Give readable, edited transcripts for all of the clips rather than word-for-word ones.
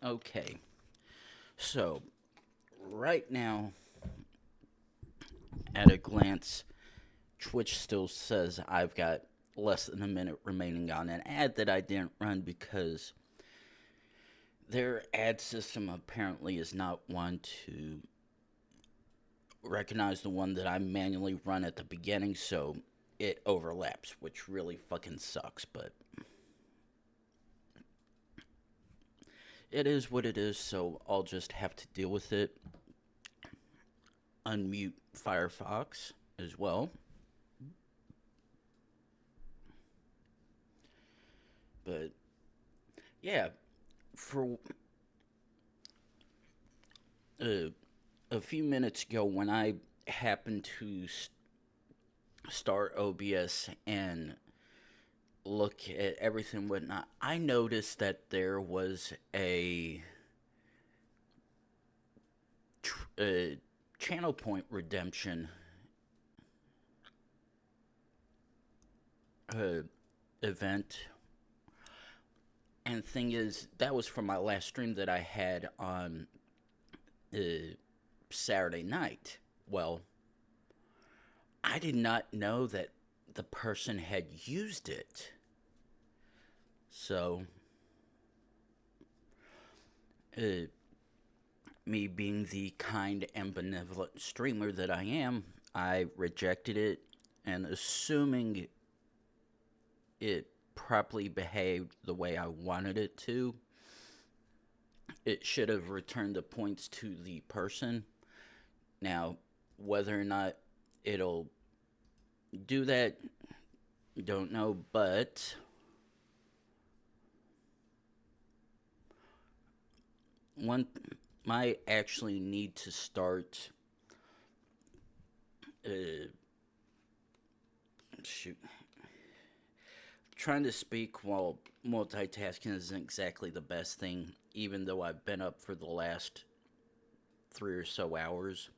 Okay, so right now, at a glance, Twitch still says I've got less than a minute remaining on an ad that I didn't run because their ad system apparently is not one to recognize the one that I manually run at the beginning, so it overlaps, which really fucking sucks, but it is what it is, so I'll just have to deal with it. Unmute Firefox as well. But yeah, for a few minutes ago, when I happened to start OBS and look at everything and whatnot, I noticed that there was a channel point redemption event. And thing is, that was from my last stream that I had on Saturday night. Well, I did not know that the person had used it. So, me being the kind and benevolent streamer that I am, I rejected it, and assuming it properly behaved the way I wanted it to, it should have returned the points to the person. Now, whether or not it'll do that, don't know, but one might actually need to start trying to speak while multitasking isn't exactly the best thing, even though I've been up for the last 3 or so hours.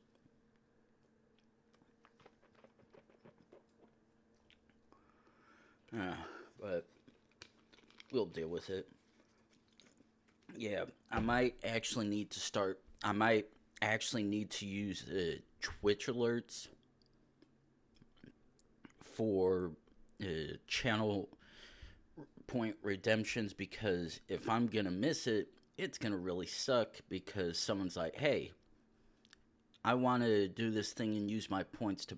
But we'll deal with it. Yeah, I might actually need to use Twitch alerts for channel point redemptions, because if I'm gonna miss it, it's gonna really suck, because someone's like, hey, I want to do this thing and use my points to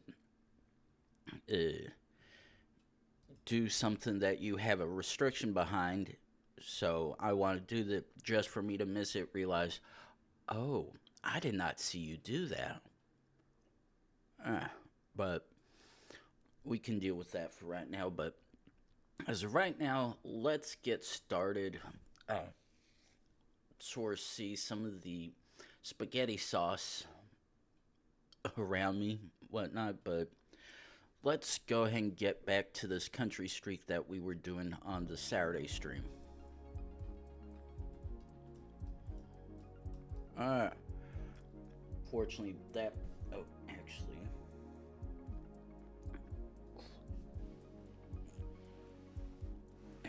do something that you have a restriction behind, so I want to do that just for me to miss it, realize, oh, I did not see you do that. But we can deal with that for right now. But as of right now, let's get started. Sort of see some of the spaghetti sauce around me, whatnot, but let's go ahead and get back to this country streak that we were doing on the Saturday stream. Fortunately, that... Oh,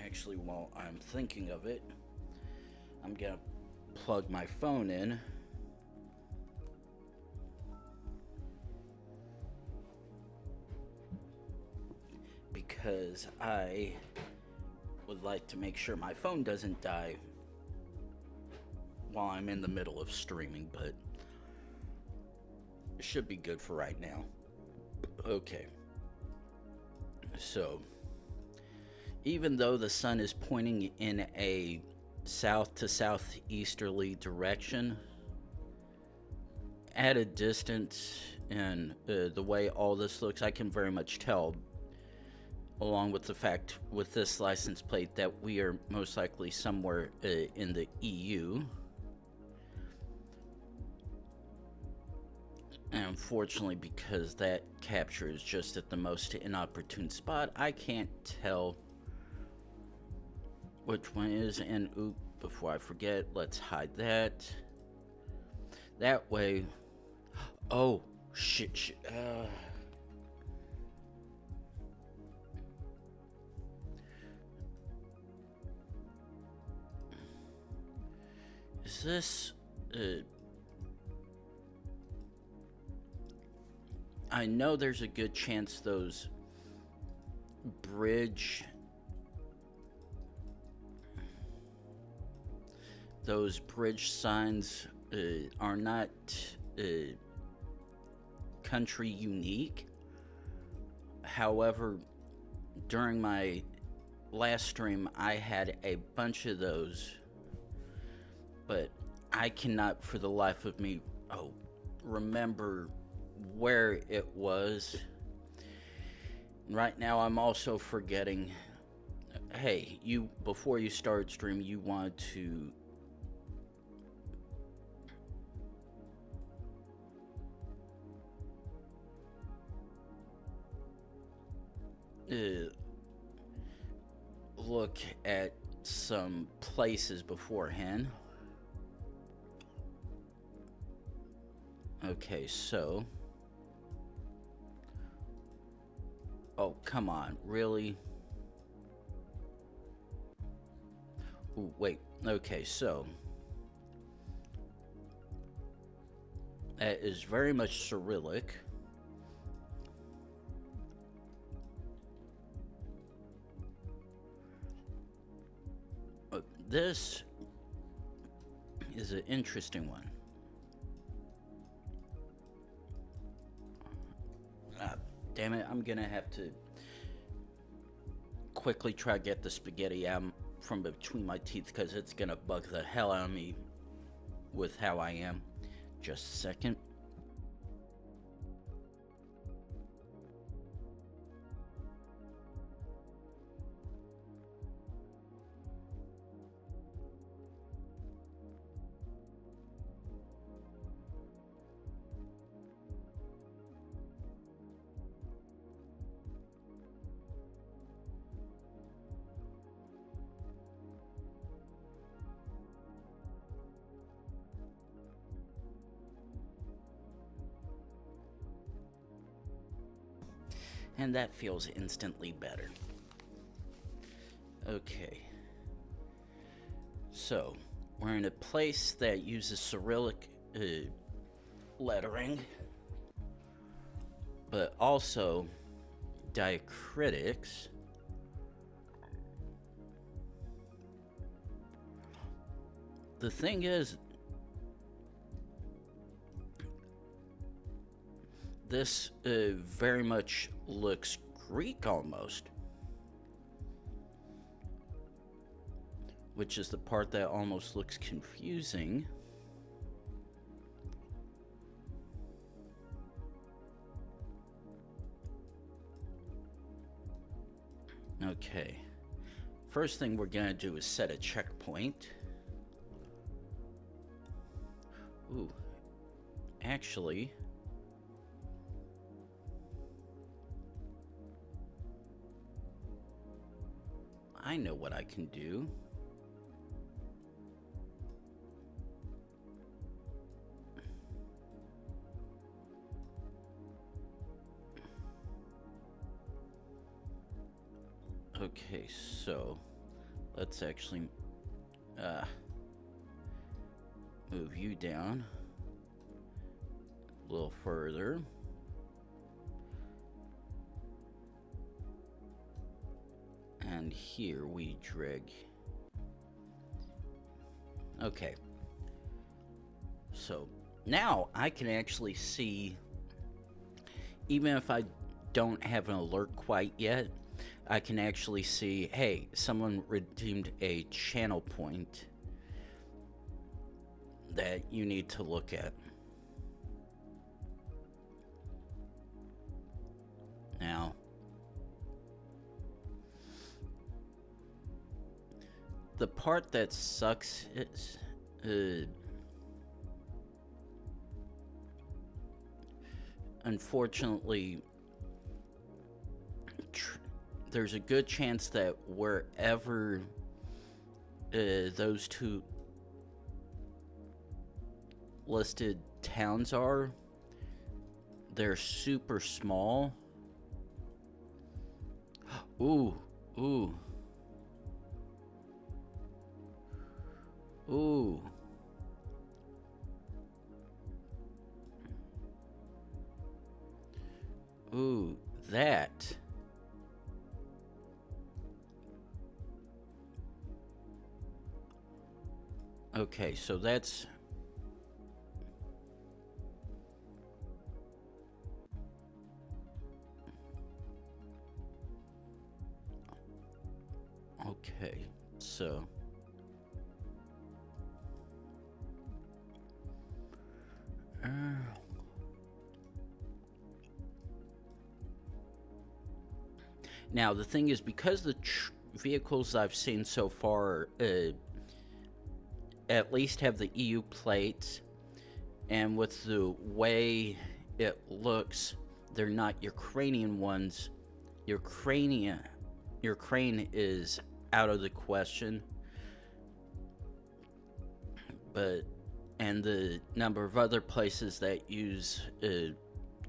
Actually, while I'm thinking of it, I'm gonna plug my phone in. Because I would like to make sure my phone doesn't die while I'm in the middle of streaming, but it should be good for right now. Okay. So, even though the sun is pointing in a south to southeasterly direction, at a distance, and the way all this looks, I can very much tell, along with the fact with this license plate, that we are most likely somewhere in the EU. And unfortunately, because that capture is just at the most inopportune spot, I can't tell which one is. And before I forget, let's hide that. That way... Oh, shit. Is Is this... I know there's a good chance those bridge signs are not country unique. However, during my last stream, I had a bunch of those, but I cannot for the life of me remember where it was. Right now, I'm also forgetting. Hey, before you start stream, you want to look at some places beforehand. Okay, so... Oh, come on, really? Ooh, wait, okay, so... That is very much Cyrillic. This is an interesting one. Damn it, I'm gonna have to quickly try to get the spaghetti out from between my teeth because it's gonna bug the hell out of me with how I am. Just a second. And that feels instantly better. Okay. So, we're in a place that uses Cyrillic lettering, but also diacritics. The thing is, this very much looks Greek almost, which is the part that almost looks confusing. Okay, first thing we're gonna do is set a checkpoint. Ooh, actually, I know what I can do. Okay, so let's actually move you down a little further. And here we drag. Okay. So now I can actually see, even if I don't have an alert quite yet, I can actually see, hey, someone redeemed a channel point that you need to look at. Now, the part that sucks is unfortunately there's a good chance that wherever those two listed towns are, they're super small. Ooh. Ooh, that. Okay, so that's... Okay, so... Now, the thing is, because the vehicles I've seen so far at least have the EU plates, and with the way it looks, they're not Ukrainian ones. Ukraine is out of the question. But, and the number of other places that use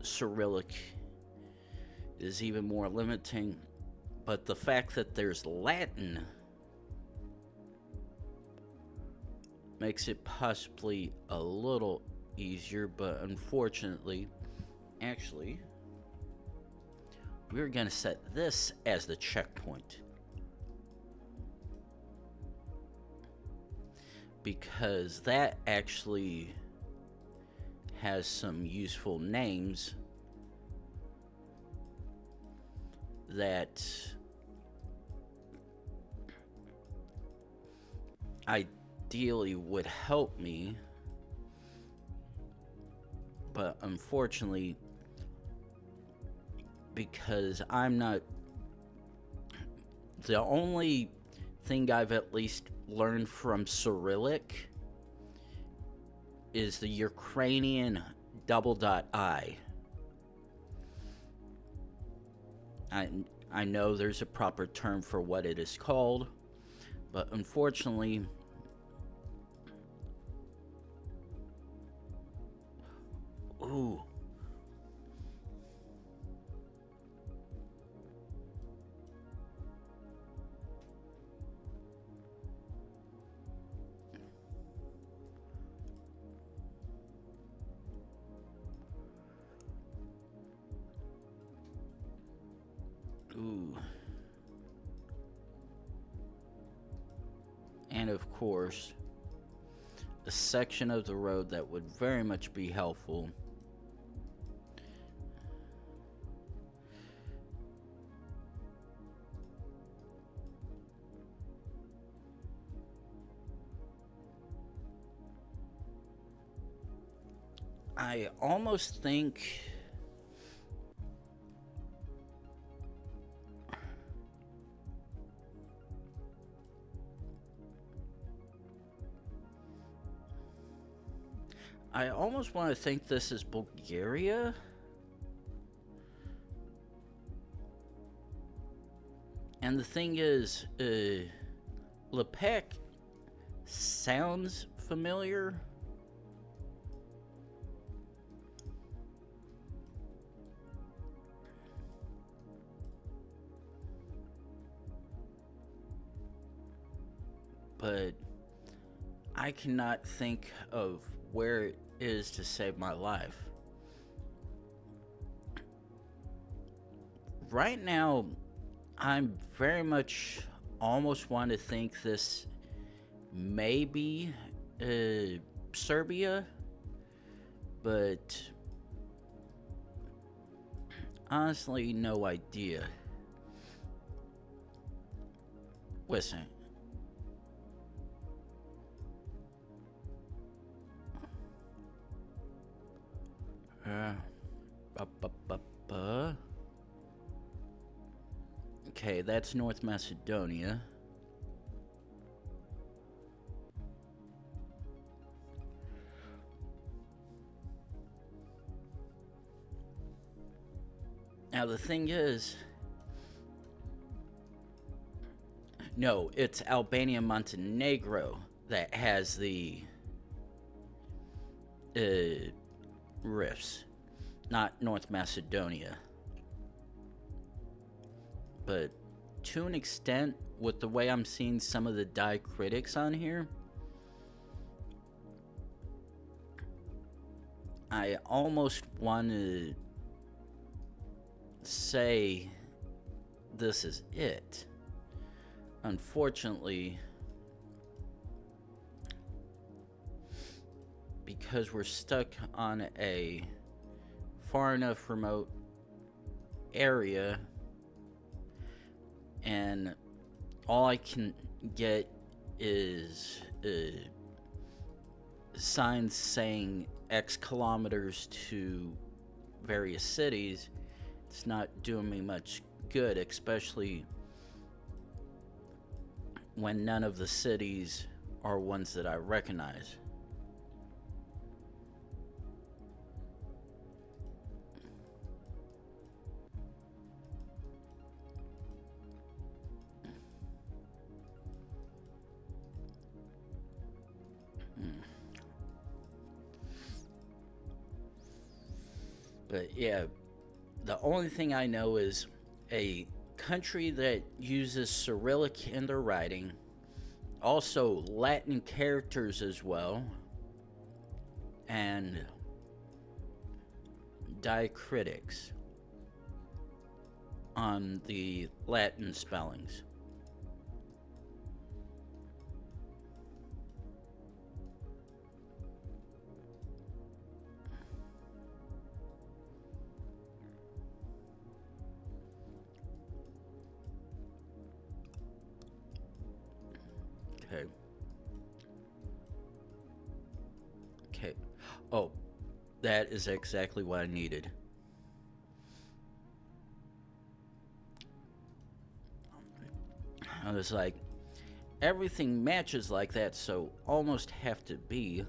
Cyrillic is even more limiting. But the fact that there's Latin makes it possibly a little easier, but unfortunately, actually, we're gonna set this as the checkpoint, because that actually has some useful names that ideally would help me, but unfortunately, because I'm not... The only thing I've at least learned from Cyrillic is the Ukrainian .I. I know there's a proper term for what it is called, but unfortunately, ooh, ooh, and of course, a section of the road that would very much be helpful I almost think I almost want to think this is Bulgaria. And the thing is, Lepec sounds familiar. But I cannot think of where it is to save my life. Right now, I'm very much almost want to think this may be Serbia, but honestly, no idea. Listen. Okay, that's North Macedonia. Now the thing is, no, it's Albania and Montenegro that has the rifts, not North Macedonia. But to an extent, with the way I'm seeing some of the diacritics on here, I almost want to say this is it. Unfortunately, because we're stuck on a far enough remote area, and all I can get is signs saying X kilometers to various cities. It's not doing me much good, especially when none of the cities are ones that I recognize. But yeah, the only thing I know is a country that uses Cyrillic in their writing, also Latin characters as well, and diacritics on the Latin spellings. Okay. Okay. Oh, that is exactly what I needed. I was like, everything matches like that, so almost have to be.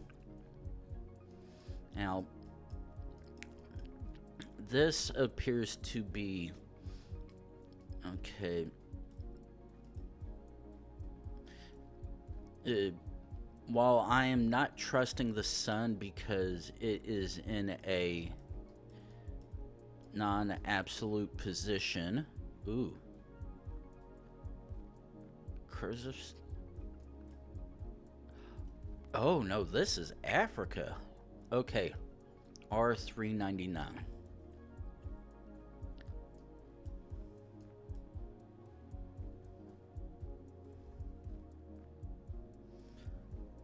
Now, this appears to be... Okay. While I am not trusting the sun because it is in a non-absolute position. Ooh. Cursive. Oh no, this is Africa. Okay. R399.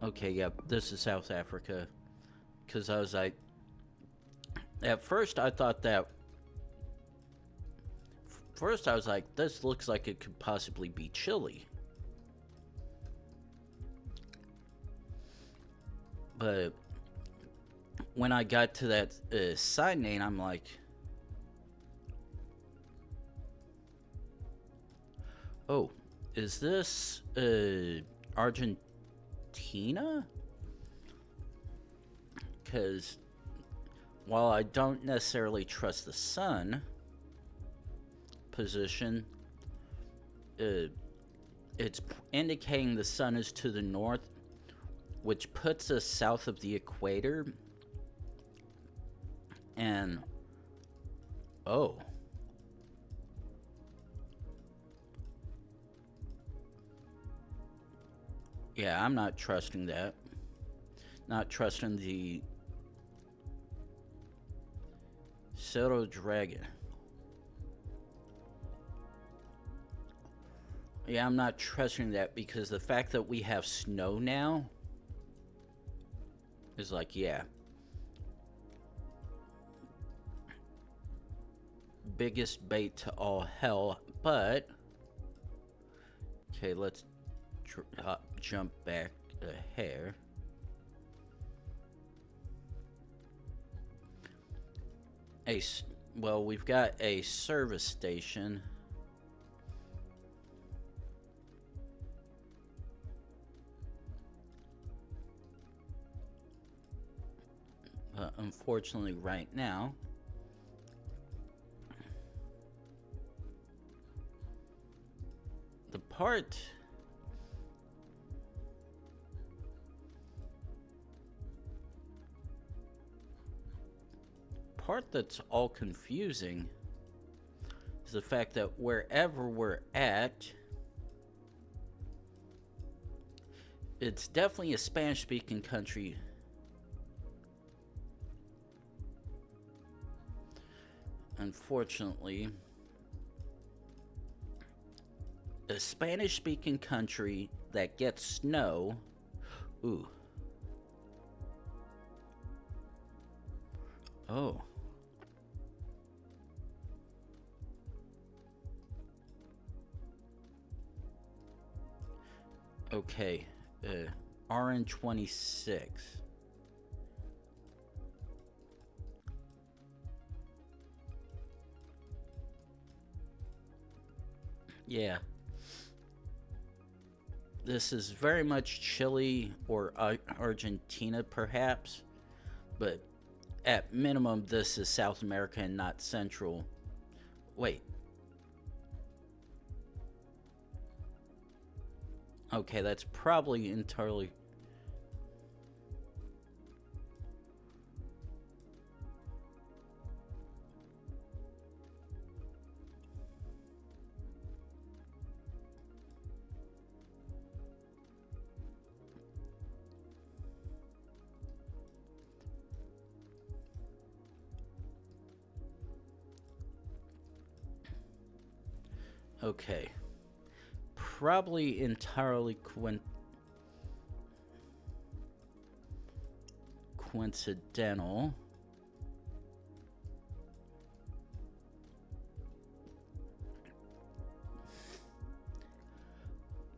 Okay, yep, this is South Africa. Because I was like, at first I thought that, first I was like, this looks like it could possibly be Chile. But when I got to that side name, I'm like, oh, is this Argentina? Because while I don't necessarily trust the sun position, it's indicating the sun is to the north, which puts us south of the equator. And oh, yeah, I'm not trusting that. Not trusting the Pseudo Dragon. Yeah, I'm not trusting that because the fact that we have snow now is like, yeah. Biggest bait to all hell, but okay, let's jump back a hair. Well, we've got a service station. Unfortunately, right now, the part that's all confusing is the fact that wherever we're at, it's definitely a Spanish-speaking country. unfortunately, a Spanish-speaking country that gets snow. Ooh. Oh. Okay. RN26. Yeah. This is very much Chile or Argentina, perhaps. But at minimum, this is South America and not Central. Wait. Okay, that's probably entirely... Okay. Probably entirely coincidental.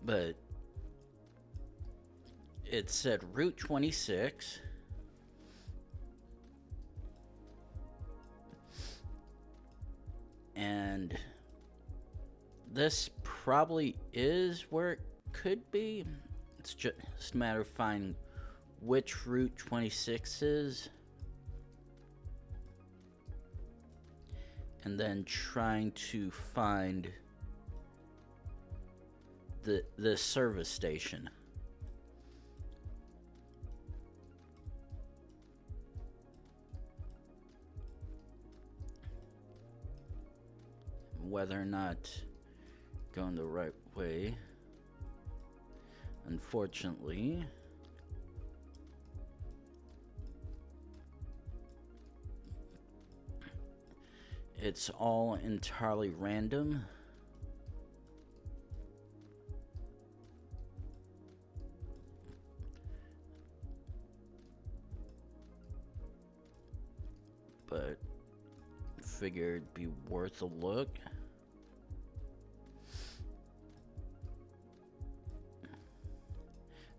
But it said Route 26. And this probably is where it could be. It's just a matter of finding which Route 26 is. And then trying to find the service station. Whether or not going the right way. Unfortunately, it's all entirely random. But figured it'd be worth a look.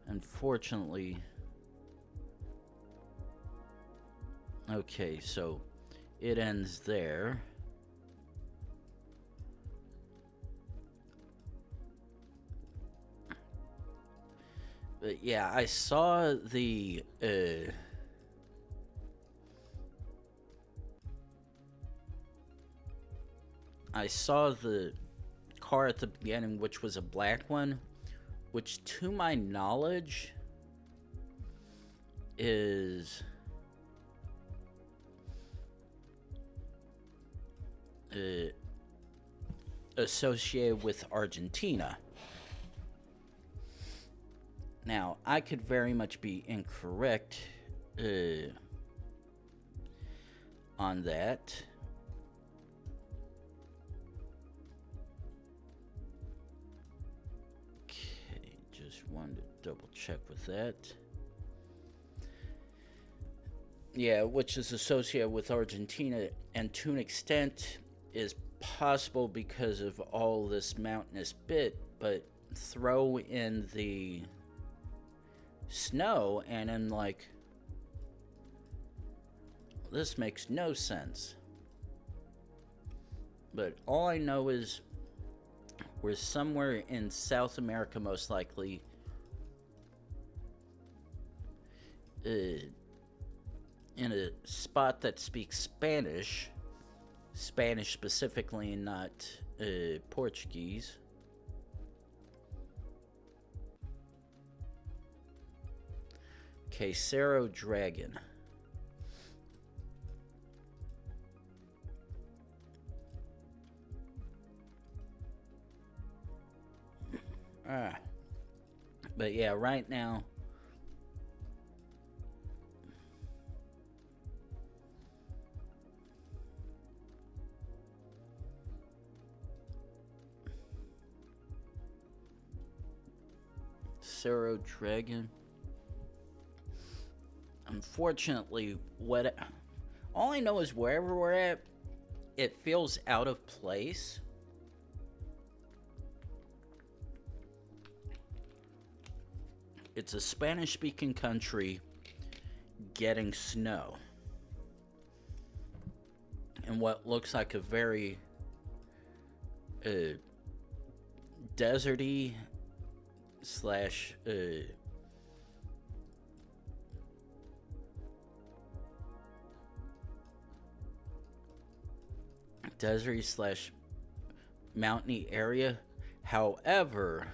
Unfortunately, okay, so it ends there. But yeah, I saw the car at the beginning, which was a black one, which to my knowledge is associated with Argentina. Now, I could very much be incorrect on that. Okay, just wanted to double check with that. Yeah, which is associated with Argentina, and to an extent is possible because of all this mountainous bit, but throw in the snow and I'm like, this makes no sense. But all I know is we're somewhere in South America, most likely, in a spot that speaks Spanish specifically, and not Portuguese. Okay, Cerro Dragon. But yeah, right now, Geoguessr dragon. Unfortunately, all I know is wherever we're at, it feels out of place. It's a Spanish-speaking country getting snow. And what looks like a very deserty slash mountainy area. However,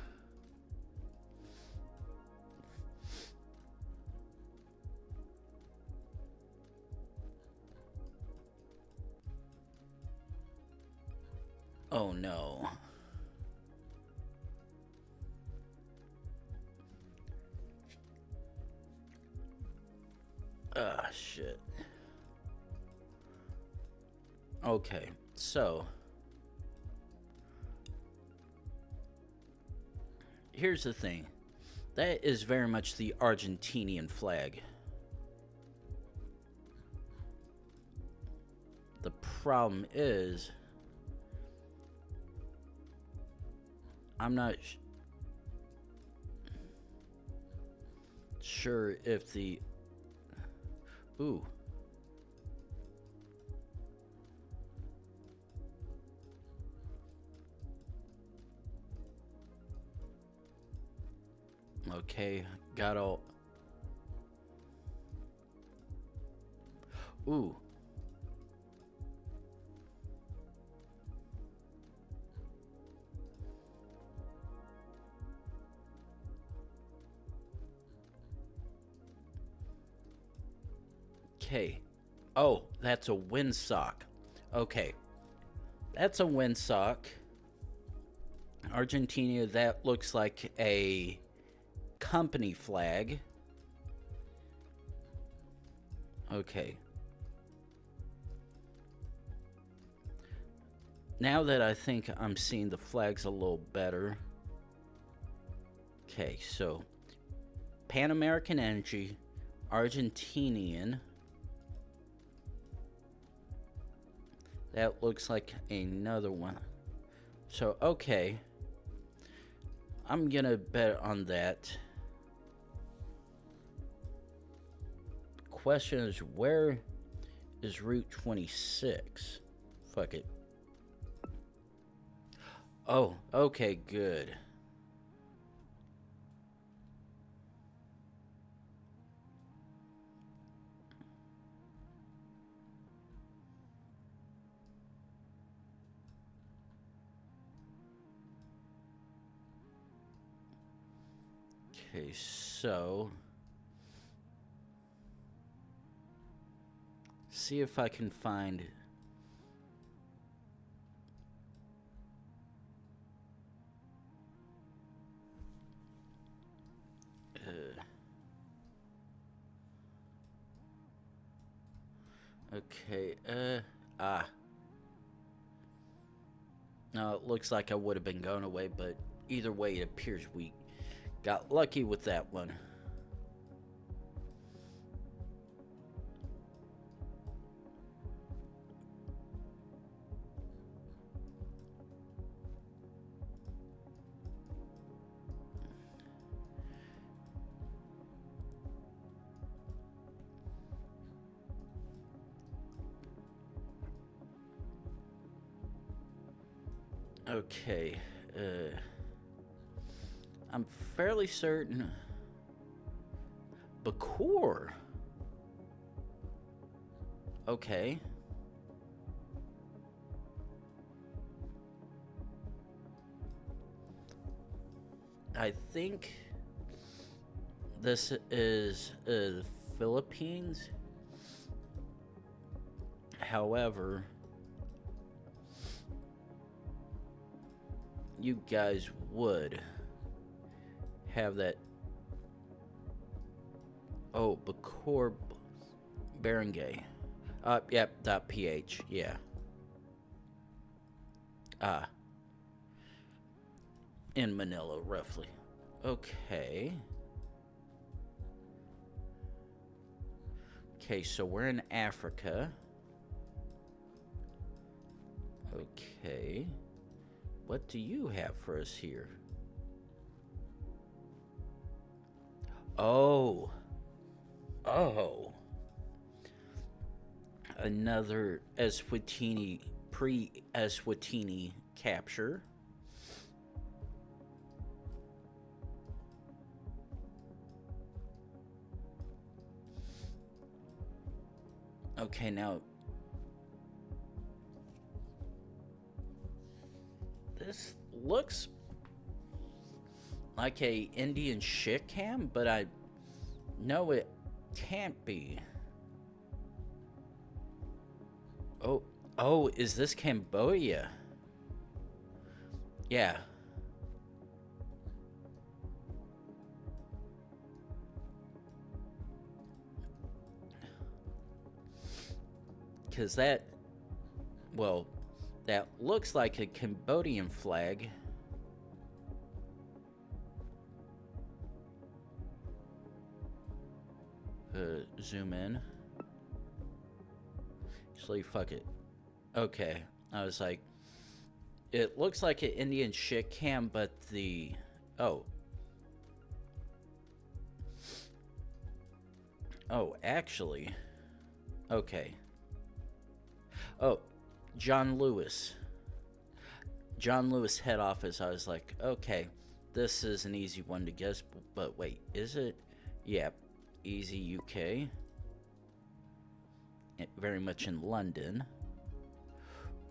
oh no. Ah, shit. Okay, so here's the thing. That is very much the Argentinian flag. The problem is, I'm not sure if the... Ooh. Okay, got all... Ooh. Okay. Oh, that's a windsock. Okay. That's a windsock. Argentina, that looks like a company flag. Okay. Now that I think I'm seeing the flags a little better. Okay, so Pan American Energy, Argentinian. That looks like another one. So, okay. I'm gonna bet on that. Question is, where is Route 26? Fuck it. Oh, okay, good. Okay, so see if I can find okay, no, it looks like I would have been going away, but either way, it appears we got lucky with that one. Okay, I'm fairly certain Bakur. Okay. I think this is the Philippines. However, you guys would have that. Oh, Bakur Barangay. Yep, .ph, yeah. In Manila, roughly. Okay. Okay, so we're in Africa. Okay. What do you have for us here? Oh. Oh. Another Eswatini, pre-Eswatini capture. Okay, now this looks like a Indian shit cam, but I know it can't be. Oh, is this Cambodia? Yeah. Because that looks like a Cambodian flag. Zoom in. Actually, fuck it. Okay. I was like, it looks like an Indian shit cam, but the... Oh. Oh, actually. Okay. Oh, John Lewis head office. I was like, okay, this is an easy one to guess, but wait, is it? Yeah, easy UK. Very much in London.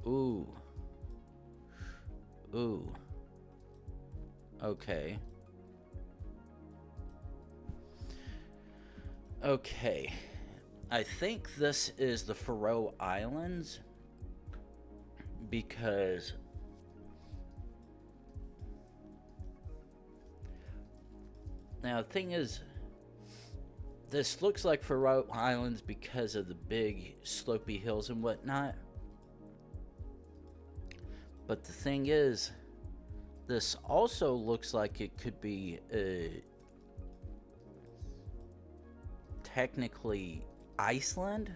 Ooh. Okay. I think this is the Faroe Islands, because now the thing is, this looks like Faroe Islands because of the big slopey hills and whatnot. But the thing is, this also looks like it could be technically Iceland.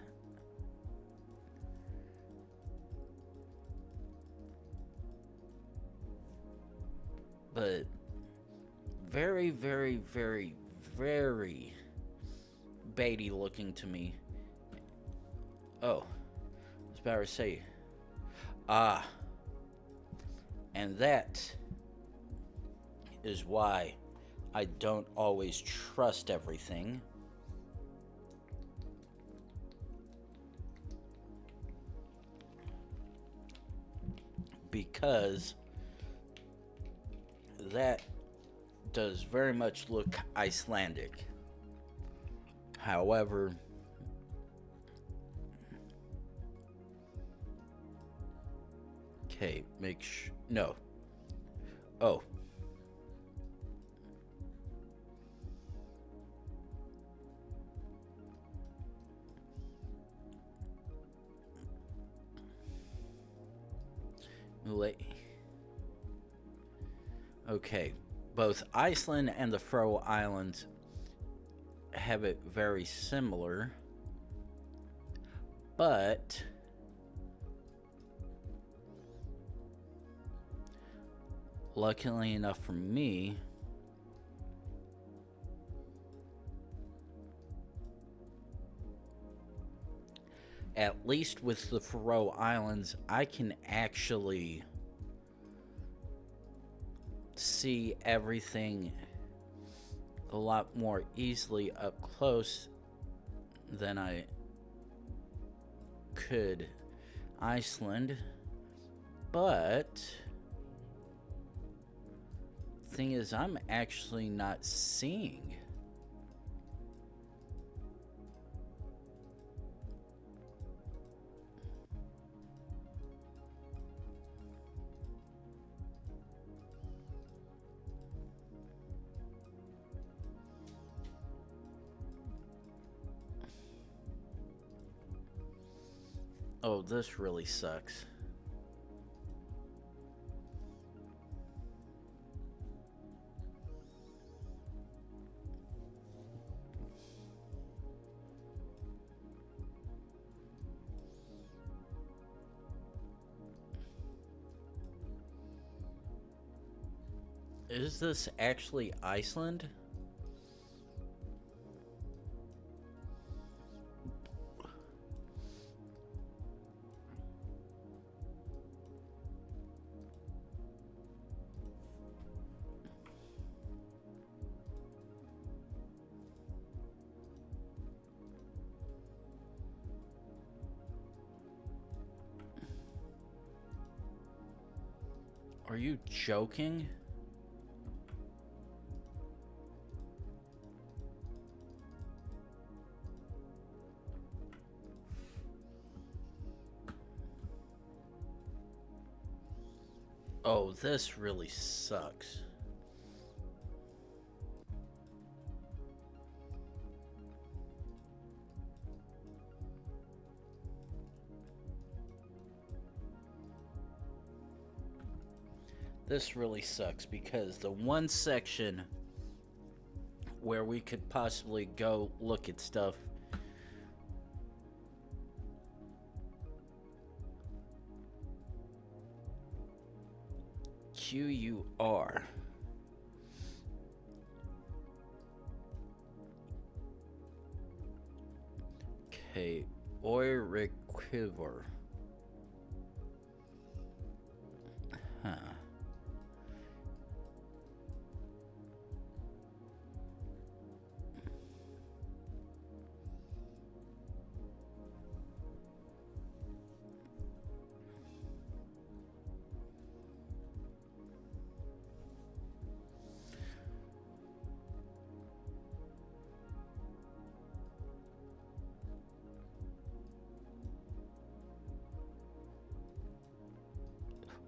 But very, very, very, very baity looking to me. Oh, I was about to say. Ah. And that is why I don't always trust everything. Because that does very much look Icelandic. However, okay, no. Oh. Okay, both Iceland and the Faroe Islands have it very similar, but luckily enough for me, at least with the Faroe Islands, I can actually see everything a lot more easily up close than I could Iceland. But thing is, I'm actually not seeing. Oh, this really sucks. Is this actually Iceland? Are you joking? Oh, this really sucks. This really sucks because the one section where we could possibly go look at stuff QUR. Okay, Oiriquiver. Huh.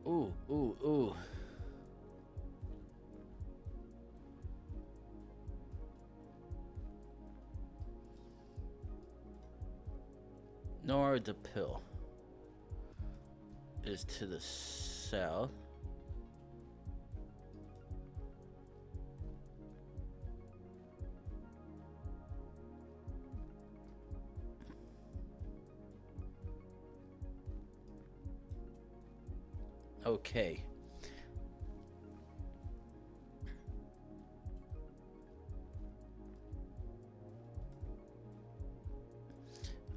Ooh, ooh, ooh. Nor the pill is to the south. Okay.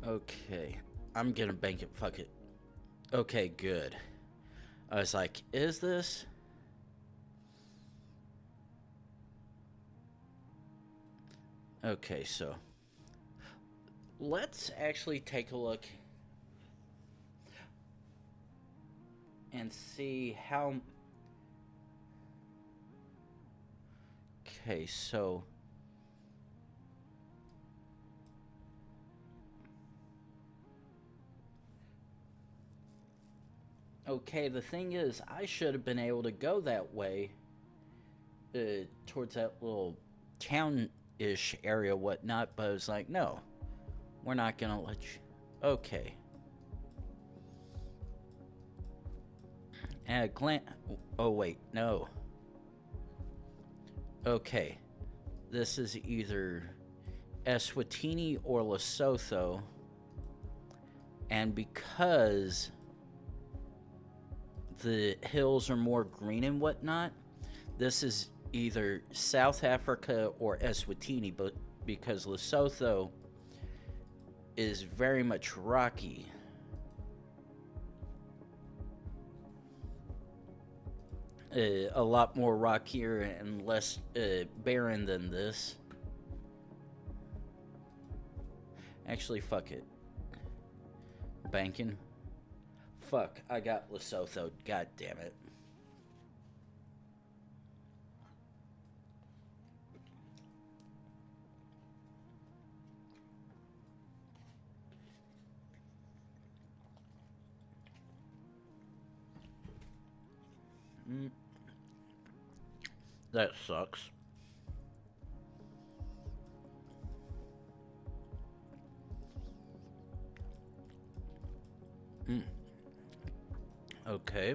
Okay. I'm gonna bank it. Fuck it. Okay, good. I was like, is this? Okay, so let's actually take a look and see how. Okay, so okay, the thing is, I should have been able to go that way, towards that little town-ish area, whatnot. But I was like, no, we're not gonna let you. Okay. And oh wait, no. Okay, this is either Eswatini or Lesotho, and because the hills are more green and whatnot, this is either South Africa or Eswatini, but because Lesotho is very much rocky. A lot more rockier and less barren than this. Actually, fuck it. Banking. Fuck, I got Lesotho. God damn it. That sucks. Okay.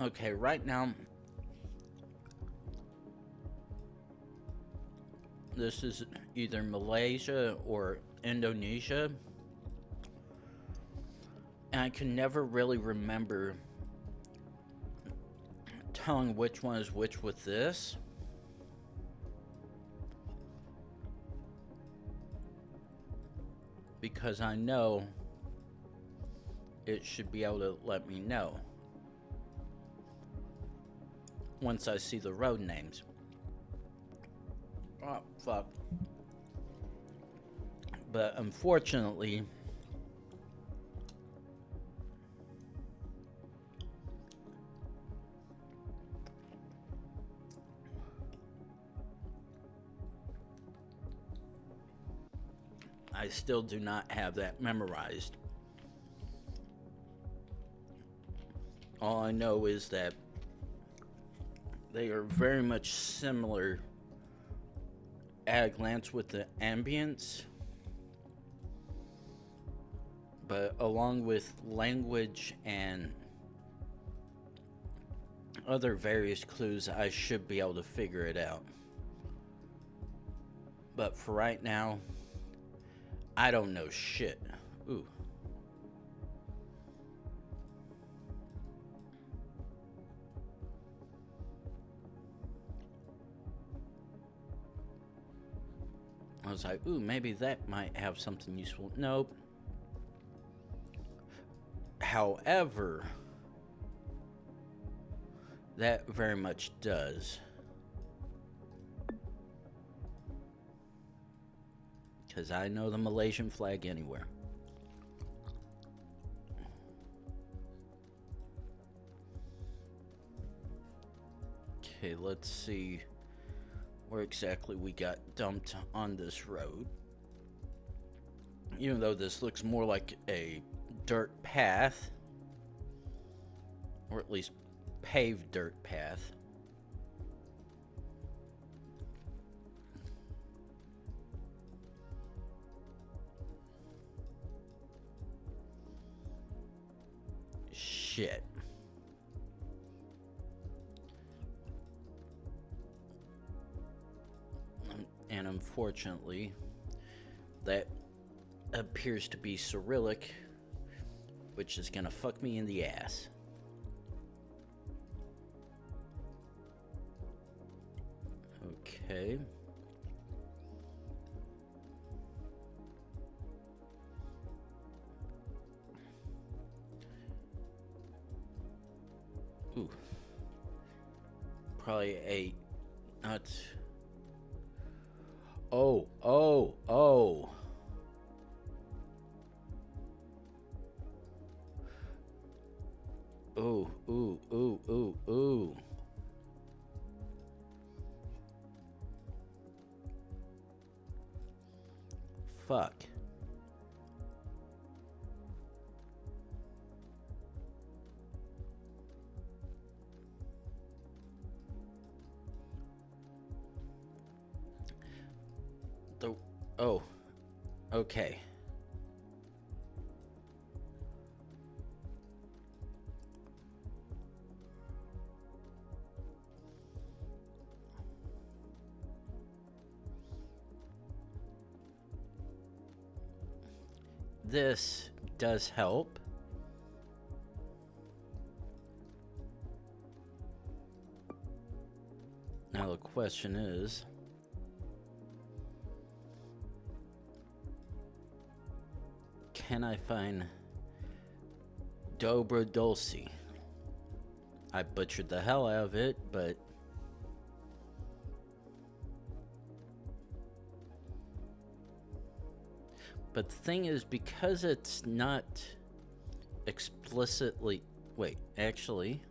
Okay, right now, this is either Malaysia or Indonesia. And I can never really remember telling which one is which with this. Because I know it should be able to let me know once I see the road names. Oh, fuck. But unfortunately, I still do not have that memorized. All I know is that they are very much similar at a glance with the ambience, but along with language and other various clues, I should be able to figure it out. But for right now, I don't know shit. Ooh. I was like, ooh, maybe that might have something useful. Nope. However, that very much does. Because I know the Malaysian flag anywhere. Okay, let's see where exactly we got dumped on this road. Even though this looks more like a dirt path, or at least paved dirt path. Shit. And unfortunately, that appears to be Cyrillic, which is gonna fuck me in the ass. Okay. Ooh. Probably a not. Oh. Ooh. Fuck. Oh. Okay. This does help. Now the question is, can I find Dobra Dulce? I butchered the hell out of it, but the thing is, because it's not explicitly... Wait, actually...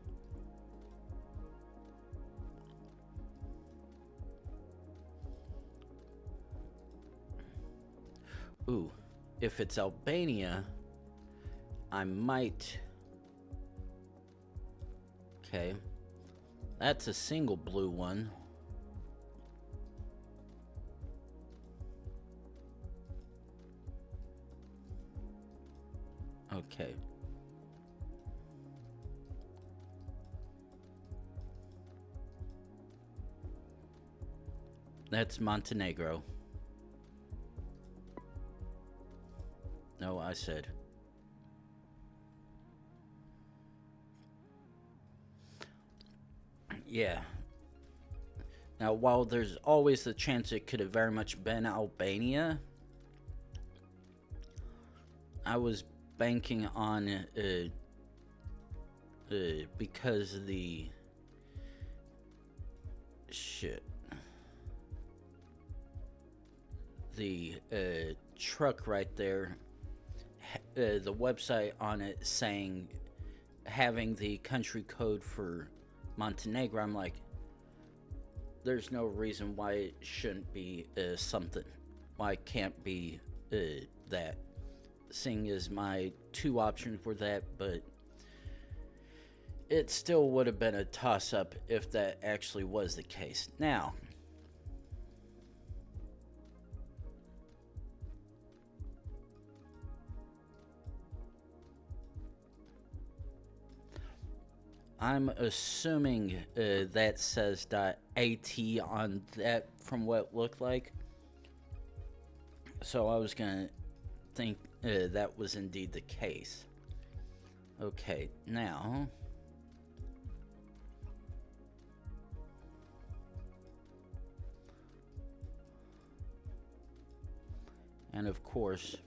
Ooh, if it's Albania, I might... Okay. That's a single blue one. Okay. That's Montenegro. No, I said. Yeah. Now, while there's always the chance it could have very much been Albania, I was banking on because the truck right there, the website on it saying having the country code for Montenegro, I'm like, there's no reason why it shouldn't be something. Why it can't be that? Seeing as my two options were that, but it still would have been a toss-up if that actually was the case. Now, I'm assuming that says .at on that from what it looked like. So I was going to think that was indeed the case. Okay, now... And of course...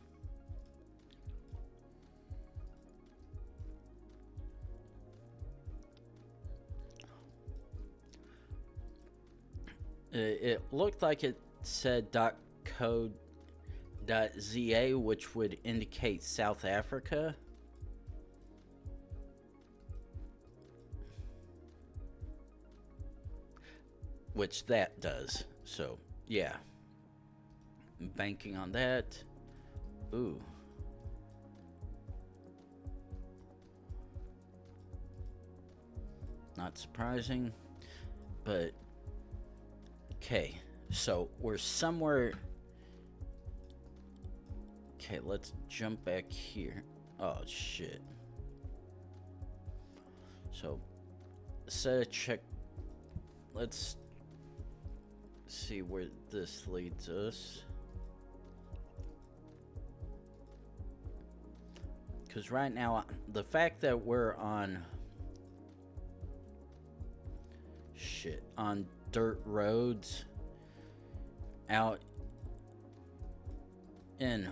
it looked like it said .code.za, which would indicate South Africa. Which that does. So, yeah. Banking on that. Ooh. Not surprising. But... Okay, so we're somewhere... Okay, let's jump back here. Oh, shit. So, set a check... Let's see where this leads us. Because right now, the fact that we're on... on dirt roads out in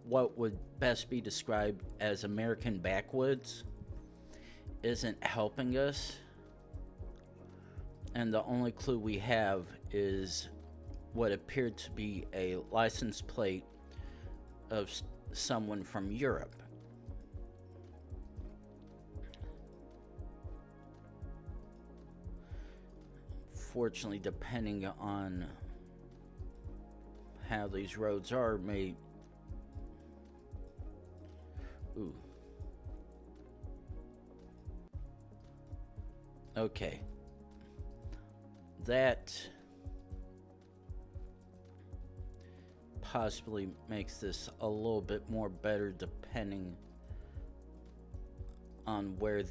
what would best be described as American backwoods isn't helping us, and the only clue we have is what appeared to be a license plate of someone from Europe. Fortunately, depending on how these roads are, may... Ooh. Okay. That possibly makes this a little bit more better depending on where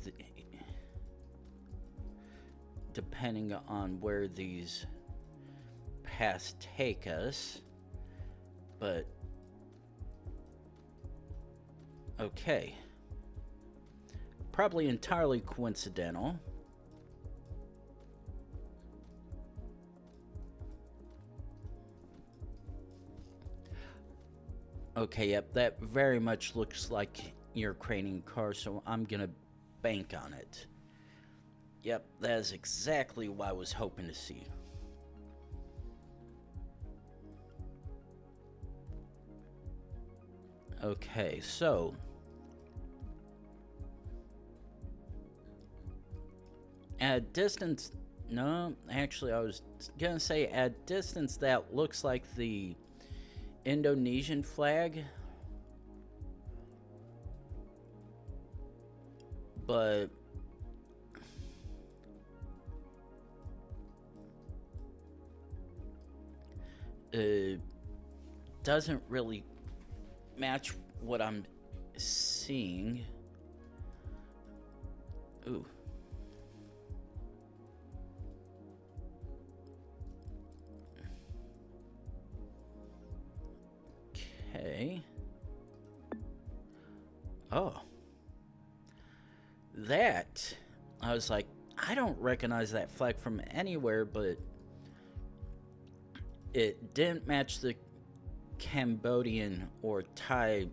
these paths take us. But okay, probably entirely coincidental. Okay, yep, that very much looks like your Ukrainian car, so I'm gonna bank on it. Yep, that is exactly what I was hoping to see. Okay, so... At distance... No, actually, I was gonna say at distance that looks like the Indonesian flag. But... doesn't really match what I'm seeing. Ooh. Okay. Oh. That. I was like, I don't recognize that flag from anywhere, but it didn't match the Cambodian or Thai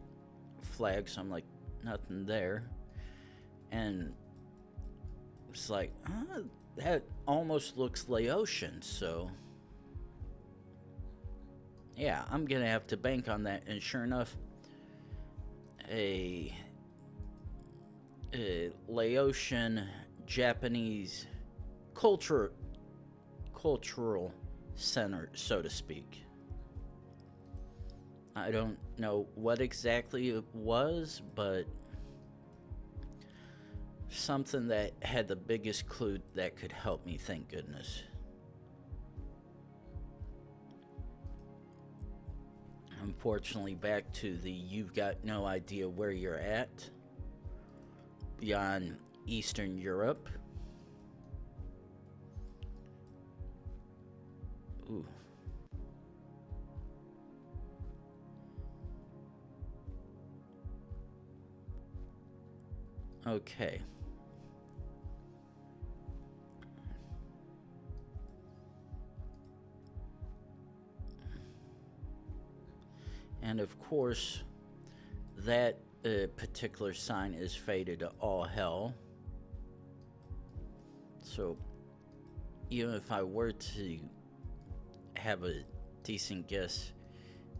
flag, so I'm like, nothing there. And it's like, that almost looks Laotian, so yeah, I'm gonna have to bank on that. And sure enough, a Laotian Japanese cultural center, so to speak. I don't know what exactly it was, but something that had the biggest clue that could help me, thank goodness. Unfortunately, back to the you've got no idea where you're at beyond Eastern Europe. Ooh. Okay. And of course, that particular sign is faded to all hell. So, even if I were to have a decent guess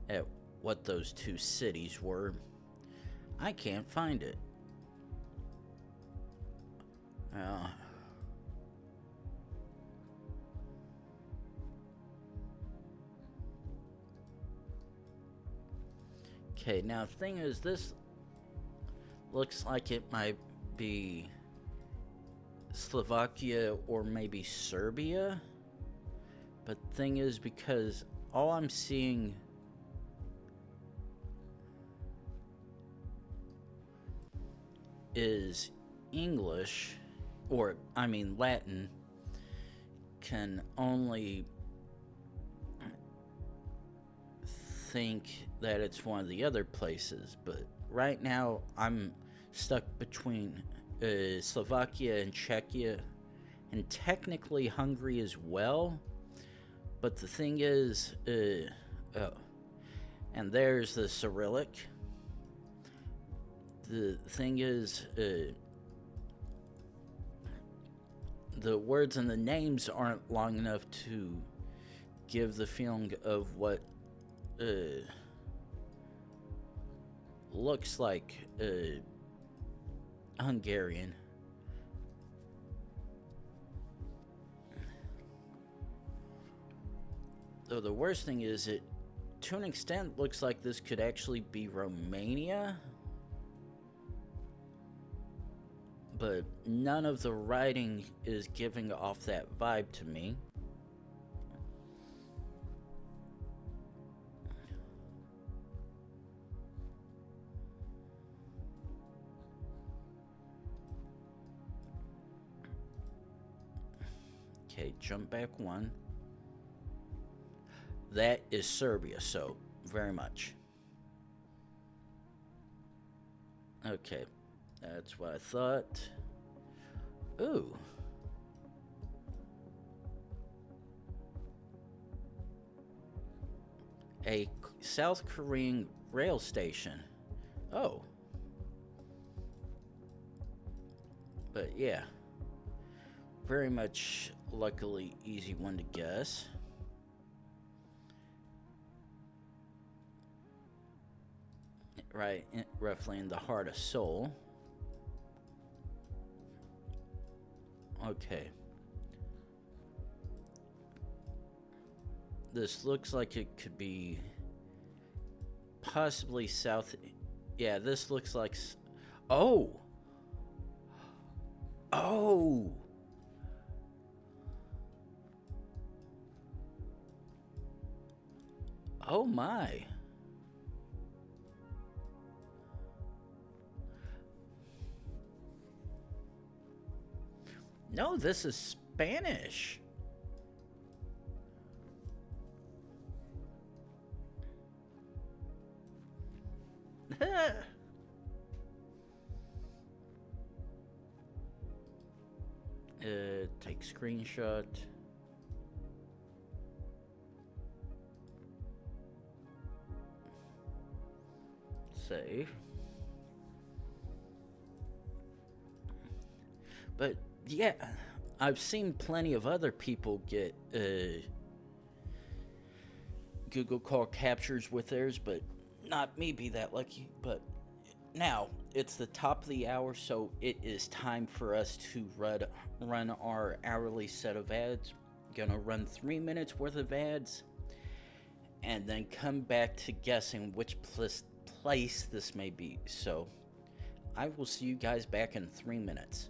at what those two cities were, I can't find it. Okay, now the thing is, this looks like it might be Slovakia or maybe Serbia. But the thing is, because all I'm seeing is English, or I mean Latin, can only think that it's one of the other places. But right now I'm stuck between Slovakia and Czechia, and technically Hungary as well. But the thing is, oh, and there's the Cyrillic. The thing is, the words and the names aren't long enough to give the feeling of what looks like Hungarian. Though the worst thing is, it to an extent looks like this could actually be Romania, but none of the writing is giving off that vibe to me. Okay, jump back one. That is Serbia, so very much. Okay, that's what I thought. Ooh. A South Korean rail station. Oh. But yeah. Very much, luckily, easy one to guess. Right, roughly in the heart of Seoul. Okay. This looks like it could be possibly south. Yeah, this looks like. Oh! Oh! Oh my. No, this is Spanish. Take screenshot. Save. But yeah, I've seen plenty of other people get Google call captures with theirs, but not me be that lucky. But now it's the top of the hour, so it is time for us to run our hourly set of ads. Gonna run 3 minutes worth of ads, and then come back to guessing which place this may be. So I will see you guys back in 3 minutes.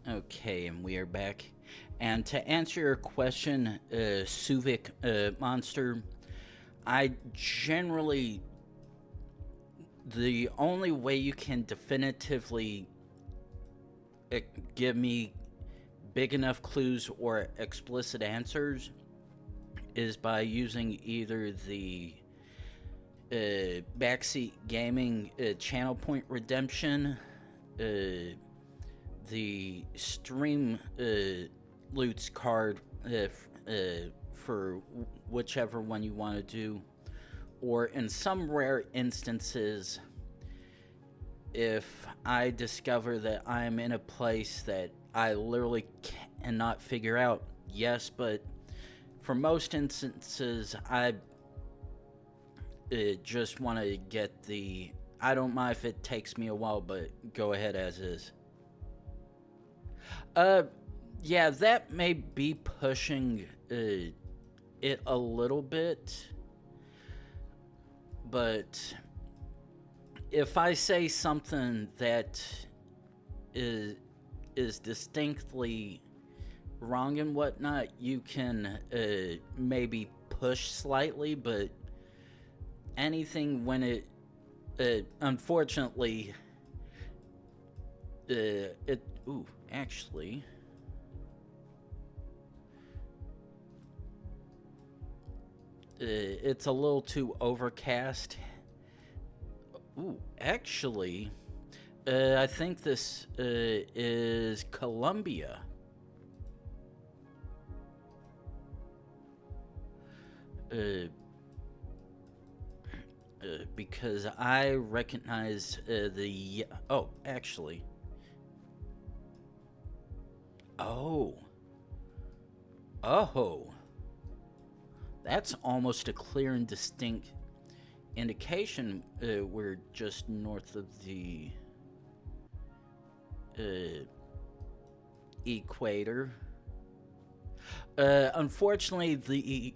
Okay, and we are back. And to answer your question, Suvik Monster, I generally, the only way you can definitively give me big enough clues or explicit answers is by using either the Backseat Gaming channel point redemption, the stream loots card for whichever one you want to do, or in some rare instances, if I discover that I'm in a place that I literally cannot figure out, yes, but for most instances, I just want to get the, I don't mind if it takes me a while, but go ahead as is. Yeah, that may be pushing it a little bit, but if I say something that is is distinctly wrong and whatnot, you can maybe push slightly, but anything when it unfortunately it ooh actually it's a little too overcast. Ooh, actually, I think this is Colombia. Uh, because I recognize the. Oh, actually. Oh. Oh. That's almost a clear and distinct indication we're just north of the equator. Unfortunately,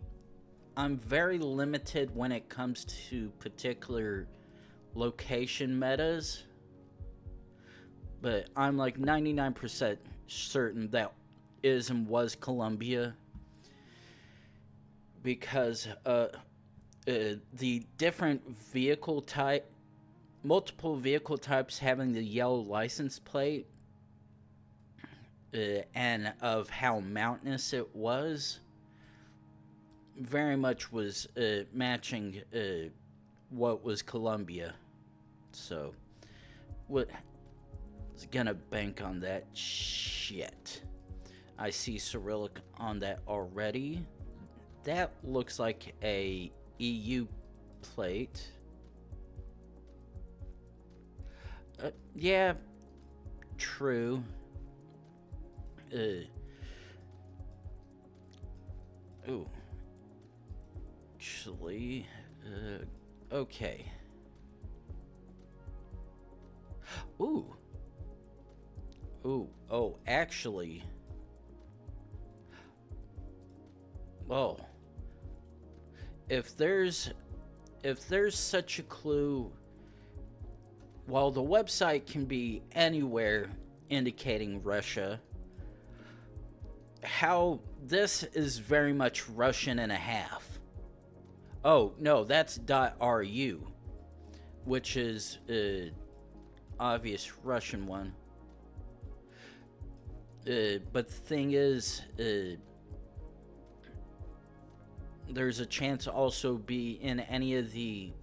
I'm very limited when it comes to particular location metas, but I'm like 99% certain that is and was Colombia because the different vehicle type, multiple vehicle types having the yellow license plate, and of how mountainous it was, very much was matching what was Colombia. So, what is gonna bank on that shit? I see Cyrillic on that already. That looks like a EU plate. Yeah, true. Ooh. Actually, okay. Ooh. Ooh. Oh, actually. Oh. If there's such a clue, while the website can be anywhere indicating Russia, how this is very much Russian and a half. Oh, no, that's .ru, which is obvious Russian one. But the thing is, there's a chance to also be in any of the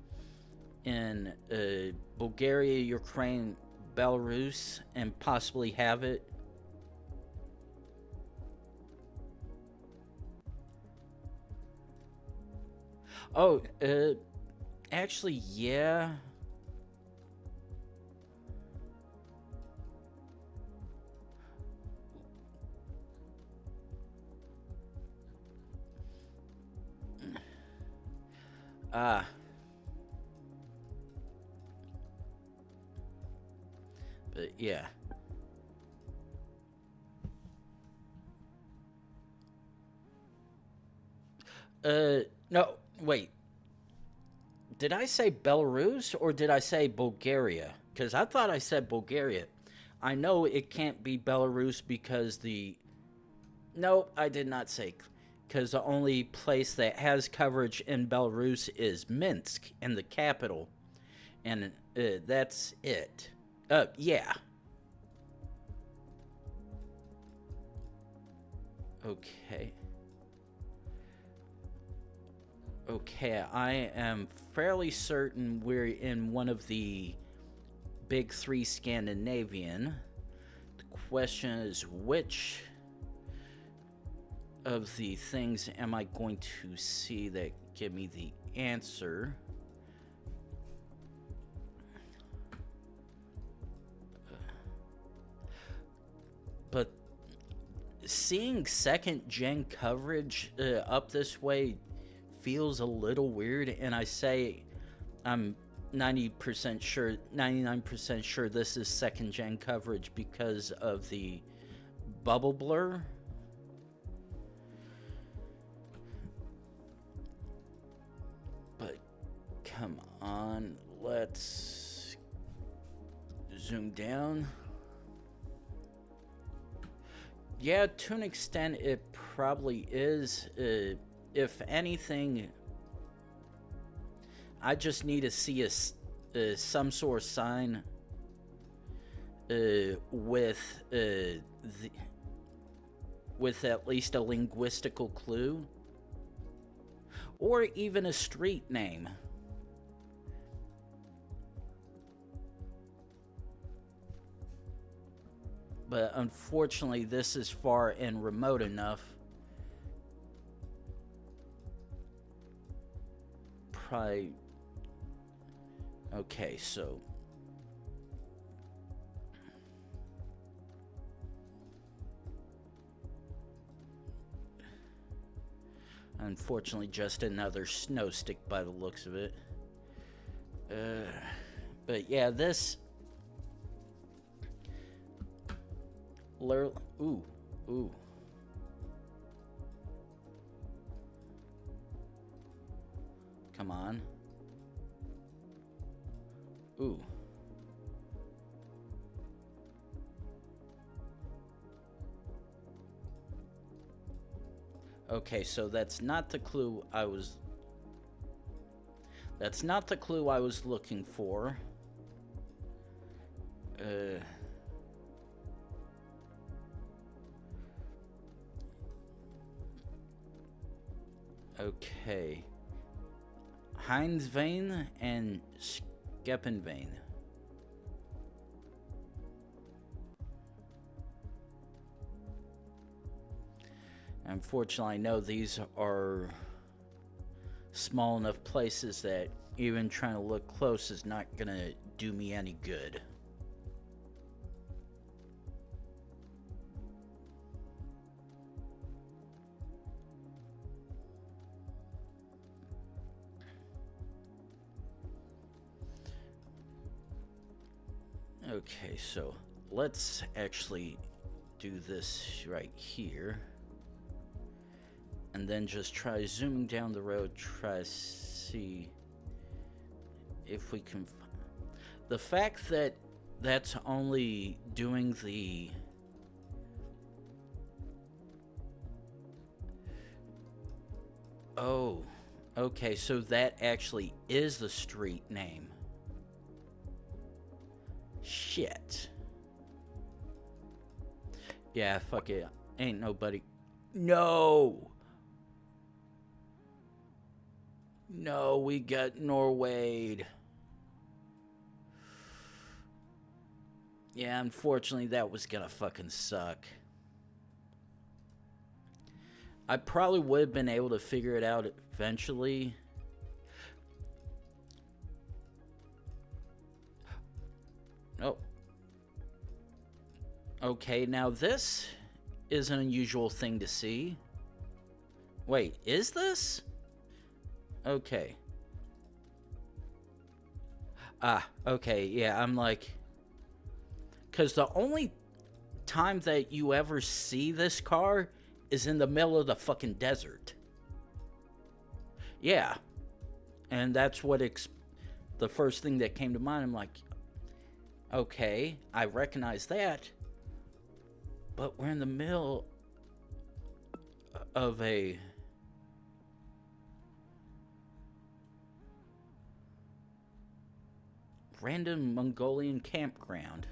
in Bulgaria, Ukraine, Belarus, and possibly have it. Oh, actually, yeah. Ah. But yeah. No, wait. Did I say Belarus or did I say Bulgaria? Because I thought I said Bulgaria. I know it can't be Belarus because the. No, I did not say. Because the only place that has coverage in Belarus is Minsk, in the capital. And that's it. Yeah. Okay. Okay, I am fairly certain we're in one of the big three Scandinavian. The question is, which of the things am I going to see that give me the answer? But seeing second gen coverage up this way feels a little weird, and I say I'm 90% sure, 99% sure this is second gen coverage because of the bubble blur. Come on, let's zoom down. Yeah, to an extent it probably is. If anything, I just need to see some sort of sign with at least a linguistical clue, or even a street name. But unfortunately, this is far and remote enough. Probably. Okay, so. Unfortunately, just another snow stick by the looks of it. But yeah, this. Ooh. Come on. Ooh. Okay, so that's not the clue I was... That's not the clue I was looking for. Okay. Heinsvein and Skeppenvein. Unfortunately, I know these are small enough places that even trying to look close is not gonna do me any good. Okay, so let's actually do this right here. And then just try zooming down the road, try to see if we can... The fact that that's only doing the... Oh, okay, so that actually is the street name. Shit. Yeah, fuck it. Ain't nobody... No! No, we got Norwayed. Yeah, unfortunately, that was gonna fucking suck. I probably would have been able to figure it out eventually. Oh. Okay, now this is an unusual thing to see. Wait, is this? Okay. Ah, okay, yeah, I'm like... Because the only time that you ever see this car is in the middle of the fucking desert. Yeah. And that's what the first thing that came to mind. I'm like, okay, I recognize that. But we're in the middle of a... random Mongolian campground.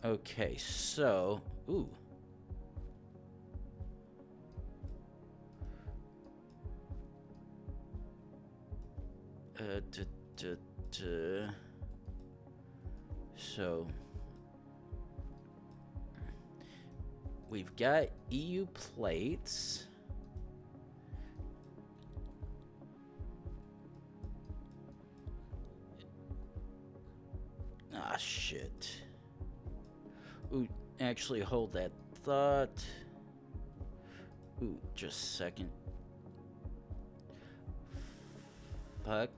Okay, so... Ooh. So... We've got EU plates. Ah, shit. Ooh, actually, hold that thought. Ooh, just a second. Fuck.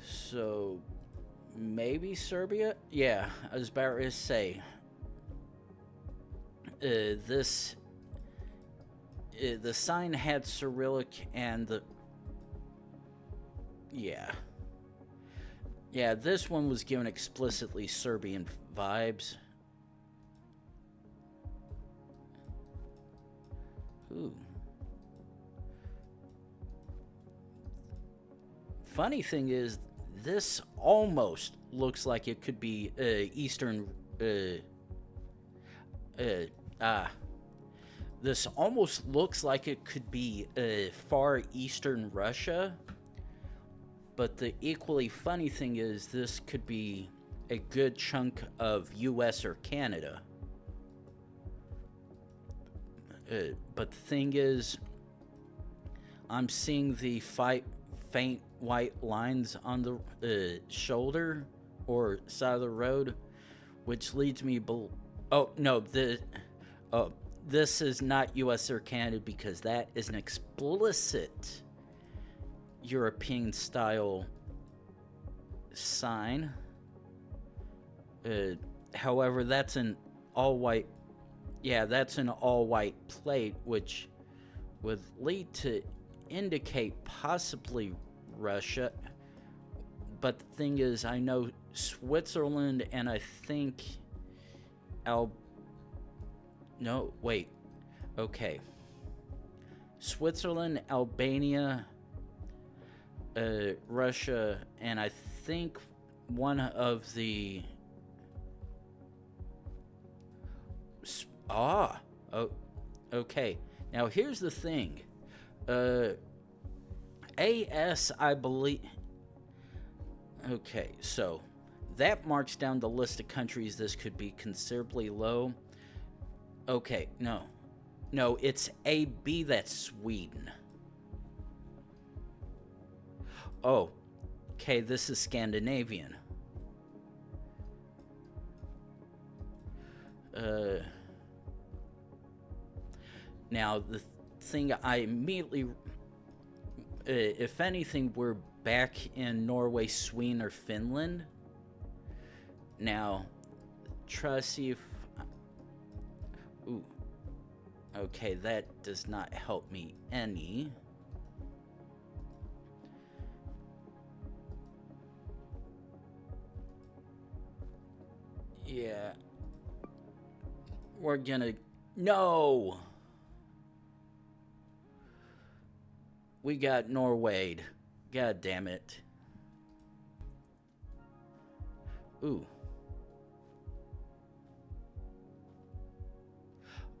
So, maybe Serbia? Yeah, I was about to say. This the sign had Cyrillic and the... Yeah. Yeah, this one was given explicitly Serbian vibes. Ooh. Funny thing is, this almost looks like it could be Eastern... This almost looks like it could be Far Eastern Russia. But the equally funny thing is, this could be a good chunk of US or Canada. But the thing is, I'm seeing the faint white lines on the shoulder or side of the road, which leads me oh no, this is not US or Canada, because that is an explicit European style sign. However, that's an all white. Yeah, that's an all white plate, which would lead to indicate possibly Russia. But the thing is, I know Switzerland, and I think no, wait. Okay. Switzerland, Albania, Russia, and I think one of the... Oh, okay. Now, here's the thing. AS, I believe... Okay, so that marks down the list of countries this could be considerably low. Okay, no. No, it's AB, that's Sweden. Oh, okay, this is Scandinavian. Now, the thing I immediately... if anything, we're back in Norway, Sweden, or Finland. Now, try to see if... Ooh. Okay, that does not help me any. Yeah. We're gonna... No! We got Norway. God damn it. Ooh.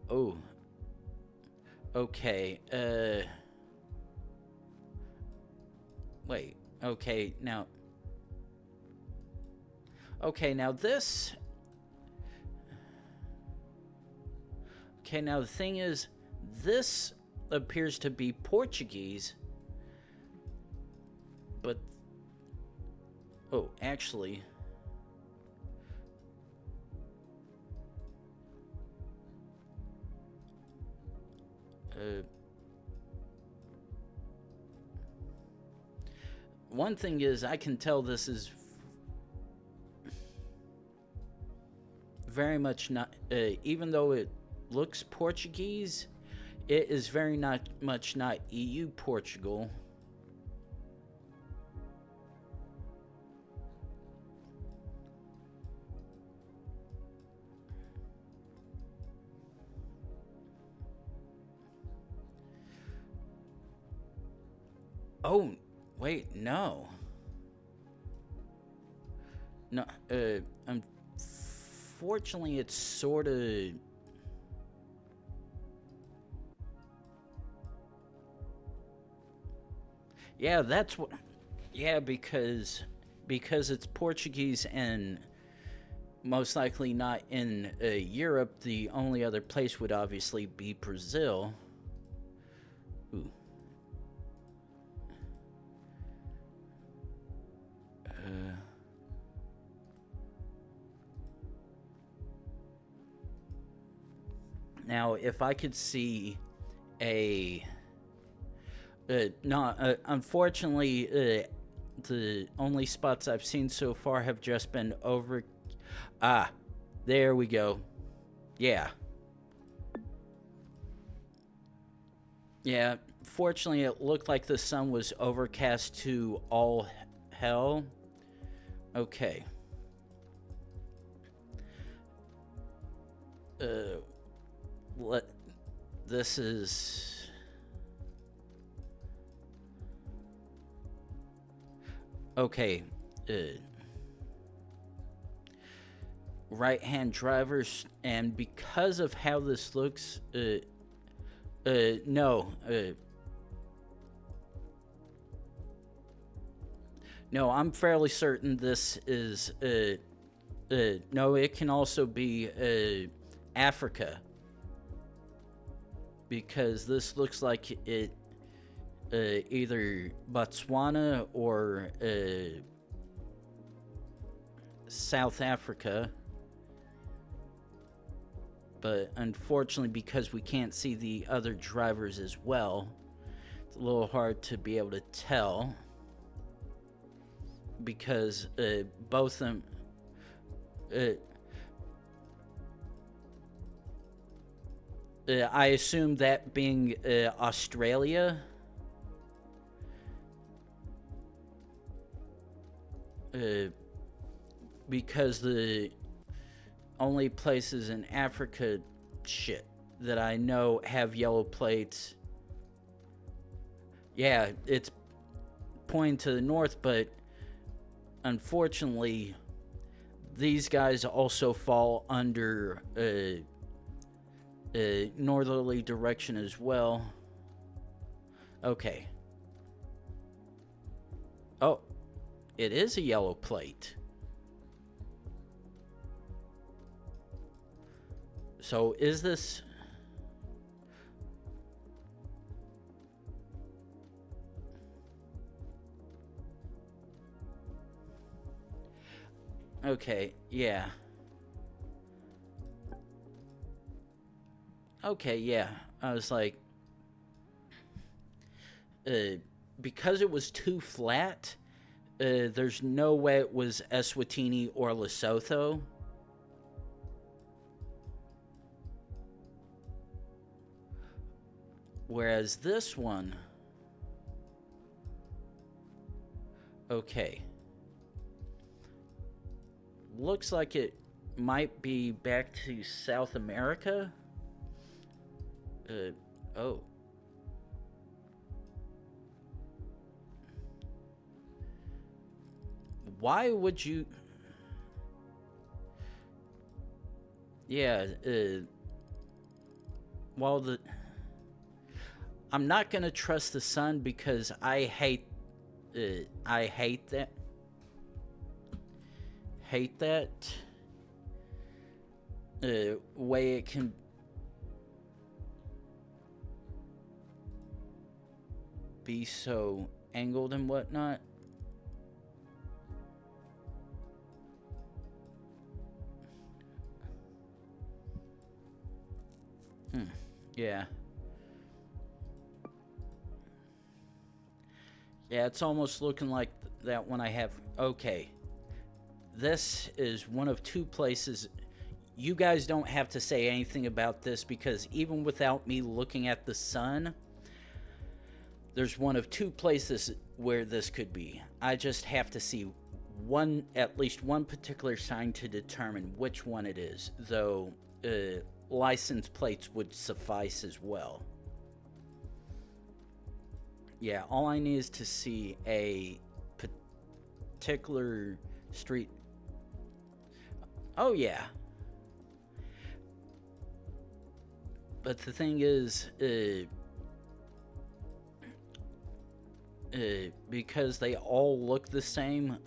Oh. Okay, wait. Okay, now... Okay, now this... Okay, now the thing is, this appears to be Portuguese, but... Oh, actually... one thing is, I can tell this is very much not, even though it looks Portuguese, it is very much not EU Portugal. Oh, wait, no. No, unfortunately, it's sort of... Yeah, that's what... Yeah, because it's Portuguese and most likely not in Europe. The only other place would obviously be Brazil. Ooh. Now, if I could see a... unfortunately, the only spots I've seen so far have just been over... Ah, there we go. Yeah. Yeah, fortunately, it looked like the sun was overcast to all hell. Okay. What? This is. Okay. Right-hand drivers, and because of how this looks, no, no, I'm fairly certain this is, no, it can also be, Africa, because this looks like it, either Botswana or, South Africa. But unfortunately, because we can't see the other drivers as well, it's a little hard to be able to tell. Because both of them, I assume that being Australia, because the only places in Africa, shit, that I know have yellow plates. Yeah, it's pointing to the north, but unfortunately, these guys also fall under northerly direction as well. Okay. Oh, it is a yellow plate. So is this... Okay, yeah. Okay, yeah. I was like... because it was too flat, there's no way it was Eswatini or Lesotho. Whereas this one... Okay. Looks like it might be back to South America. Oh. Why would you... Yeah, well, I'm not gonna trust the sun because I hate that. Hate that way it can be so angled and whatnot. Yeah. Yeah, it's almost looking like that one I have. Okay. This is one of two places. You guys don't have to say anything about this because even without me looking at the sun, there's one of two places where this could be. I just have to see at least one particular sign to determine which one it is, though license plates would suffice as well. Yeah, all I need is to see a particular street. Oh, yeah. But the thing is, because they all look the same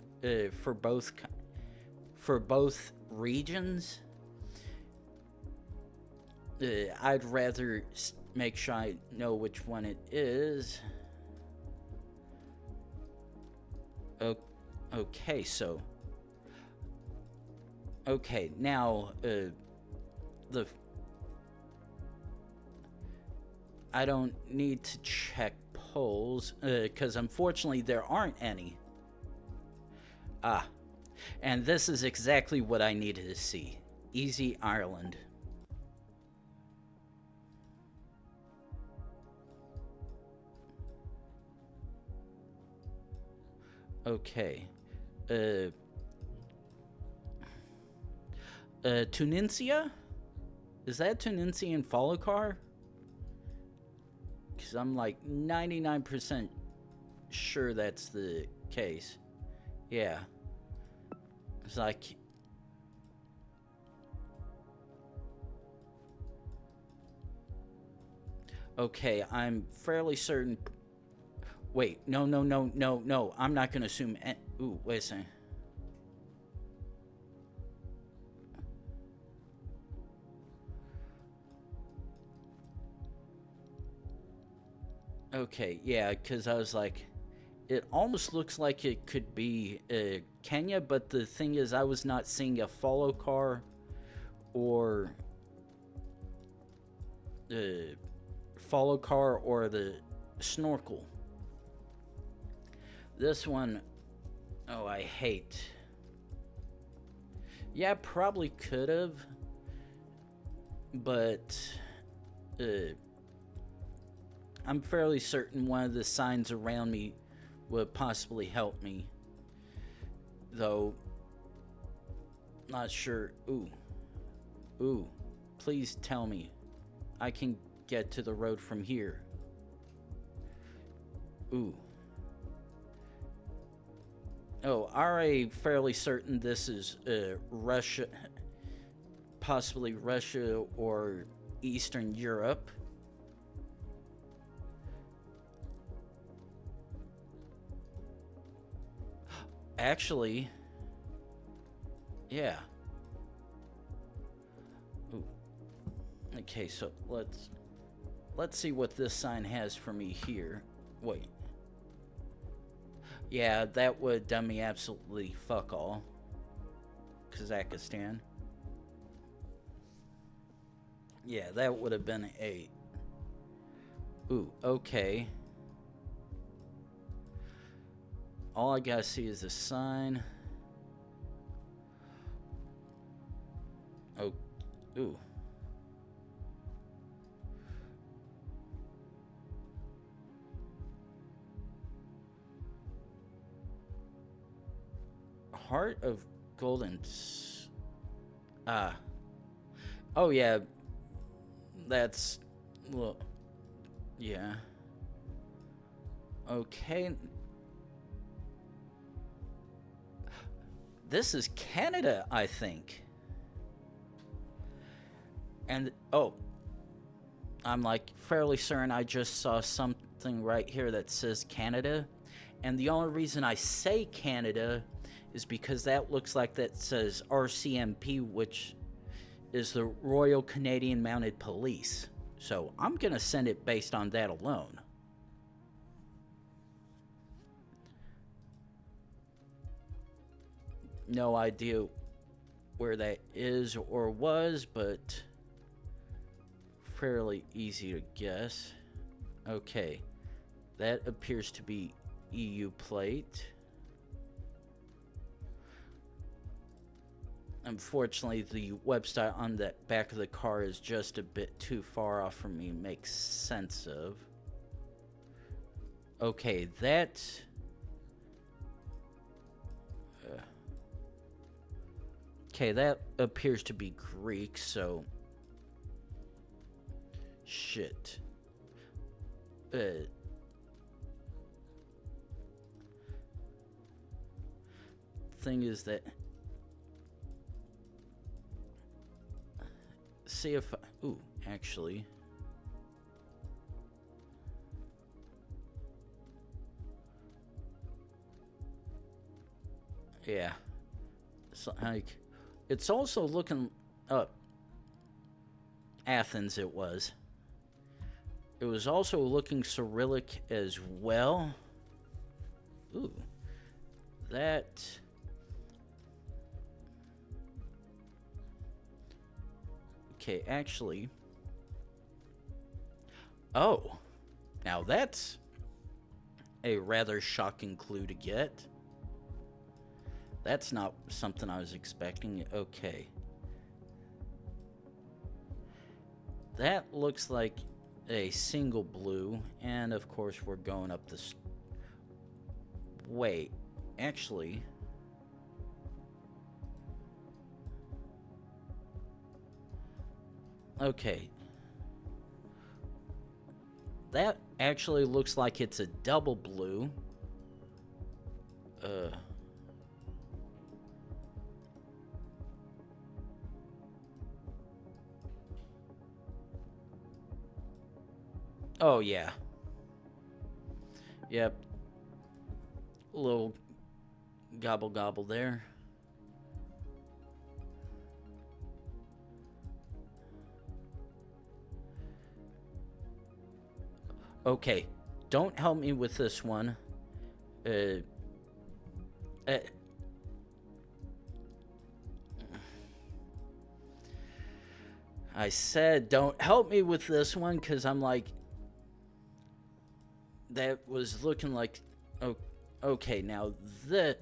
for both regions, I'd rather make sure I know which one it is. Okay, so... Okay, now, I don't need to check polls, because unfortunately there aren't any. Ah, and this is exactly what I needed to see. Easy Ireland. Okay. Uh, Tunisia? Is that Tunisian follow car? Because I'm like 99% sure that's the case. Yeah. It's like... Okay, I'm fairly certain... Wait, no. I'm not gonna assume... Ooh, wait a second. Okay, yeah, because I was like... It almost looks like it could be Kenya, but the thing is, I was not seeing a follow car or the follow car or the snorkel. This one, oh, I hate. Yeah, probably could have, but I'm fairly certain one of the signs around me would possibly help me, though not sure. Ooh, please tell me I can get to the road from here. Ooh. Oh, already fairly certain this is Russia, possibly Russia or Eastern Europe. Actually, yeah. Ooh. Okay, so let's see what this sign has for me here. Wait. Yeah, that would have done me absolutely fuck all. Kazakhstan. Yeah, that would have been a... Ooh, okay. All I gotta see is a sign. Oh, ooh. Heart of Golden... Oh, yeah. That's... Well... Yeah. Okay. This is Canada, I think. And... Oh. I'm like fairly certain I just saw something right here that says Canada. And the only reason I say Canada is because that looks like that says RCMP, which is the Royal Canadian Mounted Police. So I'm going to send it based on that alone. No idea where that is or was, but fairly easy to guess. Okay, that appears to be EU plate. Unfortunately, the website on the back of the car is just a bit too far off for me to make sense of. Okay, that... okay, that appears to be Greek, so... Shit. Thing is that... See if I... Ooh, actually... Yeah. So, like... It's also looking up... Athens it was. It was also looking Cyrillic as well. Ooh. That... Okay, actually... Oh. Now that's a rather shocking clue to get. That's not something I was expecting. Okay. That looks like a single blue. And, of course, we're going up this... Wait. Actually, okay. That actually looks like it's a double blue. Oh, yeah. Yep. A little gobble gobble there. Okay. Don't help me with this one. I said don't help me with this one because I'm like, that was looking like, oh, okay, now that,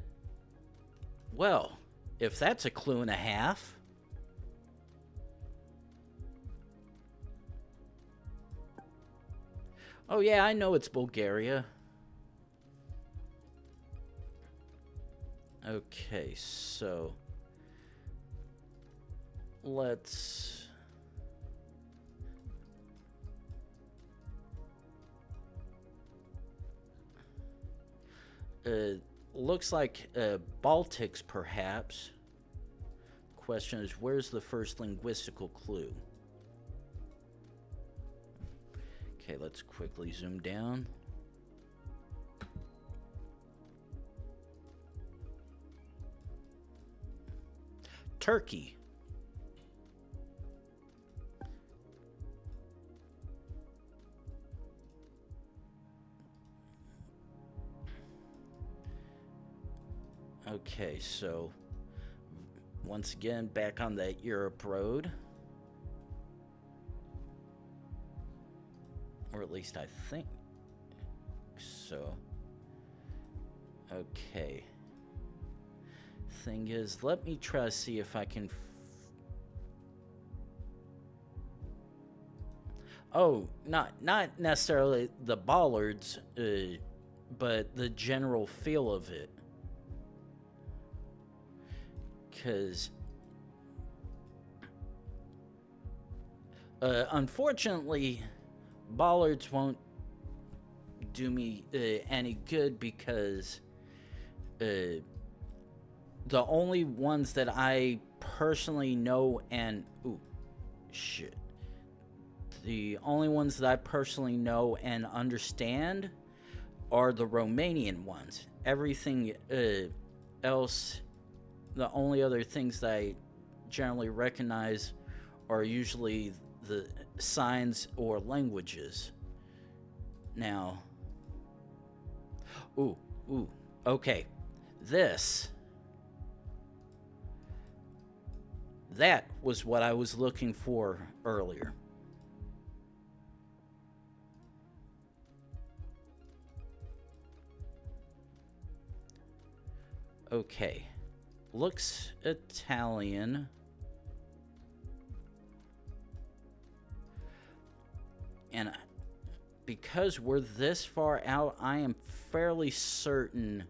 well, if that's a clue and a half. Oh yeah, I know it's Bulgaria. Okay, so let's looks like Baltics perhaps. Question is, where's the first linguistical clue? Okay, let's quickly zoom down. Turkey. Okay, so once again, back on that Europe road. Or at least I think so. Okay. Thing is, let me try to see if I can... Oh, not necessarily the bollards, but the general feel of it. Because unfortunately, bollards won't do me any good because the only ones that I personally know and the only ones that I personally know and understand are the Romanian ones. Everything else, the only other things that I generally recognize are usually the signs or languages. Now, okay. That was what I was looking for earlier. Okay. Looks Italian. And because we're this far out, I am fairly certain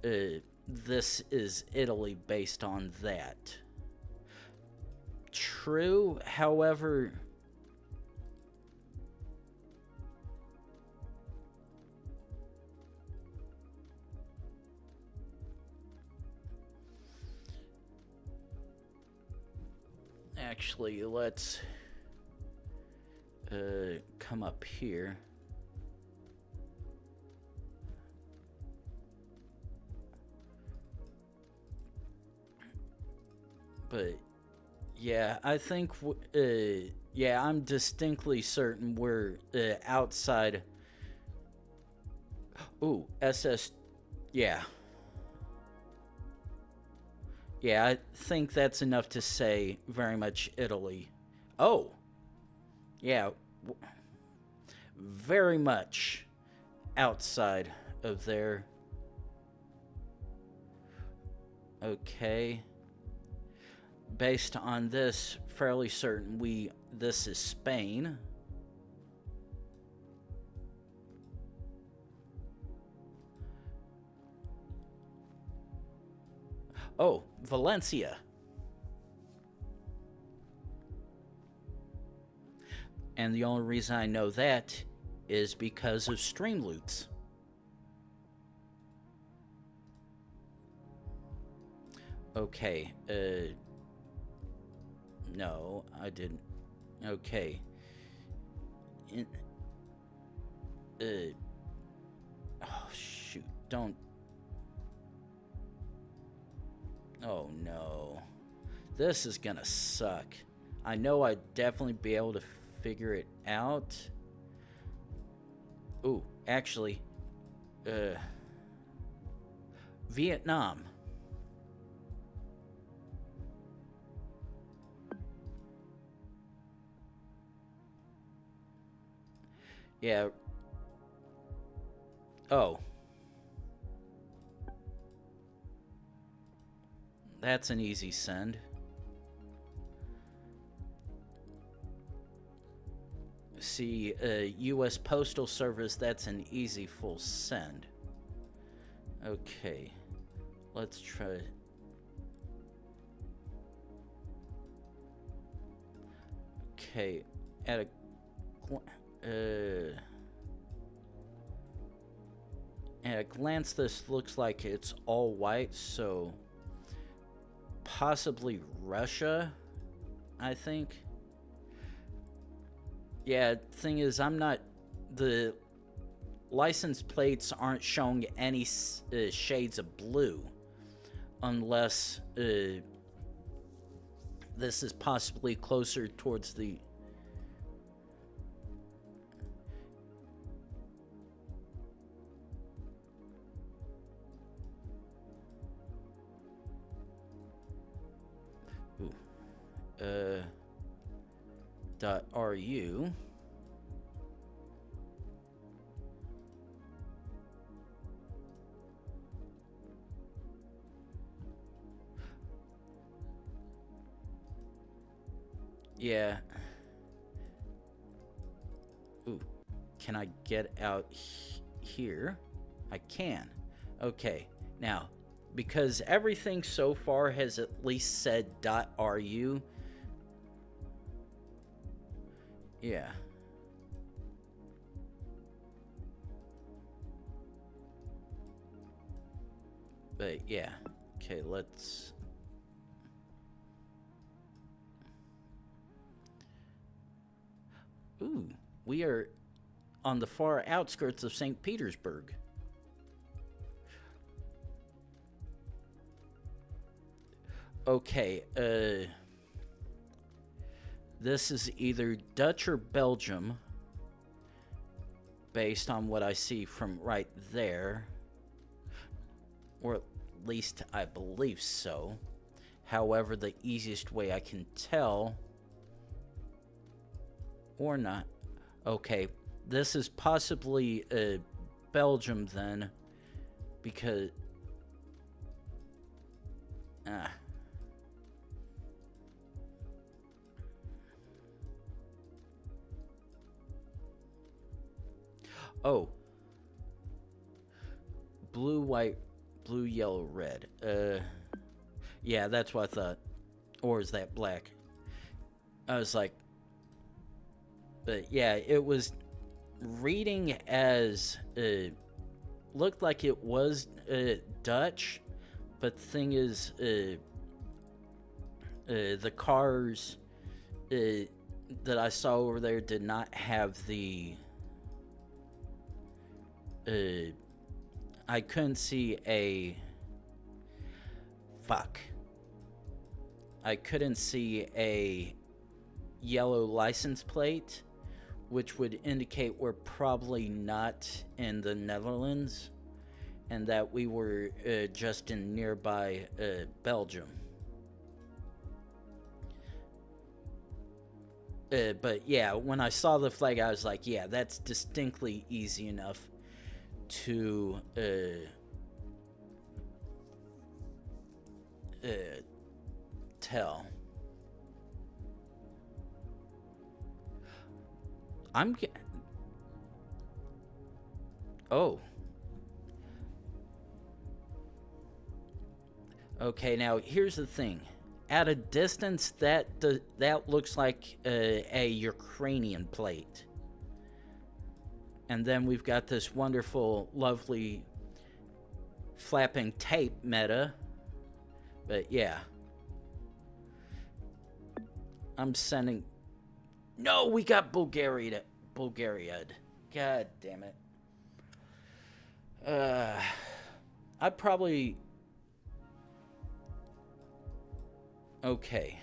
this is Italy based on that. True, however... Actually, let's come up here. But yeah, I think yeah, I'm distinctly certain we're outside. Ooh, SS. Yeah. Yeah, I think that's enough to say very much Italy. Oh. Yeah. Very much outside of there. Okay. Based on this, fairly certain this is Spain. Oh, Valencia. And the only reason I know that is because of Streamloots. Okay, no, I didn't. Okay. Oh, shoot, don't. Oh, no. This is gonna suck. I know I'd definitely be able to figure it out. Ooh, actually, Vietnam. Yeah. Oh. That's an easy send. See, U.S. Postal Service, that's an easy full send. Okay. Let's try. Okay. At a glance, this looks like it's all white, so possibly Russia, I think. Yeah, thing is, the license plates aren't showing any shades of blue, unless this is possibly closer towards the... Ooh. .ru. Yeah. Ooh. Can I get out here? I can. Okay. Now, because everything so far has at least said .ru. Yeah. But yeah. Okay, let's... Ooh, we are on the far outskirts of St. Petersburg. Okay, this is either Dutch or Belgium, based on what I see from right there. Or at least I believe so. However, the easiest way I can tell... Or not. Okay, this is possibly Belgium then, because... Oh. Blue, white, blue, yellow, red. Yeah, that's what I thought. Or is that black? I was like... But yeah, it was reading as... looked like it was Dutch, but the thing is... the cars that I saw over there did not have the... I couldn't see a... Fuck. I couldn't see a yellow license plate, which would indicate we're probably not in the Netherlands, and that we were just in nearby Belgium. But yeah, when I saw the flag, I was like, yeah, that's distinctly easy enough to tell. Oh. Okay, now here's the thing. At a distance, that looks like a Ukrainian plate. And then we've got this wonderful, lovely flapping tape meta. But yeah. I'm sending... No, we got Bulgaria. God damn it. I'd probably... Okay.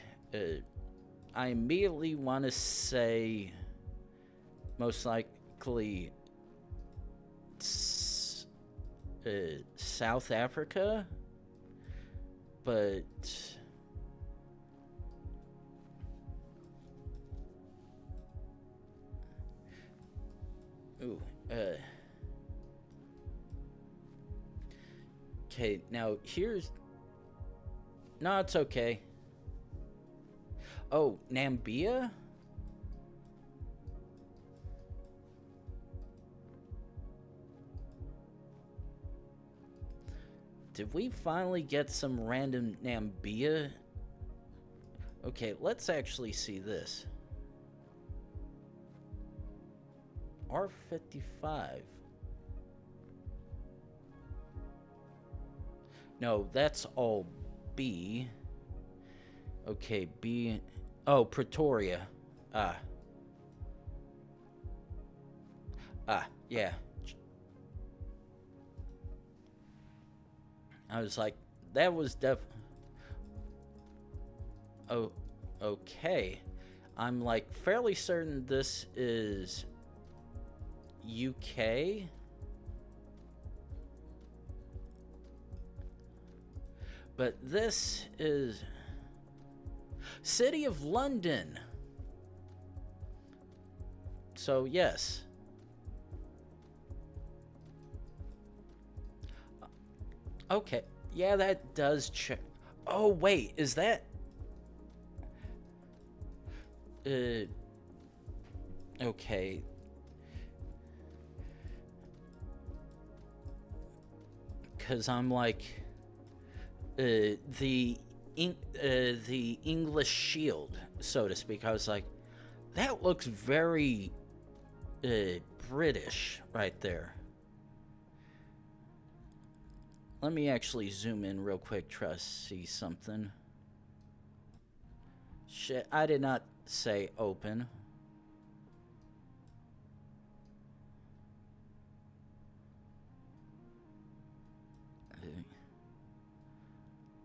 I immediately want to say... Most likely... South Africa? But... Ooh, okay, now here's... No, it's okay. Oh, Namibia? Did we finally get some random Namibia? Okay, let's actually see this. R55. No, that's all B. Okay, B. Oh, Pretoria. Yeah. I was like, that was Oh, okay. I'm like fairly certain this is UK. But this is City of London. So, yes. Okay. Yeah, that does check. Oh, wait. Is that... Okay. Because I'm like... the English shield, so to speak. I was like, that looks very British right there. Let me actually zoom in real quick, try to see something. Shit, I did not say open.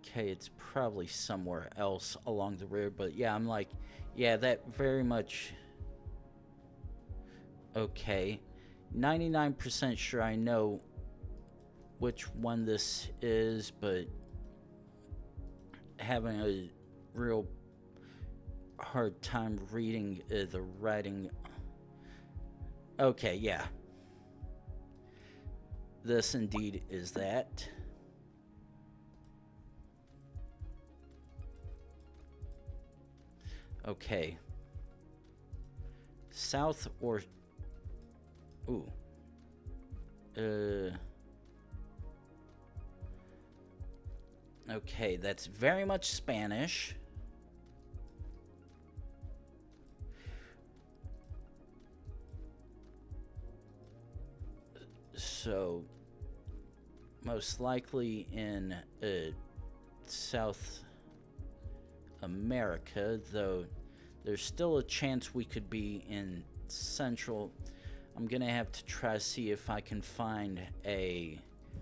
Okay, it's probably somewhere else along the rear, but yeah, I'm like, yeah, that very much... Okay, 99% sure I know which one this is, but having a real hard time reading the writing. Okay, yeah. This indeed is that. Okay. South or... Ooh. Okay, that's very much Spanish. So, most likely in South America, though there's still a chance we could be in Central. I'm gonna have to try to see if I can find a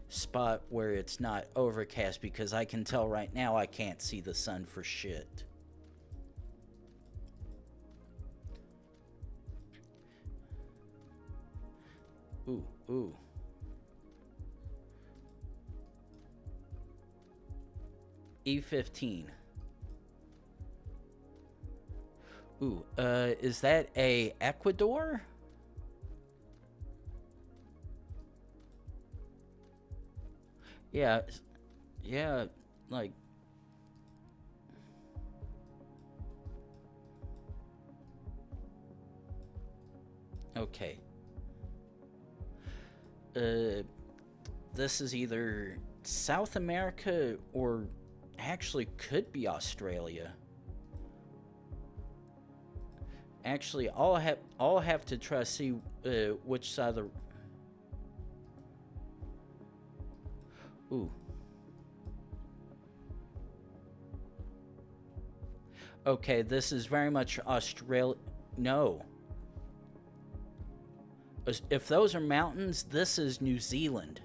spot where it's not overcast, because I can tell right now I can't see the sun for shit. Ooh. E15. Ooh, is that a Ecuador? Yeah, like... Okay. This is either South America or actually could be Australia. Actually, I'll have to try to see which side of the... Ooh. Okay, this is very much Australia. No. If those are mountains, this is New Zealand.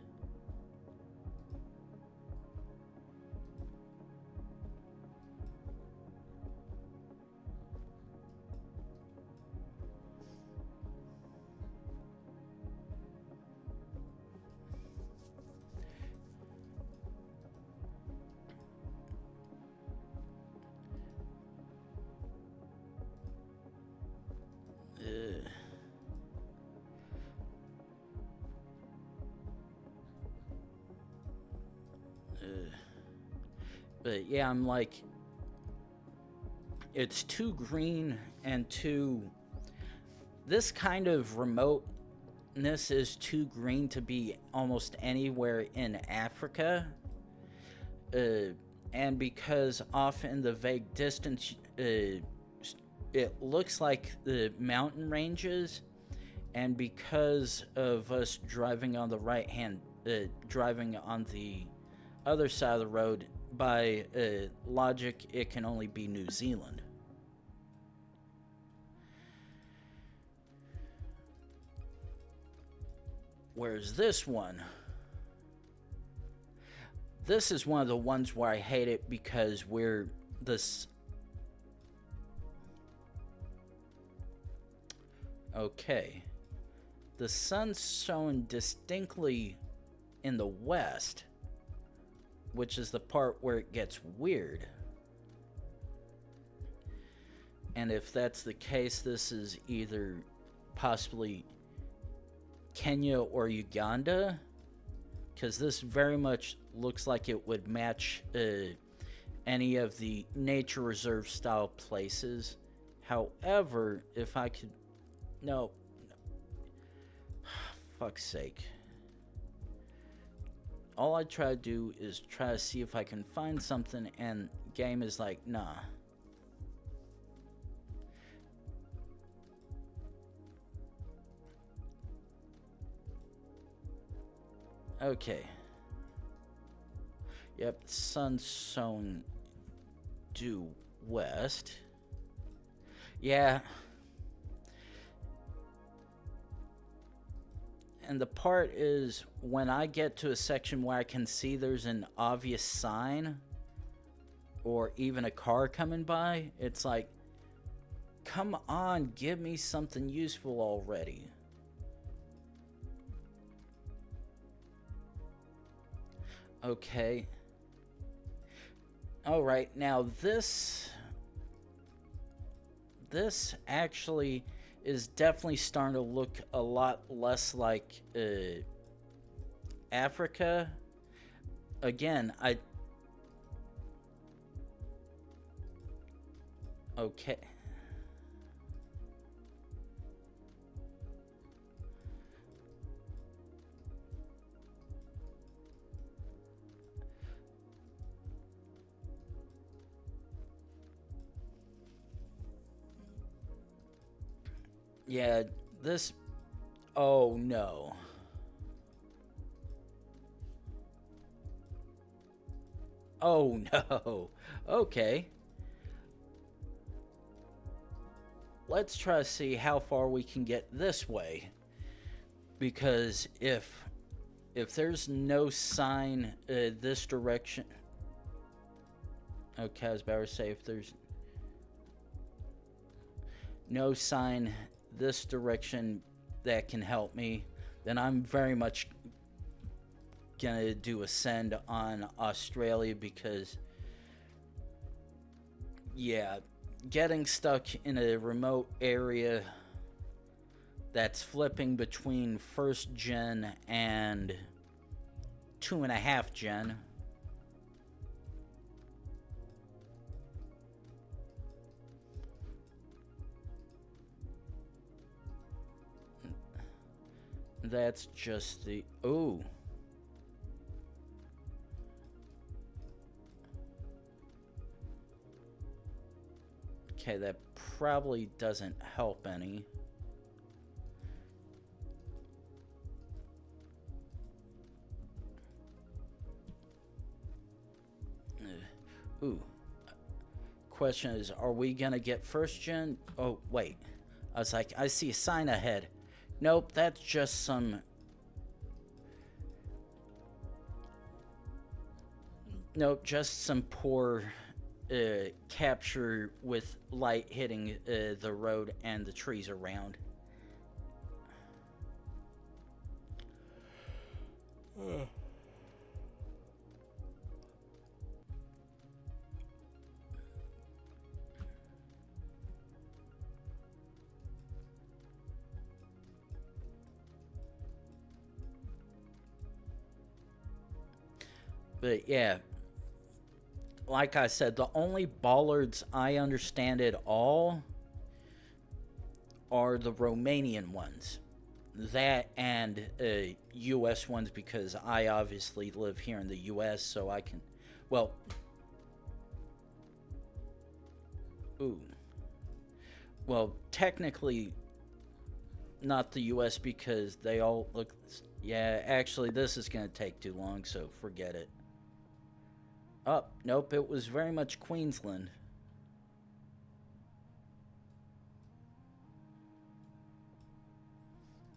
But yeah, I'm like, it's too green and too... This kind of remoteness is too green to be almost anywhere in Africa. And because off in the vague distance, it looks like the mountain ranges. And because of us driving on the driving on the other side of the road, by logic, it can only be New Zealand. Whereas this is one of the ones where I hate it because we're this... Okay. The sun's showing distinctly in the west, which is the part where it gets weird. And if that's the case, this is either possibly Kenya or Uganda, because this very much looks like it would match any of the nature reserve style places. However, if I could... No. Fuck's sake. All I try to do is try to see if I can find something, and game is like, nah. Okay. Yep, sun's showing due west. Yeah. And the part is, when I get to a section where I can see there's an obvious sign, or even a car coming by, it's like, come on, give me something useful already. Okay. Alright, now this actually is definitely starting to look a lot less like Africa. Again, okay. Yeah, this... Oh, no. Oh, no. Okay. Let's try to see how far we can get this way. Because if there's no sign this direction... Okay, I was about to say, if there's no sign this direction that can help me, then I'm very much gonna do a send on Australia, because yeah, getting stuck in a remote area that's flipping between first gen and 2.5 gen. That's just the... Oh. Okay, that probably doesn't help any. Ooh. Question is, are we gonna get first gen? Oh, wait. I was like, I see a sign ahead. Nope, that's just some... Nope, just some poor capture with light hitting the road and the trees around. But yeah, like I said, the only bollards I understand at all are the Romanian ones. That and U.S. ones, because I obviously live here in the U.S., so I can... Well... Ooh. Well, technically, not the U.S. because they all look... Yeah, actually, this is going to take too long, so forget it. Oh, nope, it was very much Queensland.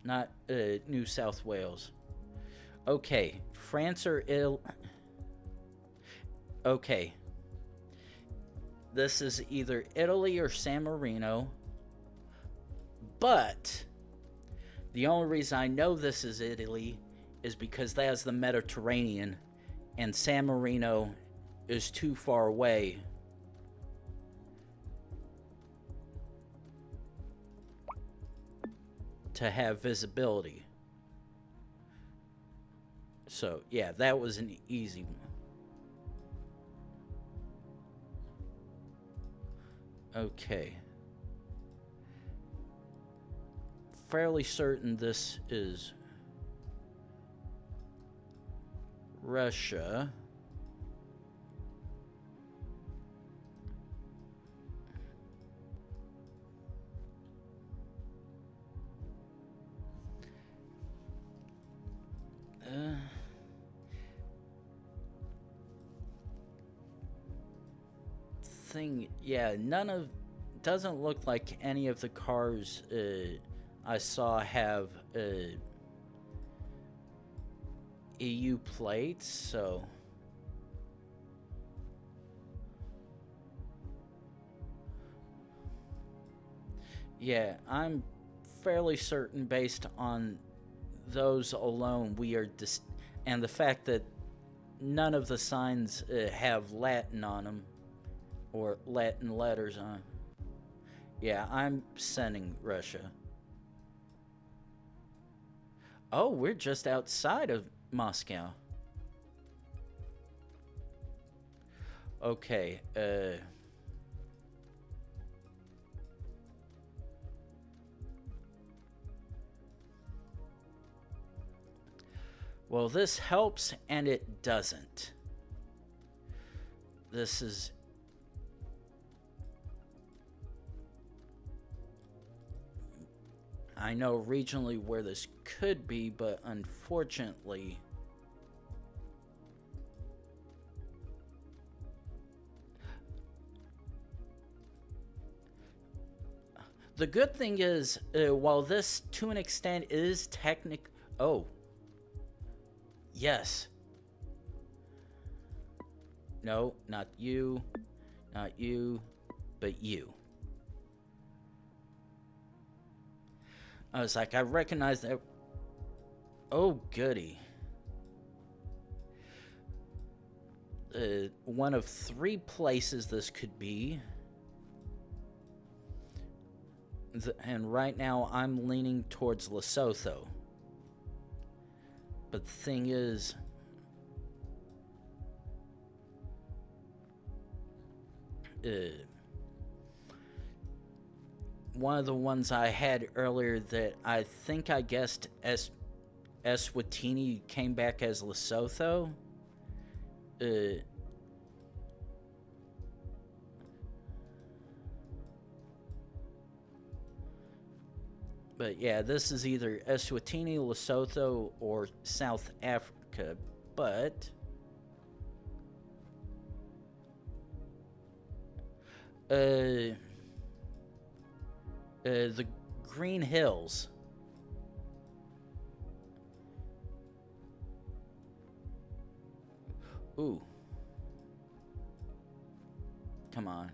Not New South Wales. Okay, France or Italy... Okay. This is either Italy or San Marino. But the only reason I know this is Italy is because that is the Mediterranean, and San Marino is too far away. To have visibility. So, yeah, that was an easy one. Okay. Fairly certain this is Russia. Yeah, none of... Doesn't look like any of the cars I saw have EU plates, so... Yeah, I'm fairly certain based on those alone we are... and the fact that none of the signs have Latin on them, or Latin letters on. Yeah, I'm sending Russia. Oh, we're just outside of Moscow. Okay, well, this helps and it doesn't. This is... I know regionally where this could be, but unfortunately... The good thing is, while this to an extent is technic... Oh. Yes. No, not you. Not you, but you. I was like, I recognize that. Oh, goody. One of 3 places this could be. And right now, I'm leaning towards Lesotho. But the thing is... one of the ones I had earlier that I think I guessed Eswatini came back as Lesotho. But yeah, this is either Eswatini, Lesotho, or South Africa. But the Green Hills. Ooh. Come on.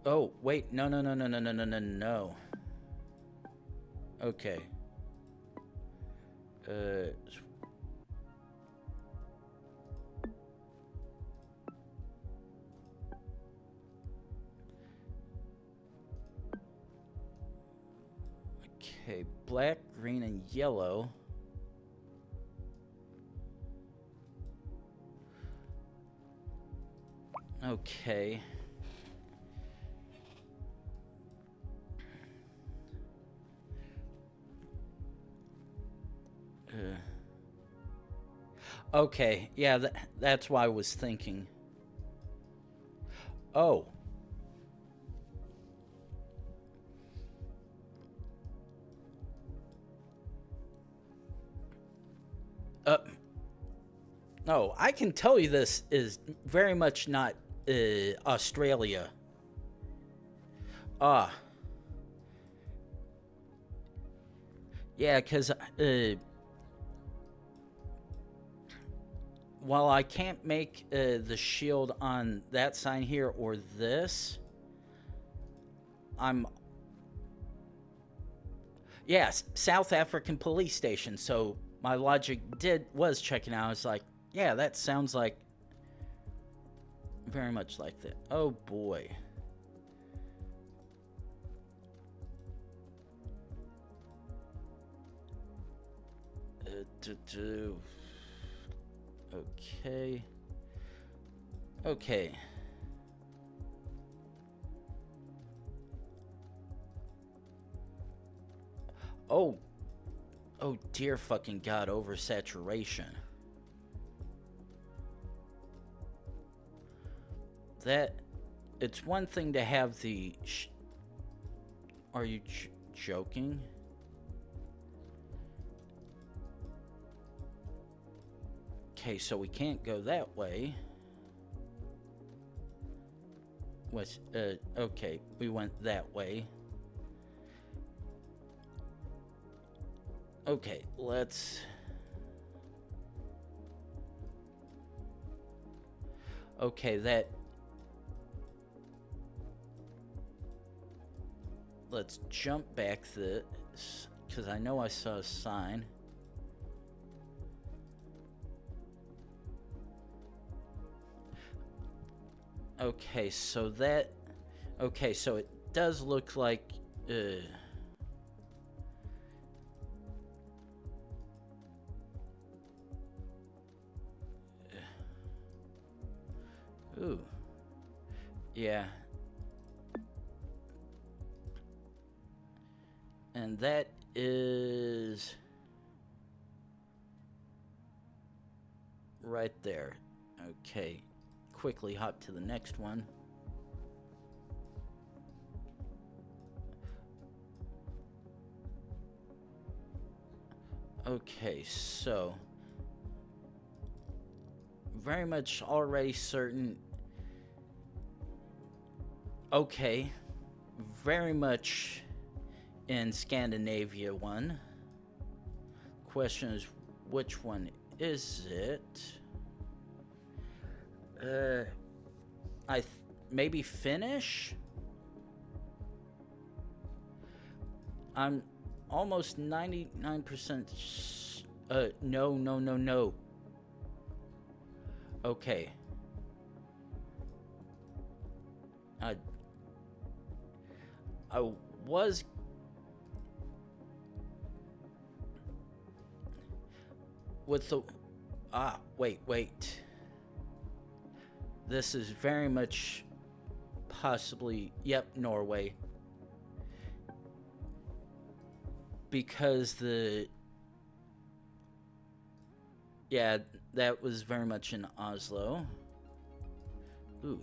Oh, wait. No, no, no, no, no, no, no, no, no. Okay. Okay, black, green, and yellow. Okay. Okay, yeah, that's why I was thinking. Oh. No, I can tell you this is very much not Australia. Yeah, because while I can't make the shield on that sign here or this, yes, South African police station. So my logic was checking out. I was like, yeah, that sounds like very much like that. Oh boy. Okay. Okay. Oh. Oh dear fucking god, oversaturation. It's one thing to have the are you joking? Okay, so we can't go that way. Okay, we went that way. Okay, let's... Okay, let's jump back this, because I know I saw a sign. Okay, so okay, so it does look like... Ooh. Yeah. And that is... right there. Okay. Quickly hop to the next one. Okay, so... very much already certain... Okay. Very much in Scandinavia one. Question is, which one is it? Maybe Finnish? I'm almost 99%. No. Okay. I was... with the... wait. This is very much possibly... Yep, Norway. Because the... Yeah, that was very much in Oslo. Ooh.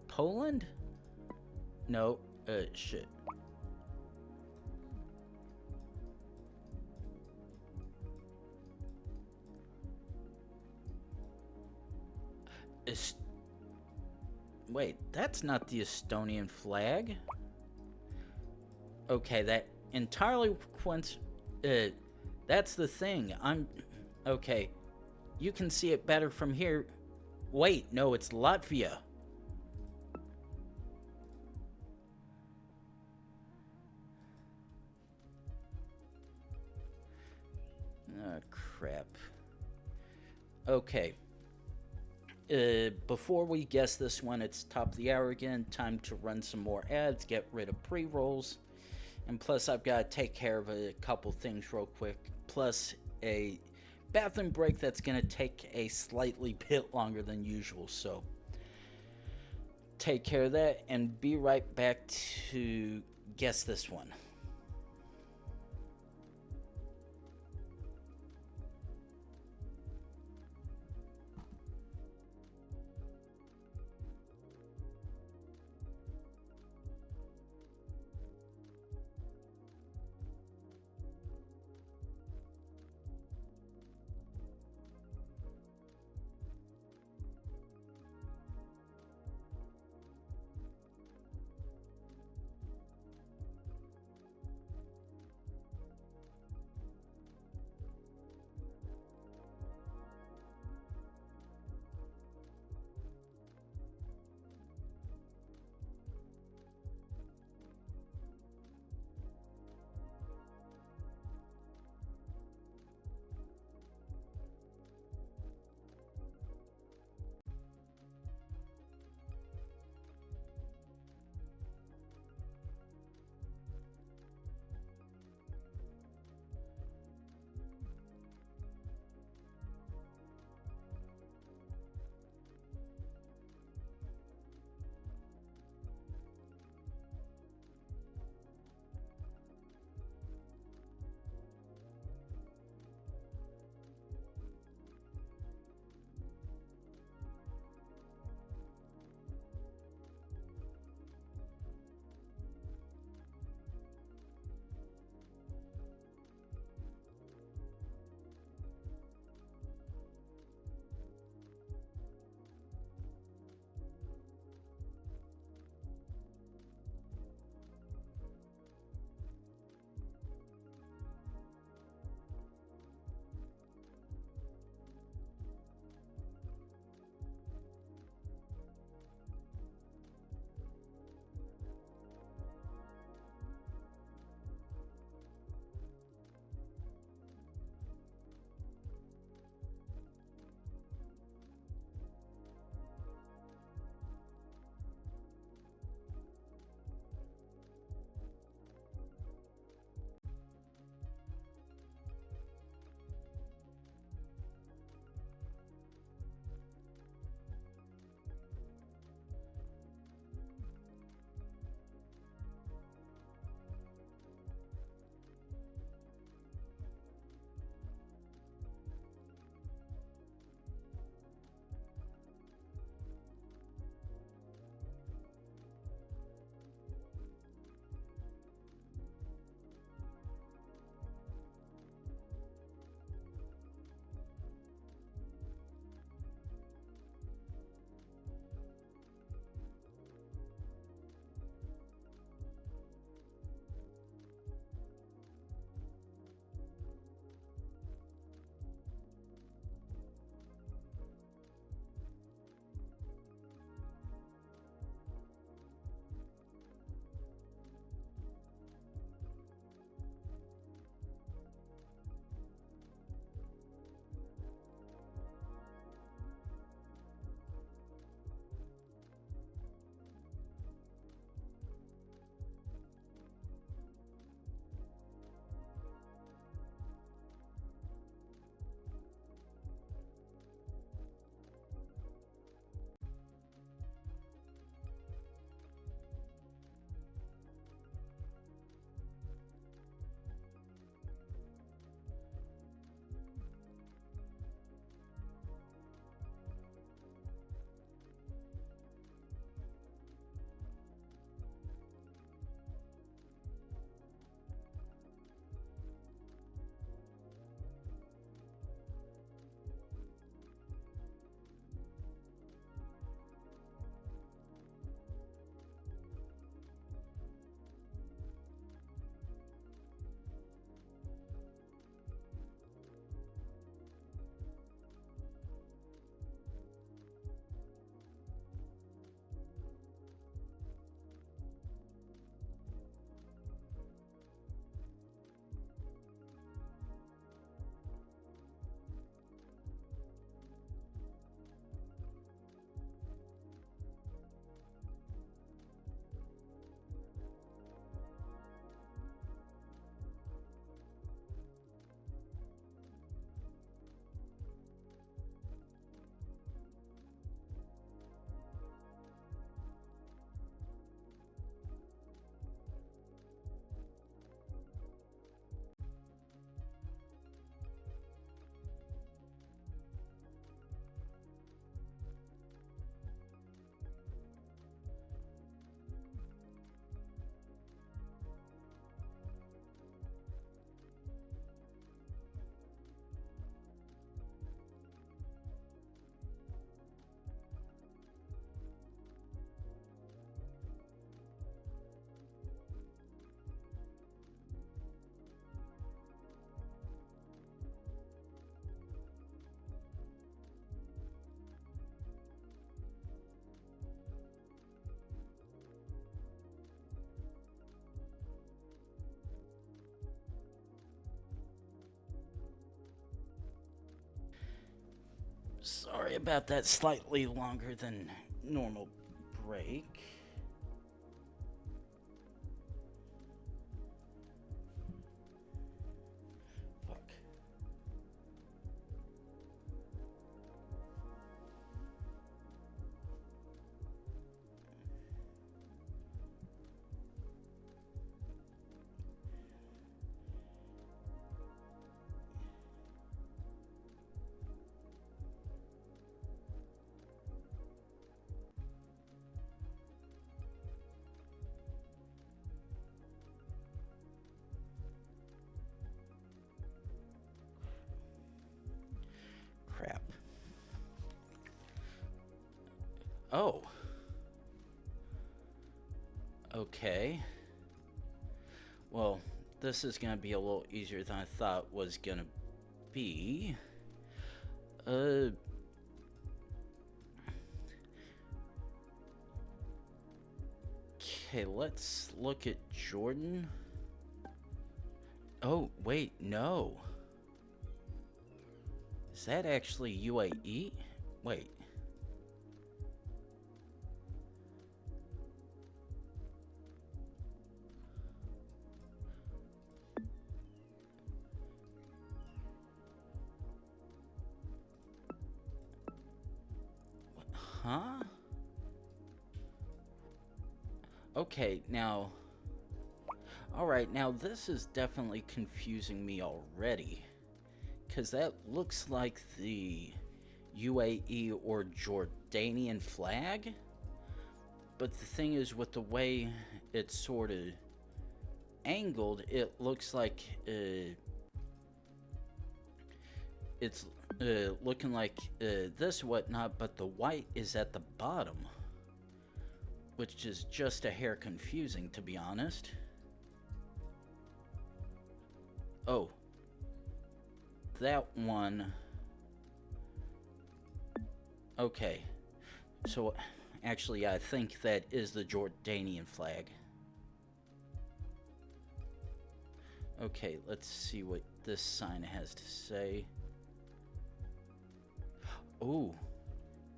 Poland? No, shit. Est Wait, that's not the Estonian flag. Okay, that entirely that's the thing. Okay. You can see it better from here. Wait, no, it's Latvia. Oh, crap. Okay. Before we guess this one, it's top of the hour again. Time to run some more ads, get rid of pre-rolls. And plus, I've got to take care of a couple things real quick. Plus, a bathroom break that's going to take a slightly bit longer than usual. So, take care of that and be right back to guess this one. Sorry about that slightly longer than normal break. Fuck. Crap. Oh. Okay. Well, this is gonna be a little easier than I thought was gonna be. Okay, let's look at Jordan. Oh, wait, no. Is that actually UAE? Wait. Huh? Okay, now... Alright, now this is definitely confusing me already. Because that looks like the UAE or Jordanian flag. But the thing is, with the way it's sort of angled, it looks like it's looking like this whatnot, but the white is at the bottom, which is just a hair confusing, to be honest. Oh, that one. Okay, so actually I think that is the Jordanian flag. Okay, let's see what this sign has to say. Oh,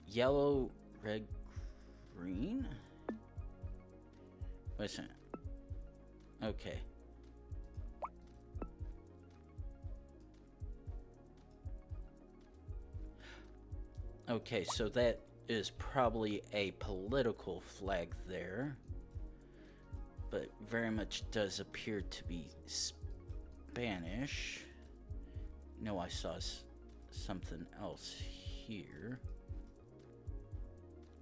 yellow, red, green? Wait a second. Okay. Okay, so that is probably a political flag there, but very much does appear to be Spanish. No, I saw something else here.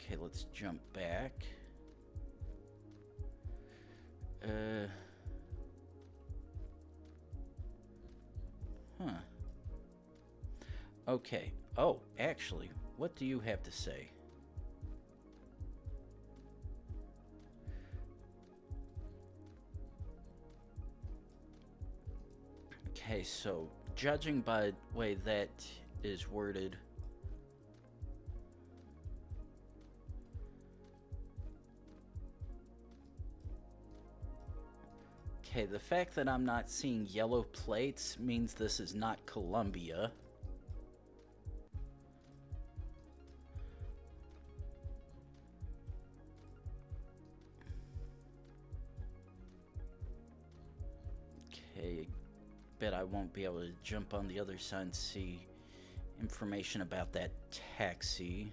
Okay, let's jump back. Huh. Okay. Oh, actually, what do you have to say? Okay, so judging by the way that is worded, okay, the fact that I'm not seeing yellow plates means this is not Colombia. Okay, bet I won't be able to jump on the other side and see information about that taxi.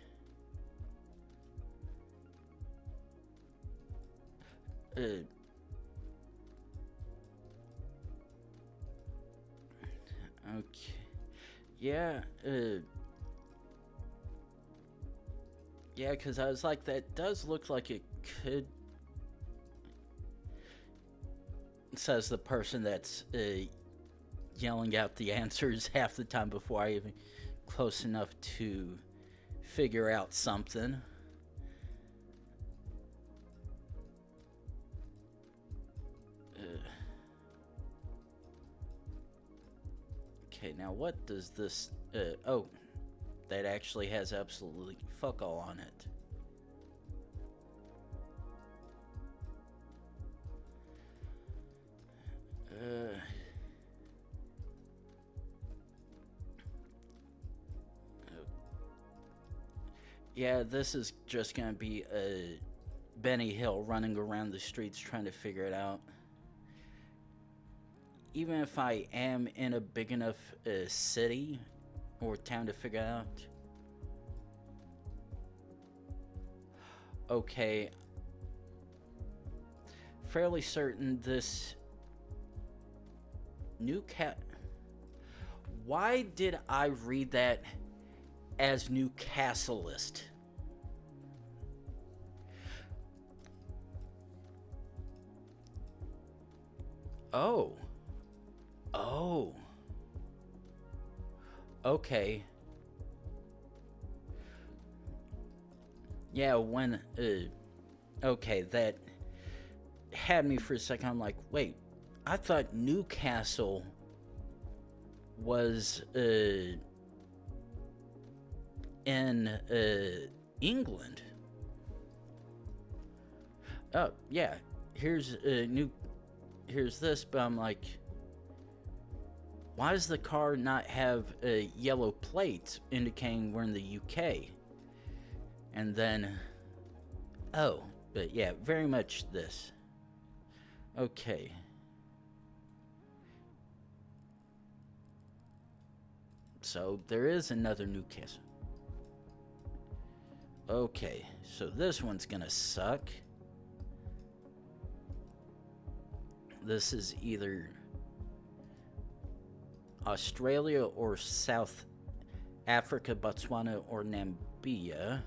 Okay. Yeah, yeah, because I was like, that does look like it could... Says the person that's yelling out the answers half the time before I even close enough to figure out something. Okay, now what does this... oh, that actually has absolutely fuck all on it. Yeah, this is just gonna be a Benny Hill running around the streets trying to figure it out. Even if I am in a big enough city or town to figure it out. Okay, fairly certain this new cat. Why did I read that as Newcastlist? Oh. Oh. Okay. Yeah, when okay, that had me for a second. I'm like, wait, I thought Newcastle was in England. Oh yeah, here's here's this, but I'm like, why does the car not have yellow plates indicating we're in the UK? And then, oh, but yeah, very much this. Okay. So there is another Newcastle. Okay, so this one's gonna suck. This is either Australia or South Africa, Botswana, or Namibia.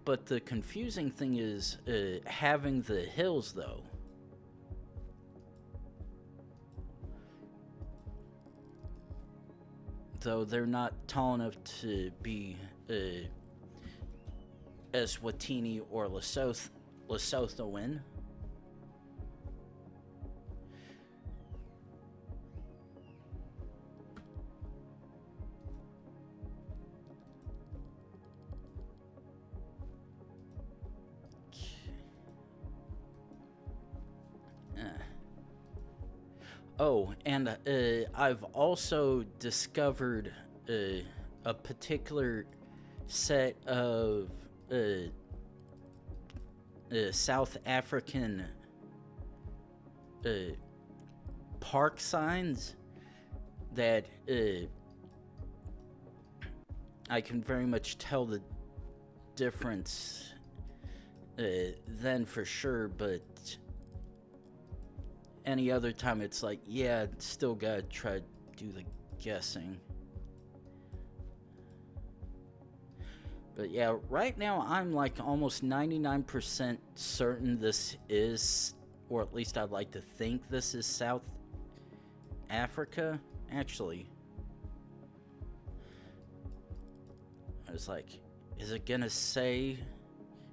But the confusing thing is having the hills, though. Though they're not tall enough to be Eswatini or Lesothoan. Oh, and I've also discovered a particular set of South African park signs that I can very much tell the difference then for sure, but any other time it's like, yeah, still gotta try to do the guessing. But yeah, right now I'm like almost 99% certain this is, or at least I'd like to think this is South Africa. Actually, I was like, is it gonna say,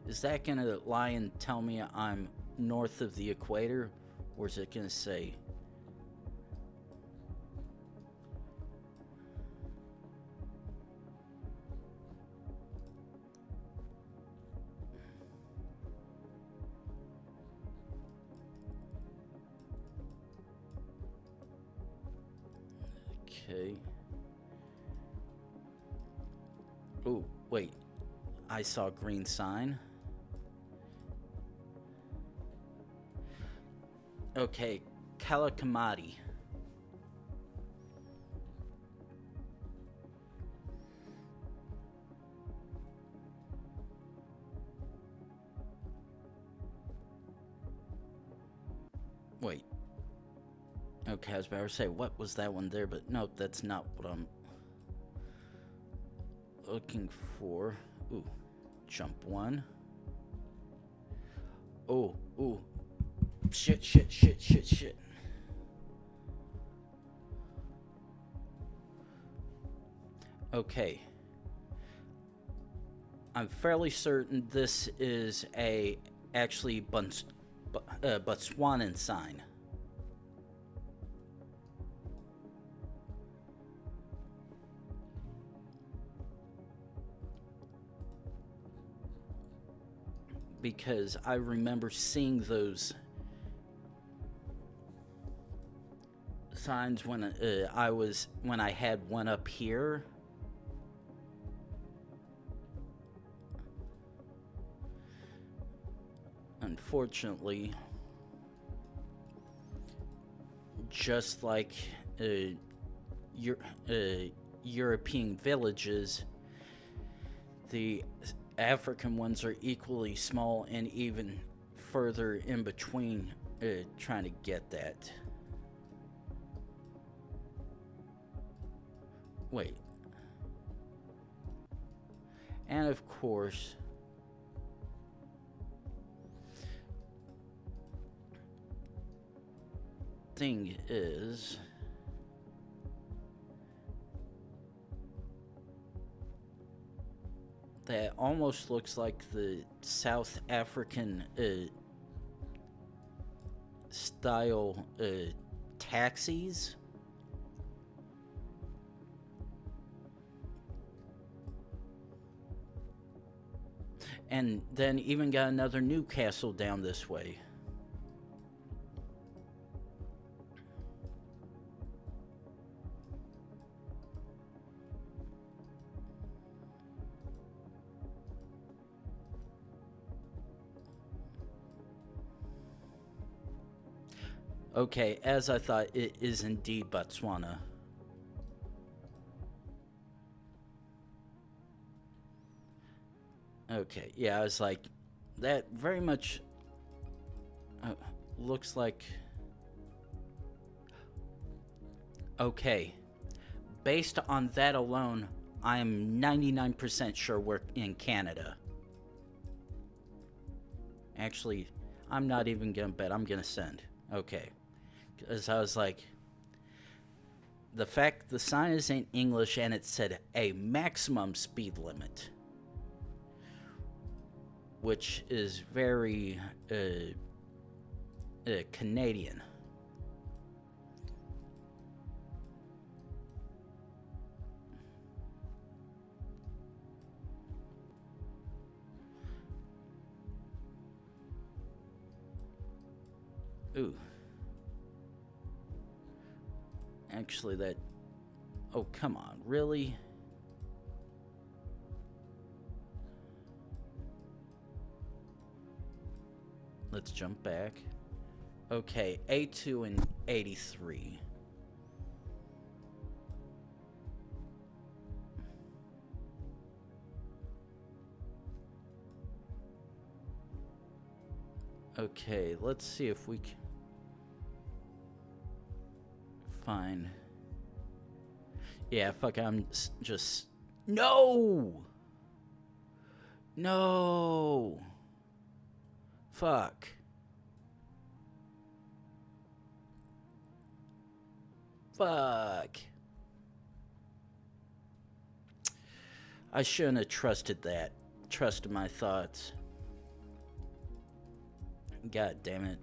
is that gonna lie and tell me I'm north of the equator? Or is it gonna say okay. Oh, wait. I saw a green sign. Okay, Kalakamati. Wait. Okay, I was about to say, what was that one there? But no, that's not what I'm looking for. Ooh, jump one. Oh, ooh. Shit. Okay. I'm fairly certain this is a actually Botswanan sign. Because I remember seeing those signs when I had one up here. Unfortunately, just like European villages, the African ones are equally small and even further in between, trying to get that. Wait. And of course, thing is, that almost looks like the South African style taxis. And then even got another Newcastle down this way. Okay, as I thought, it is indeed Botswana. Okay, yeah, I was like, that very much looks like... Okay, based on that alone, I'm 99% sure we're in Canada. Actually, I'm not even gonna bet, I'm gonna send. Okay, because I was like, the fact the sign is in English and it said a maximum speed limit, which is very Canadian. Ooh. Actually, that... Oh, come on, really? Let's jump back. Okay, A2 and 83. Okay, let's see if we can find... Yeah, fuck, I'm just... No! No! Fuck. Fuck. I shouldn't have trusted that. Trusted my thoughts. God damn it.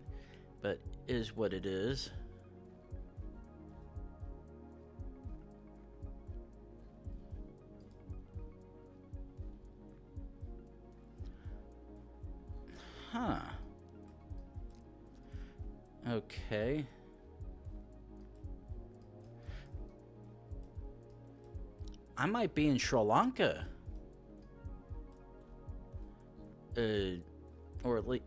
But is what it is. Huh. Okay. I might be in Sri Lanka. Or at least...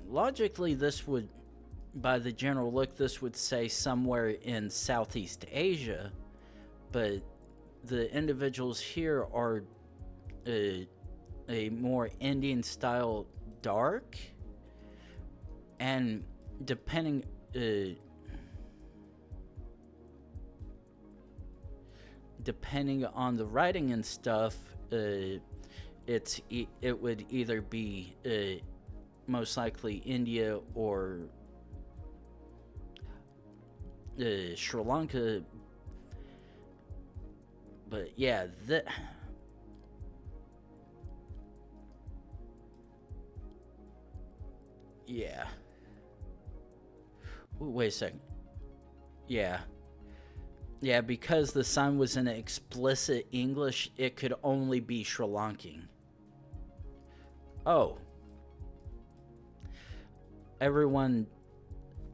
logically, this would... By the general look, this would say somewhere in Southeast Asia. But the individuals here are... a more Indian style dark, and depending on the writing and stuff, it would either be most likely India or Sri Lanka. But yeah, yeah. Ooh, wait a second. Yeah. Yeah, because the sign was in explicit English, it could only be Sri Lankan. Oh. Everyone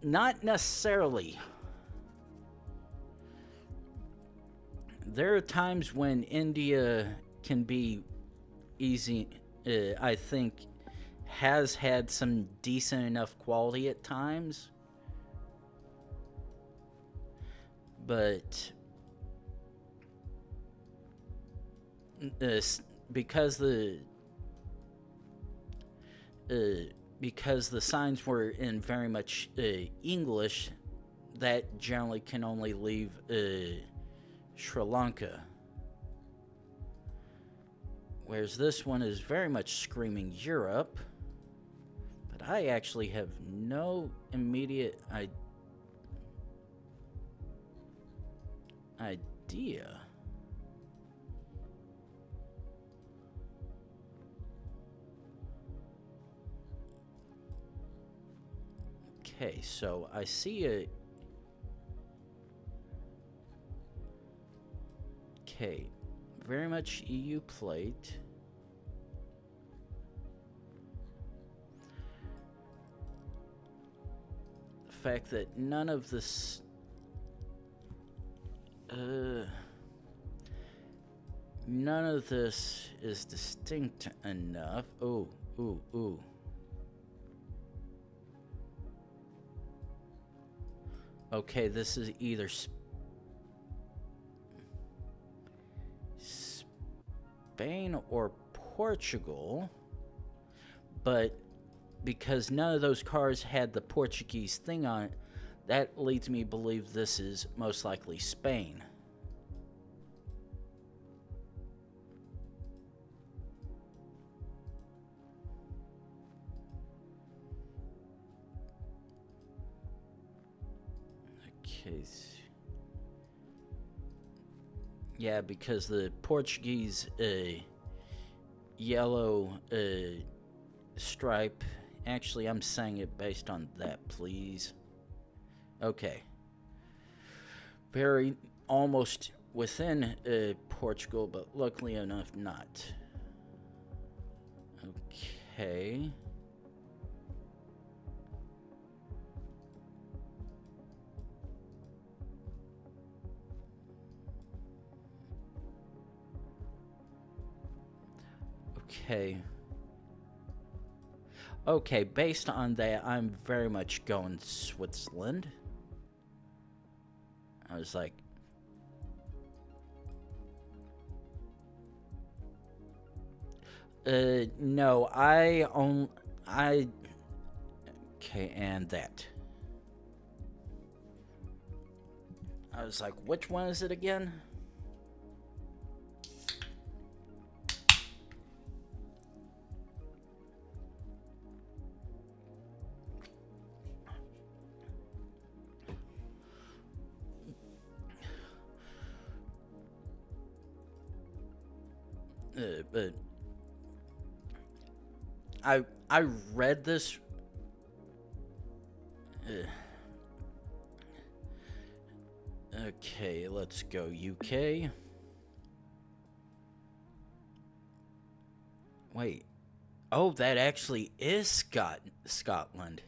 Not necessarily. There are times when India can be easy, I think, has had some decent enough quality at times. But because the signs were in very much English, that generally can only leave Sri Lanka. Whereas this one is very much screaming Europe. But I actually have no immediate idea. Okay, so I see a... Okay, very much EU plate. The fact that none of this... none of this is distinct enough. Ooh. Okay, this is either Spain or Portugal, but because none of those cars had the Portuguese thing on it, that leads me to believe this is most likely Spain. Okay. Yeah, because the Portuguese yellow stripe, actually I'm saying it based on that, please. Okay. Very almost within Portugal, but luckily enough not. Okay. Okay, based on that, I'm very much going Switzerland. I was like... no, okay, and that. I was like, which one is it again? But I read this. Okay, let's go UK. Wait. Oh, that actually is Scotland.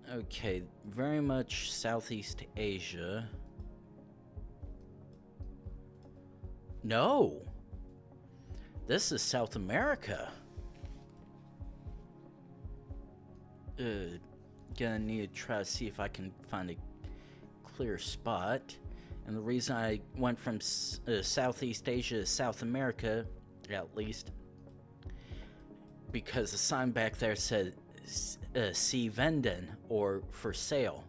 Okay, very much Southeast Asia. No. This is South America. Gonna need to try to see if I can find a clear spot. And the reason I went from Southeast Asia to South America, at least, because the sign back there said "See Venden" or "For sale."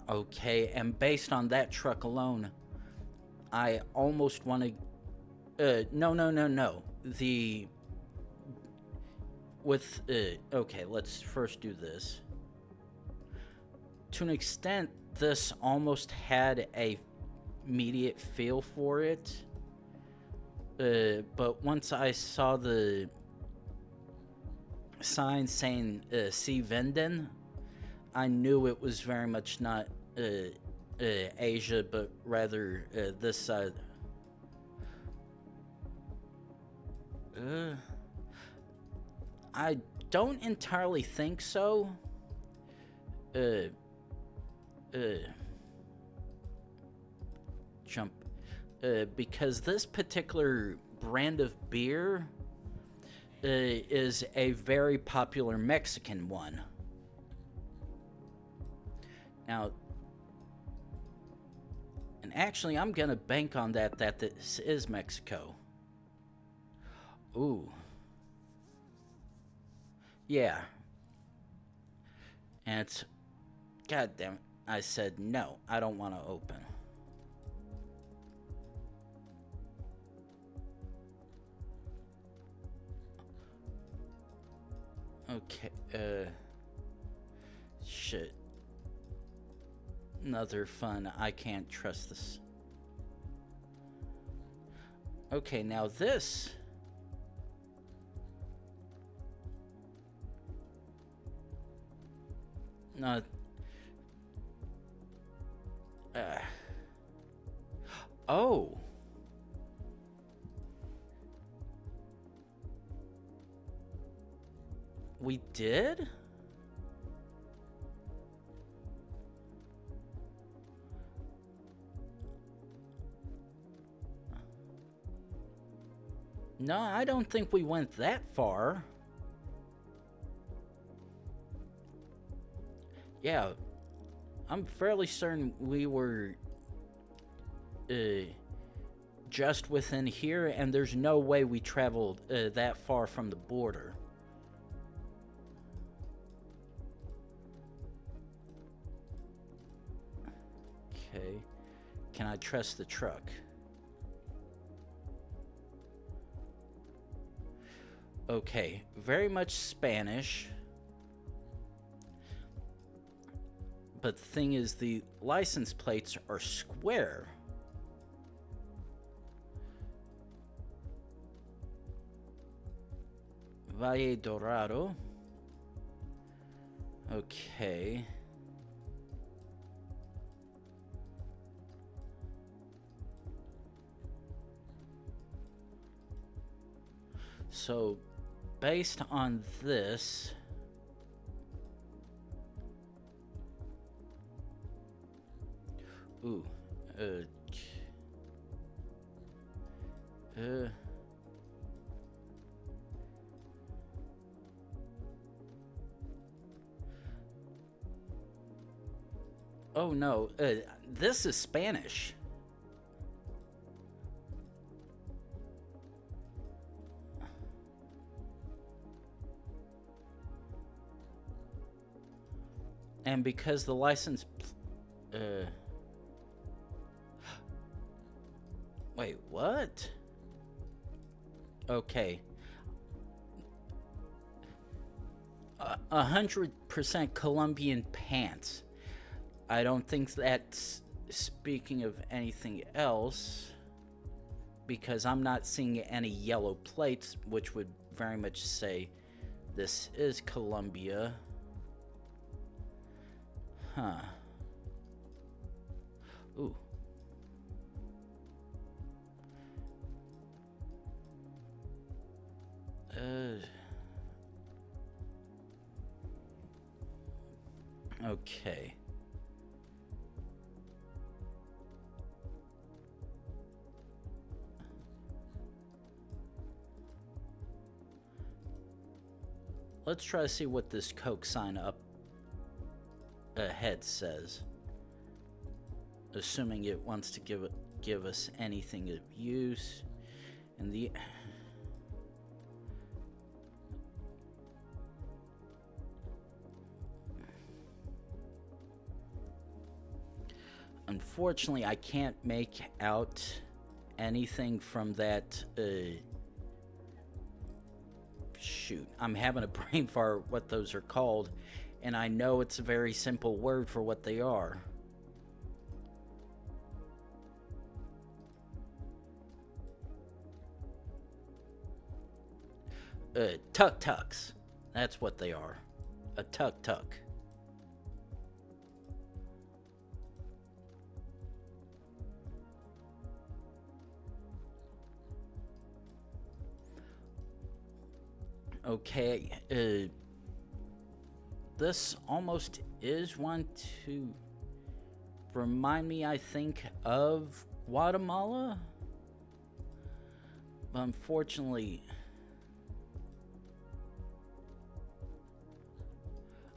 Okay, and based on that truck alone, I almost want to... No. Okay, let's first do this. To an extent, this almost had a immediate feel for it. But once I saw the sign saying "See Venden," I knew it was very much not Asia, but rather this side. I don't entirely think so. Jump. Because this particular brand of beer is a very popular Mexican one. Now, and actually, I'm gonna bank on that this is Mexico. Ooh. Yeah. And it's... God damn it. I said no, I don't want to open. Okay, shit. Another fun, I can't trust this. Okay, now this... No. Oh. We did? No, I don't think we went that far. Yeah, I'm fairly certain we were just within here, and there's no way we traveled that far from the border. Okay, can I trust the truck? Okay, very much Spanish. But the thing is, the license plates are square. Valle Dorado. Okay. So, based on this... Ooh. Oh no, this is Spanish. And because the license... Wait, what? Okay. 100% Colombian pants. I don't think that's speaking of anything else, because I'm not seeing any yellow plates, which would very much say this is Colombia. Huh. Ooh. Okay. Let's try to see what this Coke sign up ahead says. Assuming it wants to give us anything of use. And the... Unfortunately, I can't make out anything from that, shoot, I'm having a brain fart what those are called, and I know it's a very simple word for what they are. Tuk-tuks. That's what they are. A tuk-tuk. Okay, this almost is one to remind me, I think, of Guatemala. But unfortunately,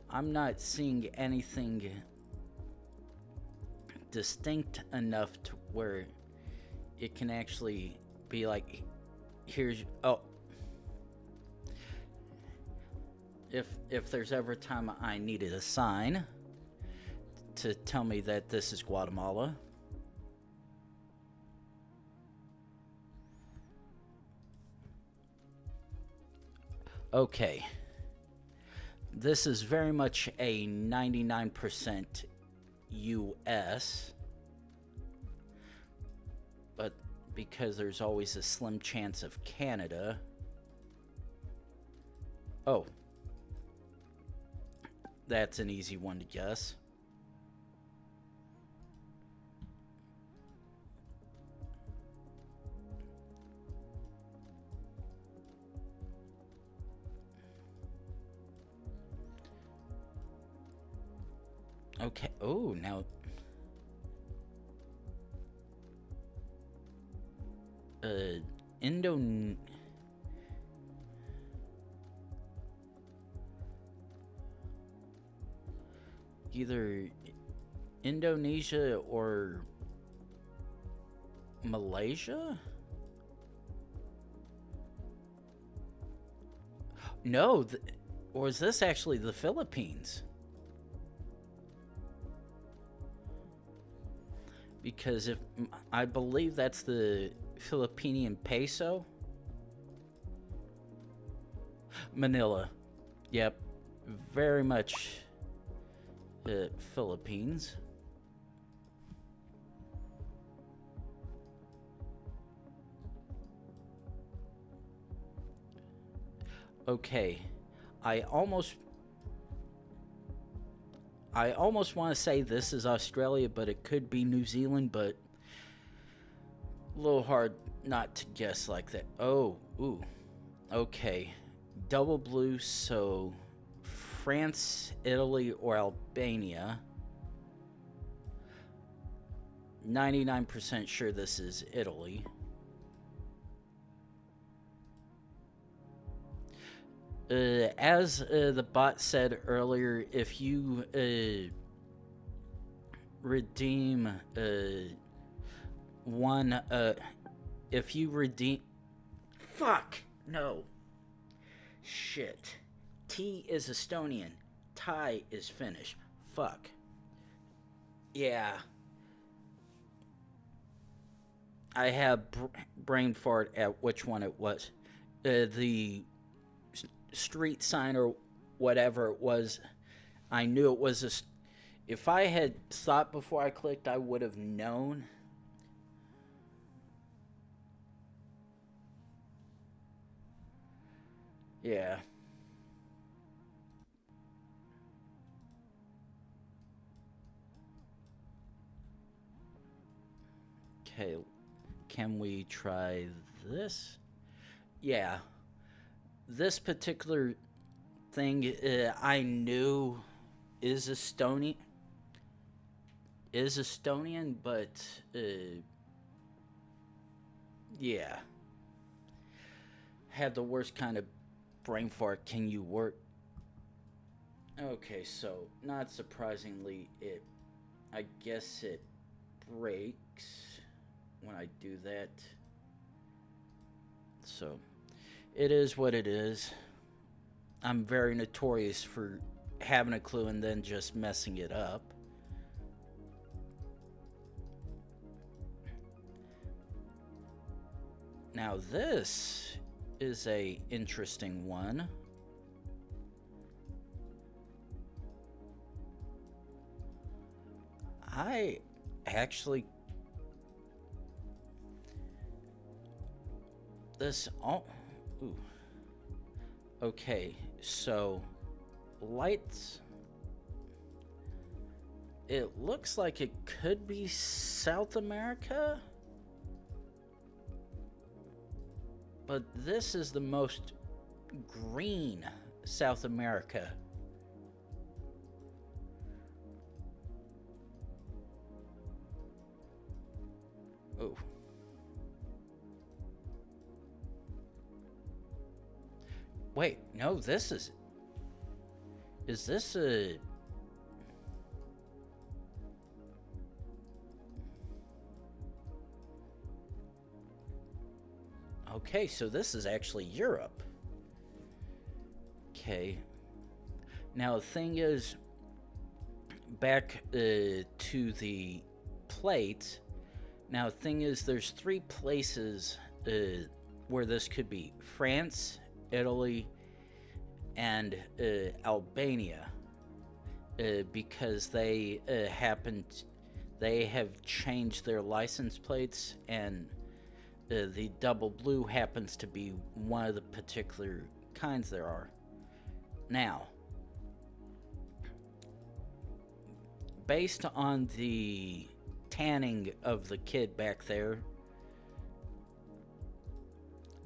I'm not seeing anything distinct enough to where it can actually be like, here's, oh, if there's ever a time I needed a sign to tell me that this is Guatemala. Okay. This is very much a 99% US, but because there's always a slim chance of Canada. Oh, that's an easy one to guess. Okay. Oh, now. Either Indonesia or Malaysia? No, or is this actually the Philippines? Because if I believe that's the Philippine peso. Manila. Yep. Very much Philippines. Okay. I almost want to say this is Australia, but it could be New Zealand, but a little hard not to guess like that. Oh, ooh. Okay. Double blue, so France, Italy, or Albania. 99% sure this is Italy. As the bot said earlier, if you redeem one, if you redeem, fuck, no, shit, T is Estonian, Thai is Finnish, fuck, yeah, I have brain fart at which one it was, the street sign or whatever it was. I knew it was a. If I had thought before I clicked, I would have known. Yeah. Okay. Can we try this? Yeah. This particular thing I knew is Estonian, but yeah, had the worst kind of brain fart. Can you work? Okay, so not surprisingly, I guess it breaks when I do that. So it is what it is. I'm very notorious for having a clue and then just messing it up. Now this is a interesting one. I actually this all ooh. Okay, so lights, it looks like it could be South America, but this is the most green South America. Oh. Wait, no, this is... Is this a... Okay, so this is actually Europe. Okay. Now, the thing is, back to the plate. Now, the thing is, there's 3 places where this could be. France, Italy, and Albania. Because they they have changed their license plates, and the double blue happens to be one of the particular kinds there are. Now, based on the tanning of the kid back there,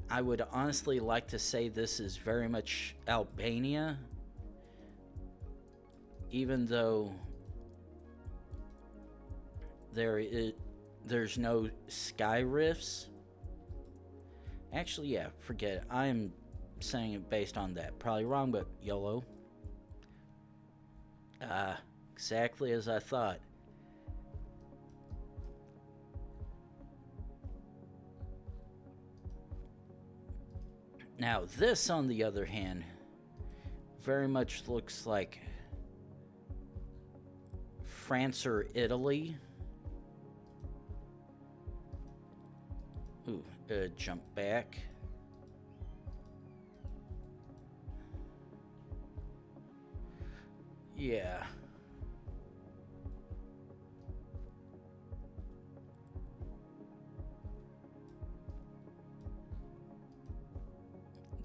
I would honestly like to say this is very much Albania, even though there's no sky rifts. Actually, yeah, forget it. I'm saying it based on that. Probably wrong, but YOLO. Exactly as I thought. Now, this, on the other hand, very much looks like France or Italy. Ooh, jump back. Yeah.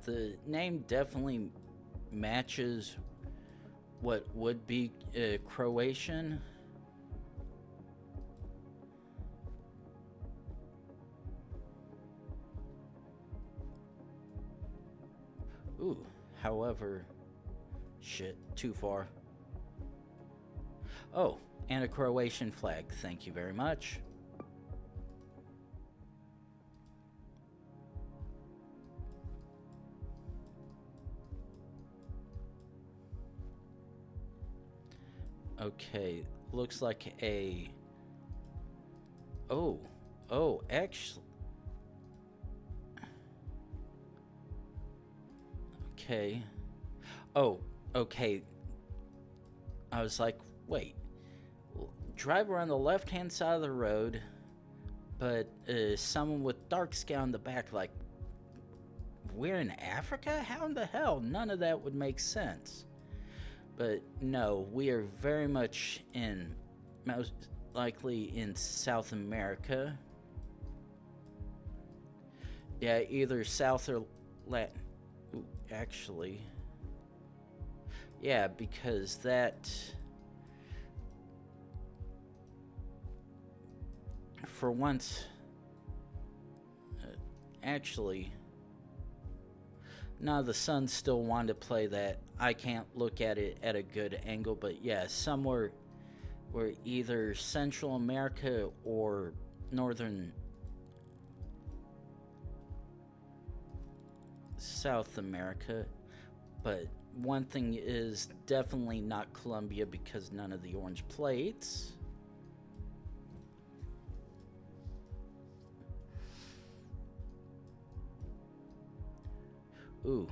The name definitely matches what would be Croatian. Ooh, however, shit, too far. Oh, and a Croatian flag. Thank you very much. Okay, looks like a... Oh, actually... Okay. Oh, okay. I was like, wait. Drive around the left-hand side of the road, but someone with dark skin on the back, like, we're in Africa? How in the hell? None of that would make sense. But no, we are very much in, most likely in South America. Yeah, either South or Latin. Ooh, actually. Yeah, because that... For once... actually... No, the Suns still wanted to play that. I can't look at it at a good angle, but yeah, somewhere where either Central America or Northern South America. But one thing is definitely not Colombia because none of the orange plates. Ooh.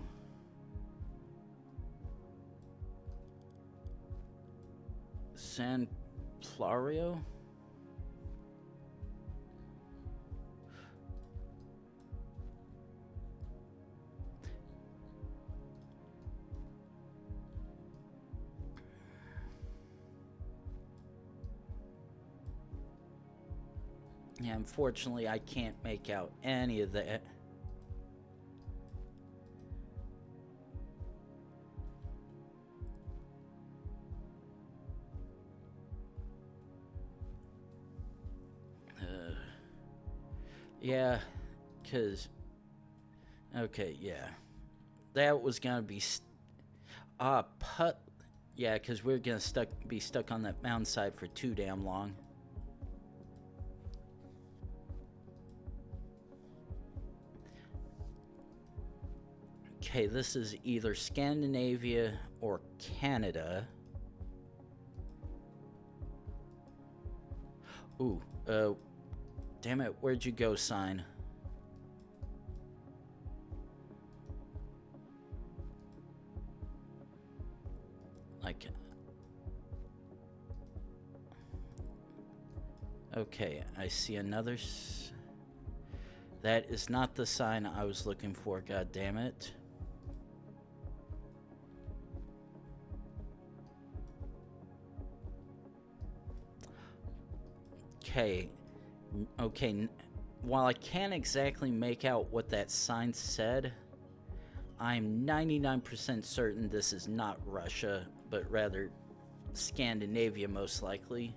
San Clario? Yeah, unfortunately, I can't make out any of that. Yeah, because... Okay, yeah. that was gonna be put. Yeah, because we're gonna be stuck on that mountainside for too damn long. Okay, this is either Scandinavia or Canada. Ooh, damn it, where'd you go, sign? Like, okay, I see another. That is not the sign I was looking for, god damn it. Okay, okay, while I can't exactly make out what that sign said, I'm 99% certain this is not Russia, but rather Scandinavia, most likely.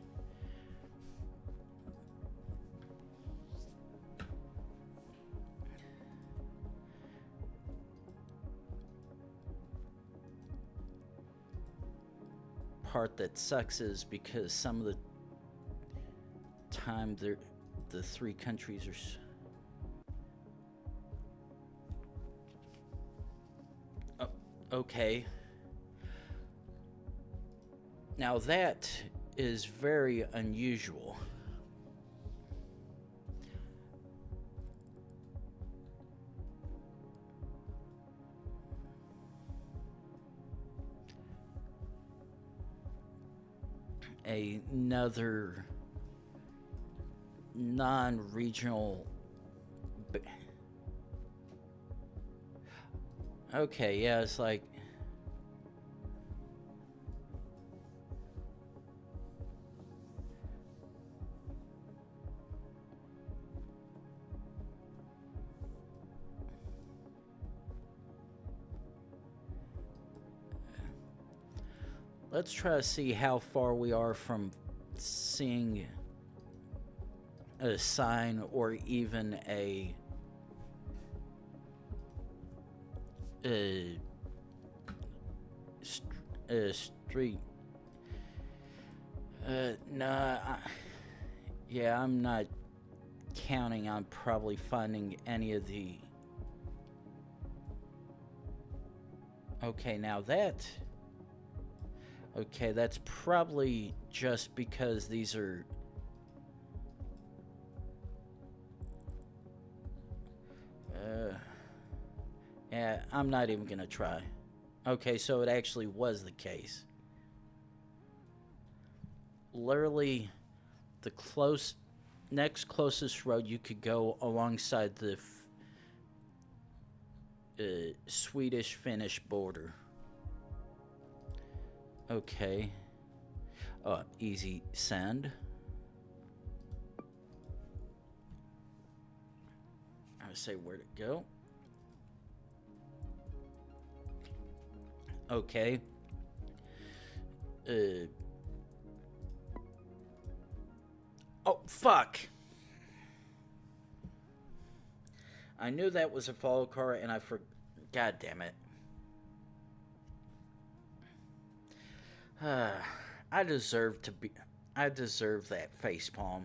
Part that sucks is because some of the time the three countries are okay. Now that is very unusual. Another non-regional. Okay, yeah, it's like. Let's try to see how far we are from seeing a sign or even a street. Nah. Yeah, I'm not counting on probably finding any of the. Okay, now that. Okay, that's probably just because these are. Yeah, I'm not even gonna try. Okay, so it actually was the case. Literally, the next closest road you could go alongside the Swedish-Finnish border. Okay. Easy send. I would say where'd it go? Okay. Oh, fuck. I knew that was a follow car and I forgot. God damn it. I deserve that facepalm.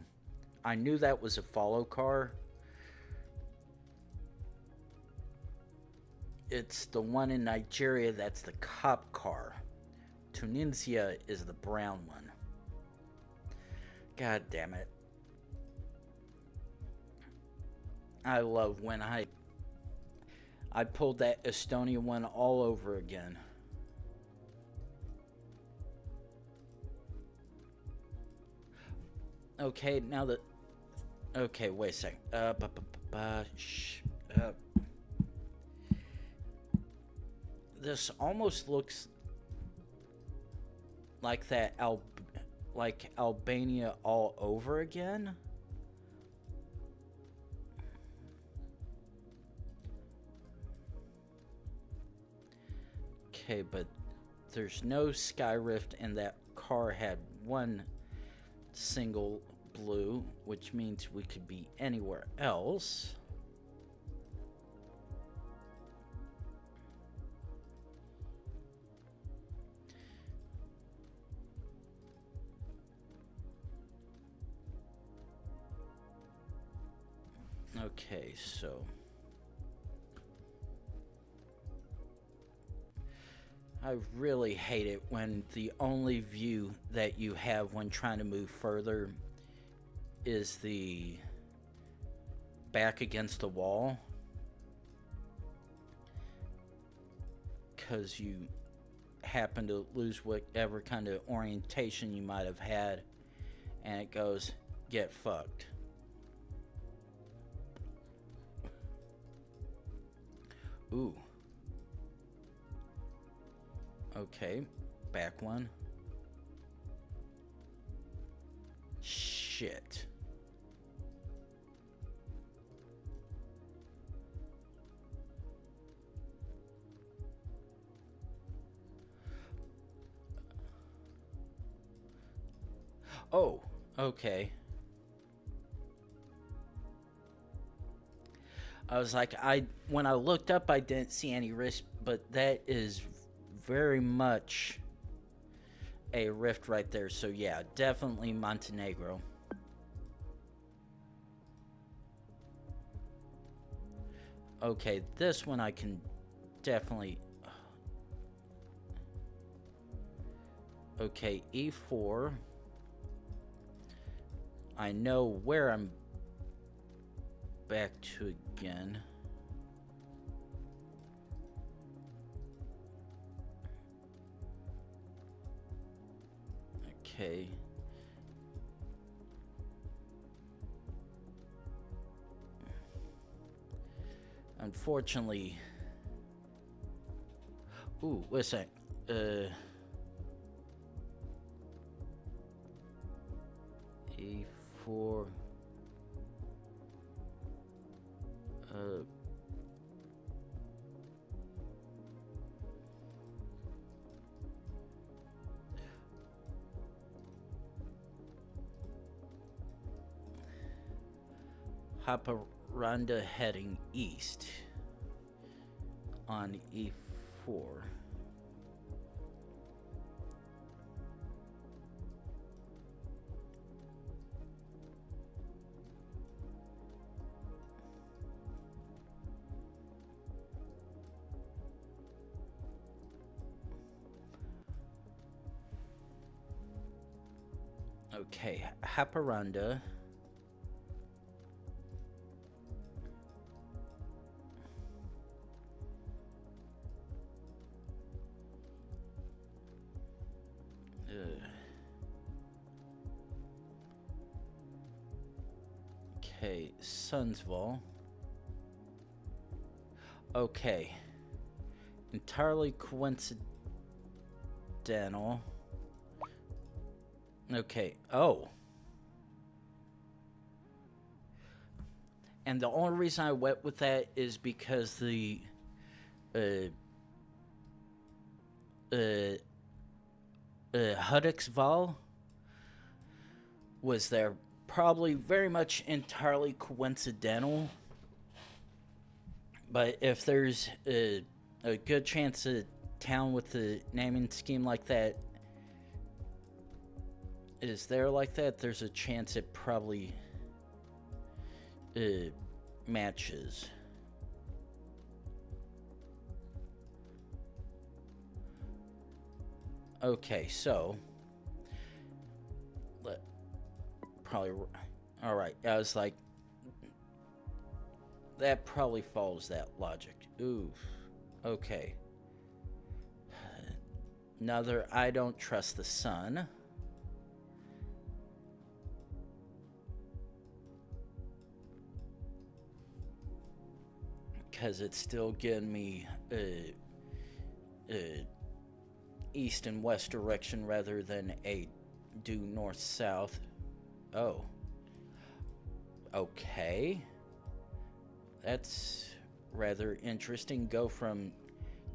I knew that was a follow car. It's the one in Nigeria that's the cop car. Tunisia is the brown one. God damn it. I love when I pulled that Estonia one all over again. Okay, now that. Okay, wait a second. This almost looks like that like Albania all over again. Okay, but there's no Sky Rift, and that car had one single blue, which means we could be anywhere else. Okay, so I really hate it when the only view that you have when trying to move further is the back against the wall, because you happen to lose whatever kind of orientation you might have had, and it goes, get fucked. Ooh. Okay, back one. Shit. Oh, okay. I was like, when I looked up, I didn't see any risk, but that is very much a rift right there. So yeah, definitely Montenegro. Okay, this one I can definitely. Okay, E4. I know where I'm back to again. Okay. Unfortunately. Ooh, wait a sec. E4. Haparanda heading east on E4. Okay, Haparanda. Okay, Sundsvall. Okay. Entirely coincidental. Okay. Oh. And the only reason I went with that is because the Hudiksvall was there. Probably very much entirely coincidental. But if there's a good chance a town with a naming scheme like that is there like that, there's a chance it probably matches. Okay, so probably all right. I was like, that probably follows that logic. Ooh, okay. Another, I don't trust the sun. Because it's still getting me east and west direction rather than a due north-south. Oh. Okay. That's rather interesting. Go from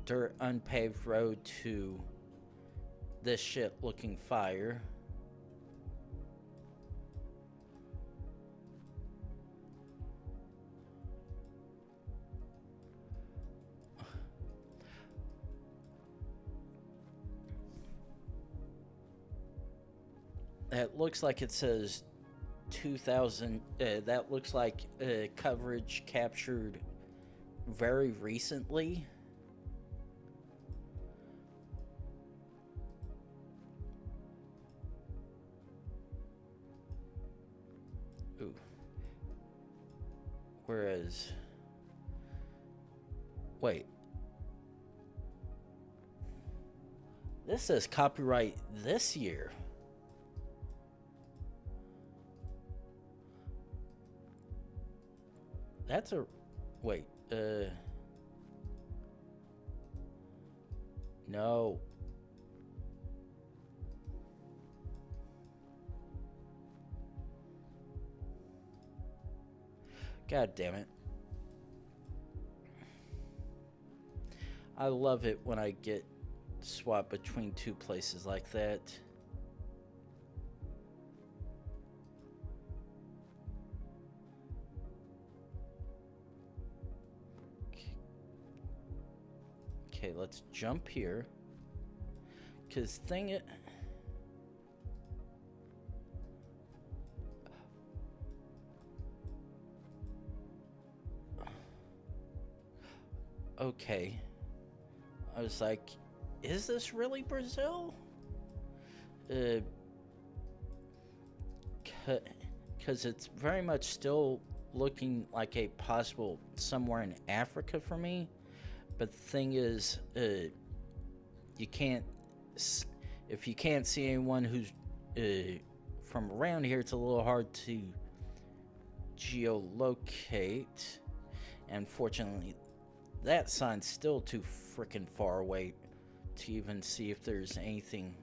dirt unpaved road to this shit looking fire. It looks like it says 2000. That looks like coverage captured very recently. Ooh. Whereas, wait, this says copyright this year. That's a, wait, no. God damn it. I love it when I get swapped between two places like that. Okay, let's jump here. Cause thing it. Okay. I was like, is this really Brazil? Because it's very much still looking like a possible somewhere in Africa for me. But the thing is, you can't, if you can't see anyone who's from around here, it's a little hard to geolocate. And fortunately, that sign's still too freaking far away to even see if there's anything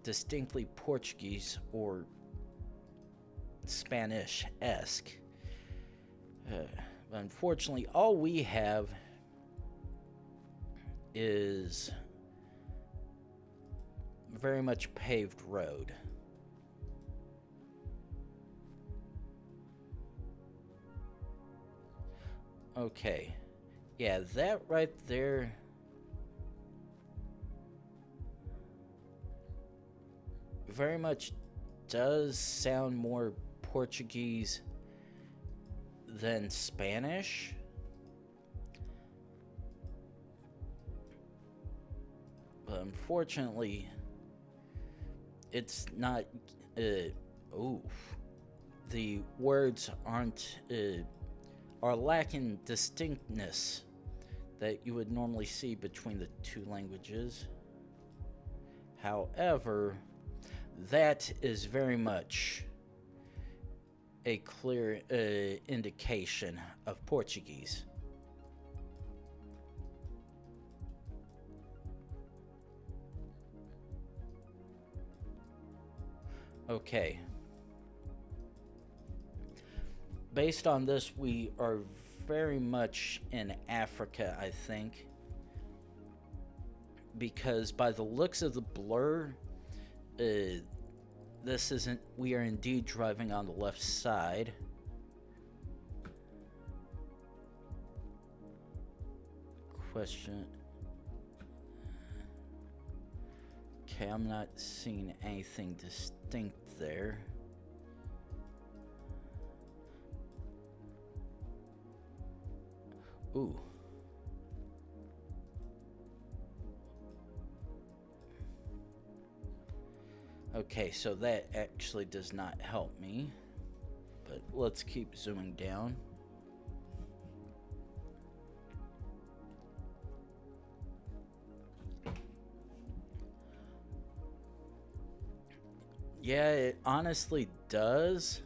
distinctly Portuguese or Spanish-esque. Unfortunately, all we have is very much paved road. Okay. Yeah, that right there. Very much does sound more Portuguese than Spanish. But unfortunately, it's not. The words are lacking distinctness that you would normally see between the two languages. However, that is very much a clear indication of Portuguese. Okay. Based on this, we are very much in Africa, I think. Because by the looks of the blur, this isn't. We are indeed driving on the left side. Question. Okay, I'm not seeing anything distinct there. Ooh. Okay, so that actually does not help me. But let's keep zooming down. Yeah, it honestly does.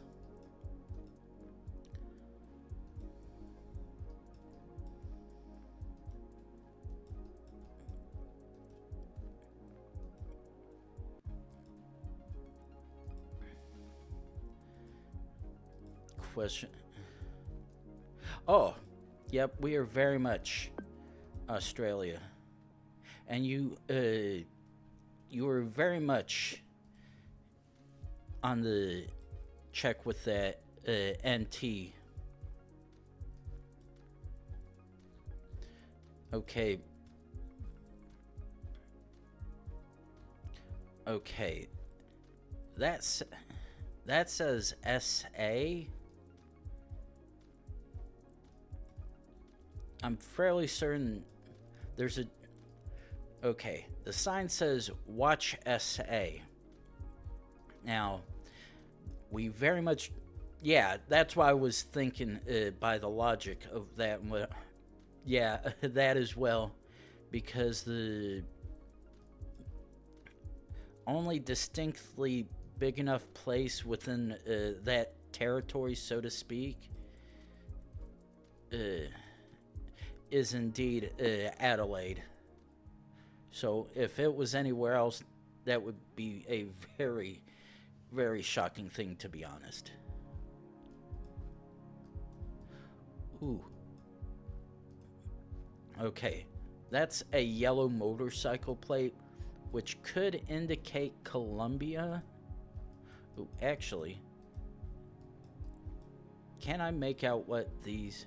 Question. Oh, yep, we are very much Australia. And you are very much on the check with that NT. Okay. Okay. That's That says SA. I'm fairly certain there's a... Okay, the sign says watch SA. Now, we very much... Yeah, that's why I was thinking by the logic of that. Yeah, that as well. Because the only distinctly big enough place within that territory, so to speak, is indeed Adelaide. So if it was anywhere else, that would be a very, very shocking thing, to be honest. Ooh. Okay, that's a yellow motorcycle plate, which could indicate Colombia. Ooh, actually, can I make out what these...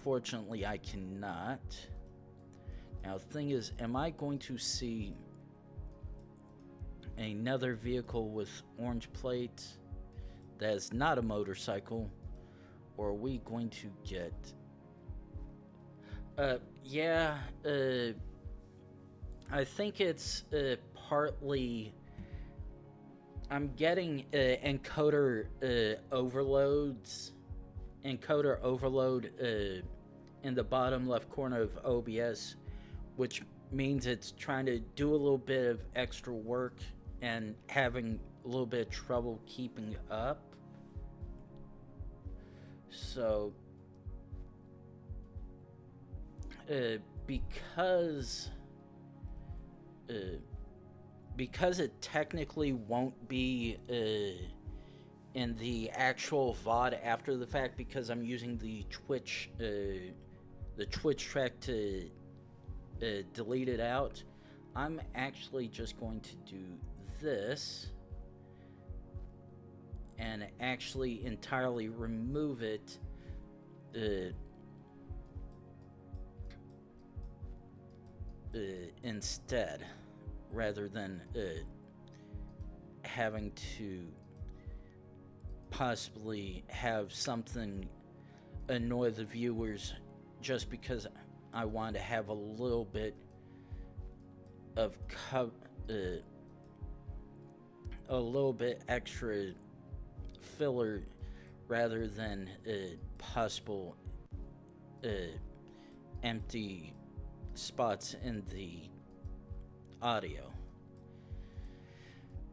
Fortunately, I cannot. Now, the thing is, am I going to see another vehicle with orange plates that is not a motorcycle? Or are we going to get... yeah, I think it's partly... I'm getting encoder overloads. Encoder overload in the bottom left corner of OBS, which means it's trying to do a little bit of extra work and having a little bit of trouble keeping up. So, because it technically won't be in the actual VOD after the fact, because I'm using the Twitch track to delete it out, I'm actually just going to do this and actually entirely remove it instead, rather than having to possibly have something annoy the viewers just because I want to have a little bit of a little bit extra filler, rather than possible empty spots in the audio.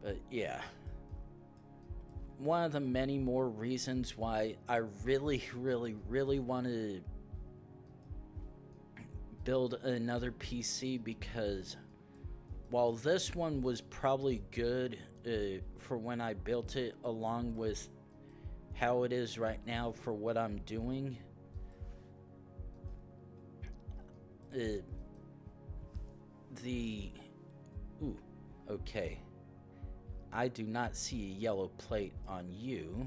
But yeah, one of the many more reasons why I really want to build another PC, because while this one was probably good for when I built it, along with how it is right now for what I'm doing, okay. I do not see a yellow plate on you.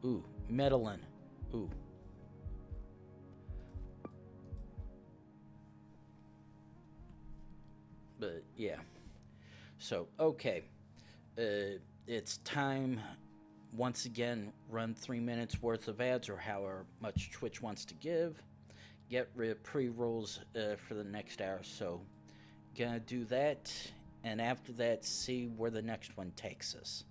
Ooh, Medellin. Ooh. But yeah. So, okay. It's time, once again, run 3 minutes worth of ads, or however much Twitch wants to give. Get rid of pre-rolls for the next hour. So, gonna do that. And after that, see where the next one takes us.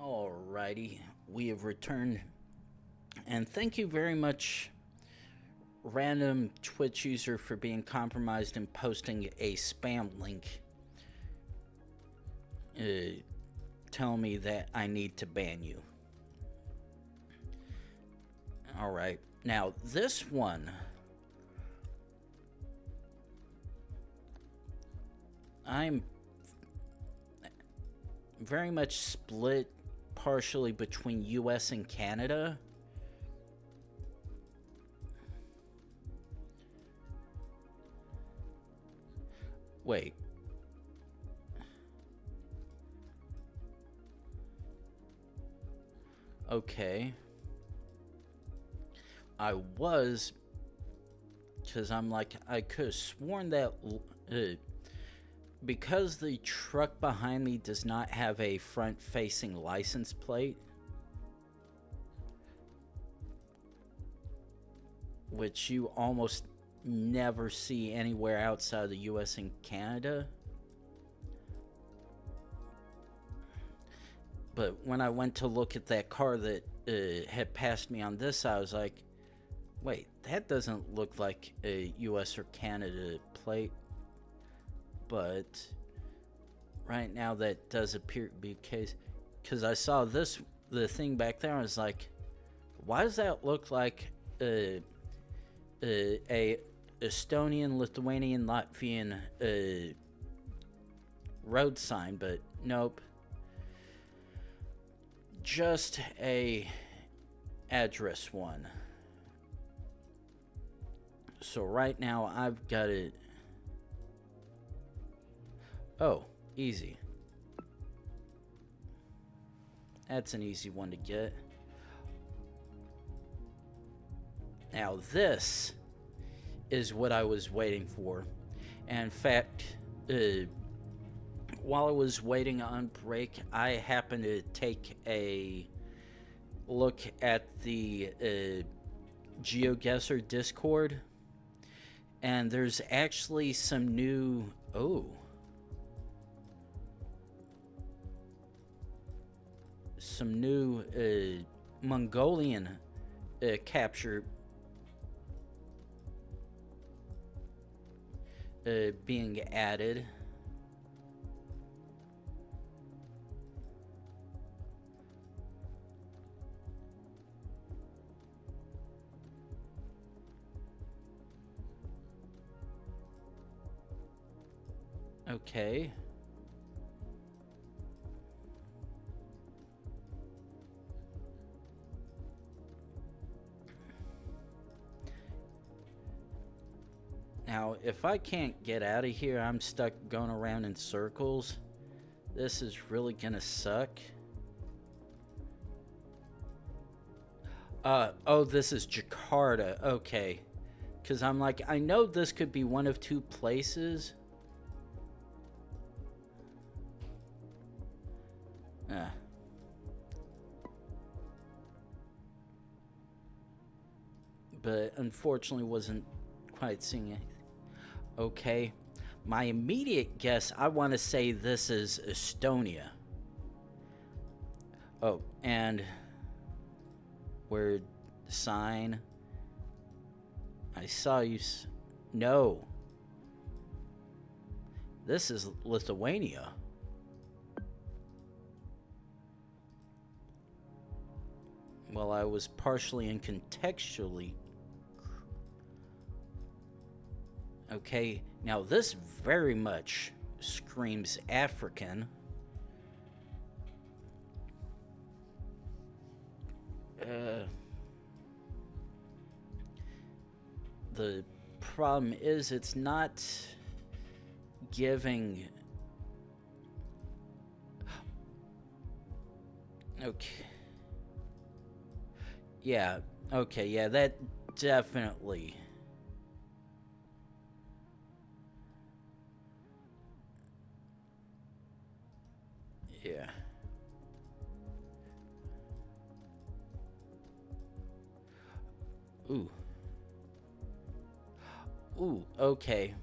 Alrighty, we have returned, and thank you very much, random Twitch user, for being compromised and posting a spam link telling me that I need to ban you. Alright, now this one, I'm very much split partially between US and Canada. Wait. Okay. I was, because I'm like, I could have sworn that because the truck behind me does not have a front-facing license plate, which you almost never see anywhere outside of the US and Canada. But when I went to look at that car that had passed me on this side, I was like, wait, that doesn't look like a US or Canada plate. But right now that does appear to be the case, because I saw the thing back there, I was like, why does that look like a Estonian, Lithuanian, Latvian road sign? But nope, just a address one. So right now I've got it. Oh, easy. That's an easy one to get. Now this is what I was waiting for. And in fact, while I was waiting on break, I happened to take a look at the Geoguessr Discord, and there's actually some new... some new Mongolian capture being added. Okay. Now, if I can't get out of here, I'm stuck going around in circles. This is really gonna suck. Oh, this is Jakarta. Okay. Because I'm like, I know this could be one of two places. But unfortunately wasn't quite seeing it. Okay. My immediate guess, I want to say this is Estonia. Oh, and word sign. I saw you. No. This is Lithuania. Well, I was partially and contextually. Okay, now this very much screams African. The problem is it's not giving... Okay. Yeah, okay, yeah, that definitely... Yeah. Ooh. Ooh, okay.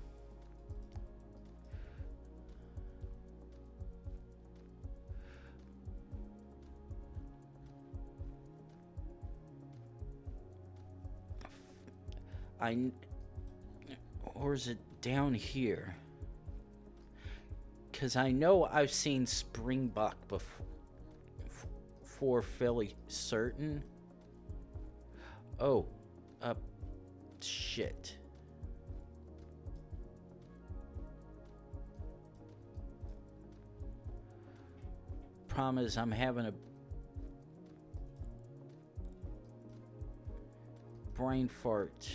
Or is it down here? Because I know I've seen Springbok before, fairly certain. Oh, shit. Problem is, I'm having a brain fart.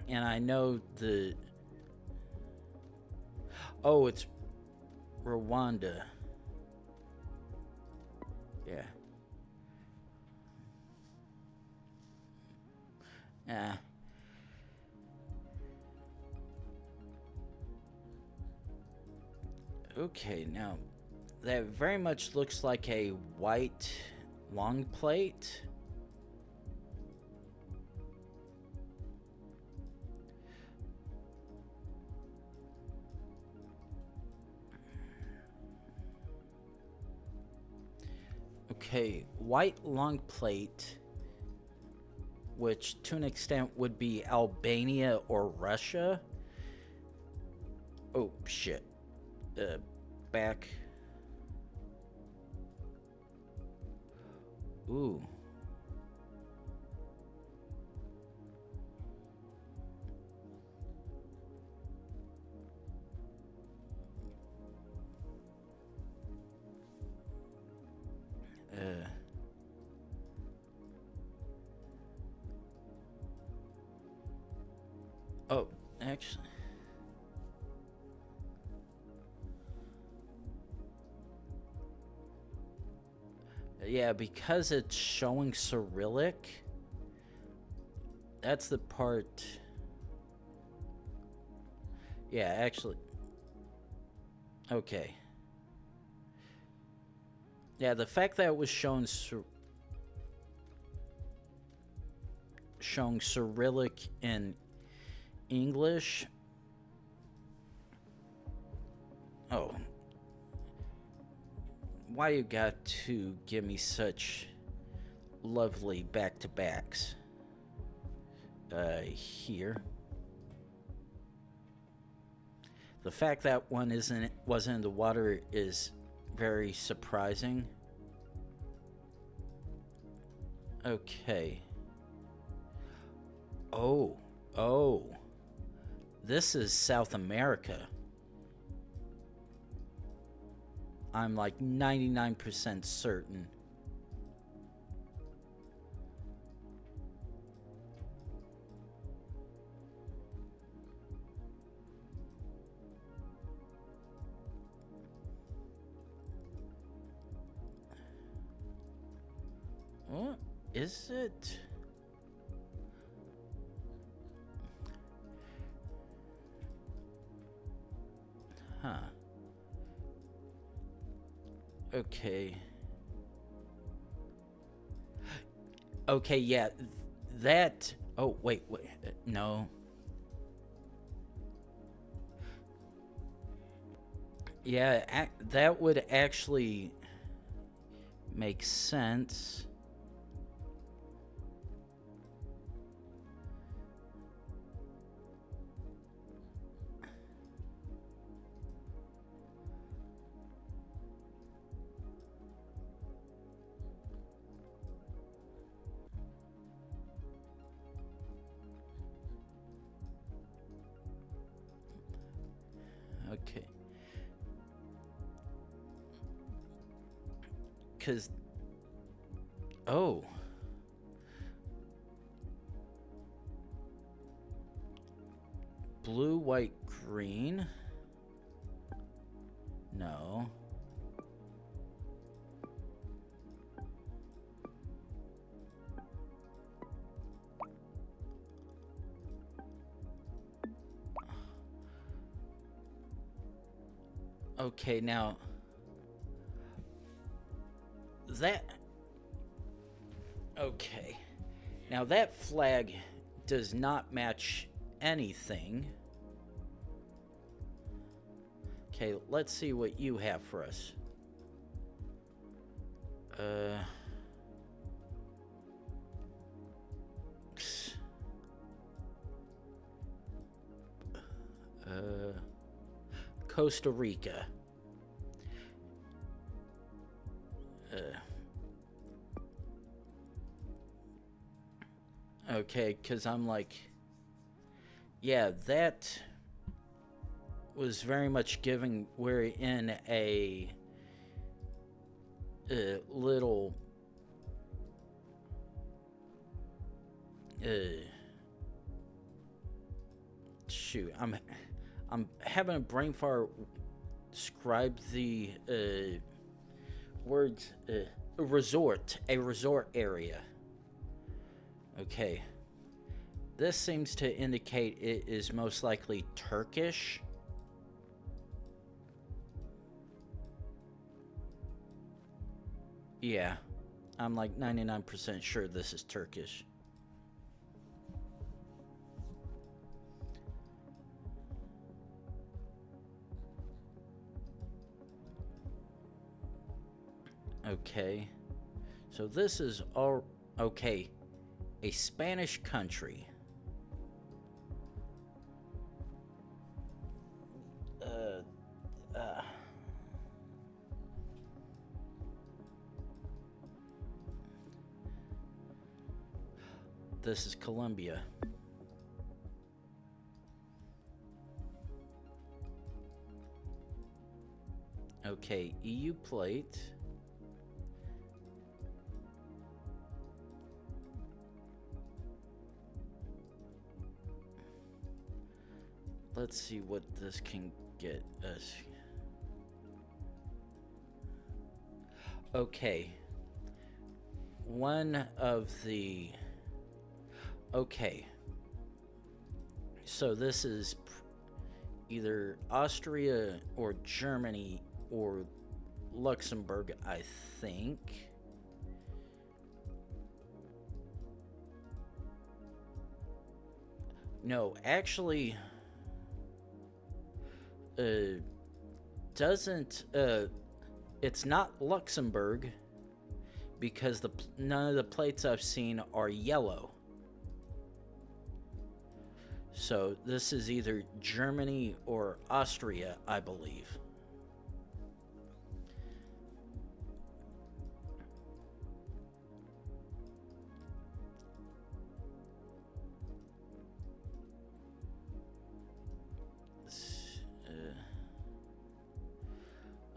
And I know the... Oh, it's Rwanda. Yeah. Okay, now that very much looks like a white long plate. Okay, white long plate, which to an extent would be Albania or Russia. Oh, shit. Back. Ooh. Oh, actually. Yeah, because it's showing Cyrillic. That's the part. Yeah, actually. Okay. Yeah, the fact that it was showing Cyrillic in English. Oh. Why you got to give me such lovely back-to-backs? Here. The fact that one wasn't in the water is very surprising. Okay. Oh. This is South America. I'm like 99% certain. What is it? Huh. Okay. Okay, yeah. That... Oh, wait. No. Yeah, that would actually make sense. Okay. Because... Oh. Blue, white, green? No. Okay, now... That... Okay. Now that flag does not match anything. Okay, let's see what you have for us. Costa Rica. Okay, because I'm like, yeah, that was very much giving. We're in a little shoot. I'm having a brain fart. Describe the words. A resort area. Okay. This seems to indicate it is most likely Turkish. Yeah, I'm like 99% sure this is Turkish. Okay, so this is all okay. A Spanish country. This is Colombia. Okay, EU plate. Let's see what this can get us. Okay. One of the... Okay. So this is either Austria or Germany or Luxembourg, I think. No, actually... doesn't... it's not Luxembourg because none of the plates I've seen are yellow. So this is either Germany or Austria, I believe.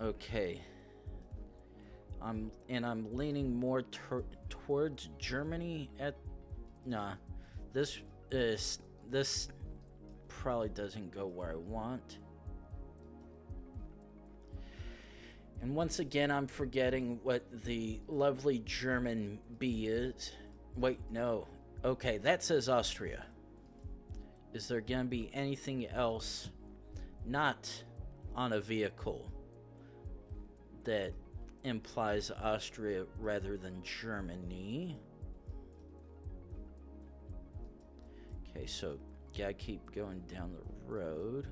Okay. I'm leaning more towards Germany at... Nah. This probably doesn't go where I want. And once again, I'm forgetting what the lovely German B is. Wait, no. Okay, that says Austria. Is there gonna be anything else not on a vehicle that implies Austria rather than Germany? Okay, so gotta keep going down the road.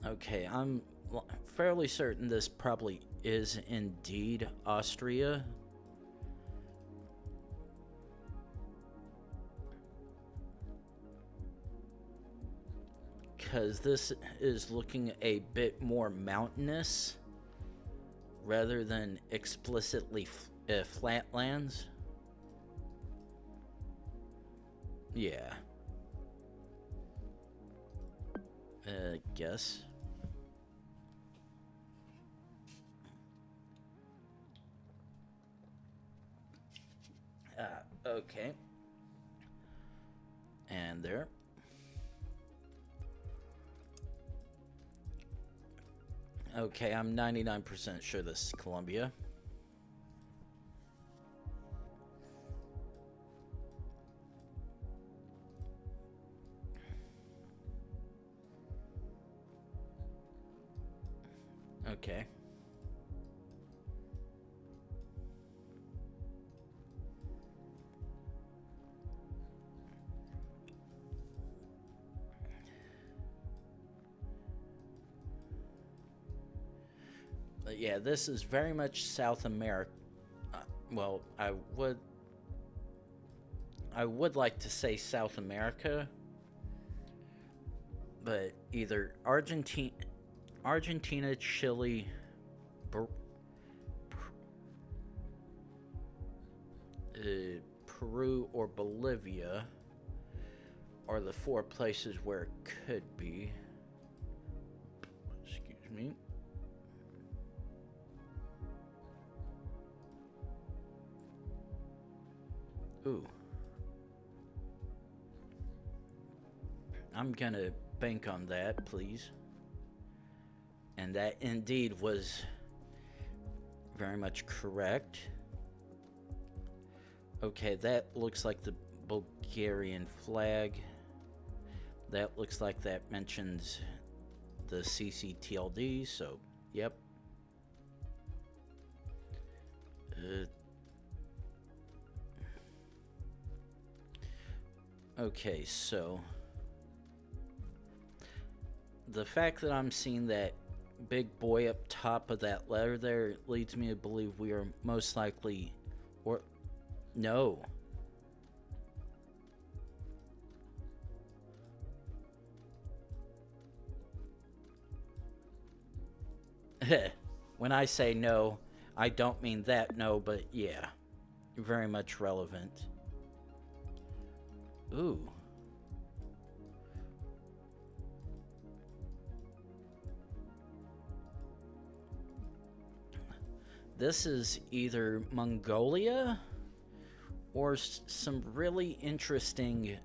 Okay, I'm fairly certain this probably is indeed Austria. Because this is looking a bit more mountainous rather than explicitly flatlands. Yeah. Guess. Okay. And there. Okay, I'm 99% sure this is Colombia. Okay. yeah, this is very much South America. Well, I would like to say South America, but either Argentina, Chile, Bur- Peru, or Bolivia are the four places where it could be. Excuse me. Ooh. I'm gonna bank on that, please. And that indeed was very much correct. Okay, that looks like the Bulgarian flag. That looks like that mentions the CCTLD, so yep. Okay, so the fact that I'm seeing that big boy up top of that letter there leads me to believe we are most likely, or no. When I say no, I don't mean that no, but yeah, very much relevant. Ooh. This is either Mongolia or some really interesting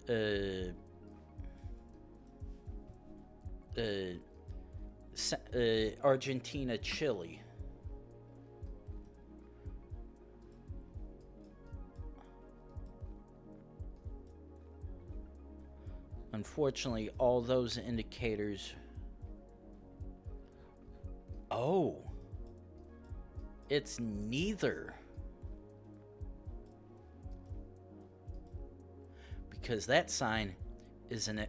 Argentina, Chile. Unfortunately, all those indicators. Oh, it's neither. Because that sign is an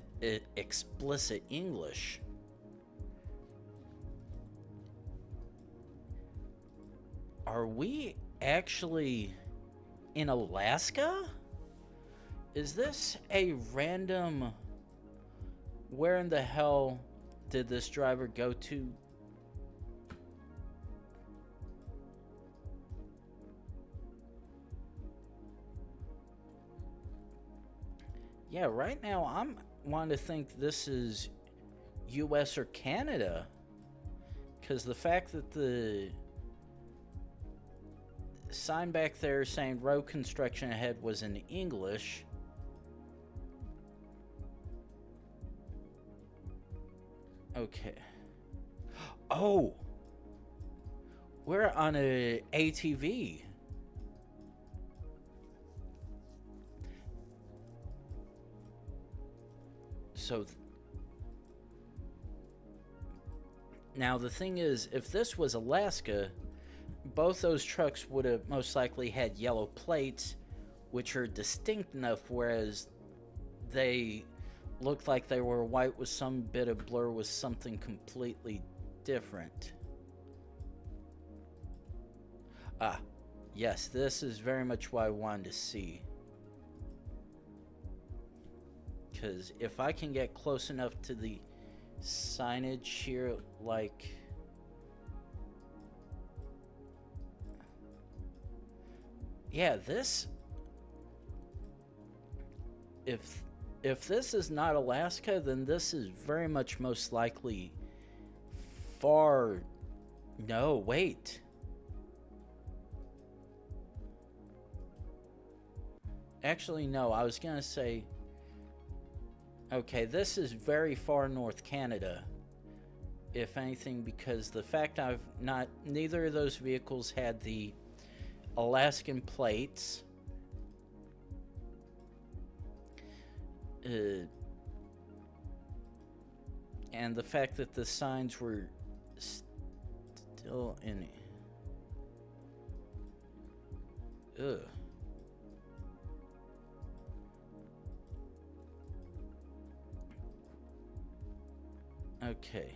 explicit English. Are we actually in Alaska? Is this a random... Where in the hell did this driver go to? Yeah, right now I'm wanting to think this is US or Canada. Because the fact that the sign back there saying road construction ahead was in English. Okay. Oh! We're on a ATV. So... Now the thing is, if this was Alaska, both those trucks would have most likely had yellow plates, which are distinct enough, whereas they looked like they were white with some bit of blur with something completely different. Ah, yes, this is very much what I wanted to see. Because if I can get close enough to the signage here, like... Yeah, this... If this is not Alaska, then this is very much most likely far... No, wait. Actually, no, I was gonna say... Okay, this is very far north Canada, if anything, because the fact neither of those vehicles had the Alaskan plates. And the fact that the signs were still in... Ugh. Okay.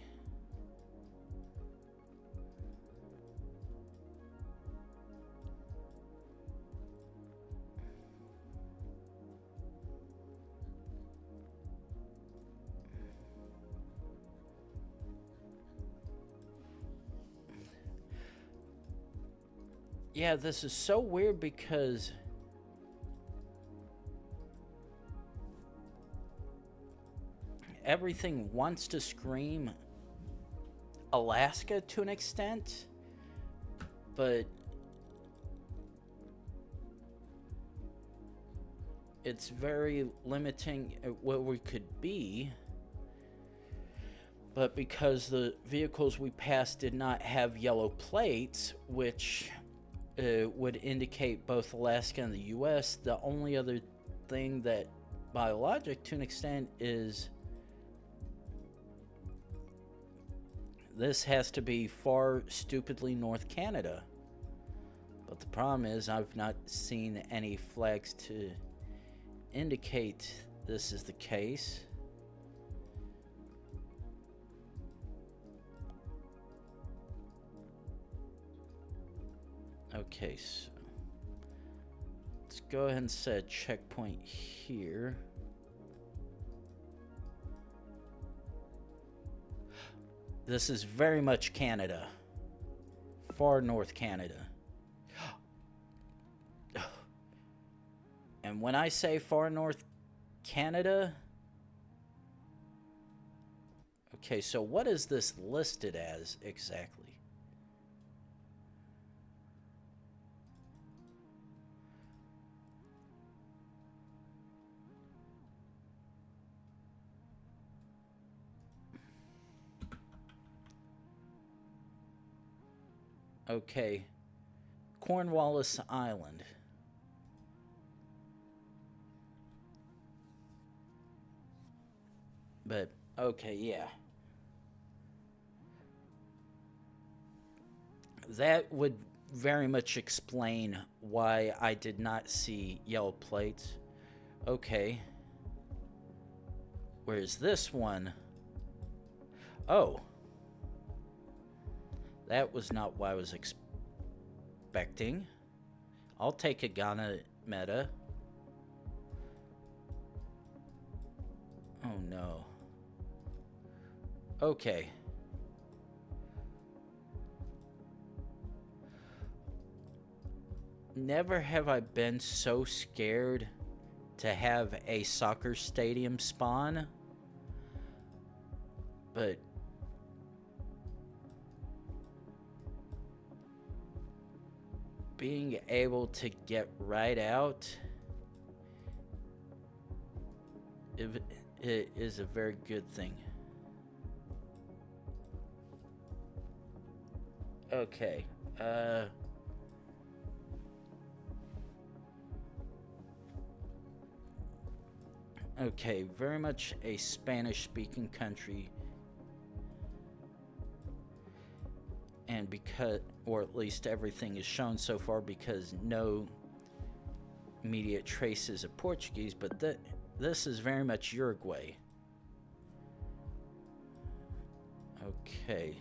Yeah, this is so weird because everything wants to scream Alaska to an extent, but it's very limiting at what we could be. But because the vehicles we passed did not have yellow plates, which would indicate both Alaska and the US, the only other thing that, by logic to an extent, is this has to be far stupidly North Canada. But the problem is I've not seen any flags to indicate this is the case. Okay, so let's go ahead and set a checkpoint here. This is very much Canada. Far North Canada. And when I say far North Canada... Okay, so what is this listed as exactly? Okay, Cornwallis Island. But, okay, yeah. That would very much explain why I did not see yellow plates. Okay. Whereas this one... Oh. That was not what I was expecting. I'll take a Ghana meta. Oh no. Okay. Never have I been so scared to have a soccer stadium spawn. But being able to get right out, it is a very good thing. Okay, okay, very much a Spanish-speaking country. And because, or at least everything is shown so far, because no immediate traces of Portuguese, but this is very much Uruguay. Okay.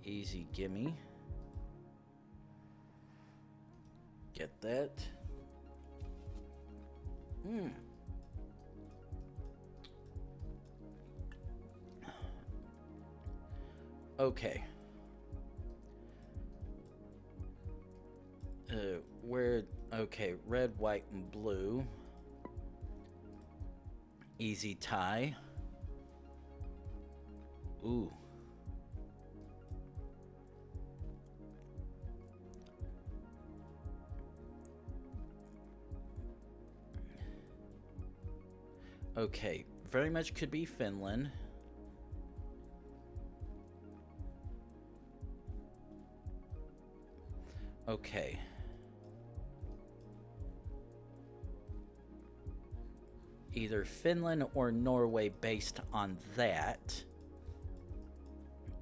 Easy gimme. Get that. Okay. Okay, red, white, and blue. Easy tie. Ooh. Okay, very much could be Finland. Okay. Either Finland or Norway based on that,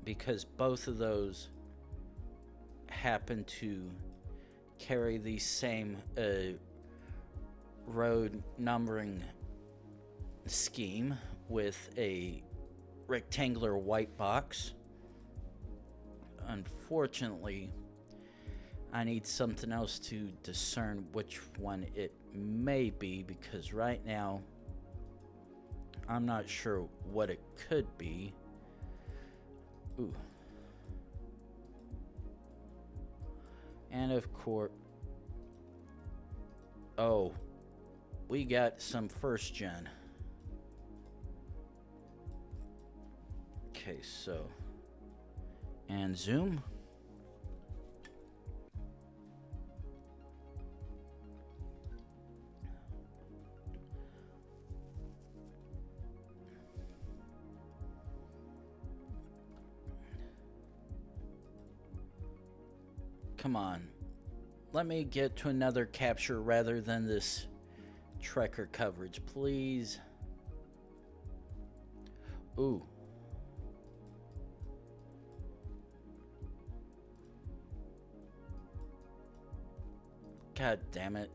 because both of those happen to carry the same road numbering scheme with a rectangular white box. Unfortunately, I need something else to discern which one it may be, because right now I'm not sure what it could be. Ooh. And of course, oh, we got some first gen. Okay, so, and zoom. Come on. Let me get to another capture rather than this Trekker coverage, please. Ooh. God damn it.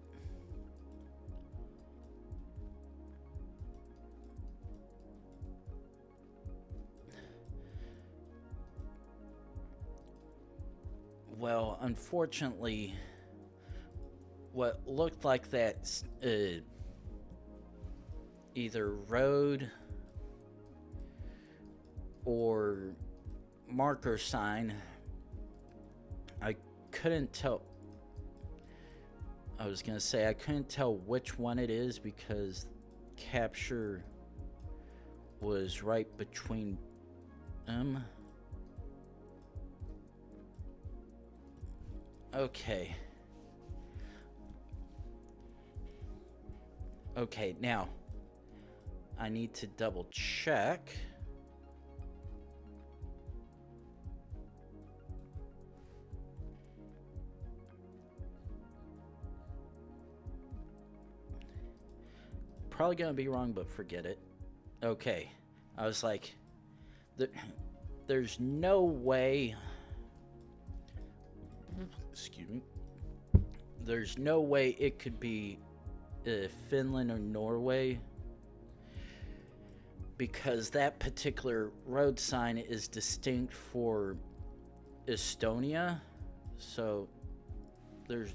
Well, unfortunately, what looked like that either road or marker sign, I couldn't tell. I was gonna say I couldn't tell which one it is because capture was right between them. Okay. Okay, now I need to double check. Probably gonna be wrong, but forget it. Okay. I was like, there's no way. Excuse me. There's no way it could be Finland or Norway because that particular road sign is distinct for Estonia. So there's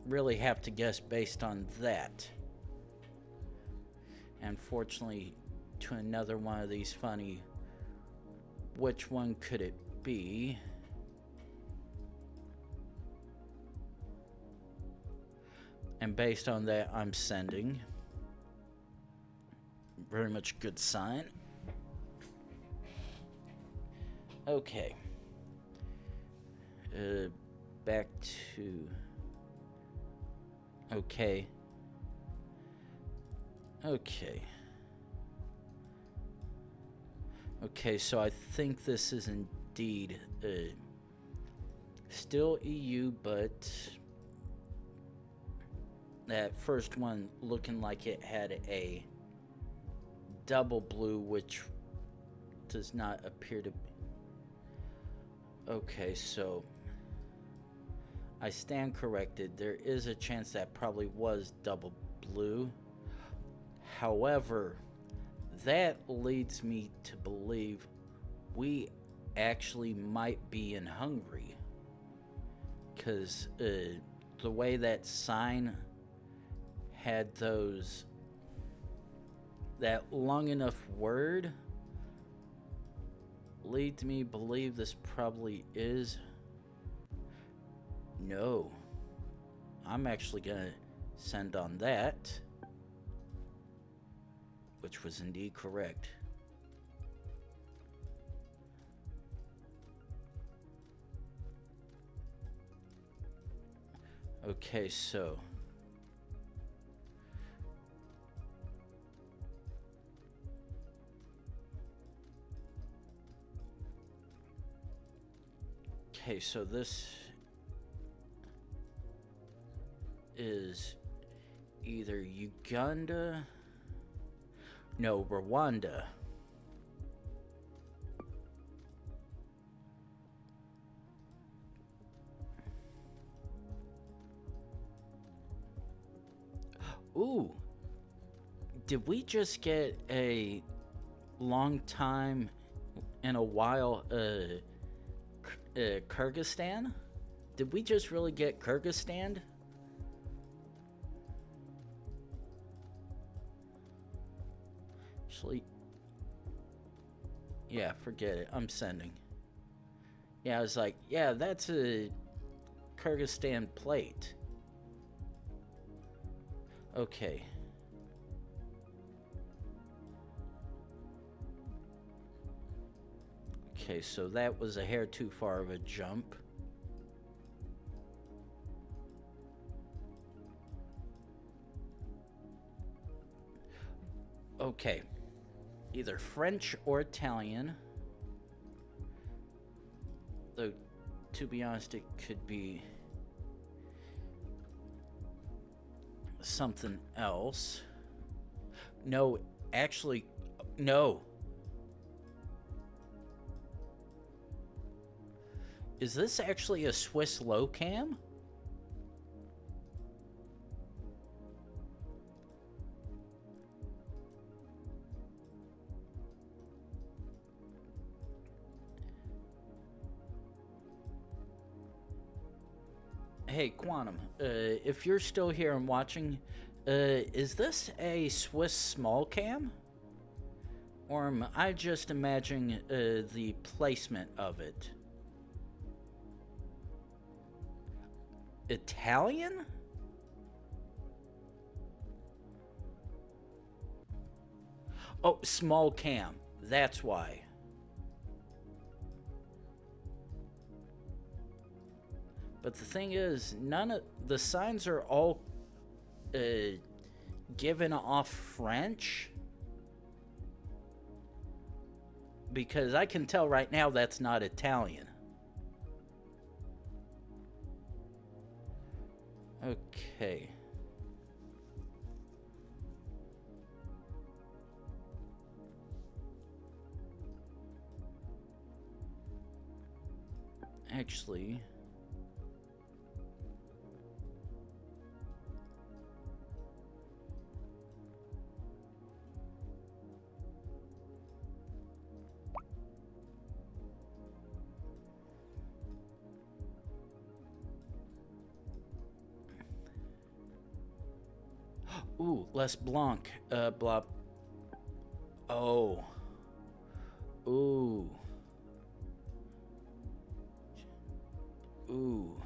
really have to guess based on that. Unfortunately, to another one of these funny, which one could it be? And based on that, I'm sending. Very much good sign. Okay. Back to... Okay. Okay. Okay, so I think this is indeed still EU, but that first one looking like it had a double blue, which does not appear to be. Okay, so I stand corrected. There is a chance that probably was double blue. However, that leads me to believe we actually might be in Hungary, because the way that sign had those, that long enough word leads me to believe this probably is. No, I'm actually gonna send on that, which was indeed correct. Okay, so this is either Uganda, no, Rwanda. Ooh, did we just get a long time in a while Kyrgyzstan? Did we just really get Kyrgyzstan? Actually, yeah, forget it. I'm sending. Yeah, I was like, yeah, that's a Kyrgyzstan plate. Okay. Okay, so that was a hair too far of a jump. Okay. Either French or Italian. Though, to be honest, it could be something else. No, actually, no. Is this actually a Swiss low cam? Hey, Quantum, if you're still here and watching, is this a Swiss small cam? Or am I just imagining the placement of it? Italian? Oh, small cam. That's why. But the thing is, none of the signs are all given off French. Because I can tell right now that's not Italian. Okay. Actually, ooh, Les Blanc, blah. Oh. Ooh. Ooh.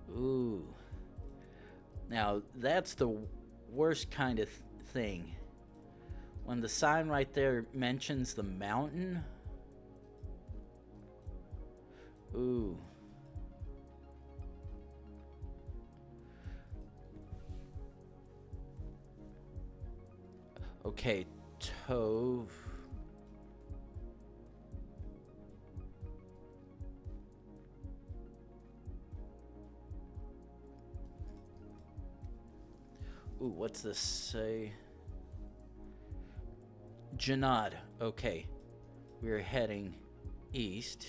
Ooh. Now, that's the worst kind of thing. When the sign right there mentions the mountain. Ooh. Okay, Tove. Ooh, what's this say? Janad. Okay. We're heading east.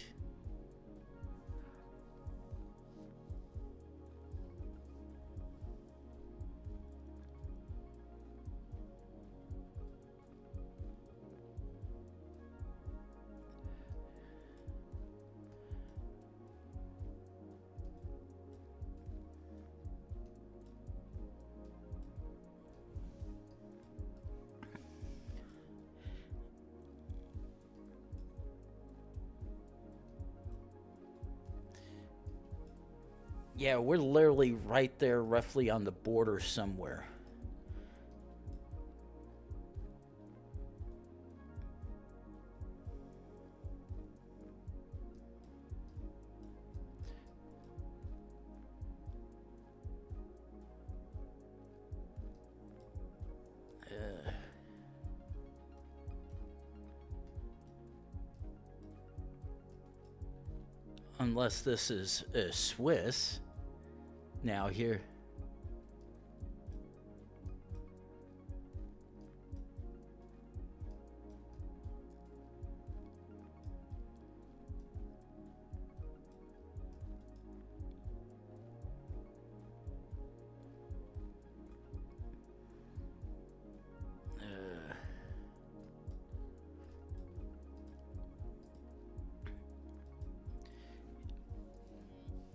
Yeah, we're literally right there, roughly on the border somewhere. Unless this is Swiss. Now here.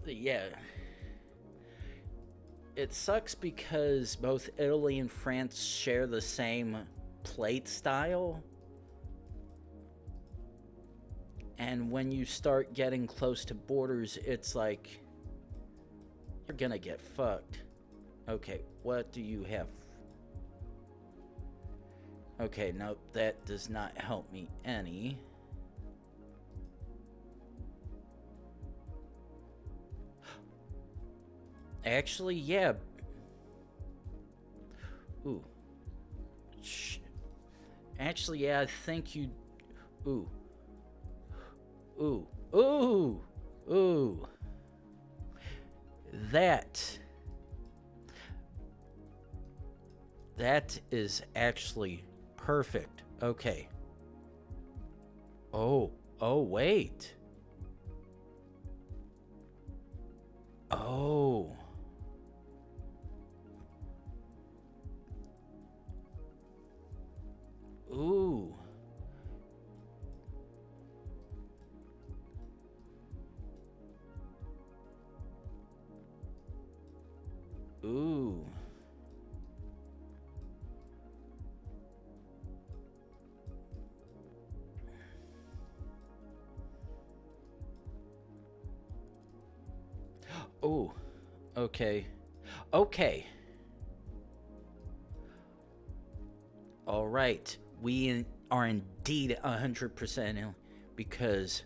Yeah. It sucks because both Italy and France share the same plate style. And when you start getting close to borders, it's like you're gonna get fucked. Okay, what do you have? Okay, nope, that does not help me any. Actually, yeah. Ooh. Actually, yeah, I think you... Ooh. Ooh. Ooh. Ooh. That is actually perfect. Okay. Oh. Oh, wait. Oh. Ooh. Ooh. Ooh. Okay. Okay. All right. We are indeed 100% in, because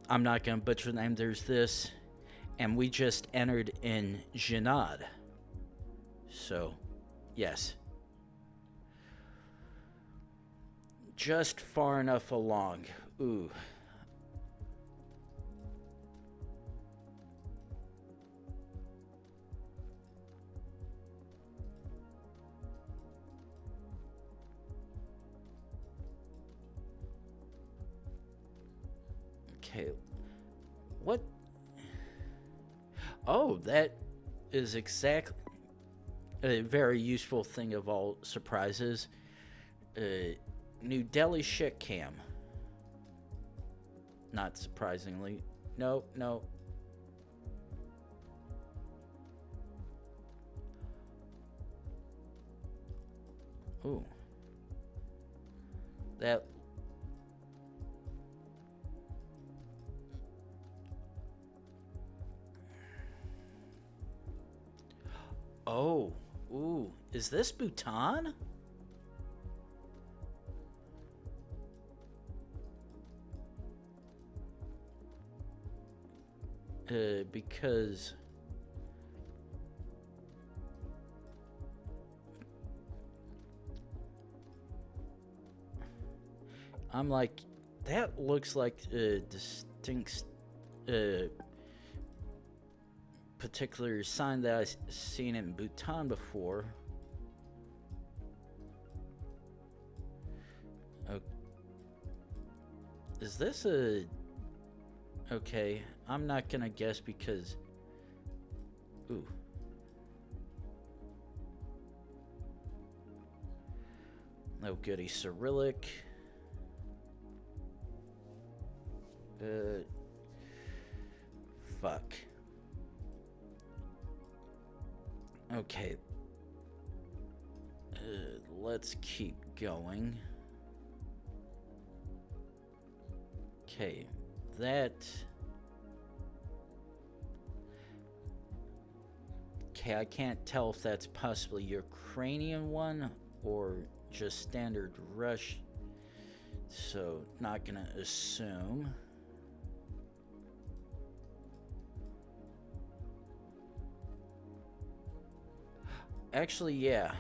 I'm not going to butcher the name. There's this, and we just entered in Genad. So, yes. Just far enough along. Ooh. Okay. What? Oh, that is exactly a very useful thing of all surprises. New Delhi shit cam. Not surprisingly. No, no. Ooh. That... Oh. Ooh. Is this Bhutan? Because... I'm like, that looks like a distinct particular sign that I've seen in Bhutan before. Oh, is this a... Okay, I'm not gonna guess because... Ooh. Oh goody, Cyrillic. Fuck. Okay. Let's keep going. Okay, that... Okay, I can't tell if that's possibly Ukrainian one or just standard Rush, so not gonna assume. Actually, yeah.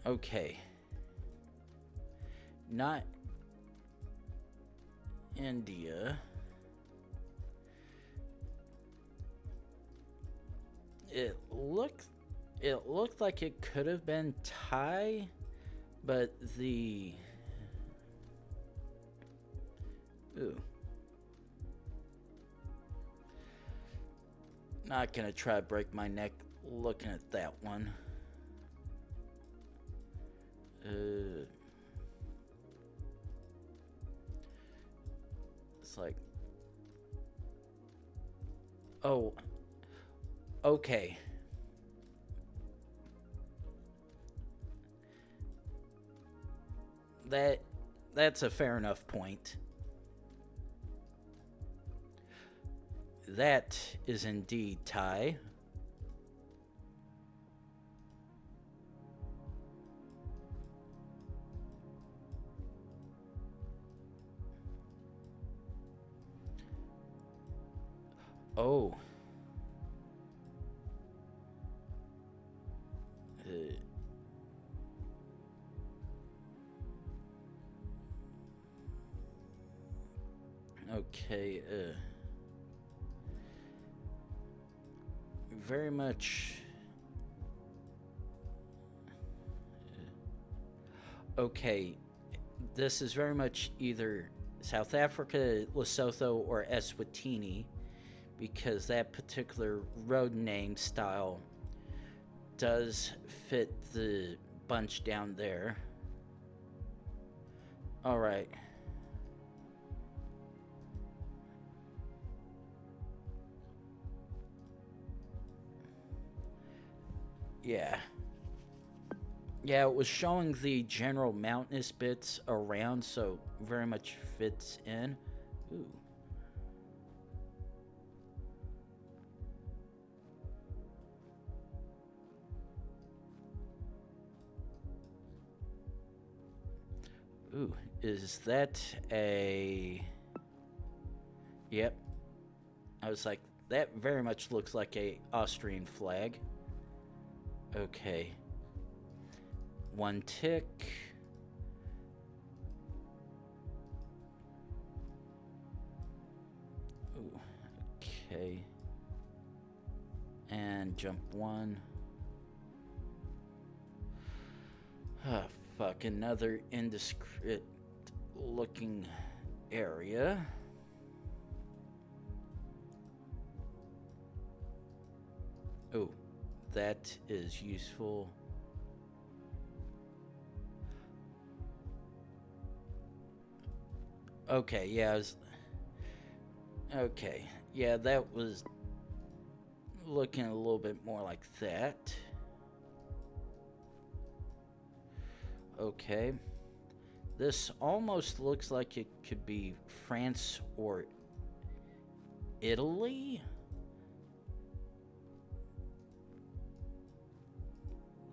Okay. Not India. It looked like it could have been Thai, but the... Ooh. Not gonna try to break my neck looking at that one. It's like, oh, okay. That's a fair enough point. That is indeed Thai. Oh. Okay, very much. Okay, this is very much either South Africa, Lesotho, or Eswatini, because that particular road name style does fit the bunch down there. All right. Yeah. Yeah, it was showing the general mountainous bits around, so very much fits in. Ooh. Ooh, is that a... Yep. I was like, that very much looks like a Austrian flag. Okay. One tick. Ooh, okay. And jump one. Ah, fuck, another indiscreet looking area. Oh, that is useful. Okay, yeah, okay. Yeah, that was looking a little bit more like that. Okay. This almost looks like it could be France or Italy.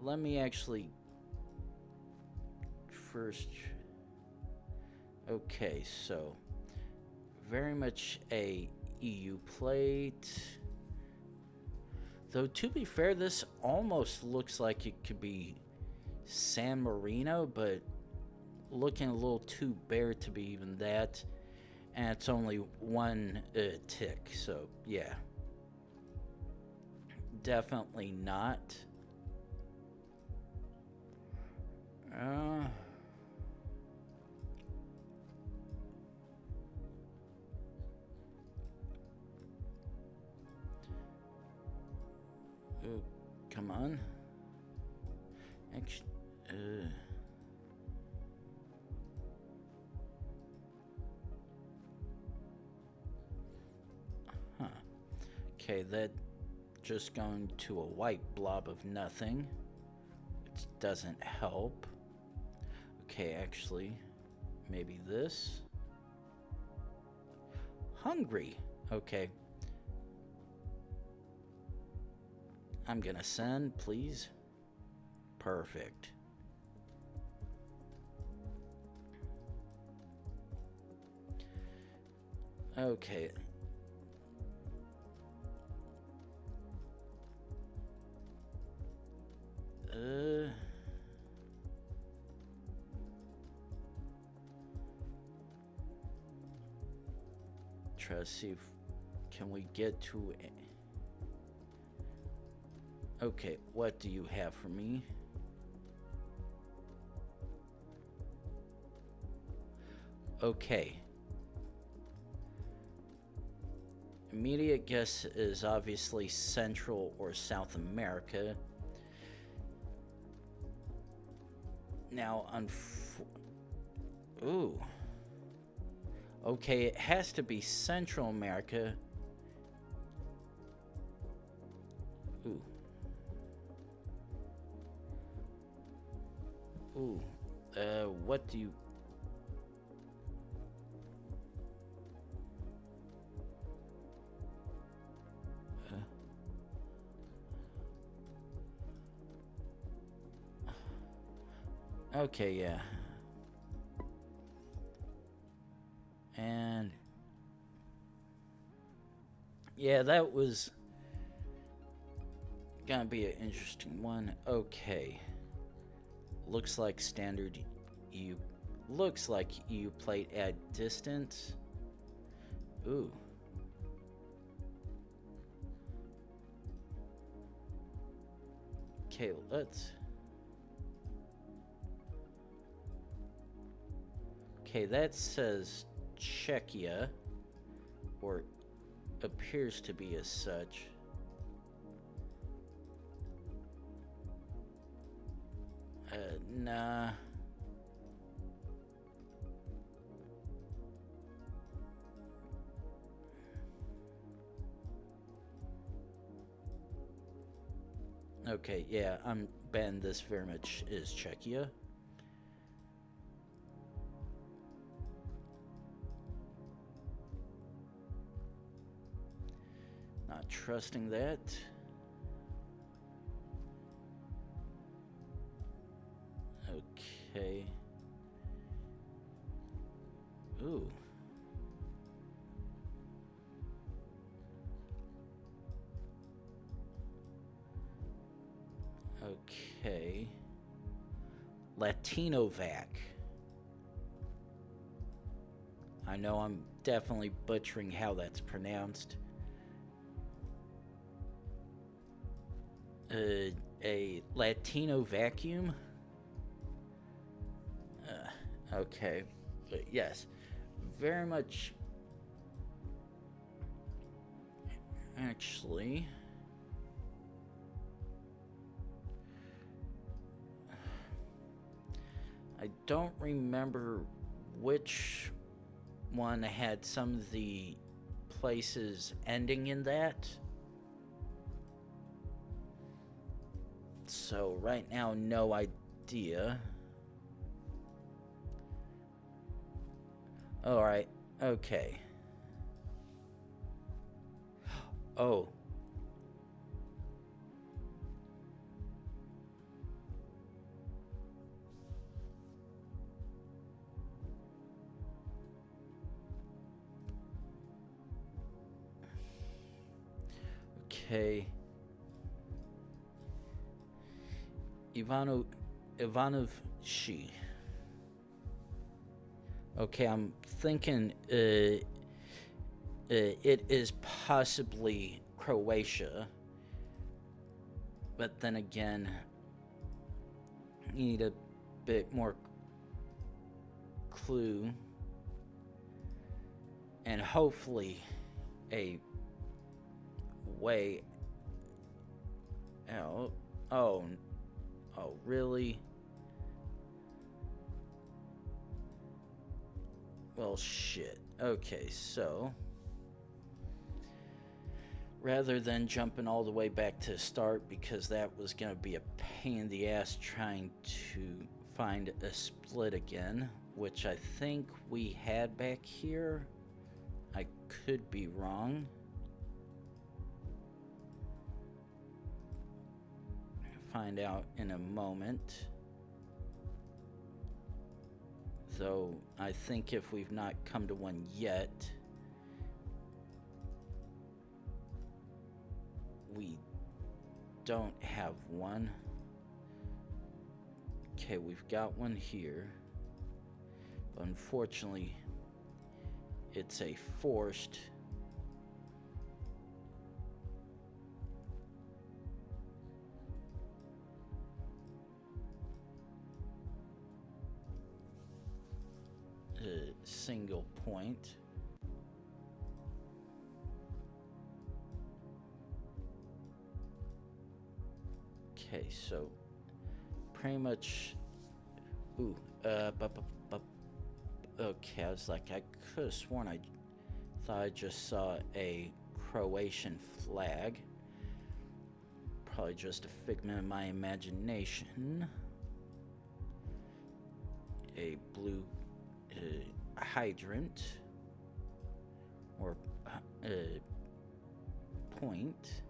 Let me actually first... Okay, so very much a EU plate. Though to be fair, this almost looks like it could be San Marino, but looking a little too bare to be even that. And it's only one tick, so yeah. Definitely not. Come on. Actually, huh. Okay, that just going to a white blob of nothing, which doesn't help. Okay, actually, maybe this. Hungry. Okay. I'm gonna send, please. Perfect. Okay. Try to see if can we get to it. Okay, what do you have for me? Okay. Immediate guess is obviously Central or South America. Now, ooh. Okay, it has to be Central America. Ooh. Ooh. What do you... Okay, yeah. And... yeah, that was gonna be an interesting one. Okay. Looks like standard you... looks like you played at distance. Ooh. Okay, let's... okay, that says Czechia, or appears to be as such. Nah. Okay, yeah, I'm betting this very much is Czechia. Not trusting that. Okay. Ooh. Okay. Latinovac. I know I'm definitely butchering how that's pronounced. A Latino vacuum? Okay. But yes. Very much... actually... I don't remember which one had some of the places ending in that. So right now, no idea. Alright, okay. Oh. Okay. Ivanovshi. Okay, I'm thinking it is possibly Croatia. But then again, you need a bit more clue. And hopefully a way out. Oh, really? Well, shit. Okay, so rather than jumping all the way back to start, because that was going to be a pain in the ass trying to find a split again, which I think we had back here. I could be wrong. Find out in a moment. Though I think if we've not come to one yet, we don't have one. Okay, we've got one here. But unfortunately, it's a forced. Single point. Okay, so pretty much. Ooh, Okay, I was like, I could have sworn I thought I just saw a Croatian flag. Probably just a figment of my imagination. A blue hydrant. Or point.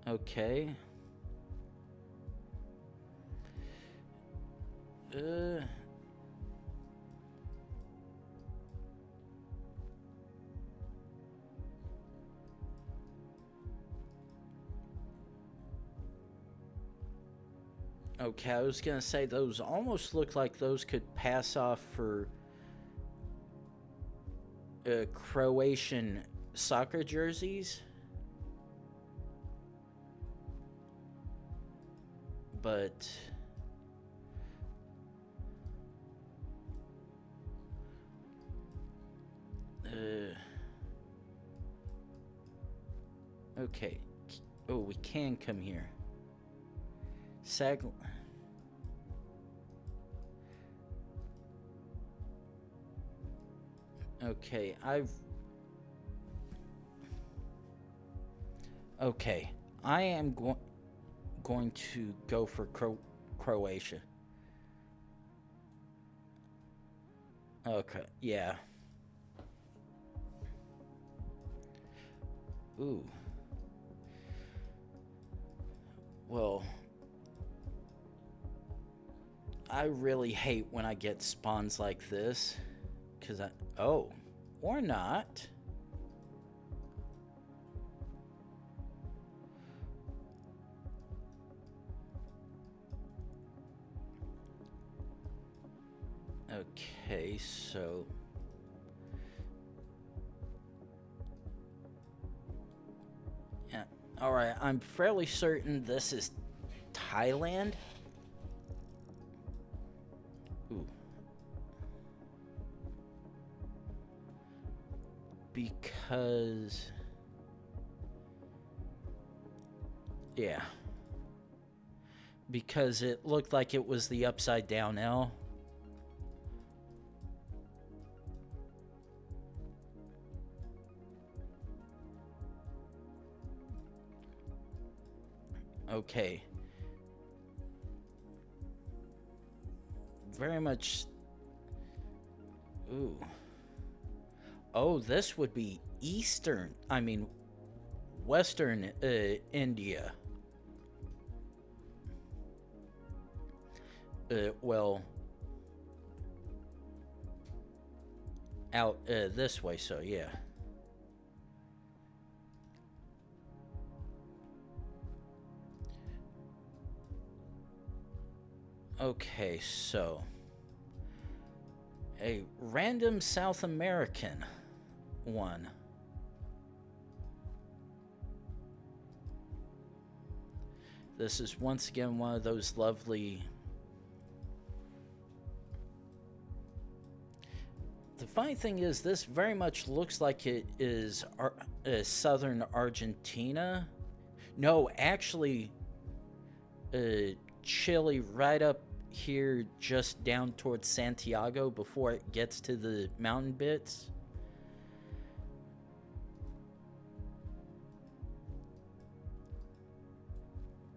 Okay. Okay, I was gonna say those almost look like those could pass off for Croatian soccer jerseys. But okay. Oh, we can come here. Okay, Okay, I am going to go for Croatia. Okay, yeah. Ooh. Well, I really hate when I get spawns like this. Oh, or not. Okay, so... Yeah, alright, I'm fairly certain this is Thailand. Ooh. Because... Yeah. Because it looked like it was the upside down L. Okay. Very much... Ooh. Oh, this would be Western India. Well... Out this way, so yeah. Okay, so... A random South American one. This is once again one of those lovely... The funny thing is, this very much looks like it is southern Argentina. No, actually, Chile right up here just down towards Santiago before it gets to the mountain bits.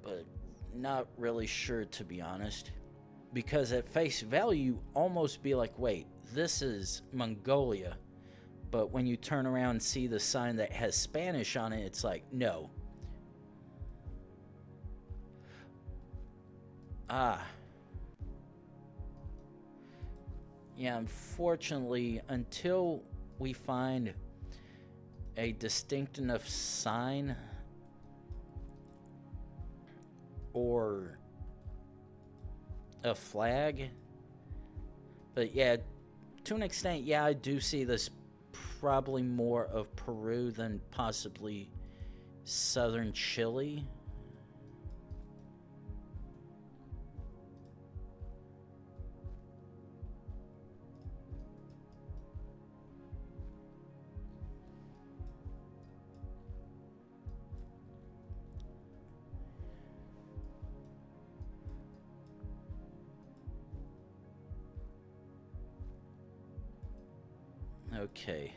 But not really sure, to be honest. Because at face value, almost be like, wait, this is Mongolia. But when you turn around and see the sign that has Spanish on it, it's like, no. Ah. Yeah, unfortunately, until we find a distinct enough sign or a flag. But yeah, to an extent, yeah, I do see this probably more of Peru than possibly southern Chile. Okay.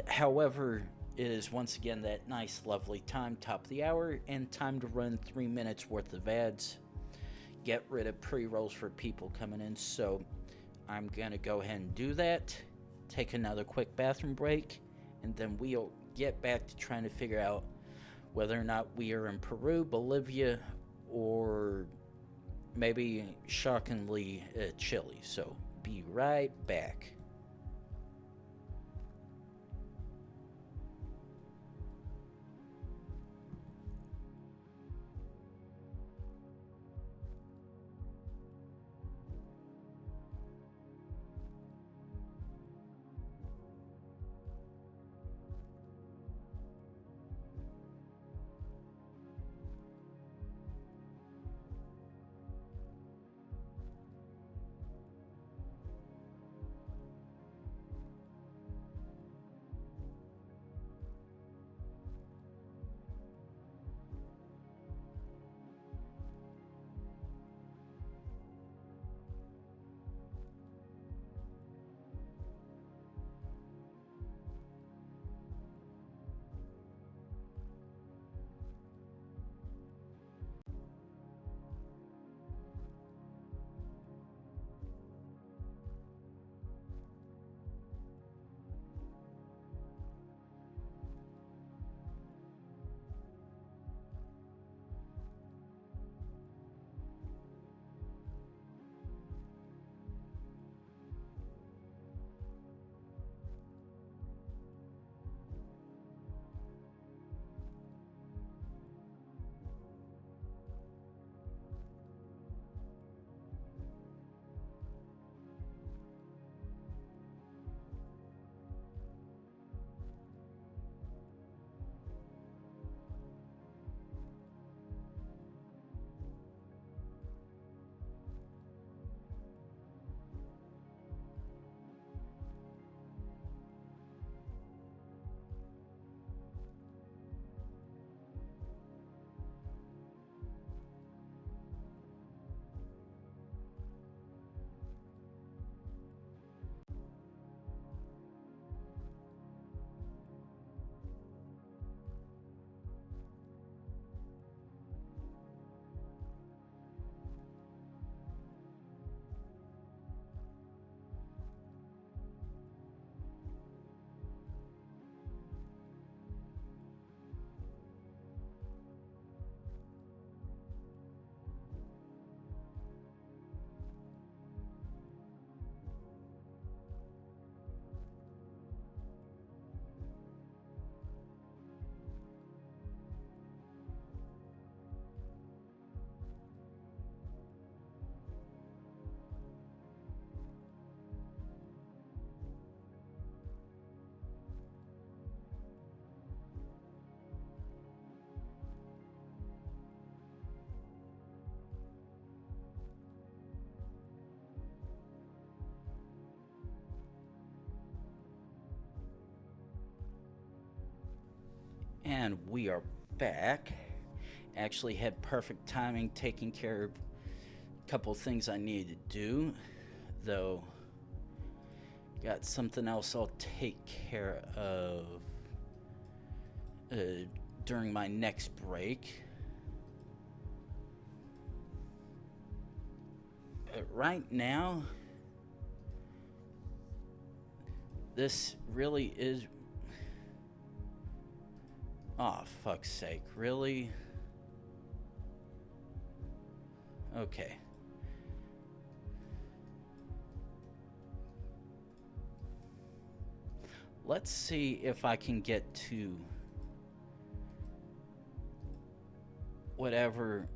However, it is once again that nice, lovely time, top of the hour, and time to run 3 minutes worth of ads. Get rid of pre rolls for people coming in. So I'm going to go ahead and do that, take another quick bathroom break, and then we'll get back to trying to figure out whether or not we are in Peru, Bolivia, or maybe shockingly Chile. So be right back. And we are back. Actually, had perfect timing taking care of a couple things I needed to do, though. Got something else I'll take care of during my next break. Right now, this really is. Oh, fuck's sake, really? Okay. Let's see if I can get to whatever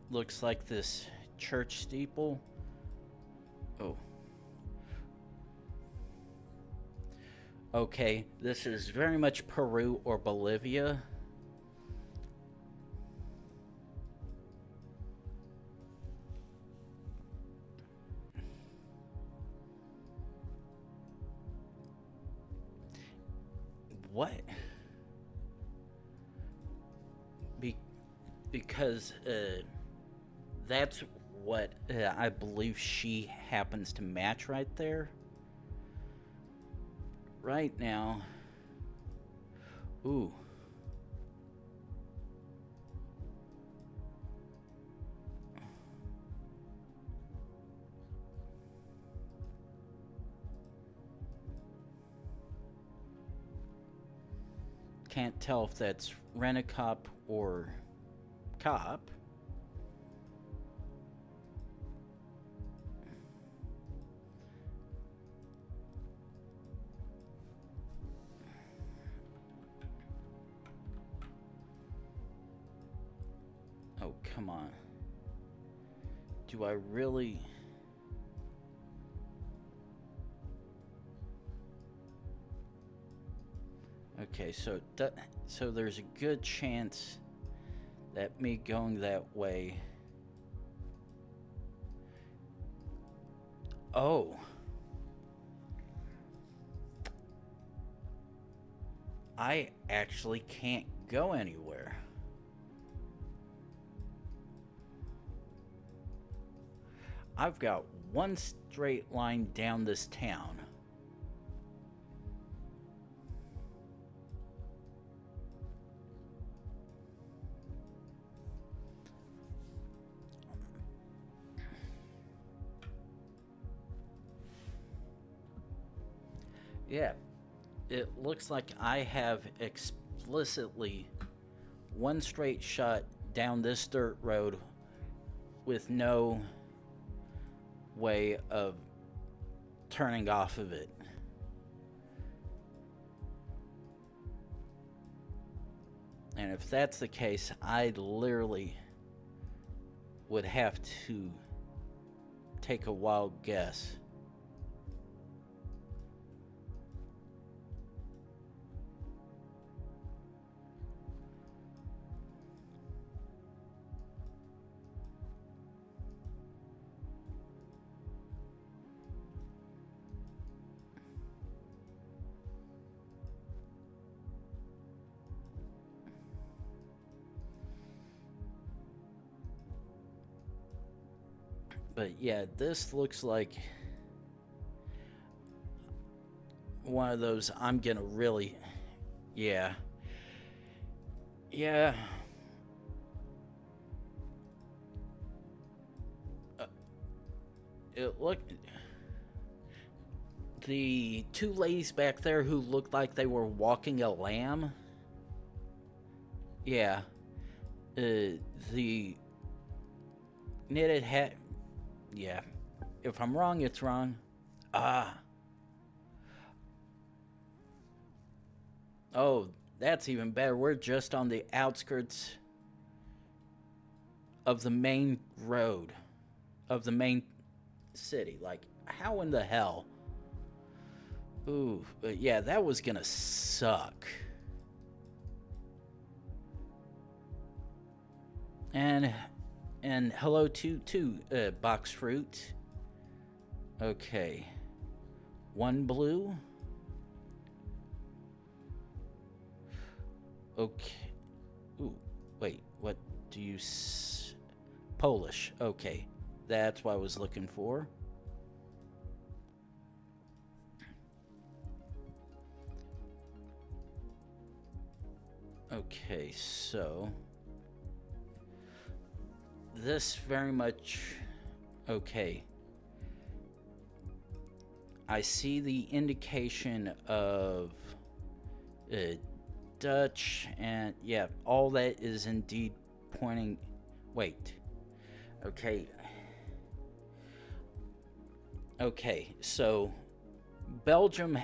looks like this church steeple. Oh. Okay, this is very much Peru or Bolivia. What? Because that's what I believe she happens to match right there. right now... Ooh. Can't tell if that's Rent-A-Cop or Cop. Oh, come on. Do I really... Okay, so there's a good chance that me going that way... Oh. I actually can't go anywhere. I've got one straight line down this town. Yeah, it looks like I have explicitly one straight shot down this dirt road with no way of turning off of it. And if that's the case, I literally would have to take a wild guess. But yeah, this looks like one of those I'm gonna really... Yeah. Yeah. It looked... The two ladies back there who looked like they were walking a lamb. Yeah. The knitted hat... Yeah. If I'm wrong, it's wrong. Oh, that's even better. We're just on the outskirts of the main road. Of the main city. Like, how in the hell? Ooh, but yeah, that was gonna suck. And hello to box fruit. Okay. One blue. Okay. Ooh, wait, what do you... Polish. Okay. That's what I was looking for. Okay, so... This very much... Okay. I see the indication of... Dutch, and yeah, all that is indeed pointing... Wait. Okay. Okay, so... Belgium...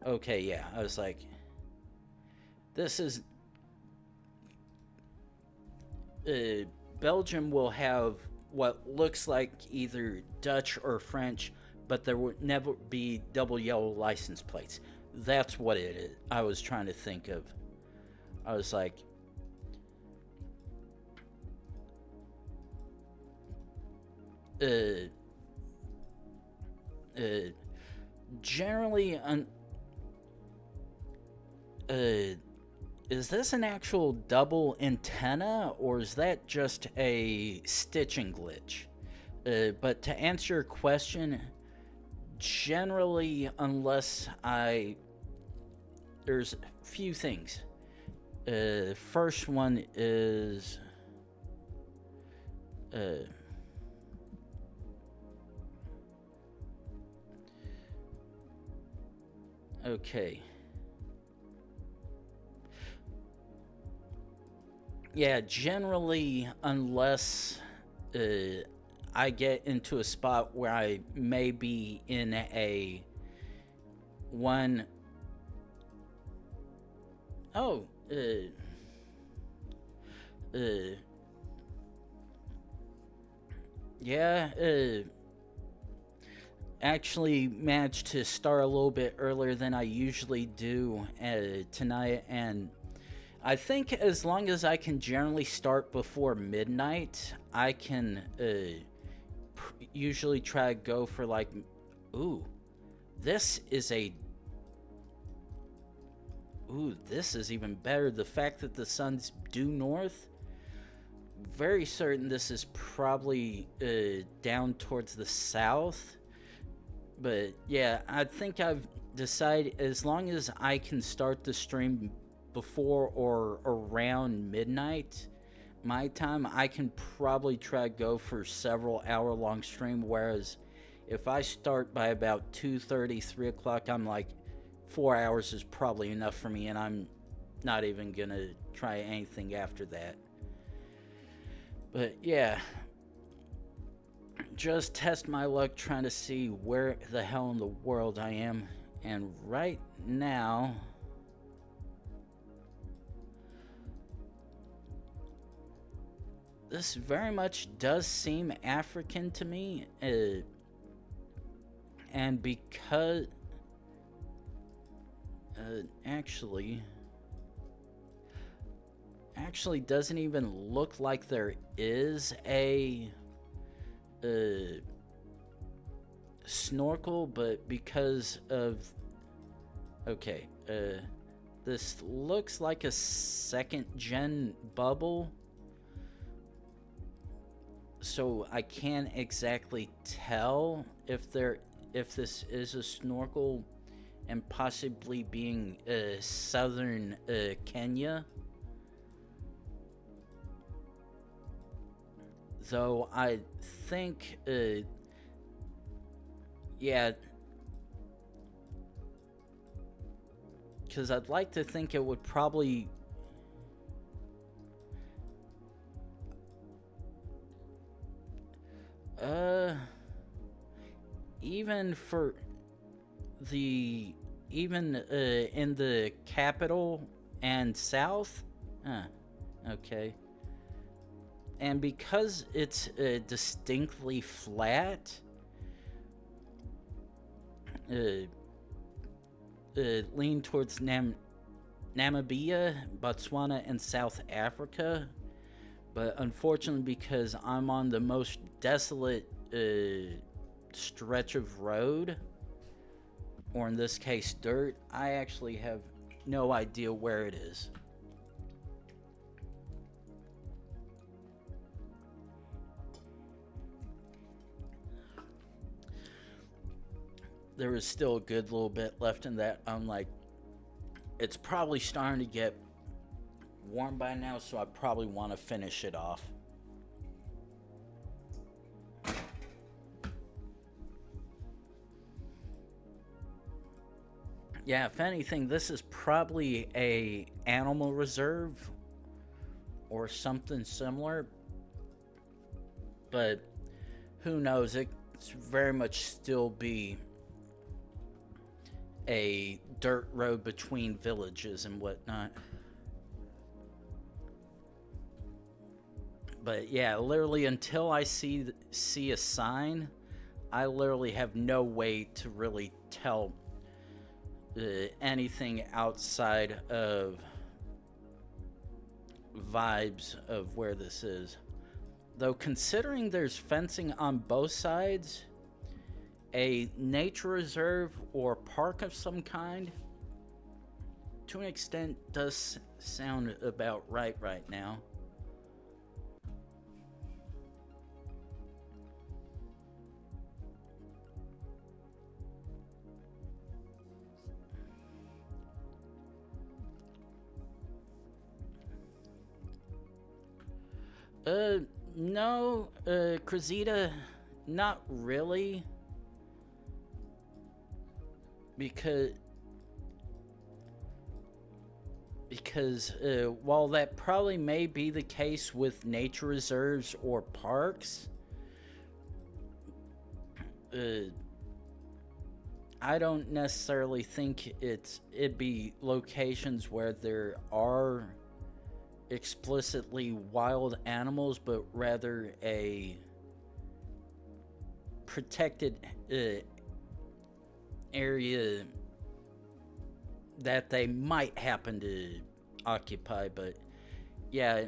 Okay, yeah, I was like... This is... Belgium will have what looks like either Dutch or French, but there would never be double yellow license plates. That's what it is. I was trying to think of. I was like... Generally... is this an actual double antenna, or is that just a stitching glitch? But to answer your question, Generally, unless there's a few things. First one is okay. Yeah, generally, unless I get into a spot where I may be in a one. Oh, yeah, actually managed to start a little bit earlier than I usually do tonight, and I think as long as I can generally start before midnight, I can usually try to go for like, ooh, this is a, ooh, this is even better. The fact that the sun's due north, very certain this is probably down towards the south. But yeah, I think I've decided as long as I can start the stream before or around midnight my time, I can probably try to go for several hour-long stream. Whereas if I start by about 2:30, 3 o'clock, I'm like, 4 hours is probably enough for me, and I'm not even gonna try anything after that. But yeah, just test my luck trying to see where the hell in the world I am. And right now, this very much does seem African to me. And because actually doesn't even look like there is a snorkel, but because of okay, this looks like a second gen bubble, so I can't exactly tell if this is a snorkel, and possibly being southern Kenya. Though I think, yeah, because I'd like to think it would probably, even for the, even in the capital and south, okay. And because it's distinctly flat, lean towards Namibia, Botswana, and South Africa. But unfortunately, because I'm on the most desolate stretch of road, or in this case dirt, I actually have no idea where it is. There is still a good little bit left in that. I'm like, it's probably starting to get warm by now, so I probably want to finish it off. Yeah, if anything, this is probably a animal reserve or something similar, but who knows? It's very much still be a dirt road between villages and whatnot. But yeah, literally until I see a sign, I literally have no way to really tell anything outside of vibes of where this is. Though considering there's fencing on both sides, a nature reserve or park of some kind, to an extent, does sound about right now. No, Cressida, not really. Because while that probably may be the case with nature reserves or parks, I don't necessarily think it'd be locations where there are explicitly wild animals, but rather a protected area that they might happen to occupy. But yeah,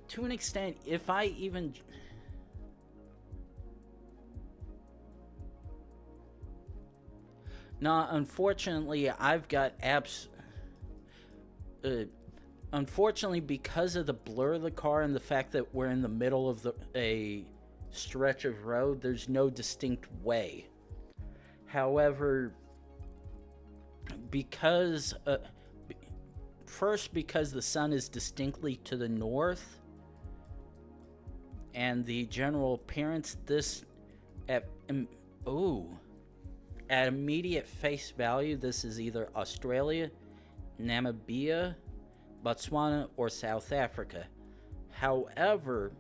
to an extent, if I even no, unfortunately, I've got apps. Unfortunately, because of the blur of the car and the fact that we're in the middle of a stretch of road, there's no distinct way. However, because first, because the sun is distinctly to the north, and the general appearance, this at immediate face value, this is either Australia, Namibia, Botswana, or South Africa. However,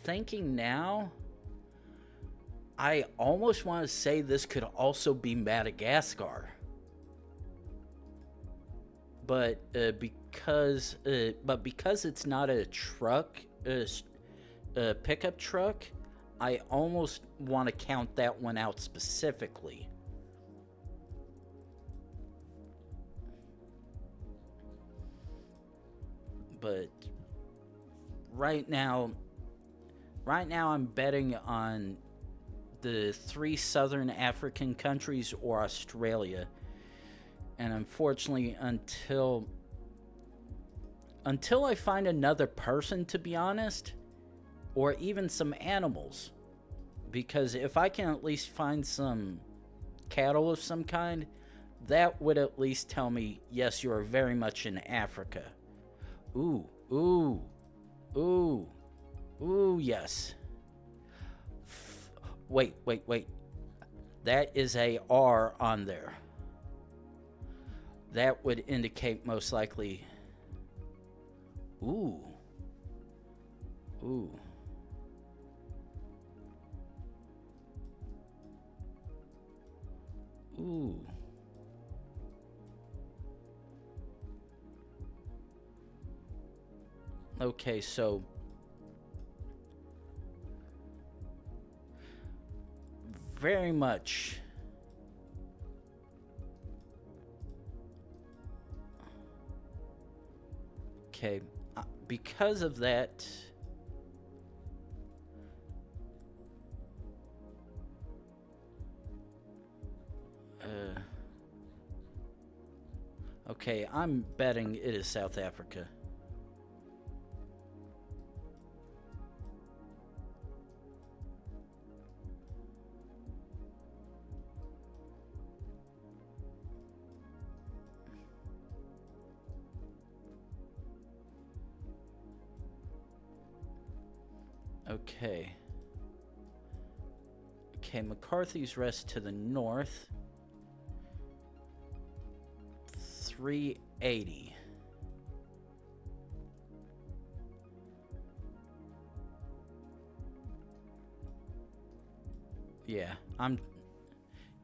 thinking now, I almost want to say this could also be Madagascar. But because it's not a truck, a pickup truck, I almost want to count that one out specifically. But right now I'm betting on the 3 southern African countries or Australia. And unfortunately, until I find another person, to be honest, or even some animals, because if I can at least find some cattle of some kind, that would at least tell me, yes, you are very much in Africa. Ooh, yes. Wait. That is a R on there. That would indicate most likely. Ooh. Okay, so very much okay, because of that, okay, I'm betting it is South Africa. Okay, McCarthy's Rest to the north. 380.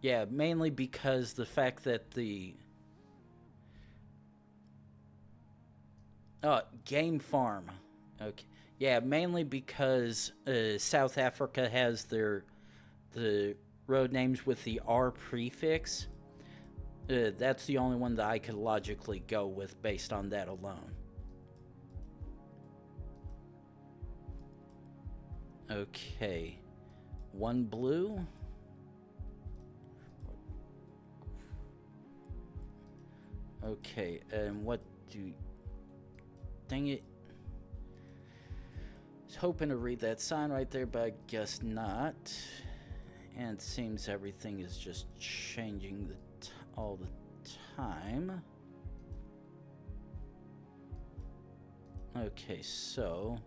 Yeah, mainly because the fact that the game farm. Okay. Yeah, mainly because South Africa has the road names with the R prefix. That's the only one that I could logically go with based on that alone. Okay. 1 blue. Okay, and what do... Dang it. I was hoping to read that sign right there, but I guess not. And it seems everything is just changing all the time. Okay, so...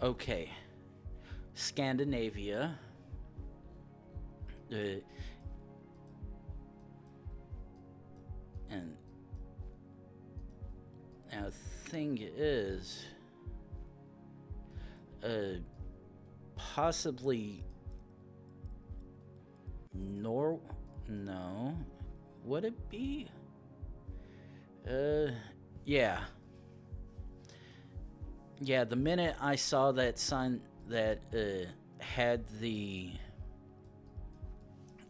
Okay. Scandinavia. And now the thing is... possibly... No. Would it be? Yeah. Yeah, the minute I saw that sign that had the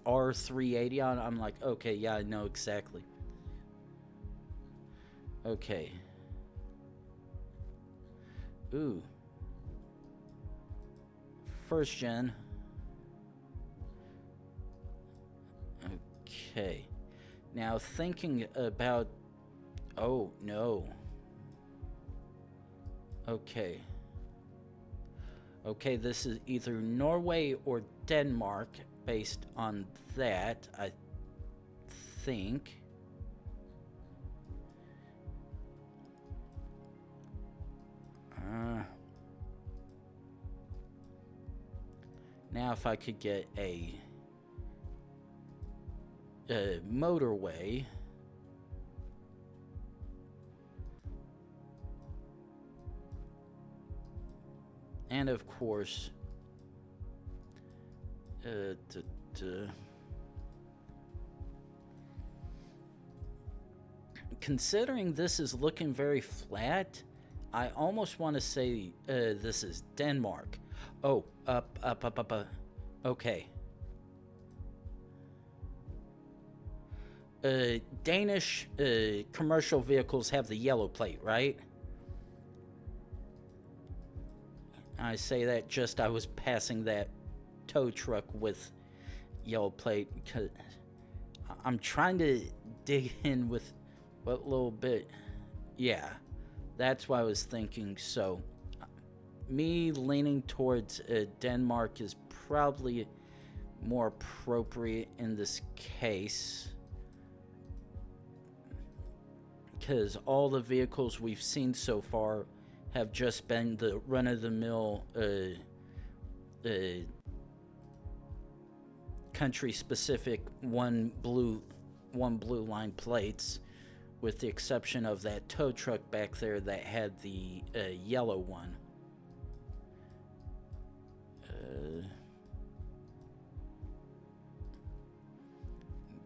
R380 on, I'm like, okay, yeah, I know exactly. Okay. Ooh. First gen. Okay. Now thinking about... Oh, no. Okay. Okay, this is either Norway or Denmark based on that, I think. Now if I could get a motorway. And of course, considering this is looking very flat, I almost want to say this is Denmark. Oh, up. Okay. Danish commercial vehicles have the yellow plate, right? I say that just I was passing that tow truck with yellow plate because I'm trying to dig in with what little bit. Yeah, that's what I was thinking. So me leaning towards Denmark is probably more appropriate in this case, because all the vehicles we've seen so far have just been the run-of-the-mill country-specific one blue line plates, with the exception of that tow truck back there that had the yellow one.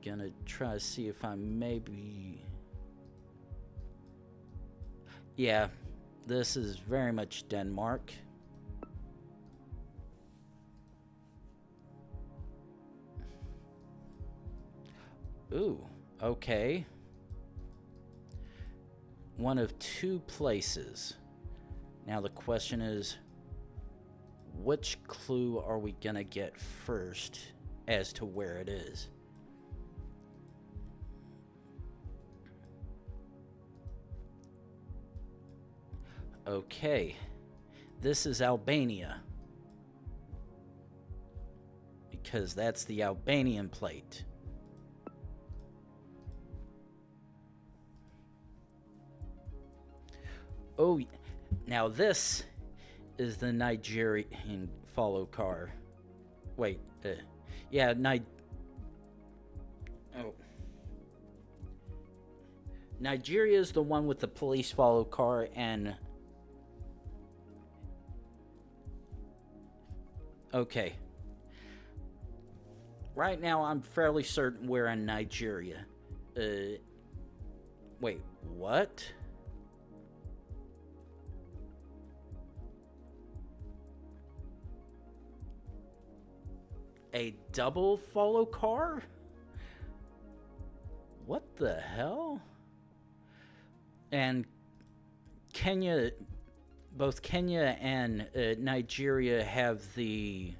Gonna try to see if I maybe... Yeah, this is very much Denmark. Ooh, okay. One of two places. Now the question is, which clue are we gonna get first as to where it is? Okay, this is Albania, because that's the Albanian plate. Oh, now this is the Nigerian follow car. Wait, yeah, Nigeria is the one with the police follow car, and... Okay. Right now, I'm fairly certain we're in Nigeria. Wait, what? A double follow car? What the hell? And Kenya... Both Kenya and Nigeria have the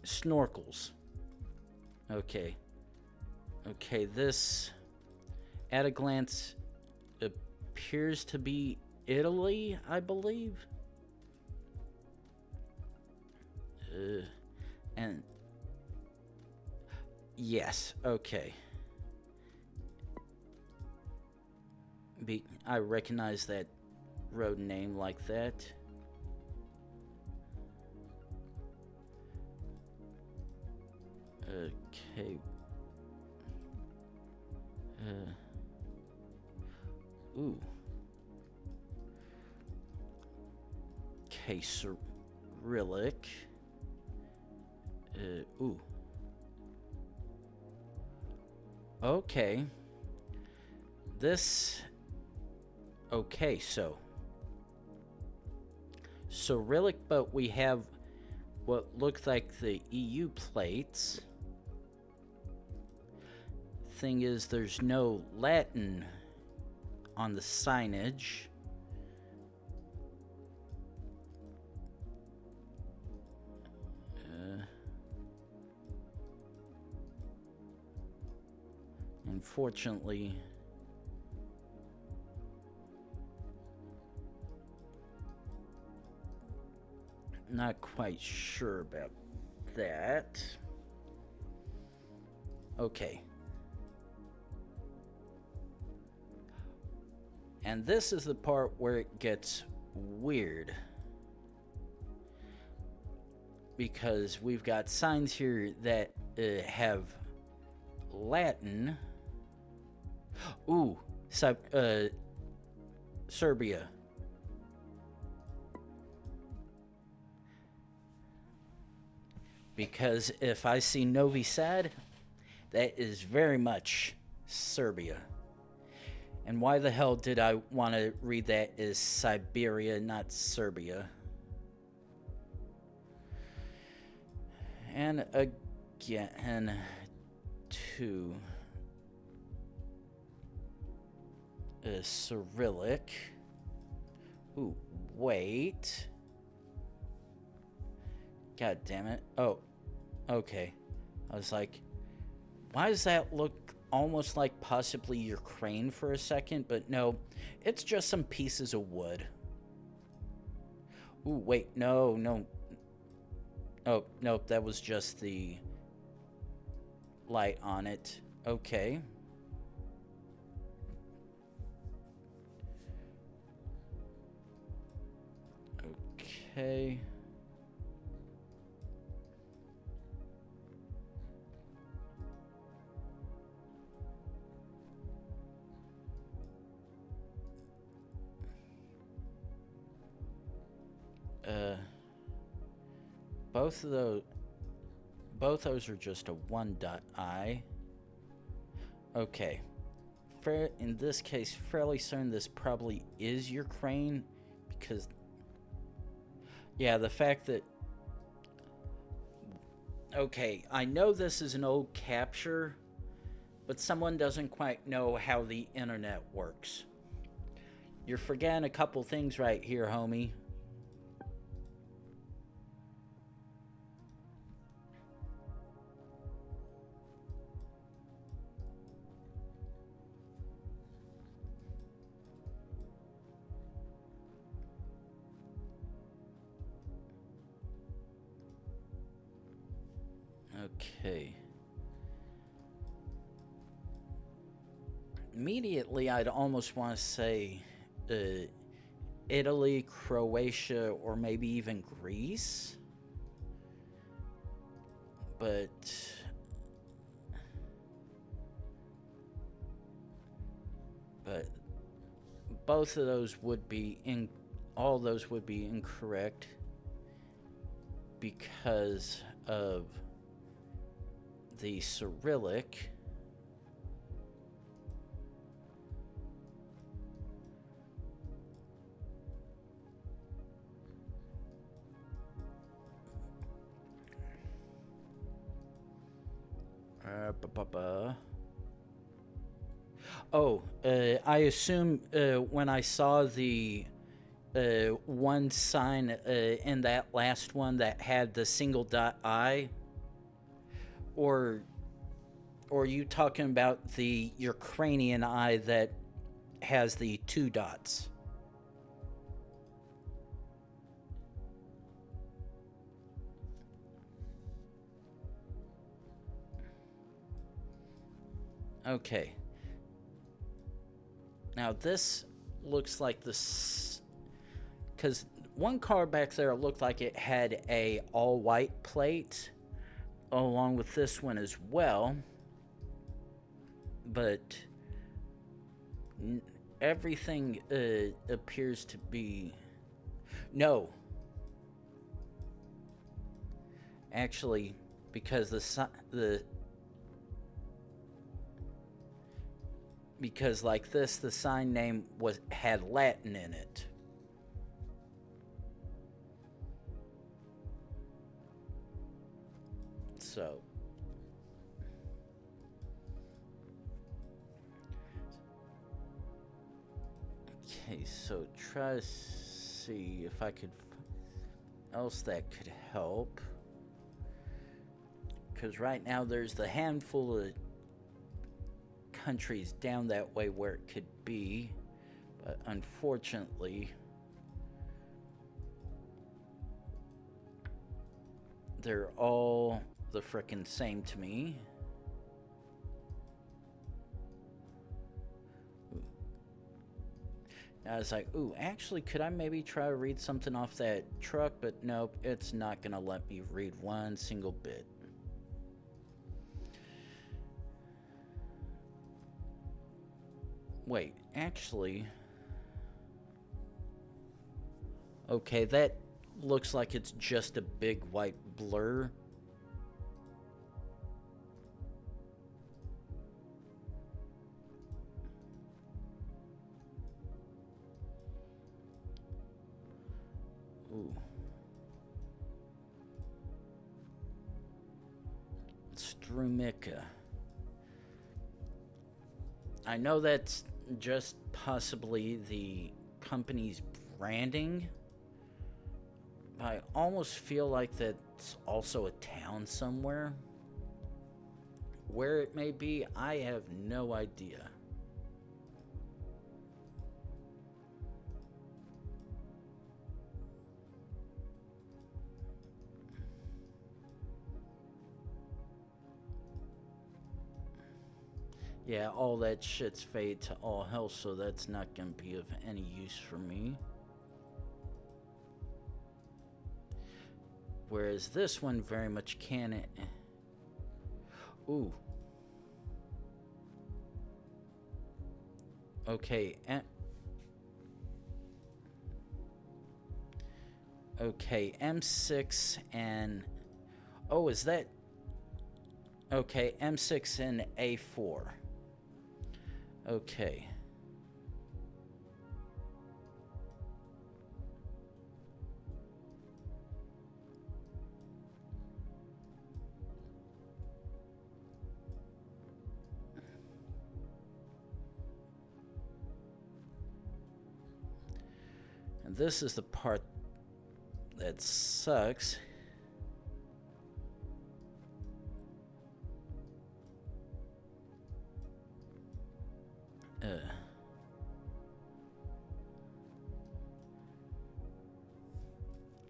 snorkels. Okay. Okay, this at a glance appears to be Italy, I believe. And Yes, okay. I recognize that road name like that. Okay. Ooh. Okay, Cyrillic. Ooh. Okay. This... Okay, so... Cyrillic, but we have what look like the EU plates. Thing is, there's no Latin on the signage. Unfortunately, not quite sure about that. Okay. And this is the part where it gets weird. Because we've got signs here that have Latin. Ooh, Serbia. Because if I see Novi Sad, that is very much Serbia. And why the hell did I want to read that as Siberia, not Serbia? And again, to Cyrillic. Ooh, wait. God damn it. Oh, okay. I was like, why does that look almost like possibly Ukraine for a second? But no, it's just some pieces of wood. Ooh, wait, no. Oh, nope, that was just the light on it. Okay. Okay. Both those are just a one.I. Okay. In this case, fairly certain this probably is Ukraine, because yeah, the fact that... Okay, I know this is an old capture, but someone doesn't quite know how the internet works. You're forgetting a couple things right here, homie. Okay. Immediately, I'd almost want to say Italy, Croatia, or maybe even Greece. But both of those would be all those would be incorrect because of the Cyrillic. I assume when I saw the one sign in that last one that had the single dot I, or are you talking about the Ukrainian I that has the two dots? Okay. Now this looks like this, because one car back there looked like it had a all-white plate along with this one as well, but everything appears to be... No. Actually, because because like this, the sign name had Latin in it. So okay, so try to see if I could else that could help, because right now there's the handful of countries down that way where it could be, but unfortunately they're all the frickin' same to me. I was like, ooh, actually, could I maybe try to read something off that truck? But nope, it's not gonna let me read one single bit. Wait, actually... Okay, that looks like it's just a big white blur. Ooh. Strumica. I know that's just possibly the company's branding. I almost feel like that's also a town somewhere. Where it may be, I have no idea. Yeah, all that shit's fade to all hell, so that's not gonna be of any use for me. Whereas this one very much can. Ooh. Okay. Okay, M6 and... Oh, is that... Okay, M6 and A4. Okay. And this is the part that sucks.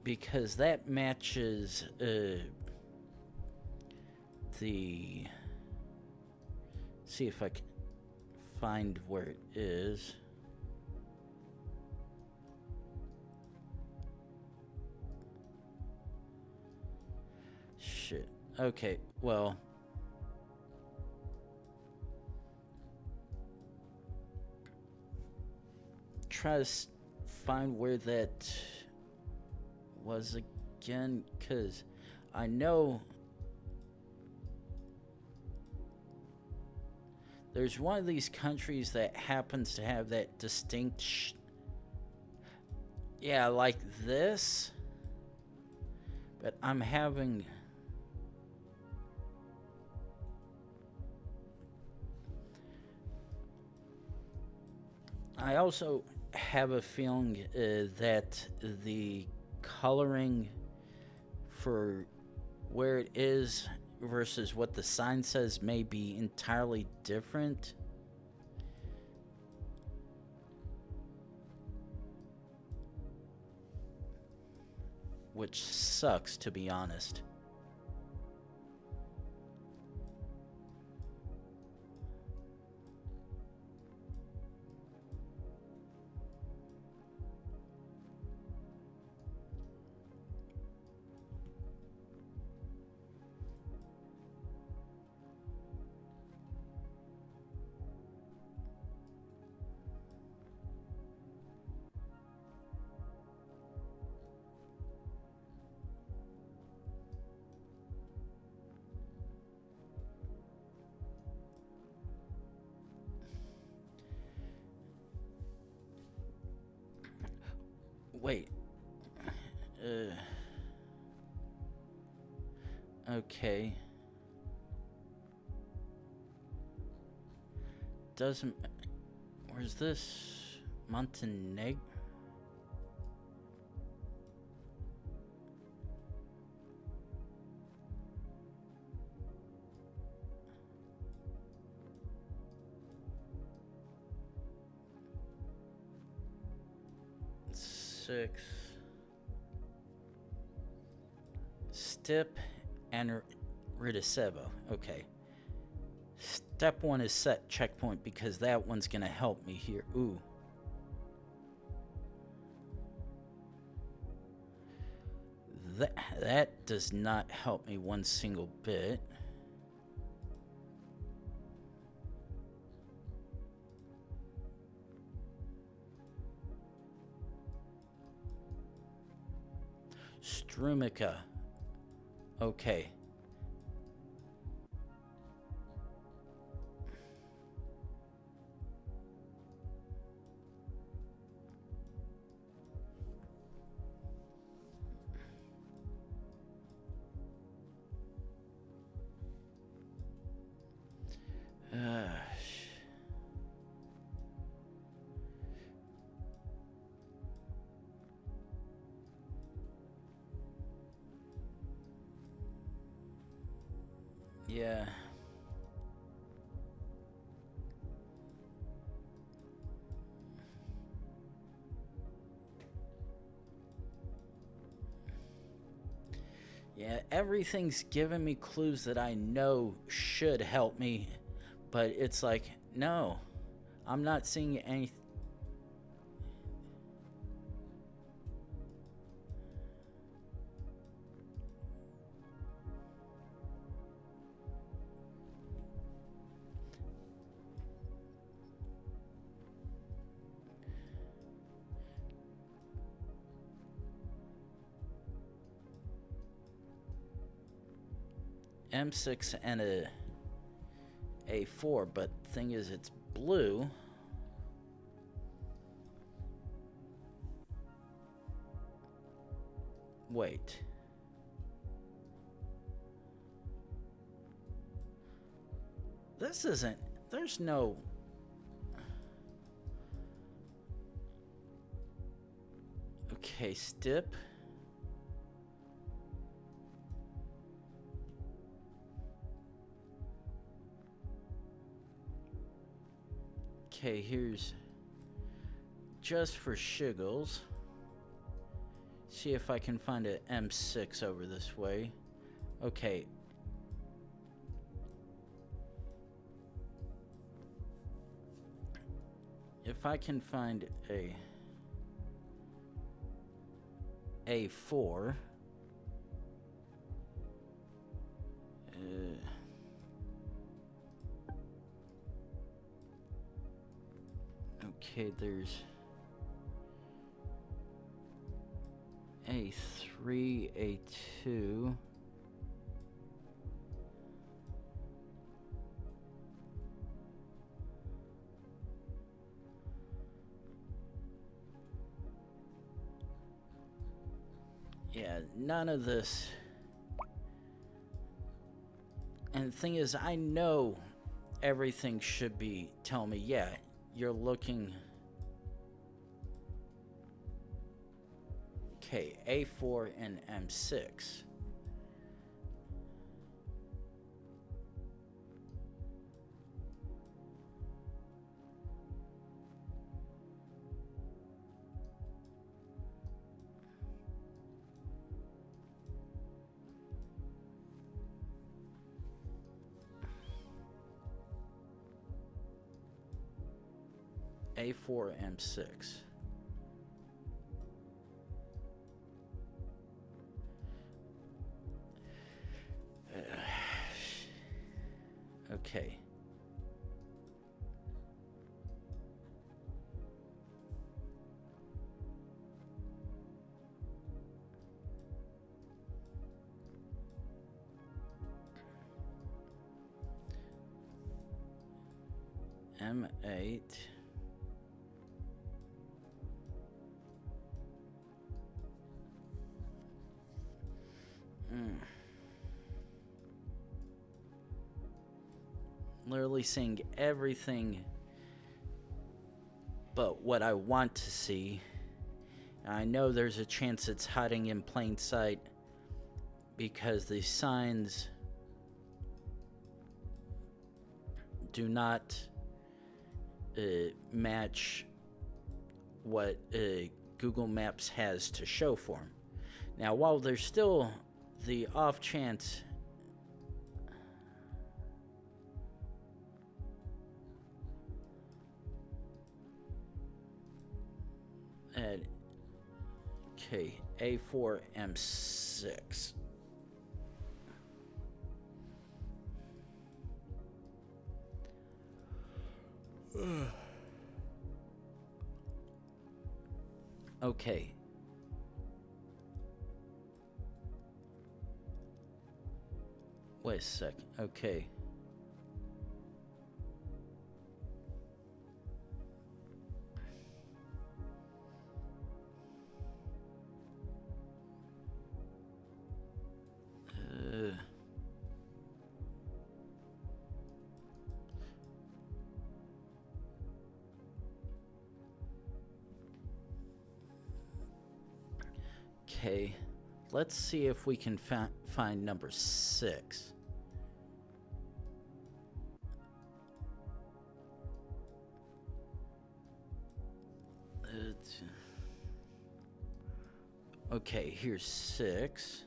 Because that matches the... See if I can find where it is. Shit. Okay, well... Try to find where that was again, because I know there's one of these countries that happens to have that distinct yeah, like this, but I'm having... I also have a feeling that the coloring for where it is versus what the sign says may be entirely different. Which sucks, to be honest. wait. Okay. Doesn't. Where's this? Montenegro? Six. Step and Ridisevo. Okay. Step 1 is set checkpoint because that one's gonna help me here. Ooh. That does not help me one single bit. Strumica. Okay. Yeah. Yeah, everything's giving me clues that I know should help me, but it's like, no, I'm not seeing anything. M6 and a A4, but thing is, it's blue. Wait. This isn't. There's no. Okay, Stip. Okay, here's just for shiggles. See if I can find an M6 over this way. Okay. If I can find a A4. Okay, there's A3, A2. Yeah, none of this. And the thing is, I know everything should be telling me, yeah, you're looking. Okay, A4 and M6. A4, M6. Okay. M8. literally seeing everything but what I want to see. I know there's a chance it's hiding in plain sight because the signs do not match what Google Maps has to show for them. Now, while there's still the off chance at A4M6. Okay. Wait a second. Okay. Okay. Let's see if we can find number 6. Okay, here's 6.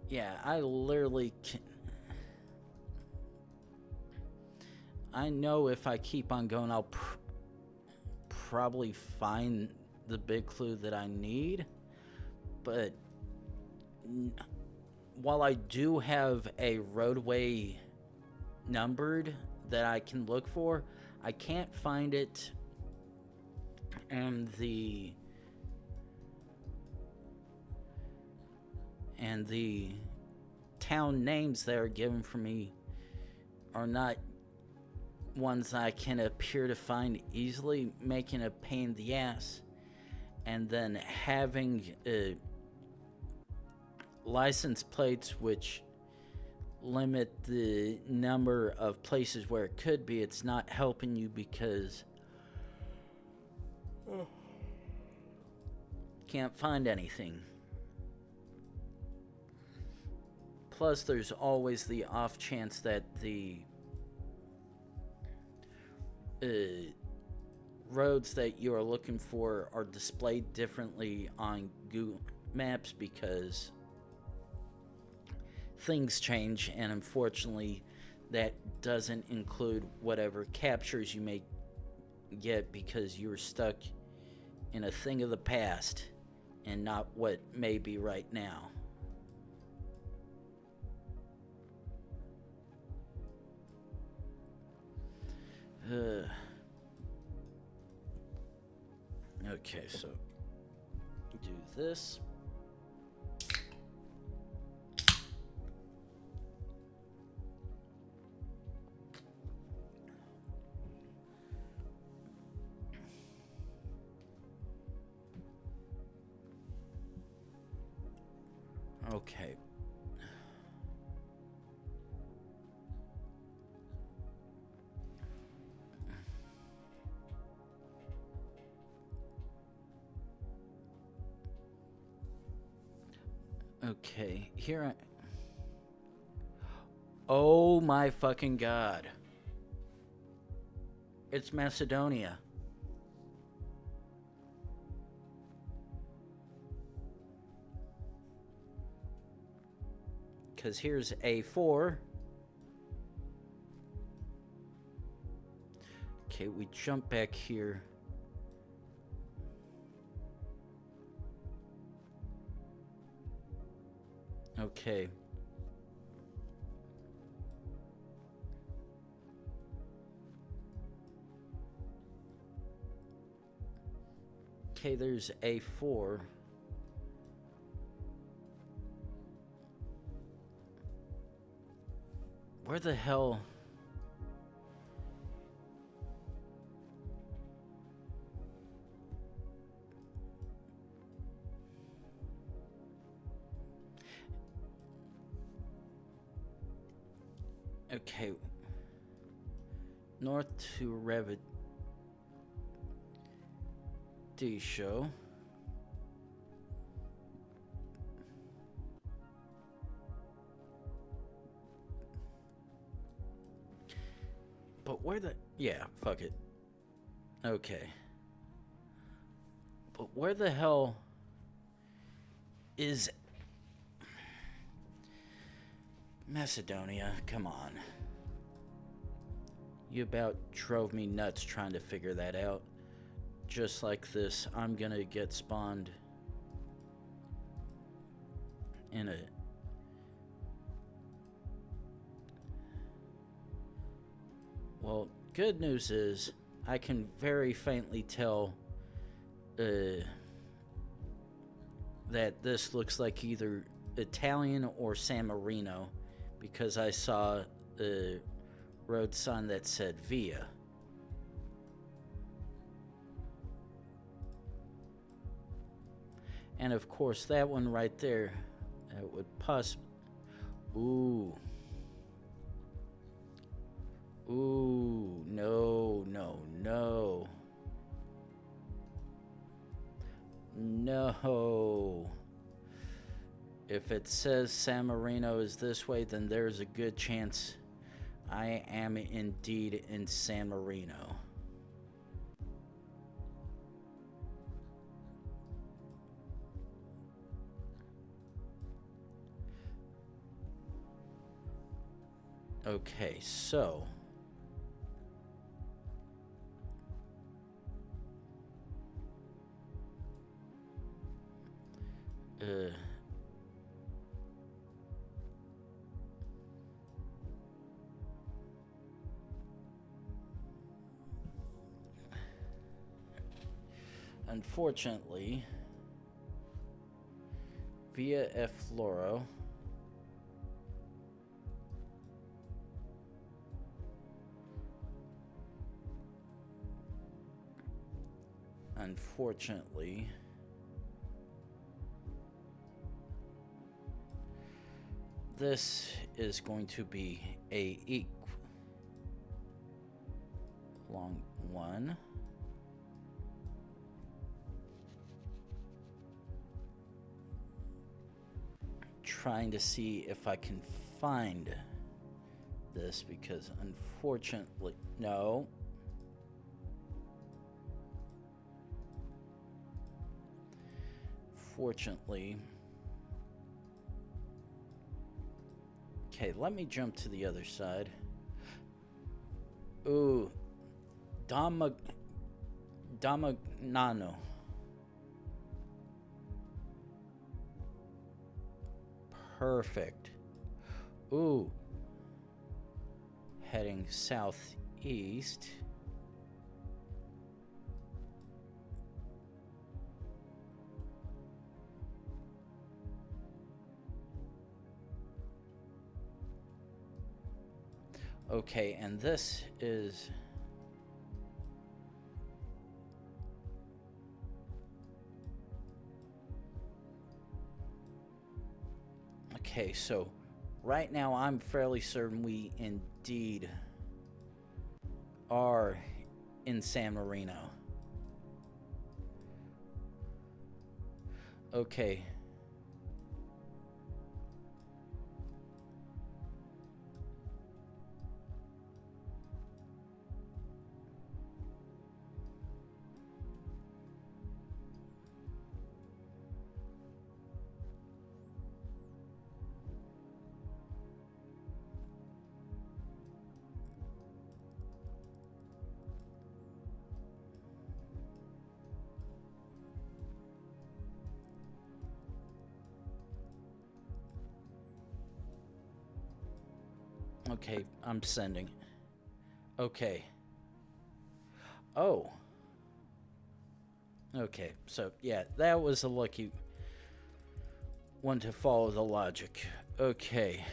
Yeah, I literally can. I know if I keep on going, I'll probably find the big clue that I need. But while I do have a roadway numbered that I can look for, I can't find it. And the town names that are given for me are not ones I can appear to find easily, making a pain in the ass. And then having license plates which limit the number of places where it could be, it's not helping you because can't find anything. Plus, there's always the off chance that the roads that you are looking for are displayed differently on Google Maps because things change, and unfortunately, that doesn't include whatever captures you may get because you're stuck in a thing of the past and not what may be right now. Okay, so do this. Okay. Okay, here I... Oh my fucking god. It's Macedonia. Because here's A4. Okay, we jump back here. Okay. Okay, there's A4. Where the hell? Okay. North to Revadisho. But where the... Yeah, fuck it. Okay. But where the hell is... Macedonia? Come on. You about drove me nuts trying to figure that out. Just like this, I'm gonna get spawned in a... Well, good news is I can very faintly tell that this looks like either Italian or San Marino because I saw a road sign that said Via. And of course that one right there, that would possibly... Ooh. Ooh, no, no, no. No. If it says San Marino is this way, then there's a good chance I am indeed in San Marino. Okay, so... Unfortunately, Via F. Floro. Unfortunately, this is going to be a long one. Trying to see if I can find this because unfortunately, no. Fortunately, okay, let me jump to the other side. Ooh, Damagnano. Perfect. Ooh. Heading southeast. Okay, and this is... Okay, so right now I'm fairly certain we indeed are in San Marino. Okay. Okay, I'm sending. Okay. Oh. Okay, so yeah, that was a lucky one to follow the logic. Okay.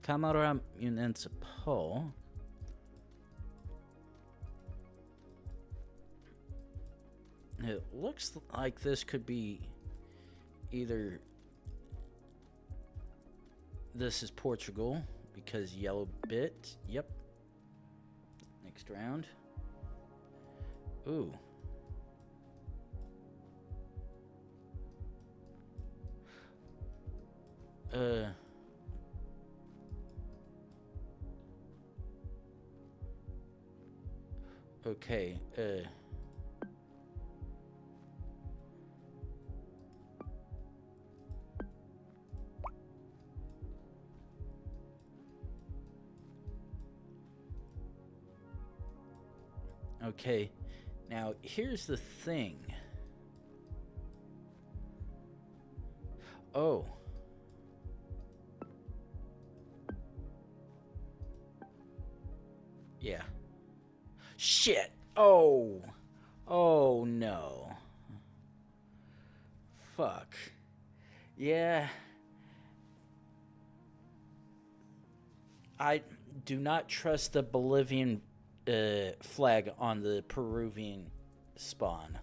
Camera Municipal. It looks like this could be either this is Portugal because yellow bit. Yep. Next round. Ooh. Okay. Okay. Now, here's the thing. Oh. Yeah. Shit. Oh. Oh, no. Fuck. Yeah. I do not trust the Bolivian flag on the Peruvian spawn.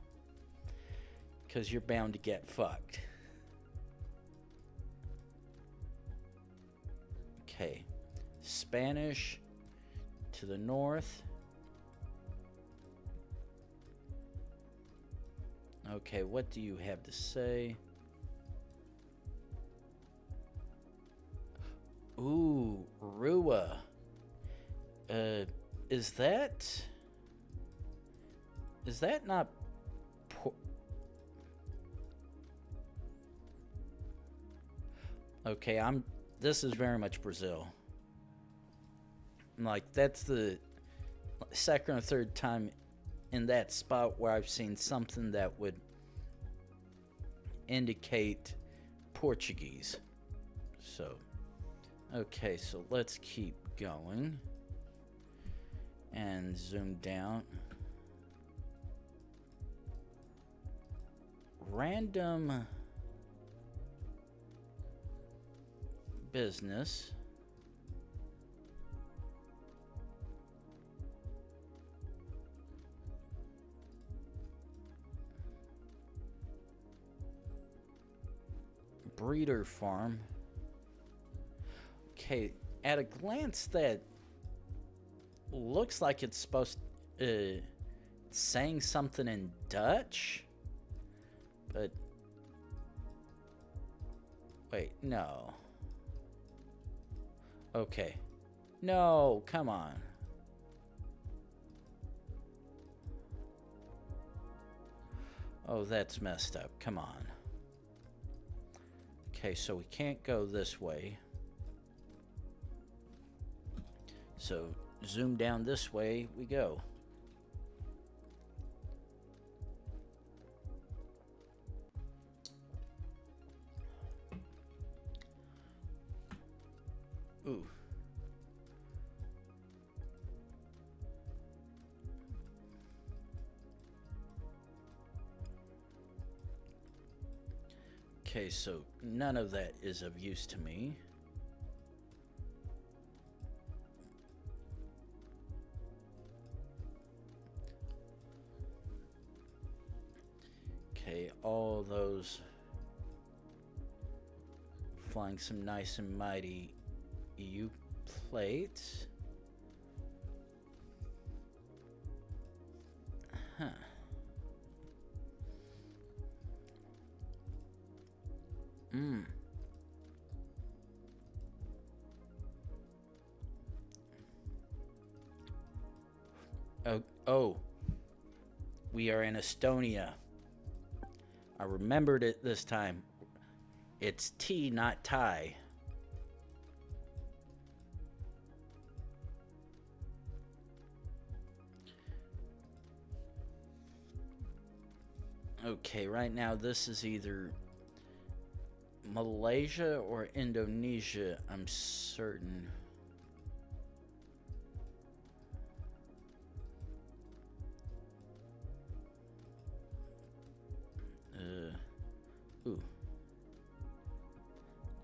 Because you're bound to get fucked. Okay. Spanish to the north. Okay, what do you have to say? Ooh, Rua. Is that not okay, this is very much Brazil. Like, that's the second or third time in that spot where I've seen something that would indicate Portuguese. So, okay, so let's keep going and zoom down. Random business. Breeder farm. Okay, at a glance that looks like it's supposed saying something in Dutch, but wait, no. Okay. No, come on. Oh, that's messed up. Come on. Okay, so we can't go this way. So, zoom down this way we go. Ooh. Okay, so none of that is of use to me. Okay, all those flying some nice and mighty EU plates. Huh. Oh, we are in Estonia. I remembered it this time. It's T, not Thai. Okay, right now this is either Malaysia or Indonesia, I'm certain.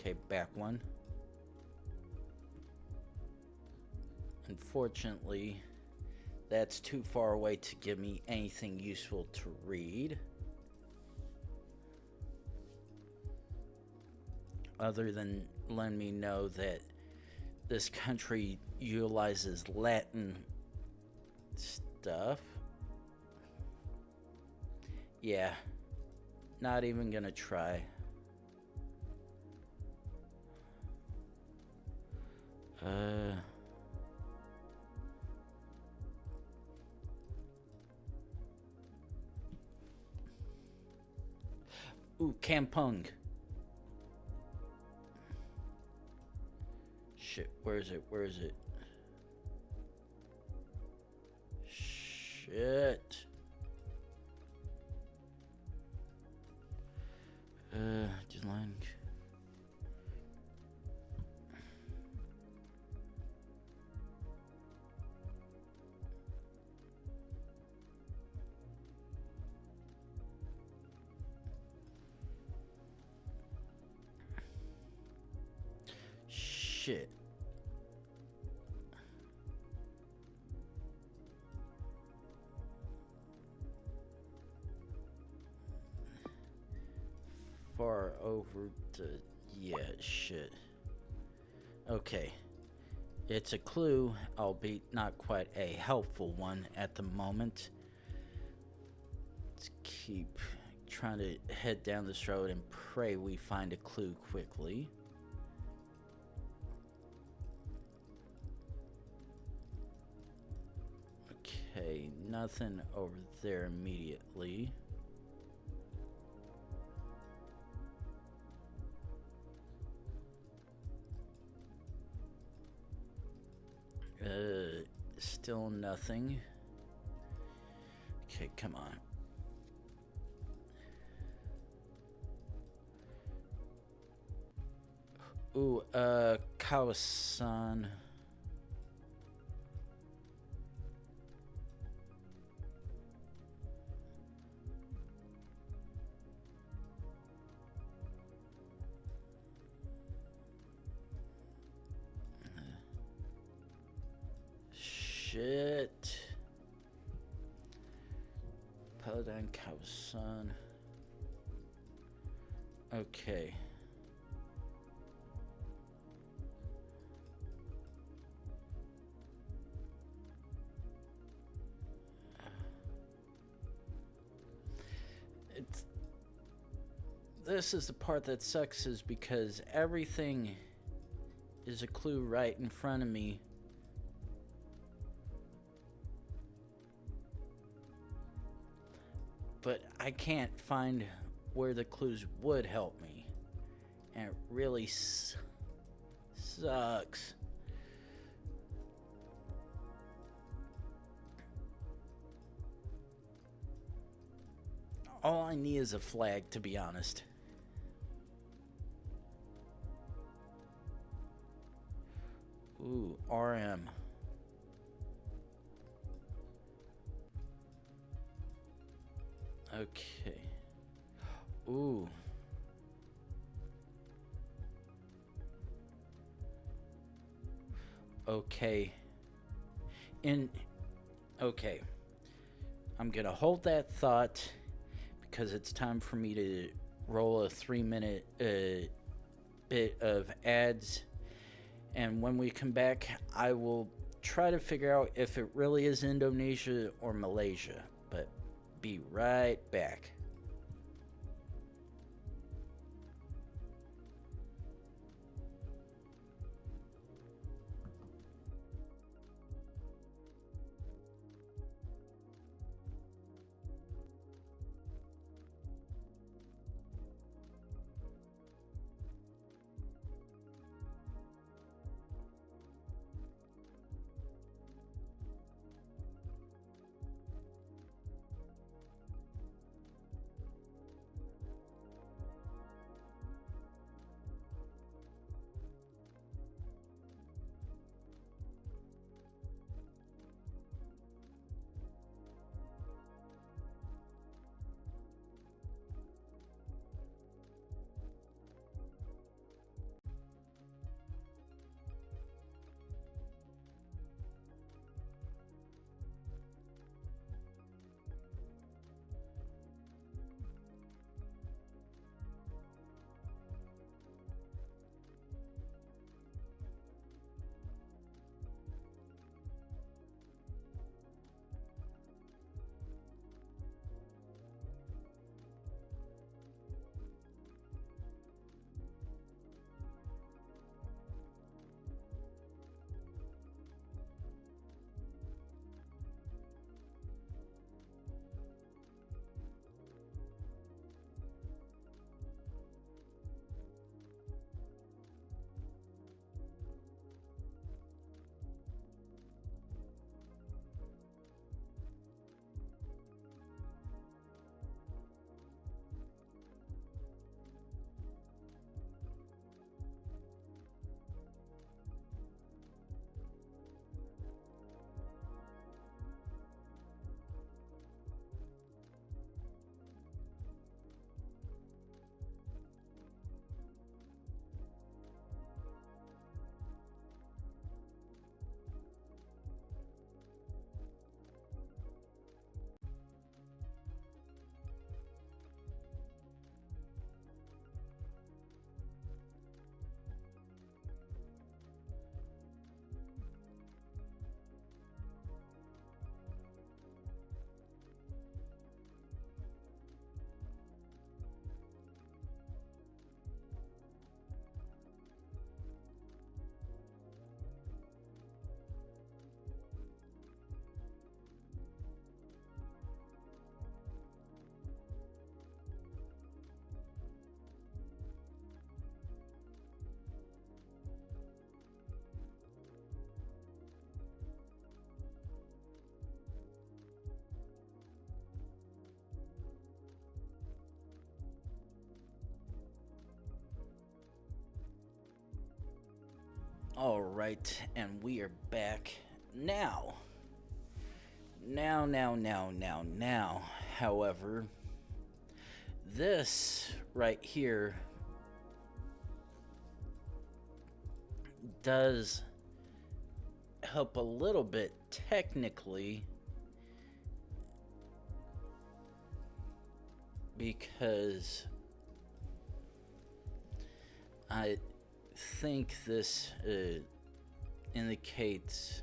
Okay, back one. Unfortunately, that's too far away to give me anything useful to read. Other than letting me know that this country utilizes Latin stuff. Yeah, not even gonna try. Ooh, Kampung. Shit, where is it? Where is it? Shit. Just lying. Shit. Far over to... yeah, shit. Okay. It's a clue, albeit not quite a helpful one at the moment. Let's keep trying to head down this road and pray we find a clue quickly. Okay, nothing over there immediately. Still nothing. Okay, come on. Ooh, Kawasan. Shit. Paladin Kawasan. Okay. This is the part that sucks, is because everything is a clue right in front of me. But I can't find where the clues would help me. And it really sucks. All I need is a flag, to be honest. Ooh, RM. Okay. Ooh. Okay. Okay. I'm gonna hold that thought because it's time for me to roll a 3-minute bit of ads. And when we come back, I will try to figure out if it really is Indonesia or Malaysia. But be right back. All right, and we are back now. However, this right here does help a little bit technically because I think this indicates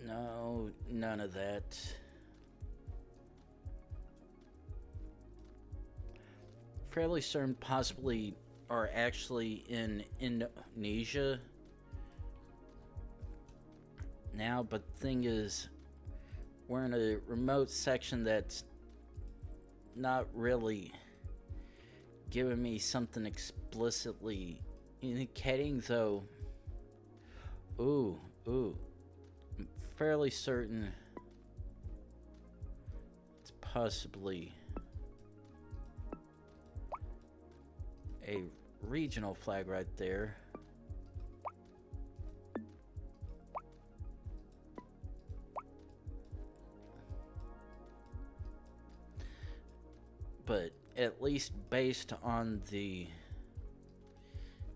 no, none of that. Fairly certain possibly are actually in Indonesia now, but the thing is, we're in a remote section that's not really giving me something explicitly indicating, though. I'm fairly certain it's possibly a regional flag right there. But at least based on the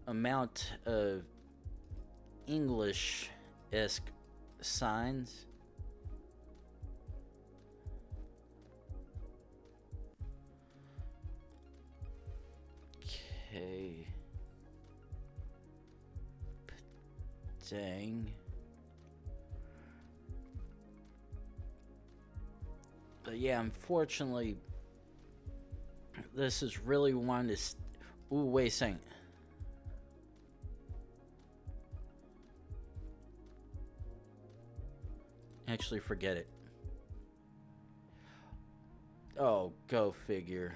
amount of English-esque signs, okay, dang. But yeah, unfortunately, this is really one to. Ooh, wait a second. Actually, forget it. Oh, go figure.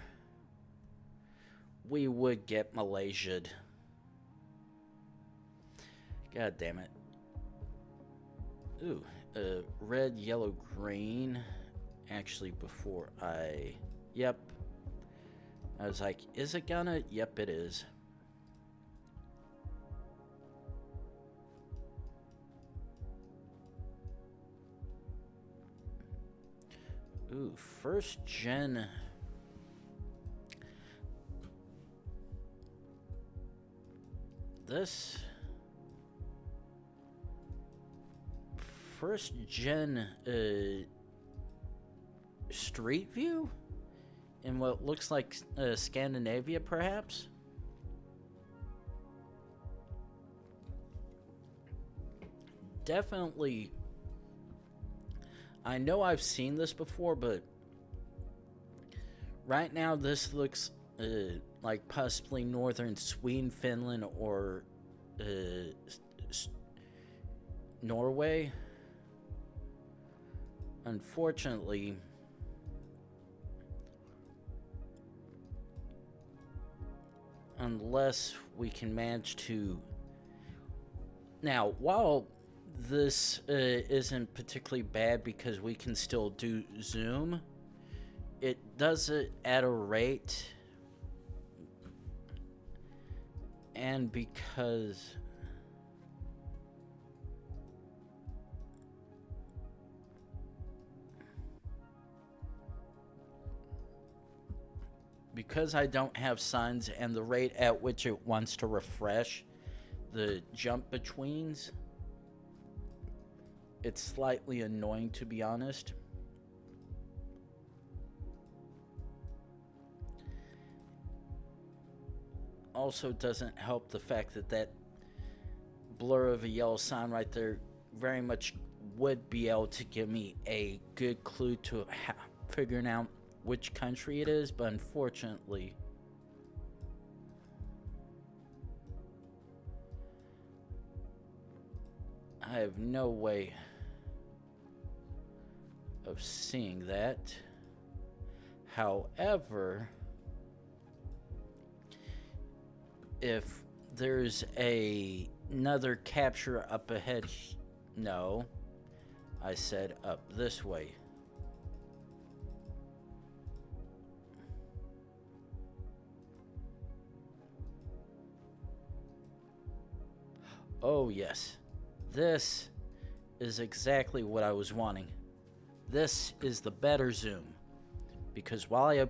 We would get Malaysia'd. God damn it. Ooh, red, yellow, green. Actually, before I... Yep. I was like, is it gonna? Yep, it is. Ooh, first gen. This first gen Street View in what looks like Scandinavia, perhaps. Definitely. I know I've seen this before, but right now this looks like possibly northern Sweden, Finland, or Norway. Unfortunately, unless we can manage to... Now, while this isn't particularly bad because we can still do zoom, it does it at a rate, and because I don't have signs and the rate at which it wants to refresh the jump betweens, it's slightly annoying, to be honest. Also doesn't help the fact that that blur of a yellow sign right there very much would be able to give me a good clue to figuring out which country it is, but unfortunately I have no way of seeing that. However, if there's another capture up ahead No, I said up this way. Oh, yes. This is exactly what I was wanting. This is the better zoom. Because while I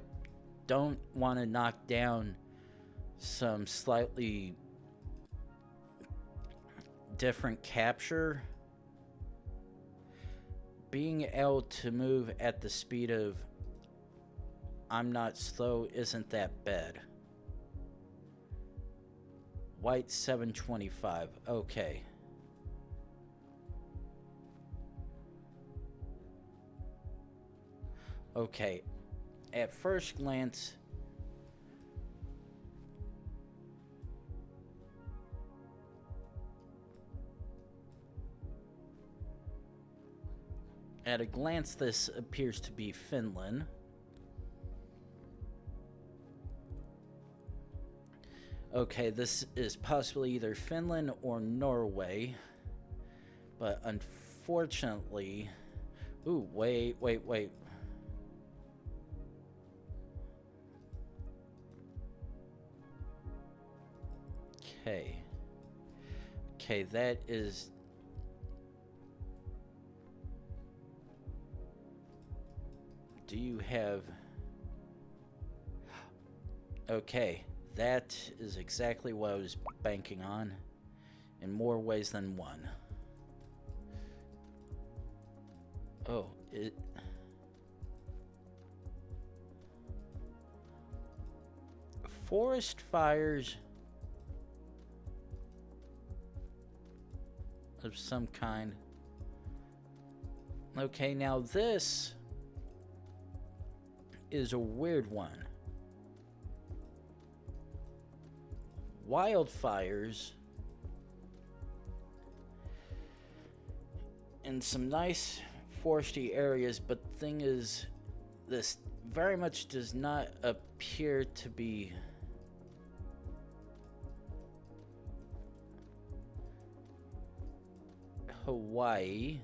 don't want to knock down some slightly different capture, being able to move at the speed of I'm not slow isn't that bad. White 725. Okay. Okay. At first glance, at a glance, this appears to be Finland. Okay, this is possibly either Finland or Norway. But unfortunately... Ooh, wait. Okay, that is... Do you have... Okay, that is exactly what I was banking on, in more ways than one. Oh, it... Forest fires of some kind. Okay, now this is a weird one. Wildfires in some nice foresty areas, but the thing is, this very much does not appear to be Hawaii.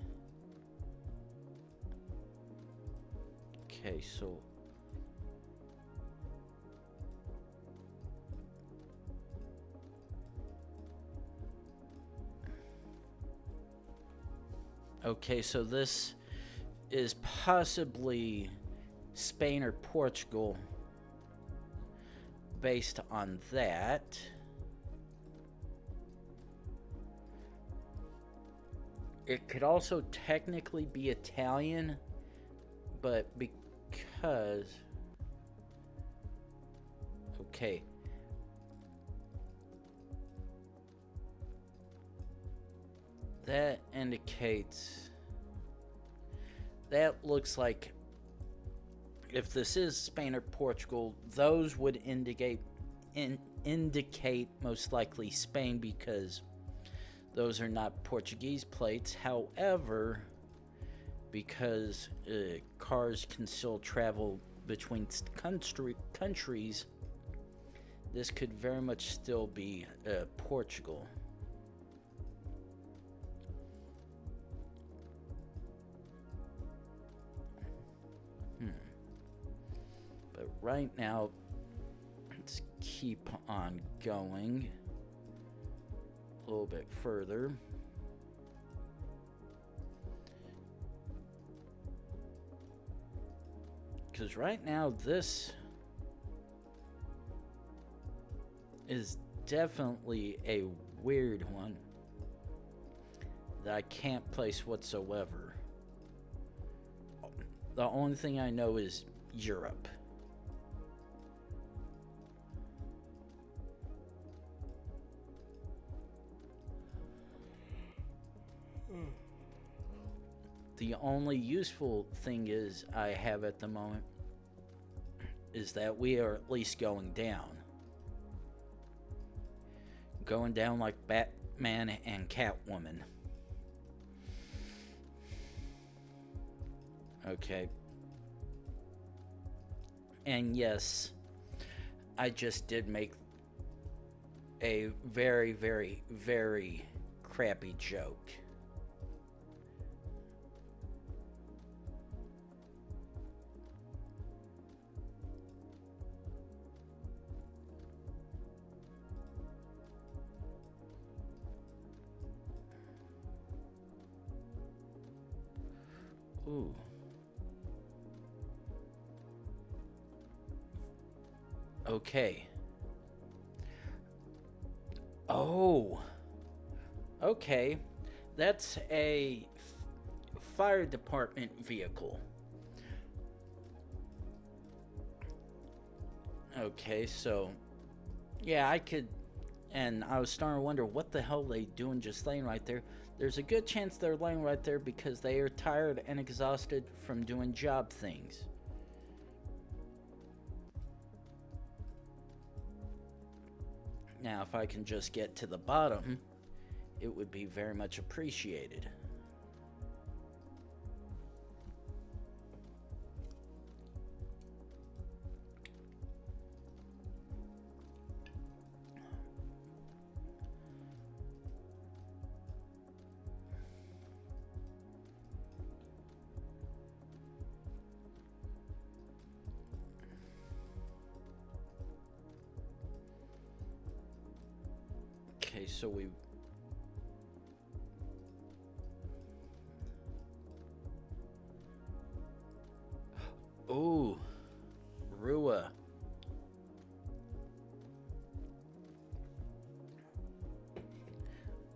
Okay, so this is possibly Spain or Portugal based on that. It could also technically be Italian, but because... Okay. That indicates... That looks like... If this is Spain or Portugal, those would indicate most likely Spain, because those are not Portuguese plates. However, because cars can still travel between countries, this could very much still be Portugal. But right now, let's keep on going a little bit further. Because right now, this is definitely a weird one that I can't place whatsoever. The only thing I know is Europe. The only useful thing I have at the moment is that we are at least going down. Going down like Batman and Catwoman. Okay. And yes, I just did make a very, very, very crappy joke. Ooh. Okay. Oh. Okay. That's a fire department vehicle. Okay, so yeah, I could, and I was starting to wonder what the hell they doing just laying right there. There's a good chance they're laying right there because they are tired and exhausted from doing job things. Now, if I can just get to the bottom, it would be very much appreciated. Okay, so we... Ooh, Rua.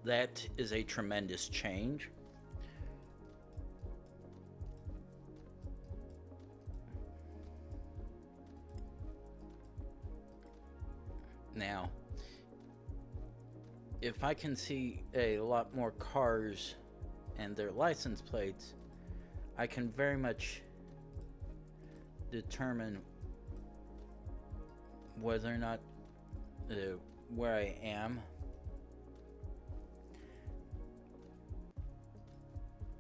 That is a tremendous change. Now, if I can see a lot more cars and their license plates, I can very much determine whether or not where I am.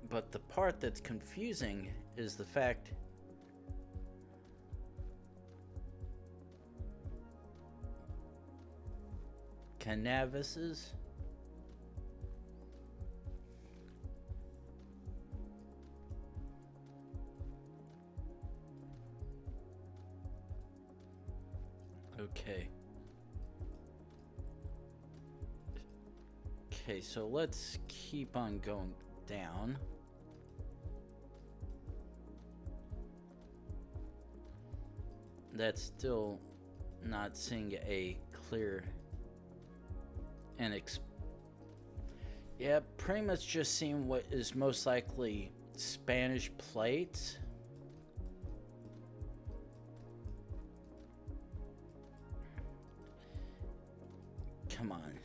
But the part that's confusing is the fact canvases. Okay. Okay, so let's keep on going down. That's still not seeing a clear and yeah, pretty much just seeing what is most likely Spanish plates. Come on.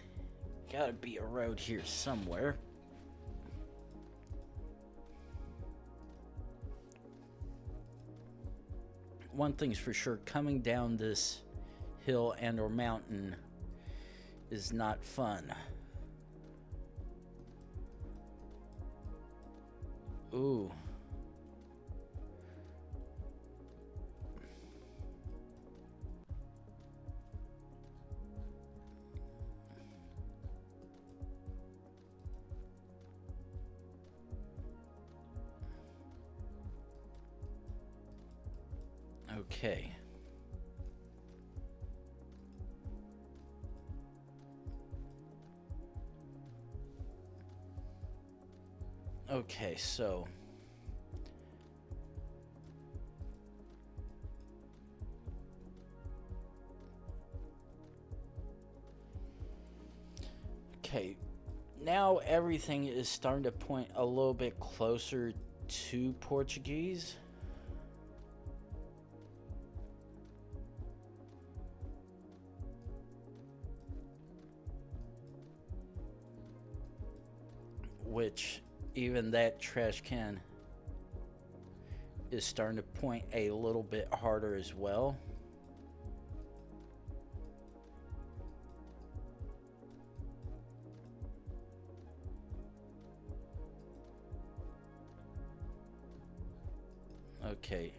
Gotta be a road here somewhere. One thing's for sure, coming down this hill and or mountain is not fun. Ooh. Okay. Okay, so okay, now everything is starting to point a little bit closer to Portuguese. Which even that trash can is starting to point a little bit harder as well. Okay.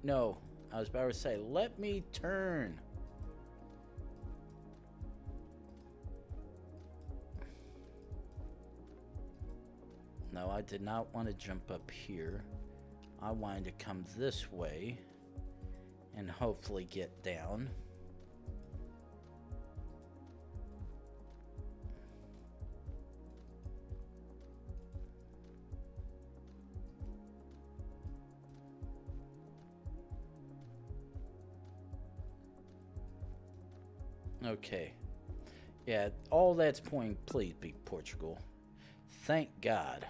No, I was about to say, let me turn. No, I did not want to jump up here. I wanted to come this way and hopefully get down. Okay. Yeah, all that's pointing, please be Portugal. Thank God.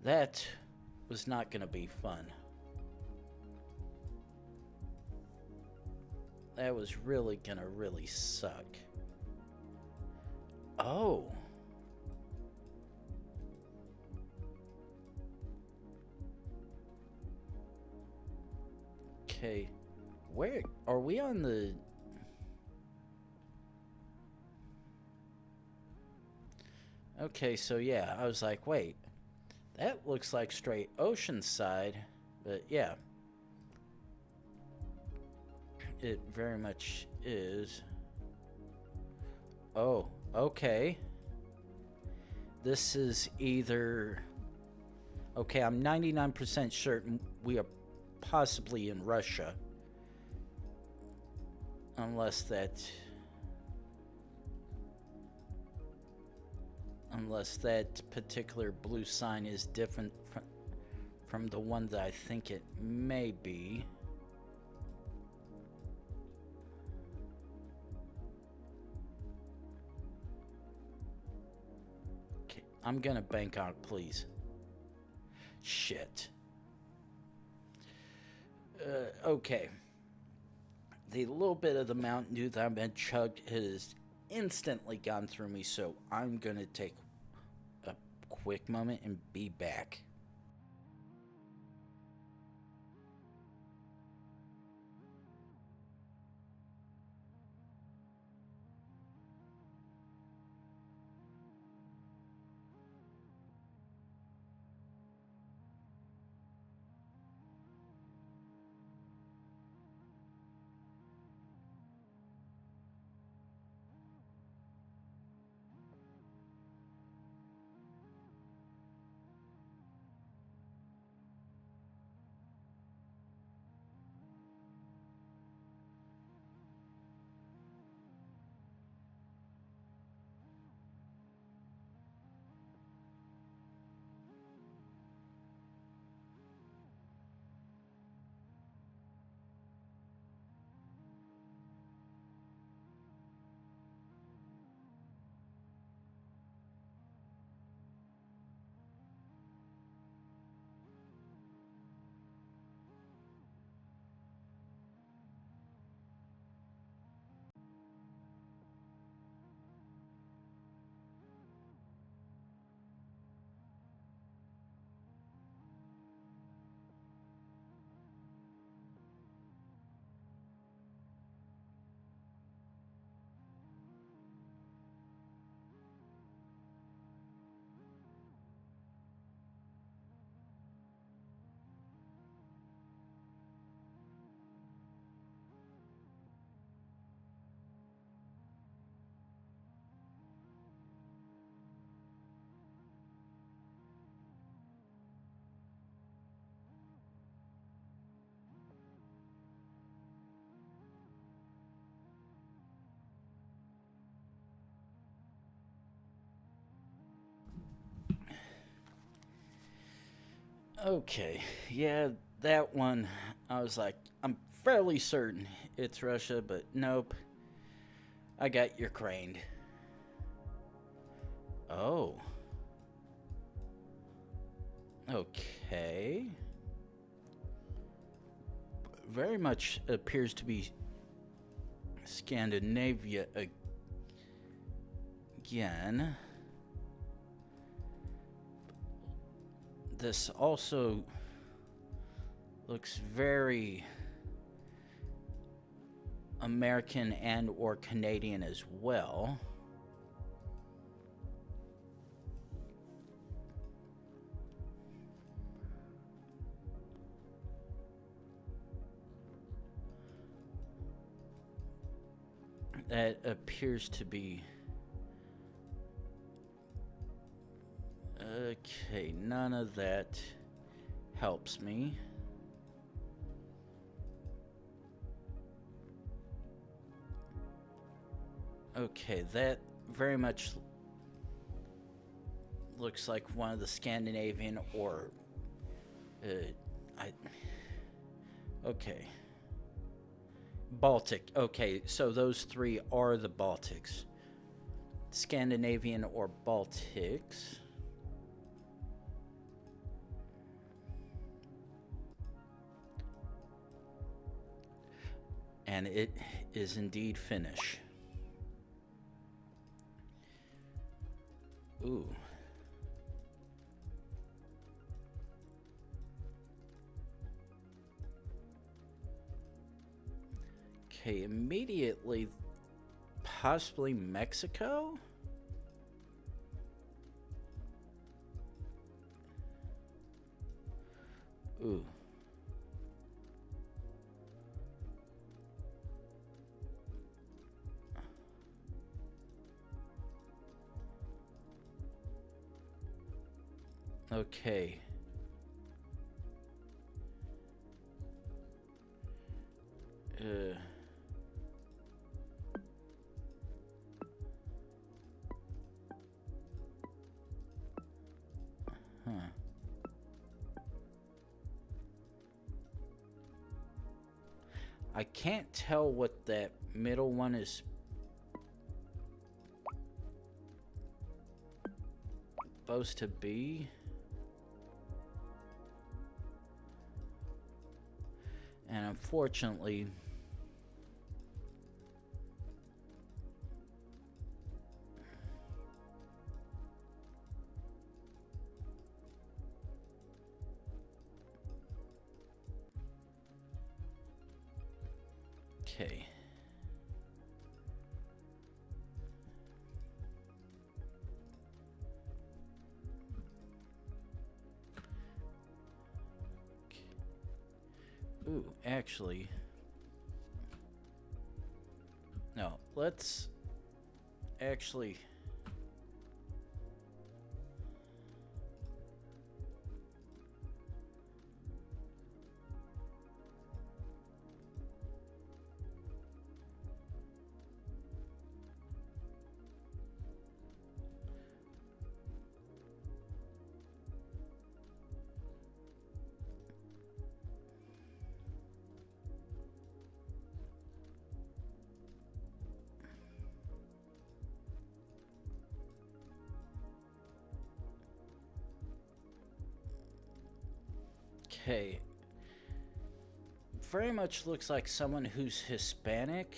That was not going to be fun. That was really going to really suck. Oh. Okay. Where are we on the... Okay, so yeah, I was like, wait, that looks like straight Oceanside, but yeah, it very much is. Oh, okay. This is either... Okay, I'm 99% certain we are possibly in Russia. Unless that particular blue sign is different from the one that I think it may be. Okay, I'm gonna bank on it, please. Shit. Okay. The little bit of the Mountain Dew that I've been chugged has instantly gone through me, so I'm gonna take a quick moment and be back. Okay, yeah, that one, I was like, I'm fairly certain it's Russia, but nope. I got Ukraine. Oh. Okay. Very much appears to be Scandinavia again. This also looks very American and or Canadian as well. That appears to be... Okay, none of that helps me. Okay, that very much looks like one of the Scandinavian or Okay. Baltic. Okay, so those three are the Baltics. Scandinavian or Baltics. And it is indeed Finnish. Ooh. Okay, immediately, possibly Mexico? Ooh. Okay. Huh. I can't tell what that middle one is supposed to be. And unfortunately, okay. Ooh, actually, no, let's actually. Okay. Very much looks like someone who's Hispanic.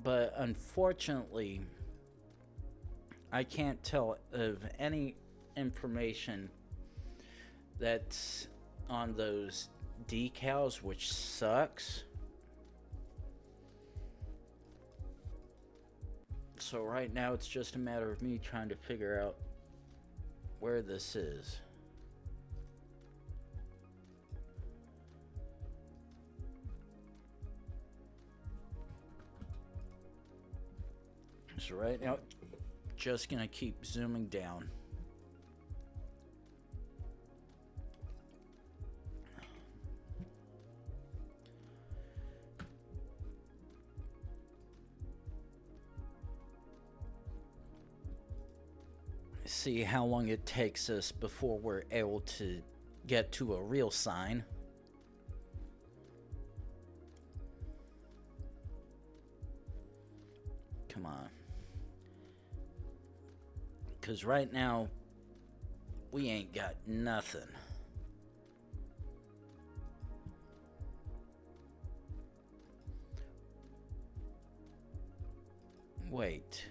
But unfortunately, I can't tell of any information that's on those decals, which sucks. So right now it's just a matter of me trying to figure out where this is. So right now, just gonna keep zooming down. See how long it takes us before we're able to get to a real sign. Come on. Because right now, we ain't got nothing. Wait.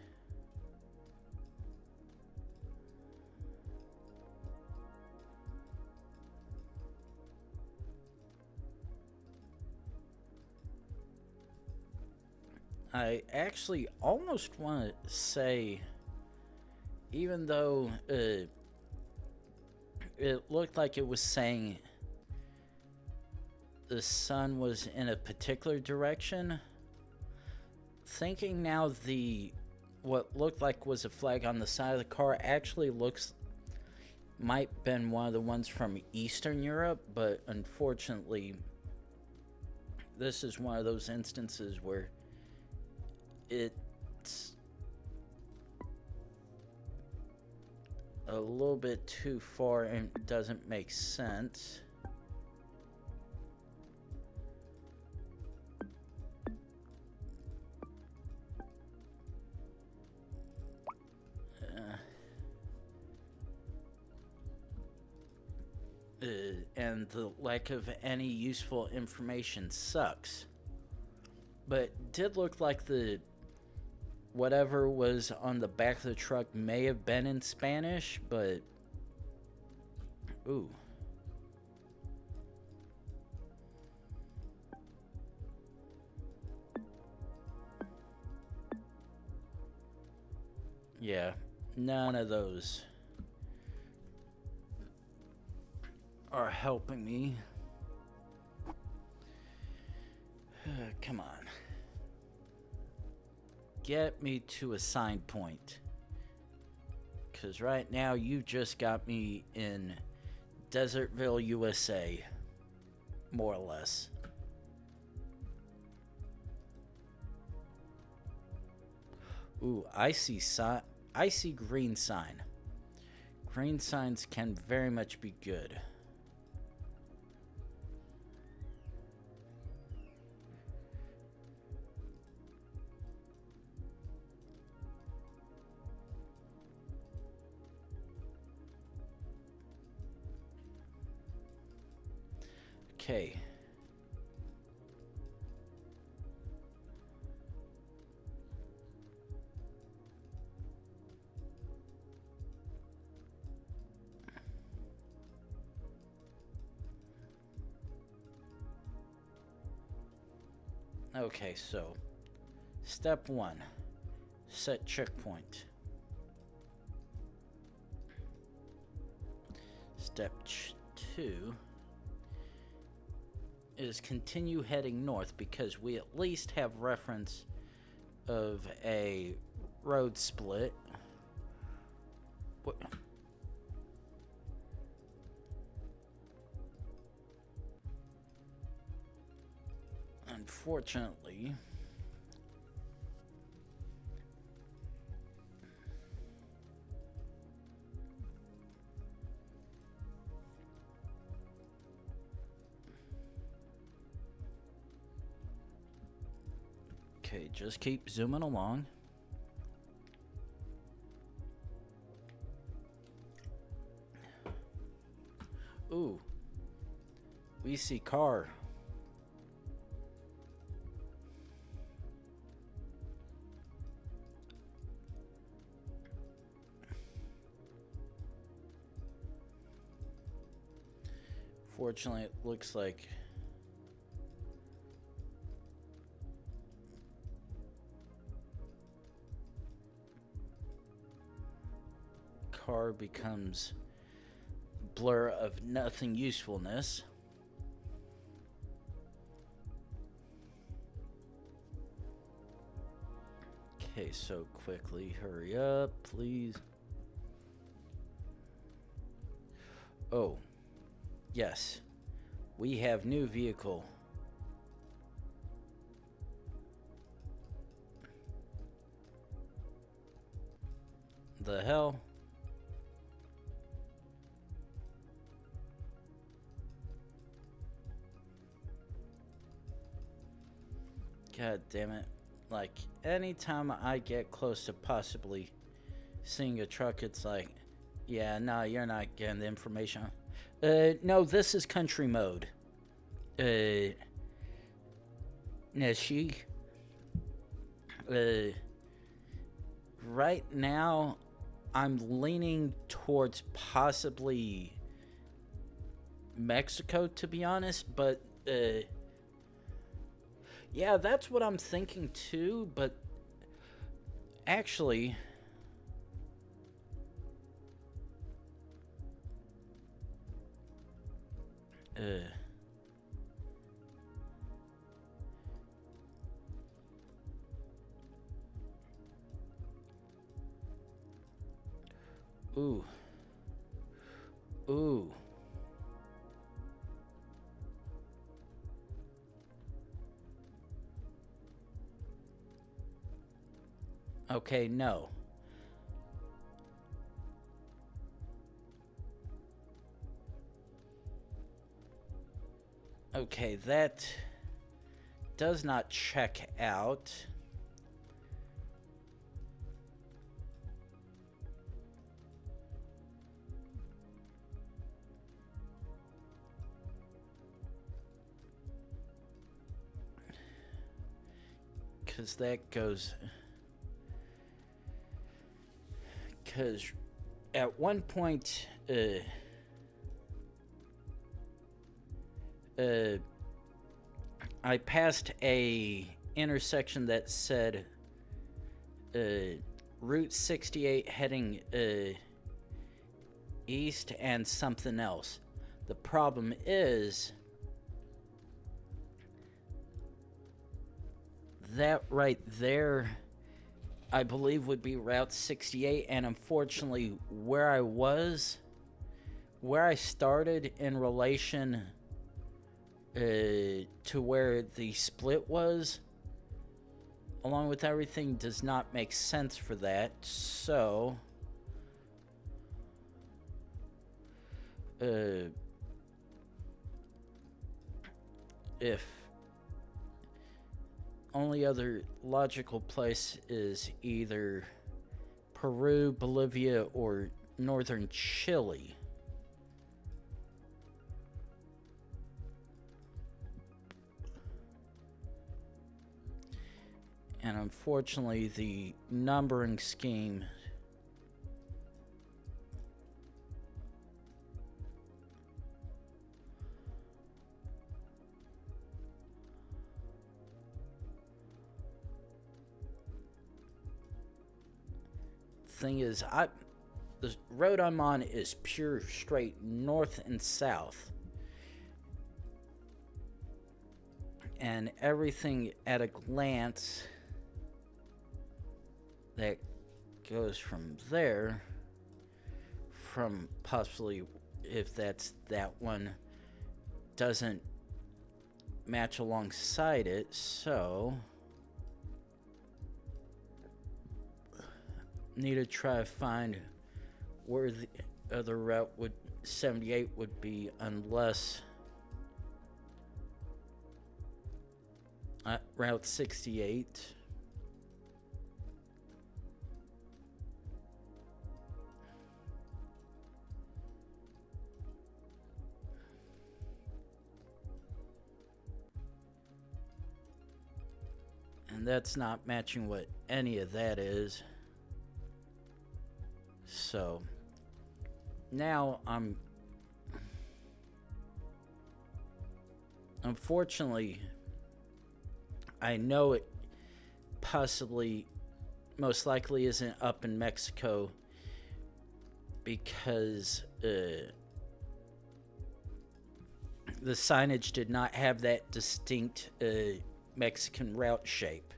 I actually almost want to say, even though it looked like it was saying the sun was in a particular direction, thinking now what looked like was a flag on the side of the car actually might been one of the ones from Eastern Europe, but unfortunately this is one of those instances where it's a little bit too far and doesn't make sense. and the lack of any useful information sucks. But it did look like the whatever was on the back of the truck may have been in Spanish, but ooh. Yeah, none of those are helping me. Come on. Get me to a sign point. Because right now you just got me in Desertville, USA. More or less. Ooh, I see green sign. Green signs can very much be good. Okay. Okay, so step 1, set checkpoint. Step 2 is continue heading north because we at least have reference of a road split. What? Unfortunately, okay, just keep zooming along. Ooh, we see car. Fortunately, it looks like car becomes blur of nothing usefulness. Okay, so quickly hurry up, please. Oh, yes, we have new vehicle. The hell? God damn it. Like, anytime I get close to possibly seeing a truck, it's like, yeah, no, you're not getting the information. No, this is country mode. Nashi. Right now, I'm leaning towards possibly Mexico, to be honest, but, yeah, that's what I'm thinking too, but actually, ooh. Ooh. Okay, no. Okay, that does not check out. because that goes... Because at one point, I passed a intersection that said Route 68 heading east and something else. The problem is that right there, I believe, would be Route 68, and unfortunately where I started in relation to where the split was, along with everything, does not make sense for that. So if only other logical place is either Peru, Bolivia, or northern Chile. And unfortunately, the numbering scheme thing is, the road I'm on is pure straight north and south, and everything at a glance that goes from there, from possibly, if that's that one, doesn't match alongside it. So need to try to find where the other route 78 would be, unless Route 68. And that's not matching what any of that is. So now unfortunately, I know it possibly, most likely isn't up in Mexico, because the signage did not have that distinct Mexican route shape.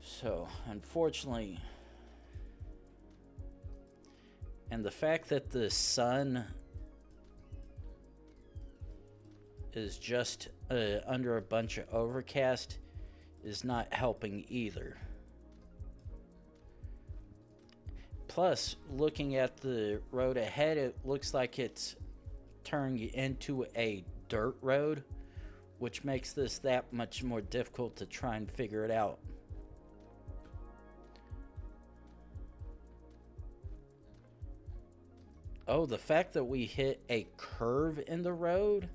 So unfortunately, and the fact that the sun is just under a bunch of overcast is not helping either. Plus, looking at the road ahead, it looks like it's turning into a dirt road, which makes this that much more difficult to try and figure it out. Oh, the fact that we hit a curve in the road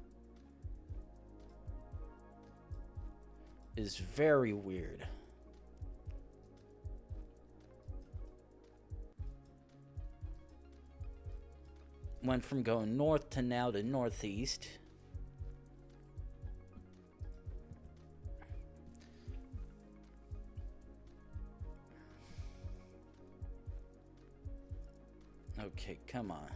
is very weird. Went from going north to now to northeast. Okay, come on.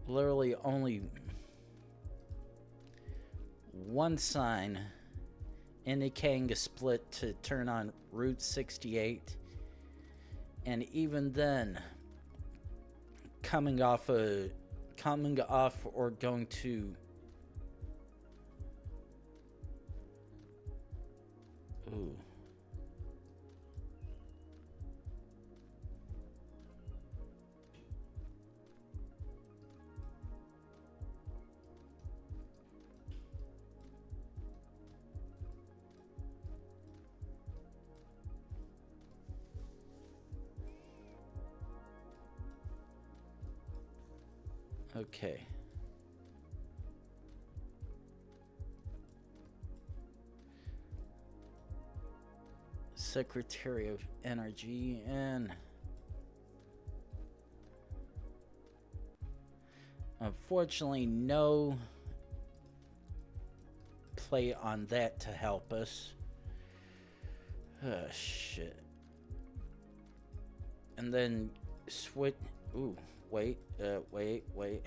Literally only one sign indicating a split to turn on Route 68, and even then, coming off or going to ooh. Okay. Secretary of Energy, and unfortunately no play on that to help us. Oh shit. And then switch. Ooh, wait. I was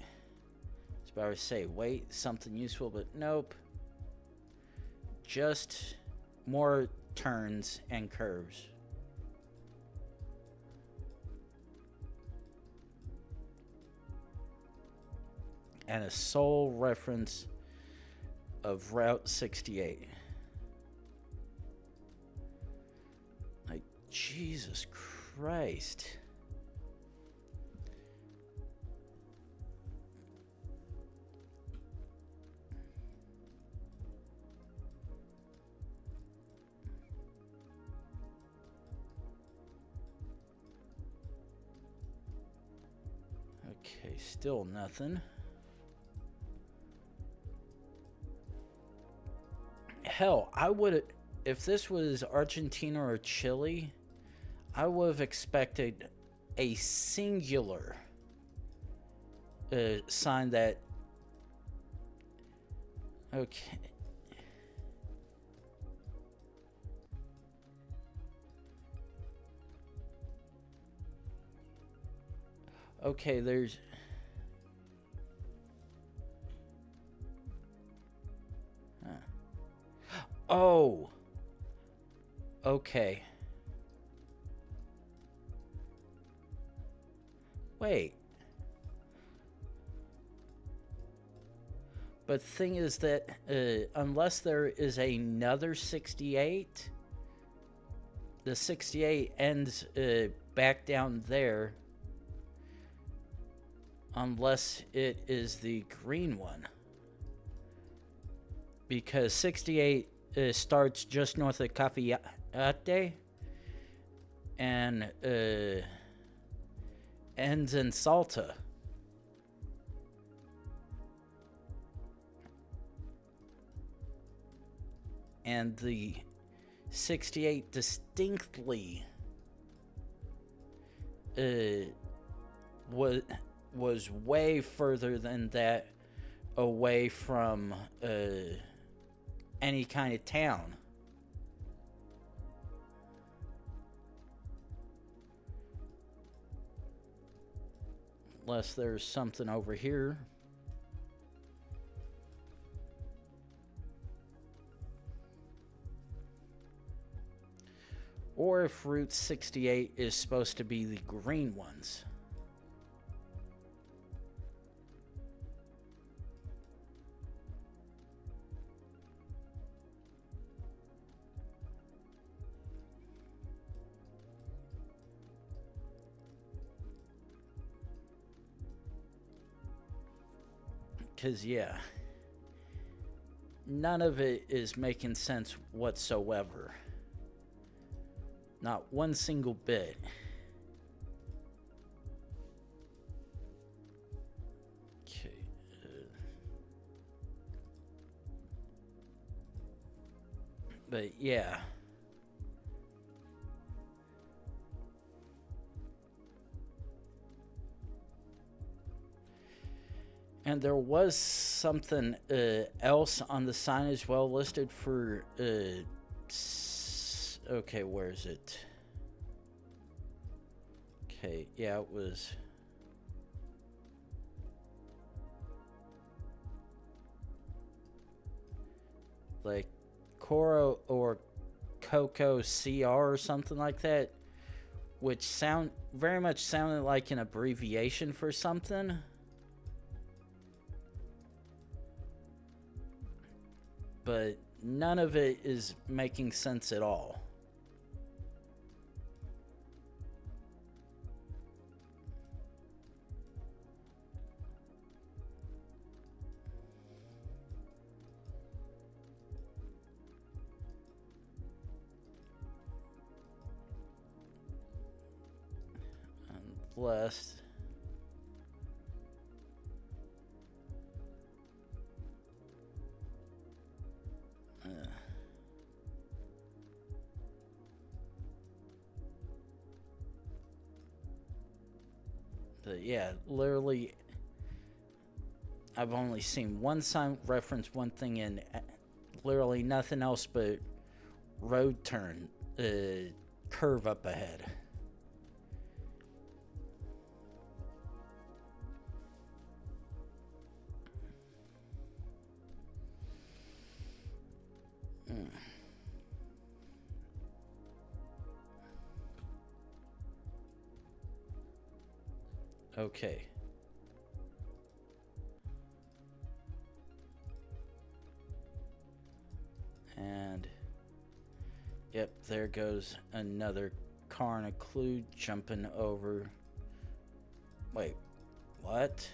about to say, wait, something useful, but nope. Just more turns and curves. And a sole reference of Route 68. Like, Jesus Christ. Okay, still nothing. Hell, I would, if this was Argentina or Chile, I would have expected a singular sign that. Okay. Okay, there's. Huh. Oh. Okay. Wait. But the thing is that unless there is another 68, the 68 ends back down there. Unless it is the green one. Because 68 starts just north of Cafayate and ends in Salta. And the 68 distinctly was way further than that away from any kind of town. Unless there's something over here. Or if Route 68 is supposed to be the green ones. Because, yeah, none of it is making sense whatsoever. Not one single bit. Okay. But, yeah. And there was something else on the sign as well listed for, okay, where is it? Okay, yeah, it was. Like, Coro or Coco CR or something like that, which very much sounded like an abbreviation for something. But none of it is making sense at all. Unless... But yeah, literally, I've only seen one sign reference one thing and literally nothing else but road turn, curve up ahead. Okay. And yep, there goes another car and a clue jumping over. Wait, what?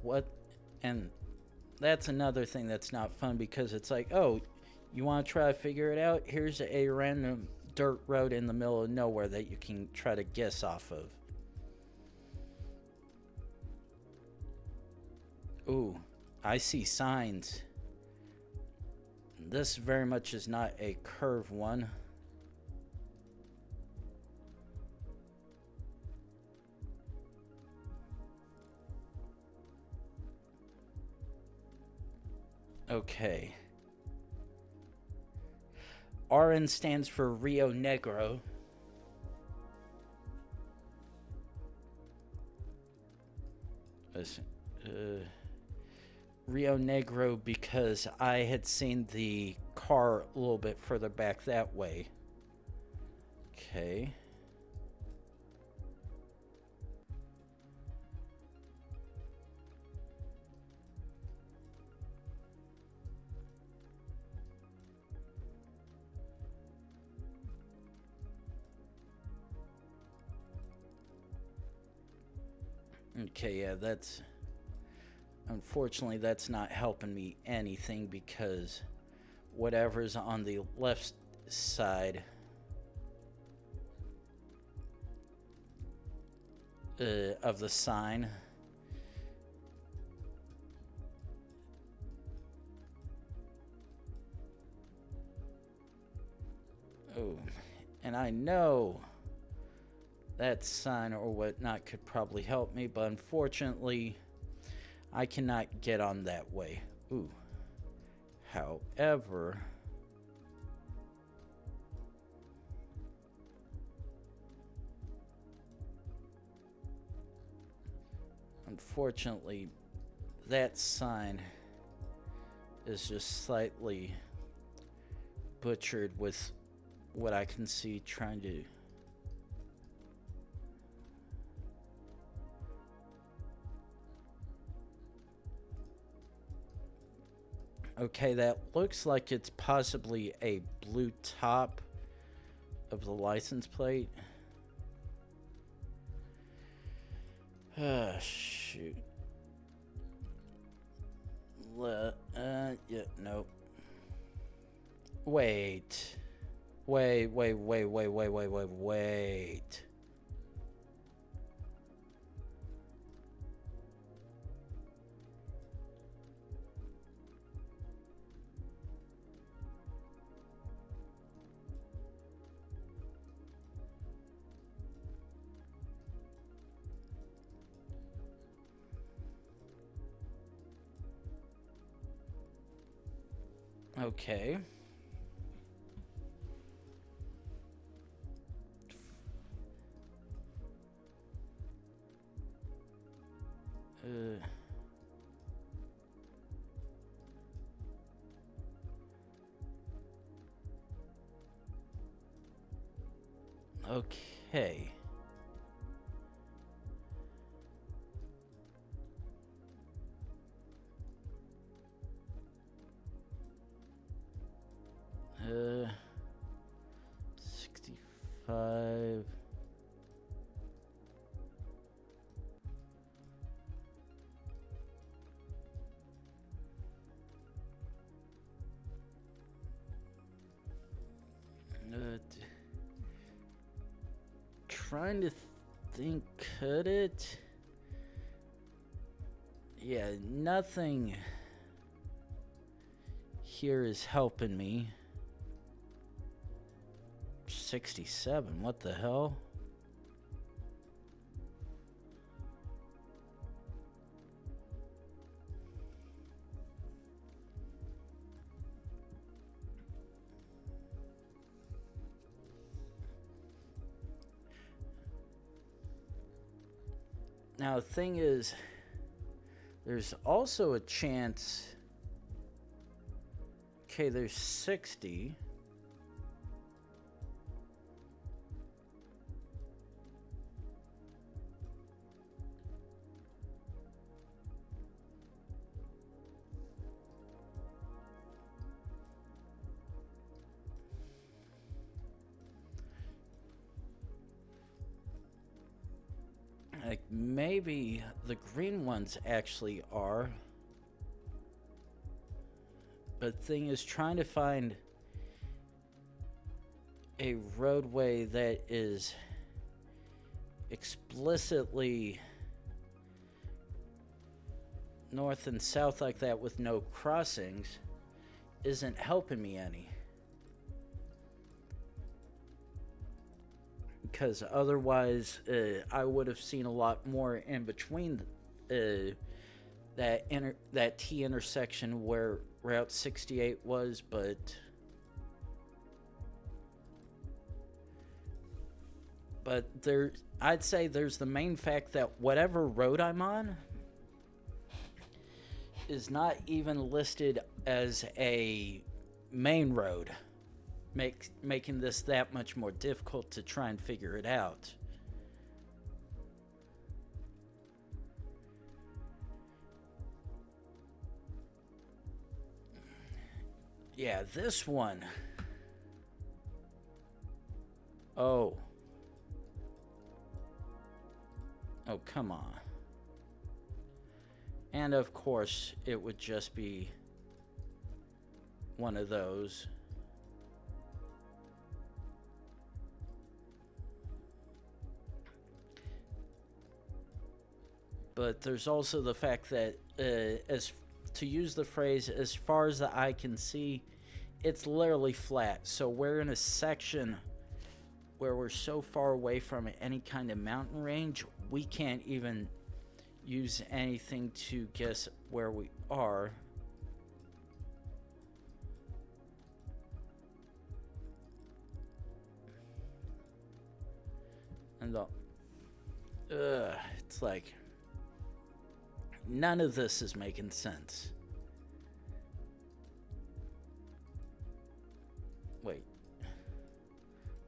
What? And that's another thing that's not fun because it's like, oh, you want to try to figure it out? Here's a random dirt road in the middle of nowhere that you can try to guess off of. Ooh, I see signs. This very much is not a curve one. Okay. RN stands for Rio Negro. Rio Negro because I had seen the car a little bit further back that way. Okay. Okay, yeah, that's... Unfortunately, that's not helping me anything because whatever's on the left side of the sign oh, and I know that sign or whatnot could probably help me, but unfortunately I cannot get on that way. Ooh. However, unfortunately, that sign is just slightly butchered with what I can see trying to... Okay, that looks like it's possibly a blue top of the license plate. Shoot. Yeah, nope. Wait. Wait. Okay. Okay. Uh, 65. Trying to think, could it? Yeah, nothing here is helping me. 67, what the hell? Now, the thing is, there's also a chance. Okay, there's 60. Like, maybe the green ones actually are. But the thing is, trying to find a roadway that is explicitly north and south like that with no crossings isn't helping me any. Because otherwise, I would have seen a lot more in between that T intersection where Route 68 was, but there, I'd say there's the main fact that whatever road I'm on is not even listed as a main road. Making this that much more difficult to try and figure it out. Yeah, this one. Oh. Oh, come on. And of course, it would just be one of those. But there's also the fact that, as to use the phrase, as far as the eye can see, it's literally flat. So we're in a section where we're so far away from any kind of mountain range, we can't even use anything to guess where we are. And it's like, none of this is making sense. Wait.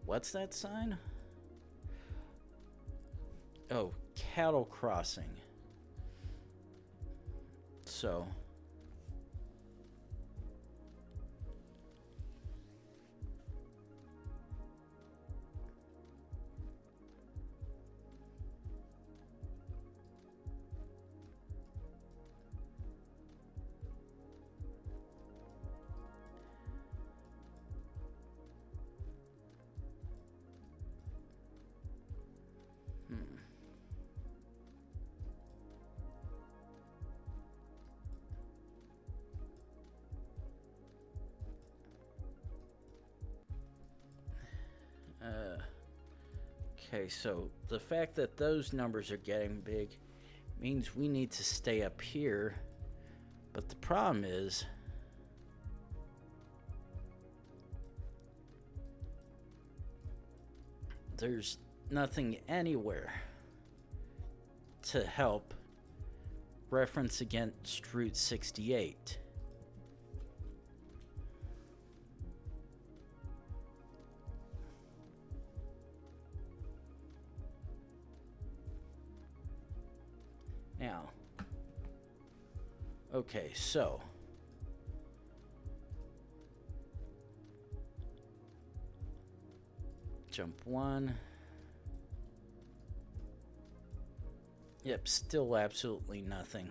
What's that sign? Oh, cattle crossing. So. Okay, so the fact that those numbers are getting big means we need to stay up here. But the problem is, there's nothing anywhere to help reference against Route 68. Now, okay, so jump one. Yep, still absolutely nothing.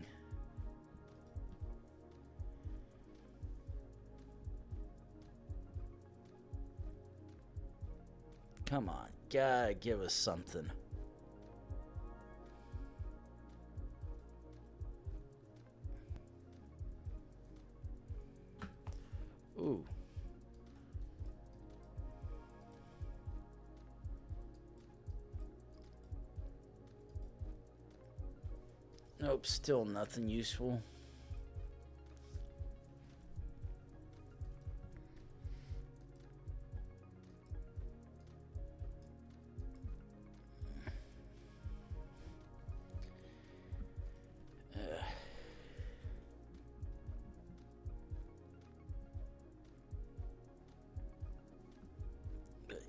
Come on, gotta give us something. Ooh. Nope, still nothing useful.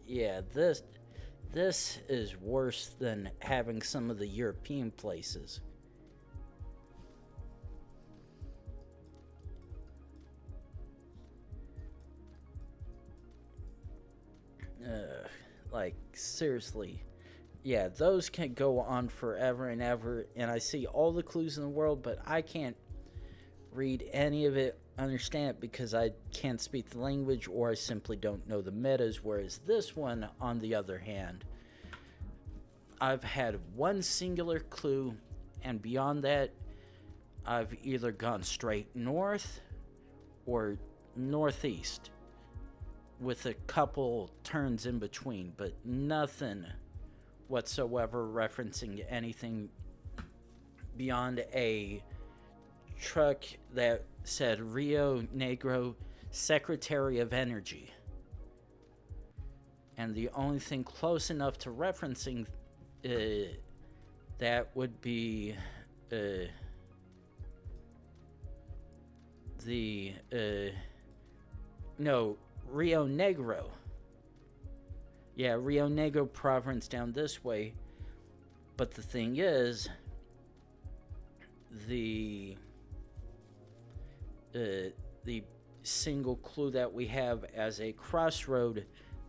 Yeah, this is worse than having some of the European places. Like, seriously. Yeah, those can go on forever and ever, and I see all the clues in the world, but I can't read any of it, understand it, because I can't speak the language or I simply don't know the metas. Whereas this one, on the other hand, I've had one singular clue, and beyond that, I've either gone straight north or northeast with a couple turns in between, but nothing whatsoever referencing anything beyond a truck that said Rio Negro Secretary of Energy. And the only thing close enough to referencing that would be Rio Negro. Yeah, Rio Negro province down this way. But the thing is, the single clue that we have as a crossroad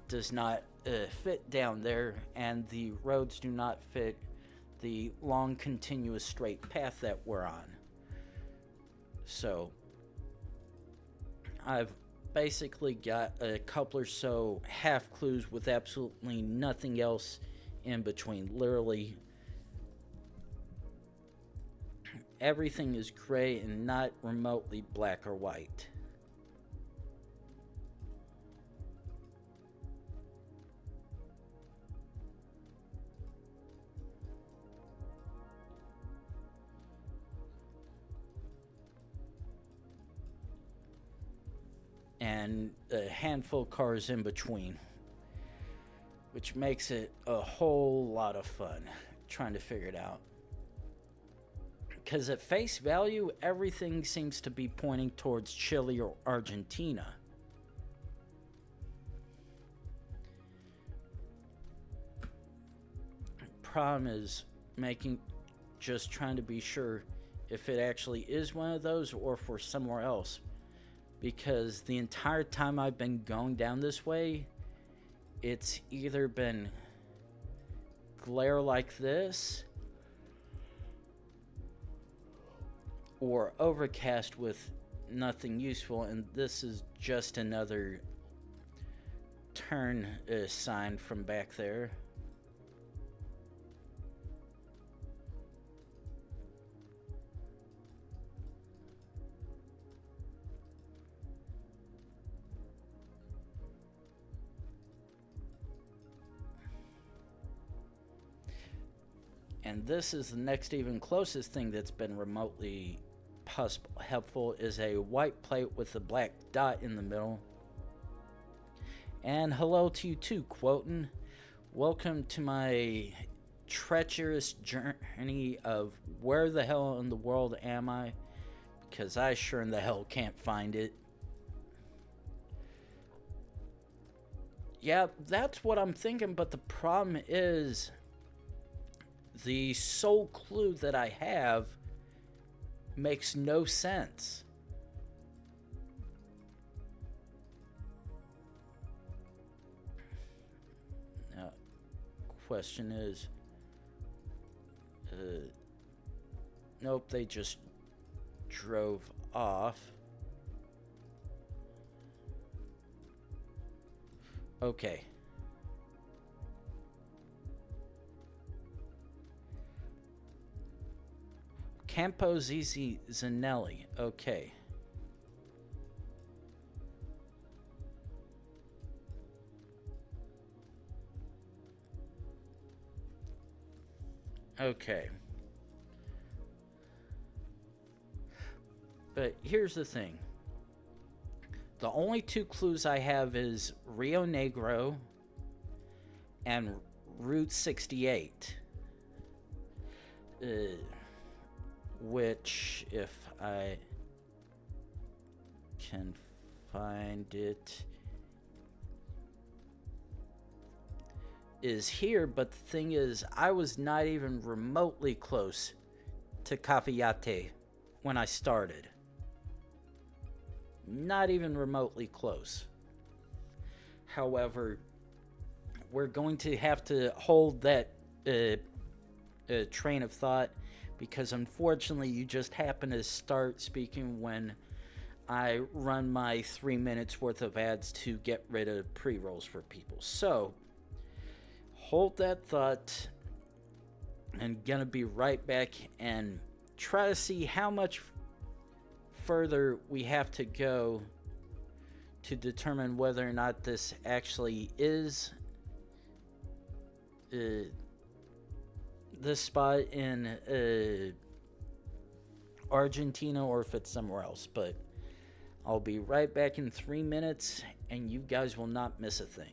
does not fit down there, and the roads do not fit the long continuous straight path that we're on. So I've basically got a couple or so half clues with absolutely nothing else in between. Literally everything is gray and not remotely black or white. And a handful of cars in between, which makes it a whole lot of fun trying to figure it out. Because at face value, everything seems to be pointing towards Chile or Argentina. Problem is just trying to be sure if it actually is one of those or if we're somewhere else. Because the entire time I've been going down this way, it's either been glare like this or overcast with nothing useful, and this is just another turn sign from back there. And this is the next even closest thing that's been remotely helpful, is a white plate with a black dot in the middle. And hello to you too, Quoten. Welcome to my treacherous journey of where the hell in the world am I? Because I sure in the hell can't find it. Yeah, that's what I'm thinking, but the problem is the sole clue that I have makes no sense. Now, question is, nope, they just drove off. Okay. Campo Zizi Zanelli. Okay. Okay. But here's the thing. The only two clues I have is Rio Negro and Route 68. Which, if I can find it, is here. But the thing is, I was not even remotely close to Cafayate when I started. Not even remotely close. However, we're going to have to hold that train of thought, because unfortunately you just happen to start speaking when I run my 3 minutes worth of ads to get rid of pre-rolls for people. So hold that thought. I'm gonna be right back and try to see how much further we have to go to determine whether or not this actually is this spot in Argentina, or if it's somewhere else. But I'll be right back in 3 minutes, and you guys will not miss a thing.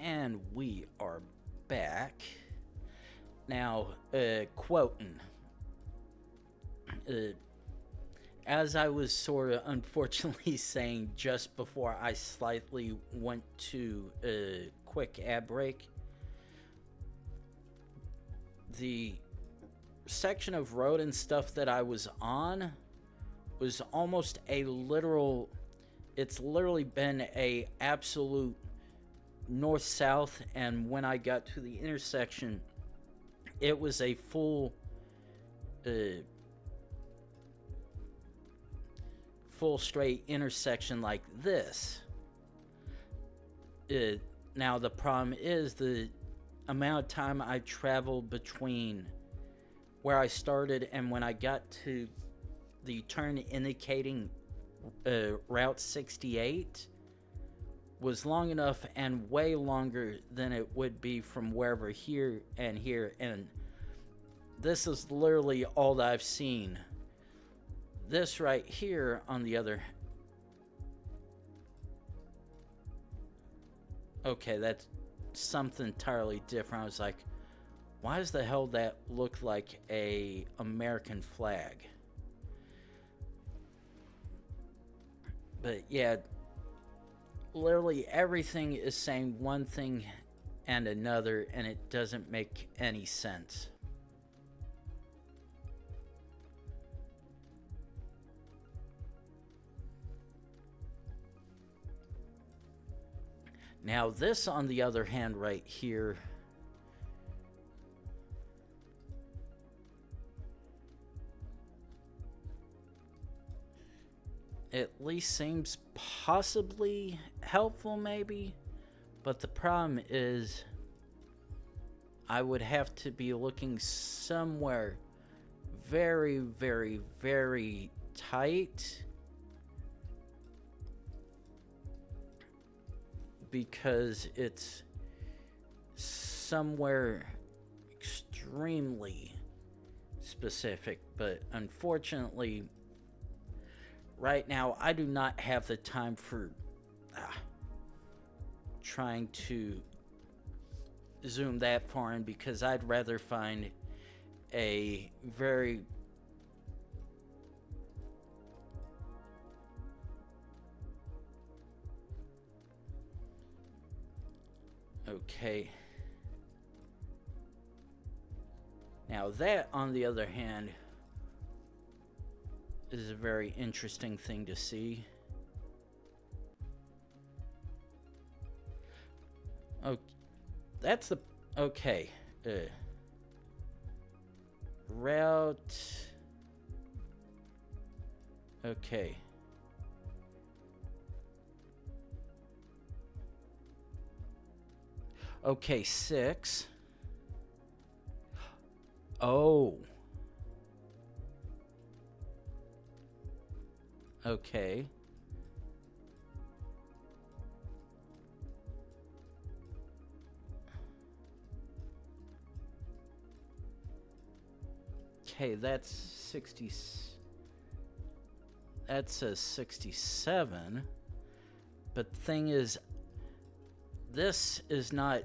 And we are back. Now, quoting. As I was sort of unfortunately saying just before I slightly went to a quick ad break, the section of road and stuff that I was on was almost a literal, it's literally been a absolute north-south, and when I got to the intersection, it was a full straight intersection like this. Now the problem is the amount of time I traveled between where I started and when I got to the turn indicating Route 68 was long enough and way longer than it would be from wherever here, and this is literally all that I've seen. This right here, on the other... Okay, that's something entirely different. I was like, why does the hell that look like a American flag? But yeah, literally everything is saying one thing and another, and it doesn't make any sense. Now this, on the other hand, right here, at least seems possibly helpful, maybe. But the problem is I would have to be looking somewhere very, very, very tight, because it's somewhere extremely specific. But unfortunately, right now, I do not have the time for trying to zoom that far in, because I'd rather find a very okay. Now that, on the other hand, is a very interesting thing to see. Okay, that's the... Okay. Route... Okay. Okay, 6. Oh. Okay. Okay, that's 60. That says 67. But the thing is, this is not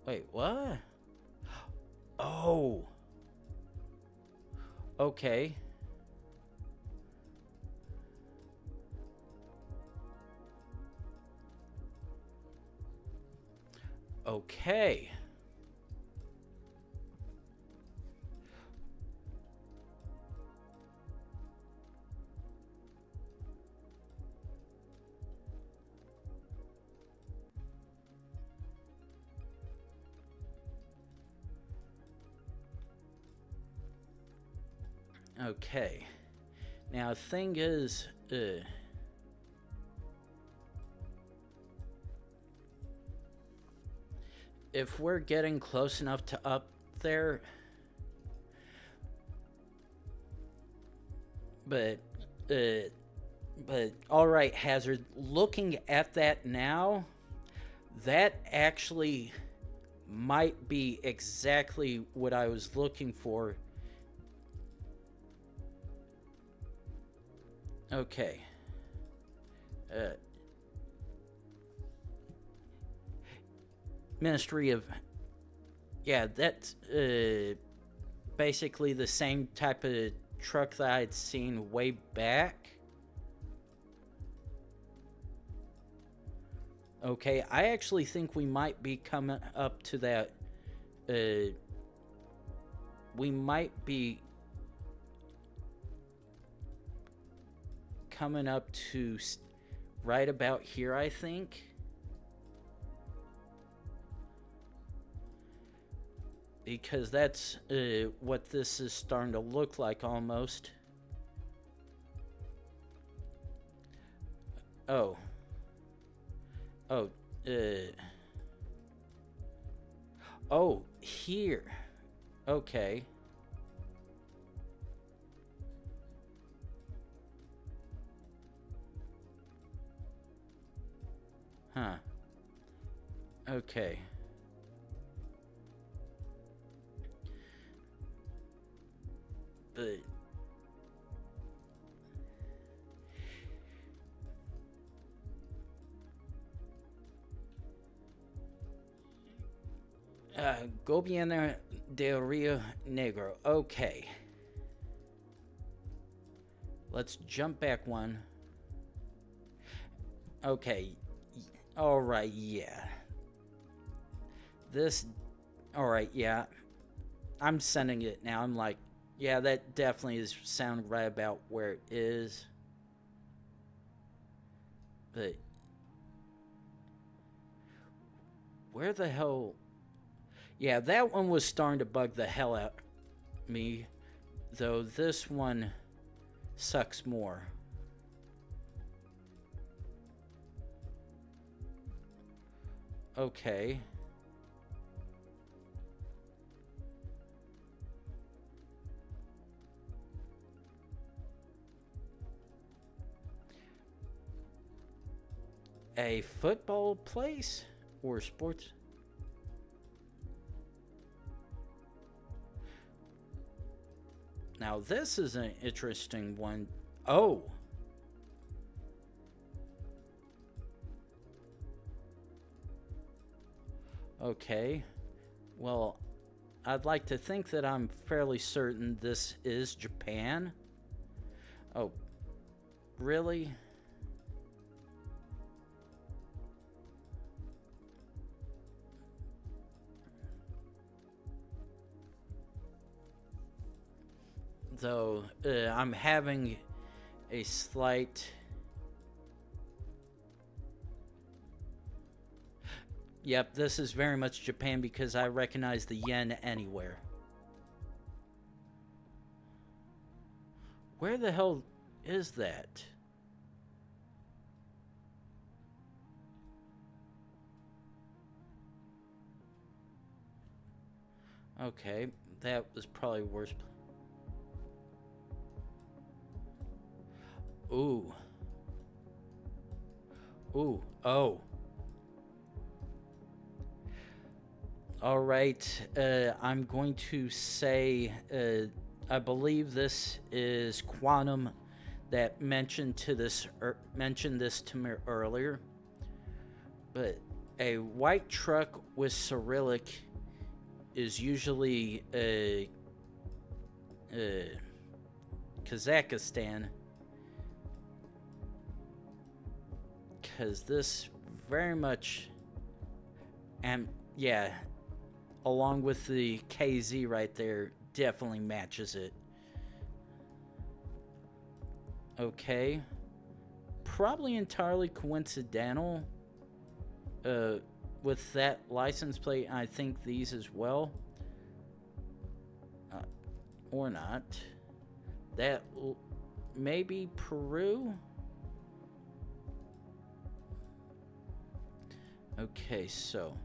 wait, what? Oh. Okay. Okay. Okay. Now, the thing is, if we're getting close enough to up there, but all right, Hazard, looking at that now, that actually might be exactly what I was looking for. Okay. Ministry of... Yeah, that's basically the same type of truck that I'd seen way back. Okay, I actually think we might be coming up to that. We might be... coming up to right about here, I think. Because that's what this is starting to look like almost. Oh. Oh. Oh, here. Okay. Huh. Okay. But Gobierno del Rio Negro. Okay. Let's jump back one. Okay. All right, yeah. This, all right, yeah. I'm sending it now. I'm like, yeah, that definitely is sounding right about where it is. But where the hell? Yeah, that one was starting to bug the hell out of me, though this one sucks more. Okay. A football place or sports? Now this is an interesting one. Oh. Okay. Well, I'd like to think that I'm fairly certain this is Japan. Oh, really? Though I'm having a slight... Yep, this is very much Japan because I recognize the yen anywhere. Where the hell is that? Okay, that was probably worse. Ooh. Ooh. Oh. All right. I'm going to say I believe this is Quantum that mentioned this to me earlier. But a white truck with Cyrillic is usually Kazakhstan. Because this very much, and yeah, along with the KZ right there, definitely matches it. Okay. Probably entirely coincidental with that license plate. I think these as well. Or not. That maybe Peru? Okay, so.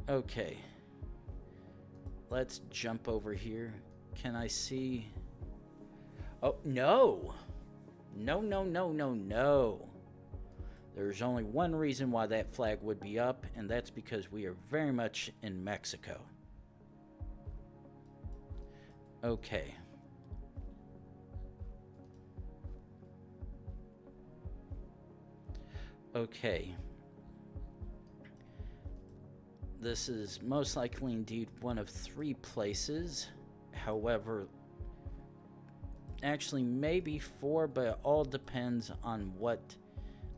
Okay. Let's jump over here. Can I see? Oh, no. No, no, no, no, no. There's only one reason why that flag would be up, and that's because we are very much in Mexico. Okay. Okay. This is most likely indeed one of 3 places. However, actually maybe 4, but it all depends on what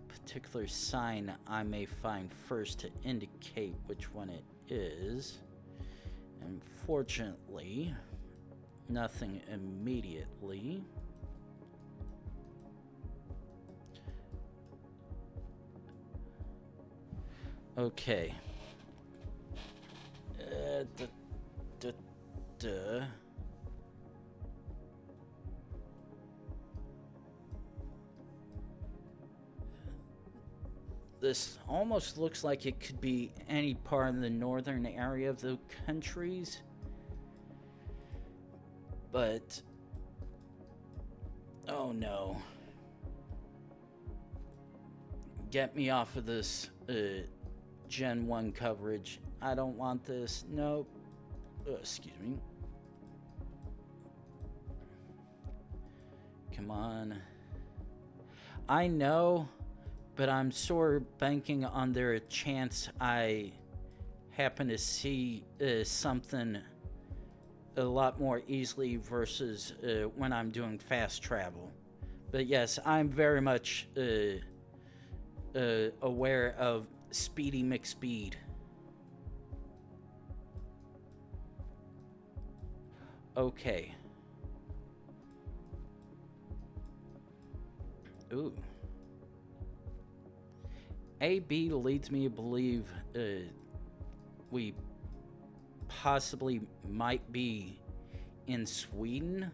particular sign I may find first to indicate which one it is. Unfortunately, nothing immediately. Okay. Duh, duh, duh. This almost looks like it could be any part of the northern area of the countries. But oh no. Get me off of this Gen 1 coverage. I don't want this. Nope. Excuse me. Come on. I know, but I'm sort of banking on their chance I happen to see something a lot more easily versus when I'm doing fast travel. But yes, I'm very much aware of Speedy McSpeed. Okay. Ooh. AB leads me to believe we possibly might be in Sweden.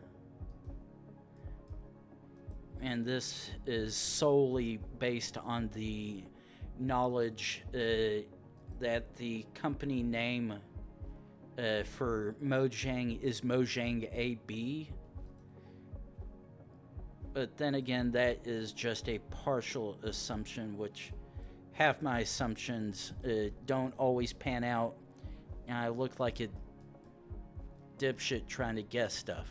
And this is solely based on the knowledge that the company name for Mojang is Mojang AB. But then again, that is just a partial assumption, which half my assumptions don't always pan out, and I look like a dipshit trying to guess stuff.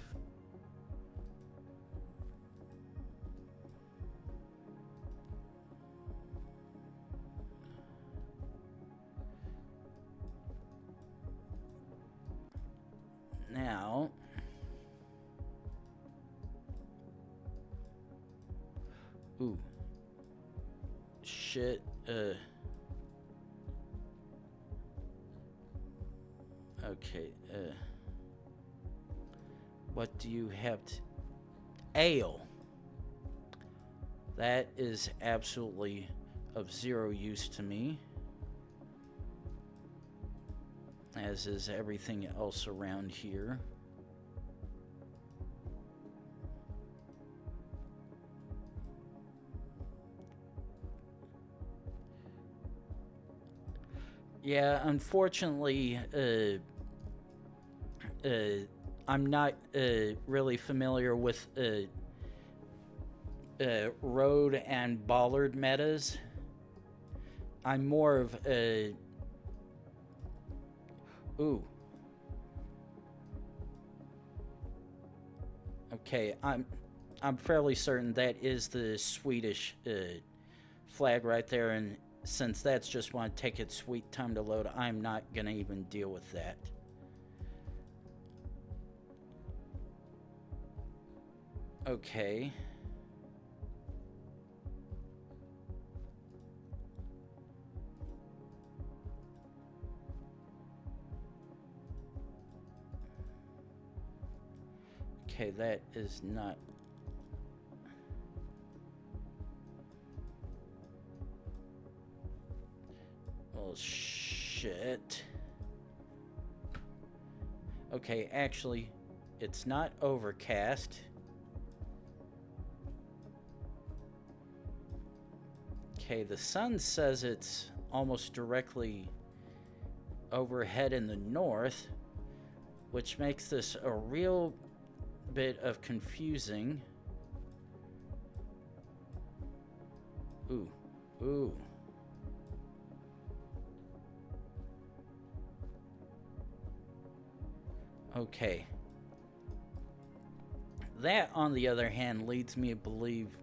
Now, ooh, shit, okay, what do you have to... Ale. That is absolutely of zero use to me, as is everything else around here. Yeah, unfortunately, I'm not really familiar with road and bollard metas. I'm more of a... Ooh. Okay, I'm fairly certain that is the Swedish flag right there, and since that's just want to take its sweet time to load, I'm not gonna even deal with that. Okay. Okay, that is not... Well, shit. Okay, actually, it's not overcast. Okay, the sun says it's almost directly overhead in the north, which makes this a real bit of confusing. Ooh, ooh. Okay. That, on the other hand, leads me to believe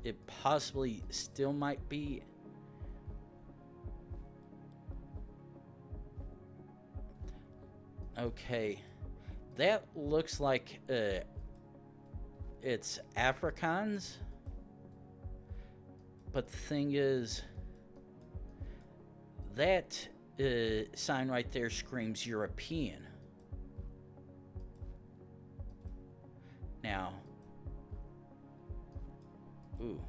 it possibly still might be... Okay. That looks like it's Afrikaans. But the thing is, that sign right there screams European. Now, ooh.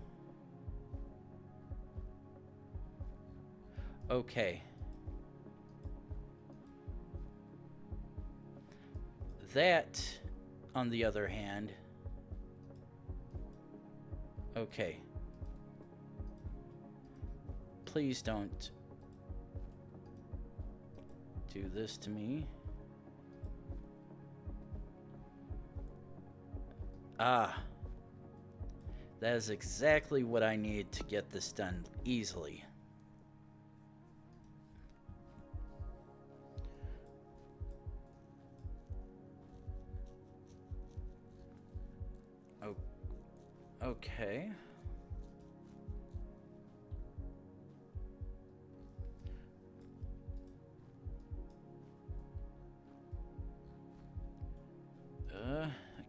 Okay. That, on the other hand... Okay. Please don't do this to me. Ah. That is exactly what I need to get this done easily. Oh, okay.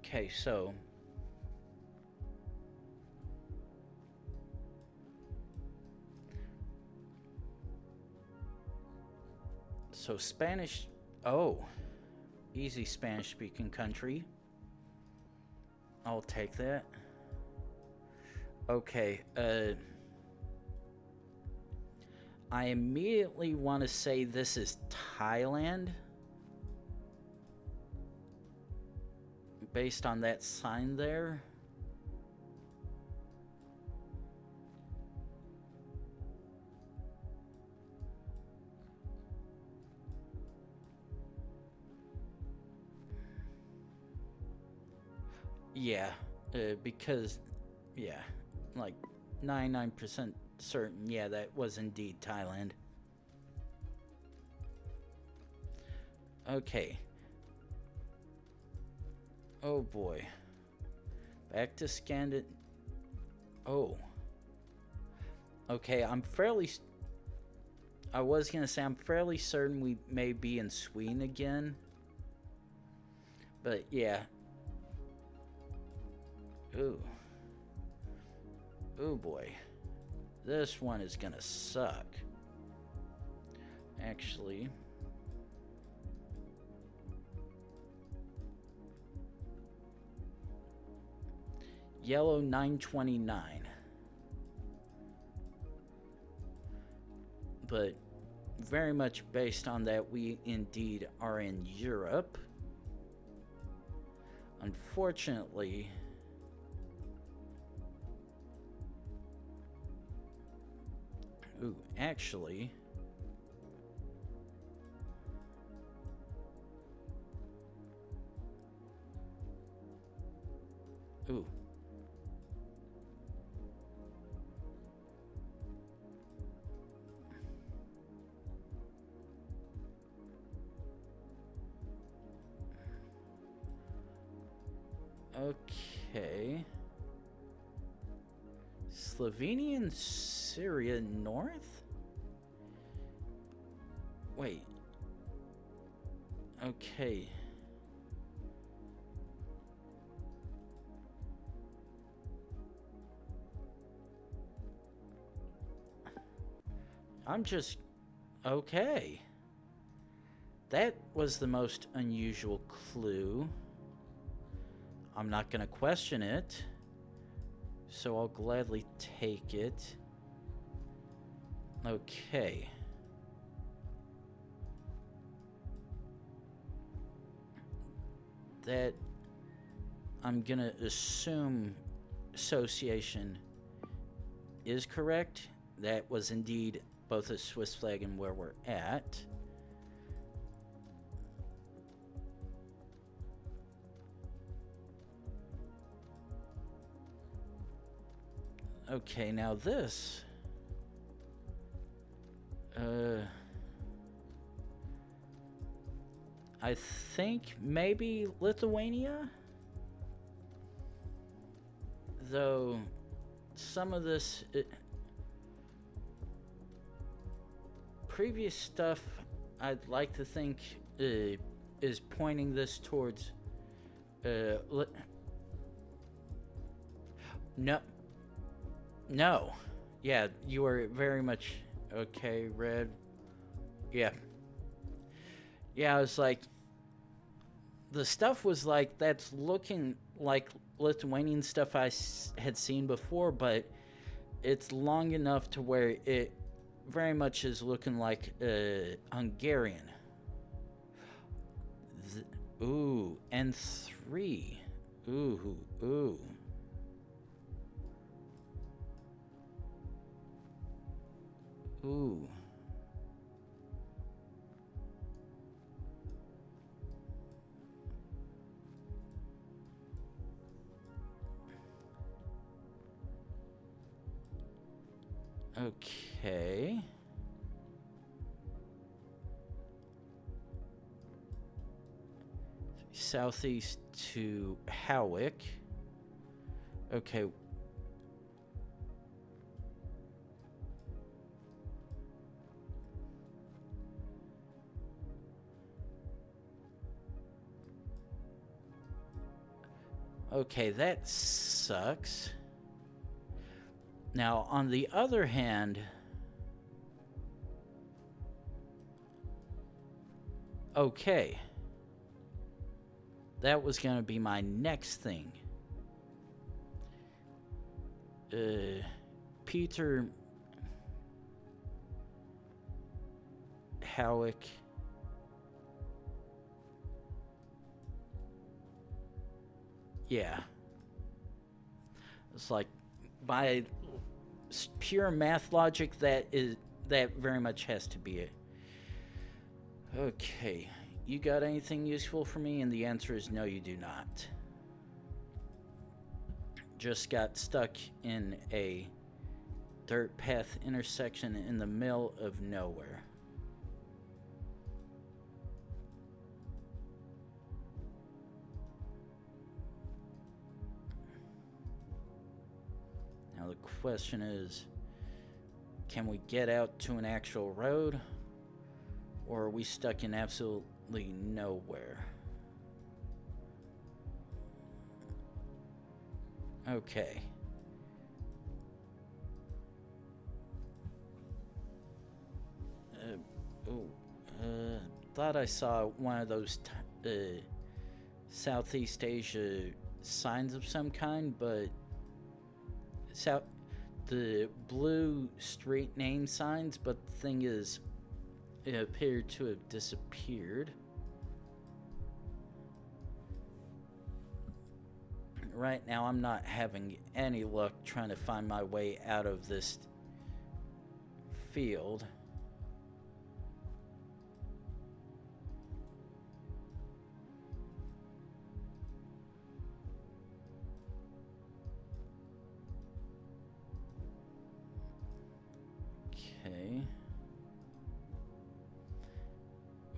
Okay, so... So Spanish... Oh. Easy Spanish-speaking country. I'll take that. Okay, I immediately want to say this is Thailand. Based on that sign there. Yeah, because, yeah, like 99% certain, yeah, that was indeed Thailand. Okay. Oh boy. Back to Scandin... Oh. Okay, I'm fairly... I was gonna say I'm fairly certain we may be in Sweden again. But yeah. Ooh. Ooh boy. This one is gonna suck. Actually. Yellow 929. But very much based on that, we indeed are in Europe. Unfortunately... Ooh, actually... Ooh. Okay. Slovenian Syria North? Wait. Okay. I'm just... Okay. That was the most unusual clue. I'm not going to question it, so I'll gladly take it. Okay. That, I'm going to assume association is correct. That was indeed both a Swiss flag and where we're at. Okay, now this. I think maybe Lithuania? Though some of this previous stuff I'd like to think is pointing this towards No. Yeah, you are very much... Okay, red. Yeah. Yeah, I was like... The stuff was like, that's looking like Lithuanian stuff I had seen before, but it's long enough to where it very much is looking like Hungarian. Ooh, N3. Ooh, ooh. Ooh. Okay. Southeast to Howick. Okay. Okay, that sucks. Now, on the other hand, okay. That was going to be my next thing. Peter Howick. Yeah. It's like by pure math logic, that very much has to be it. Okay. You got anything useful for me? And the answer is no, you do not. Just got stuck in a dirt path intersection in the middle of nowhere. Now the question is, can we get out to an actual road? Or are we stuck in absolutely nowhere? Okay. Thought I saw one of those Southeast Asia signs of some kind, but the blue street name signs, but the thing is, it appeared to have disappeared. Right now, I'm not having any luck trying to find my way out of this field. Okay.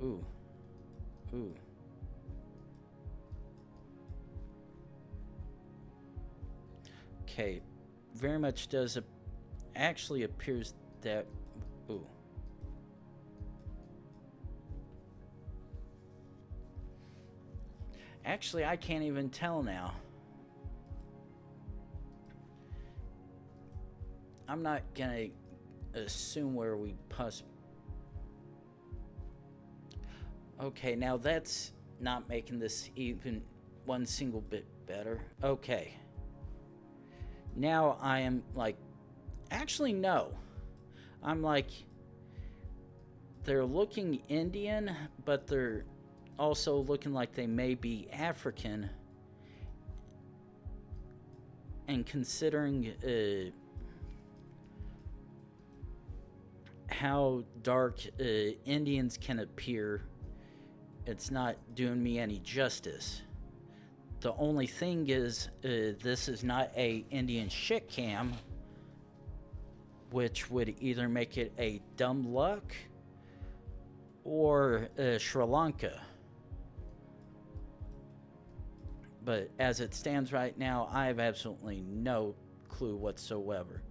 Ooh. Ooh. Okay. Very much does actually appears that... Ooh. Actually, I can't even tell now. I'm not gonna assume where we Okay, now that's not making this even one single bit better. Okay. Now I am like, actually no. I'm like, they're looking Indian, but they're also looking like they may be African. And considering how dark Indians can appear, it's not doing me any justice. The only thing is, this is not a Indian shit cam, which would either make it a dumb luck or Sri Lanka. But as it stands right now, I have absolutely no clue whatsoever.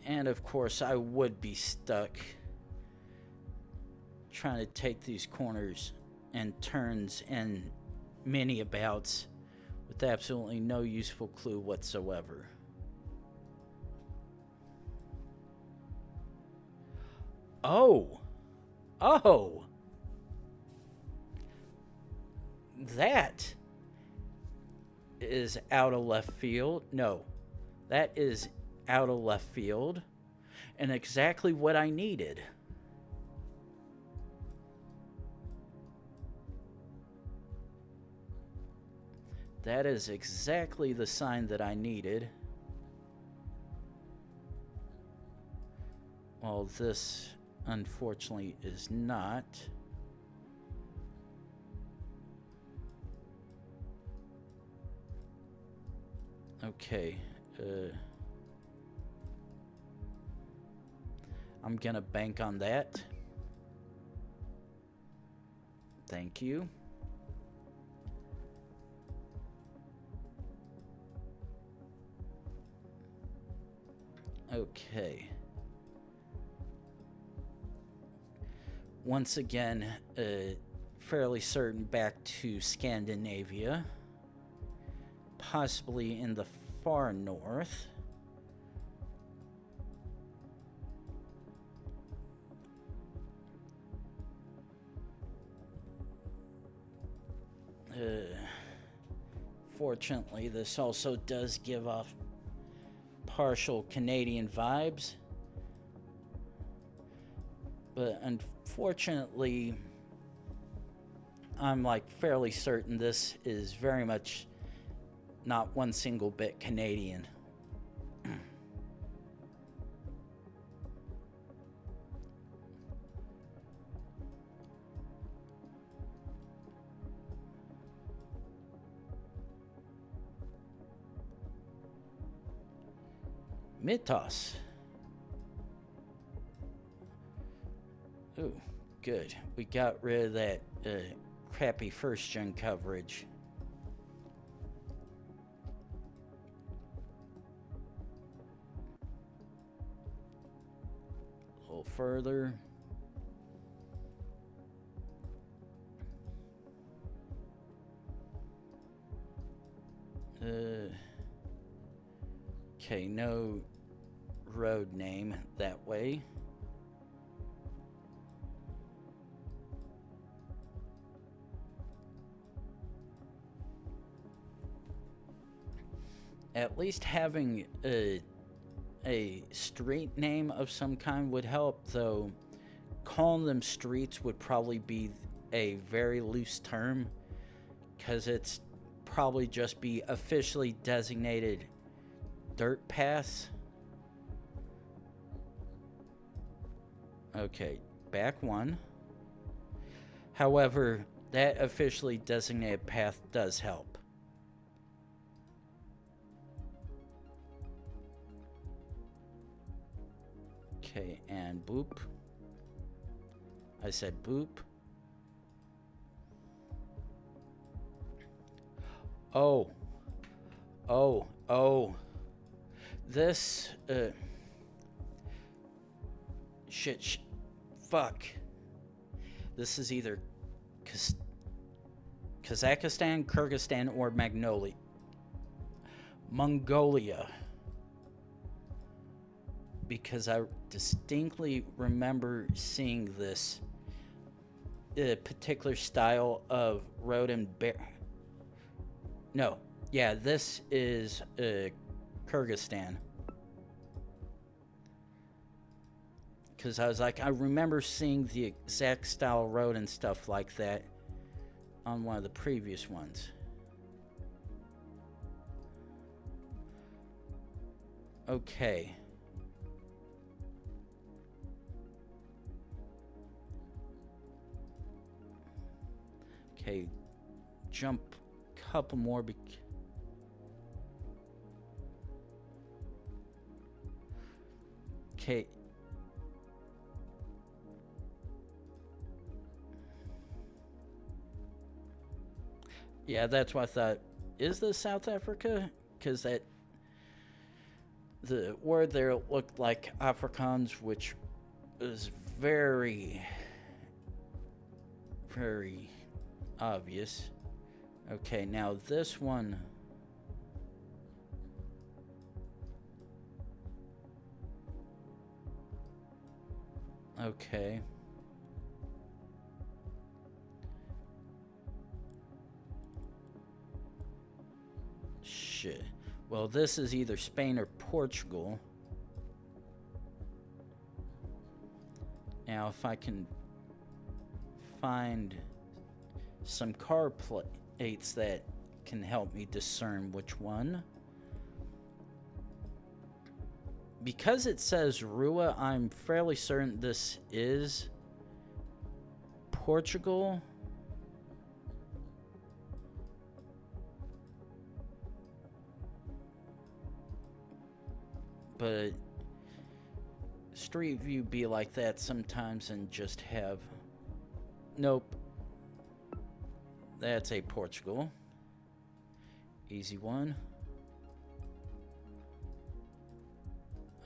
And of course, I would be stuck trying to take these corners and turns and mini abouts with absolutely no useful clue whatsoever. Oh! That is out of left field. No, that is out of left field and exactly what I needed. That is exactly the sign that I needed. Well, this unfortunately is not. Okay. I'm gonna bank on that. Thank you. Okay. Once again, fairly certain back to Scandinavia. Possibly in the far north. Fortunately, this also does give off partial Canadian vibes. But unfortunately, I'm like fairly certain this is very much not one single bit Canadian. Mythos. Ooh, good. We got rid of that crappy first gen coverage. A little further. Okay, no road name that way. At least having a street name of some kind would help, though calling them streets would probably be a very loose term, because it's probably just be officially designated dirt paths. Okay, back one. However, that officially designated path does help. Okay, and boop. I said boop. Oh. This, fuck. This is either Kazakhstan, Kyrgyzstan, or Mongolia. Because I distinctly remember seeing this particular style of road and No, yeah, this is Kyrgyzstan. Because I was like, I remember seeing the exact style road and stuff like that on one of the previous ones. Okay. Okay, jump a couple more. Okay. Yeah, that's what I thought. Is this South Africa? Because the word there looked like Afrikaans, which is very, very obvious. Okay, now this one. Okay. Well, this is either Spain or Portugal. Now, if I can find some car plates that can help me discern which one. Because it says Rua, I'm fairly certain this is Portugal. But Street View be like that sometimes and just have... Nope. That's a Portugal. Easy one.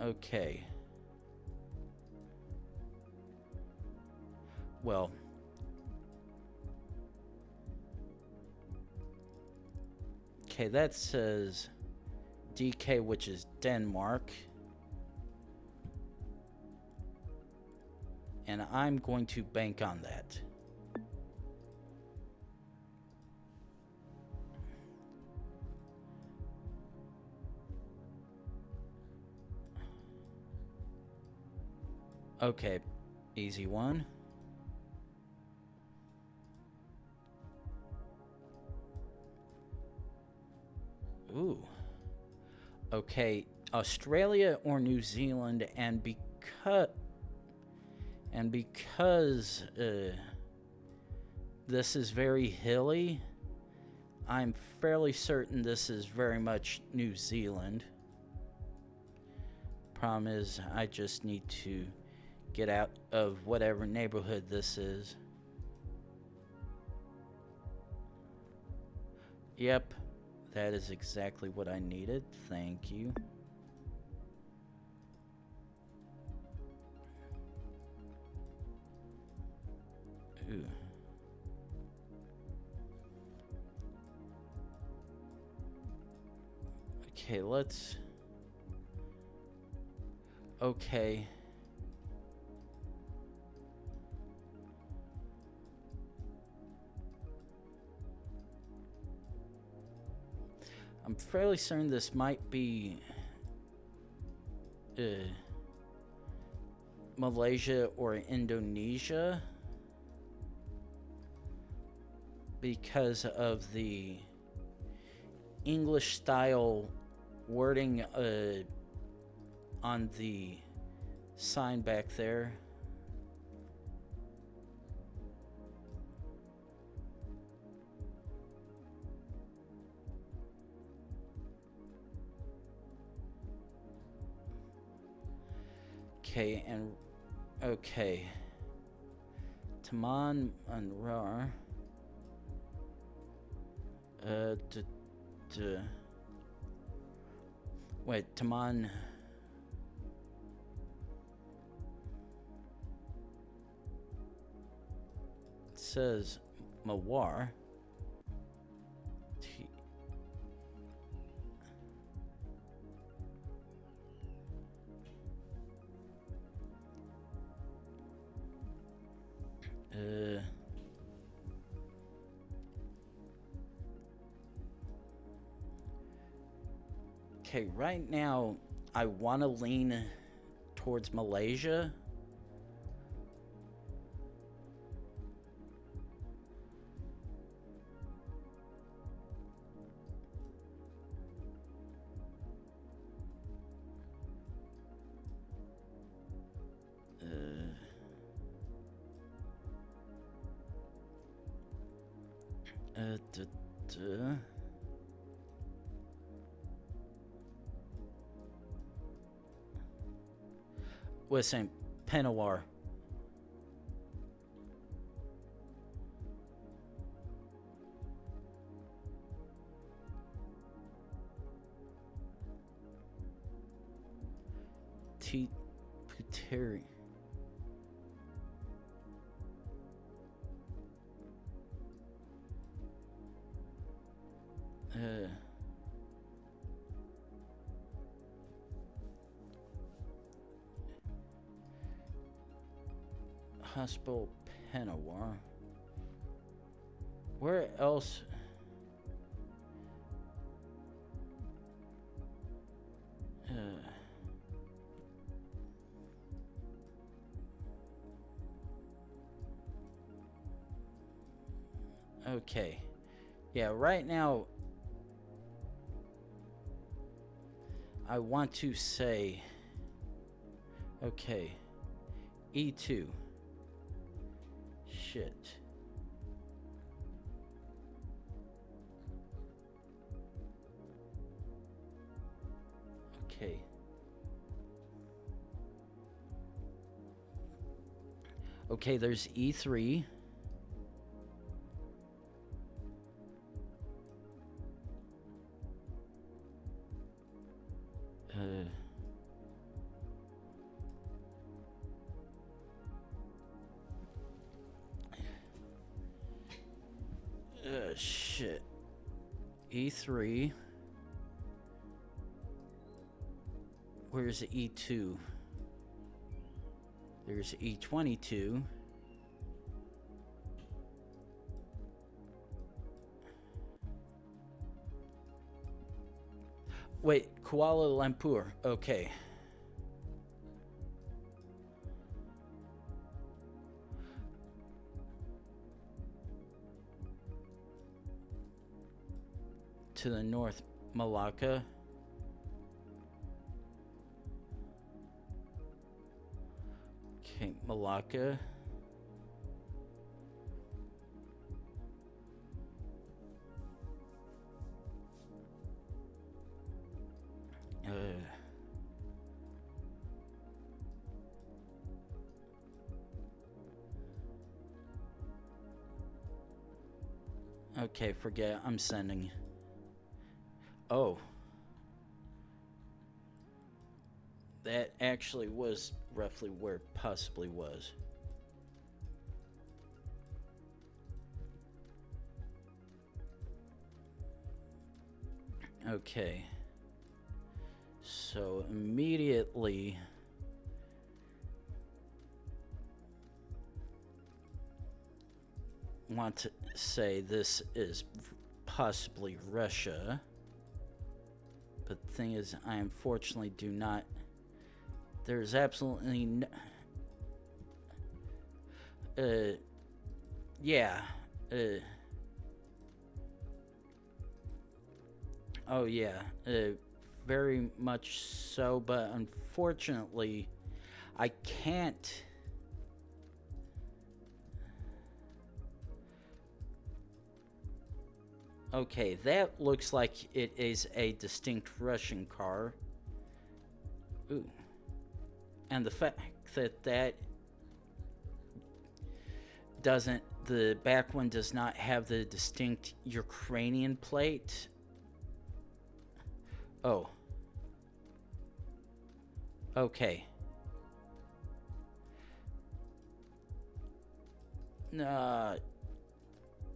Okay. Well. Okay, that says DK, which is Denmark. And I'm going to bank on that. Okay, easy one. Ooh. Okay, Australia or New Zealand, and because this is very hilly, I'm fairly certain this is very much New Zealand. Problem is, I just need to get out of whatever neighborhood this is. Yep, that is exactly what I needed. Thank you. Ooh. Okay, let's... Okay. I'm fairly certain this might be Malaysia or Indonesia because of the English style wording on the sign back there. Okay, and okay. Taman and Rar. Wait, Taman. It says Mawar. Okay, right now I want to lean towards Malaysia. We're saying Penawar. Puteri. Hospital Penawar. Where else? Okay. Yeah, right now I want to say, okay, E2. Shit. Okay. Okay, there's E3. Shit. E3. Where's E2? There's E22. Wait, Kuala Lumpur. Okay. To the north, Malacca. Okay, Malacca. Okay, forget. I'm sending. Oh. That actually was roughly where it possibly was. Okay. So immediately want to say this is possibly Russia. But the thing is, I unfortunately do not. There's absolutely no. Yeah. Oh, yeah. Very much so, but unfortunately, I can't. Okay, that looks like it is a distinct Russian car. Ooh. And the fact that that doesn't, the back one does not have the distinct Ukrainian plate. Oh. Okay.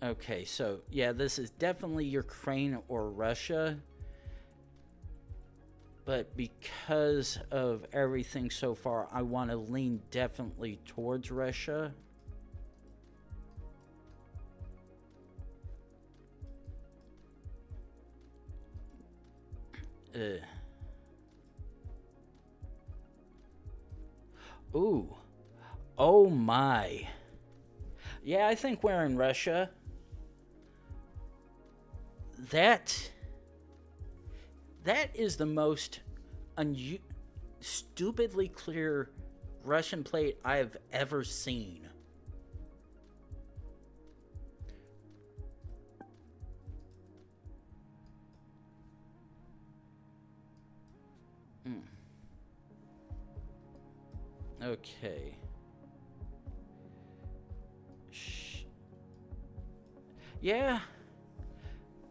Okay, so yeah, this is definitely Ukraine or Russia. But because of everything so far, I want to lean definitely towards Russia. Ooh. Oh my. Yeah, I think we're in Russia. That is the most stupidly clear Russian plate I have ever seen. Okay. Yeah.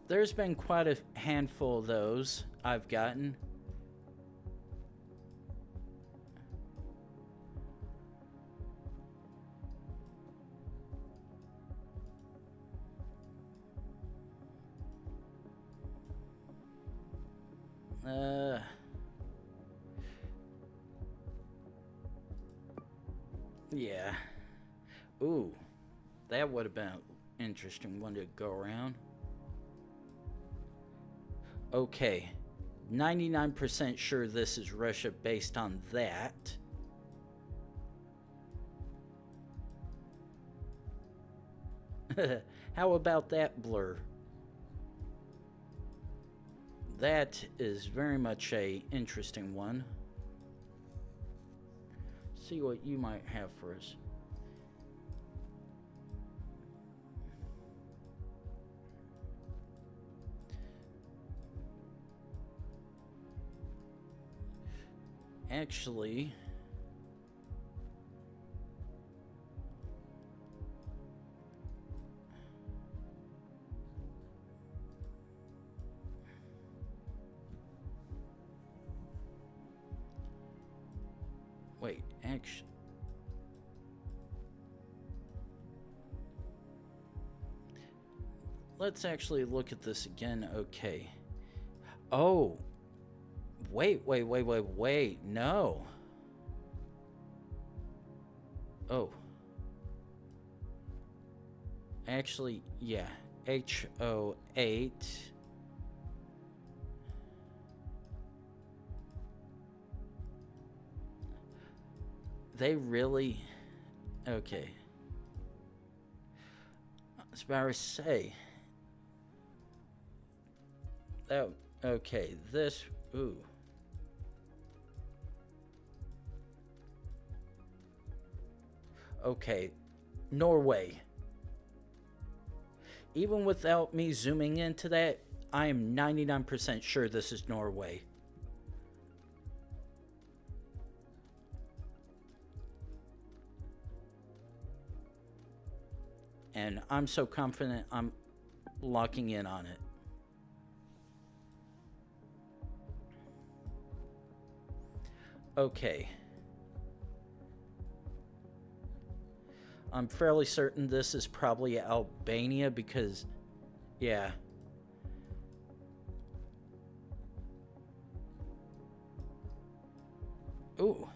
There's been quite a handful of those I've gotten. Yeah. Ooh. That would have been an interesting one to go around. Okay. 99% sure this is Russia based on that. How about that blur? That is very much a interesting one. See what you might have for us. Actually, wait, actually, let's actually look at this again. Okay. Oh, wait, no. Oh. Actually, yeah. HO8. They really... Okay. I was about to say... Oh, okay, this... Ooh. Okay, Norway. Even without me zooming into that, I am 99% sure this is Norway. And I'm so confident I'm locking in on it. Okay. I'm fairly certain this is probably Albania because, yeah. Ooh.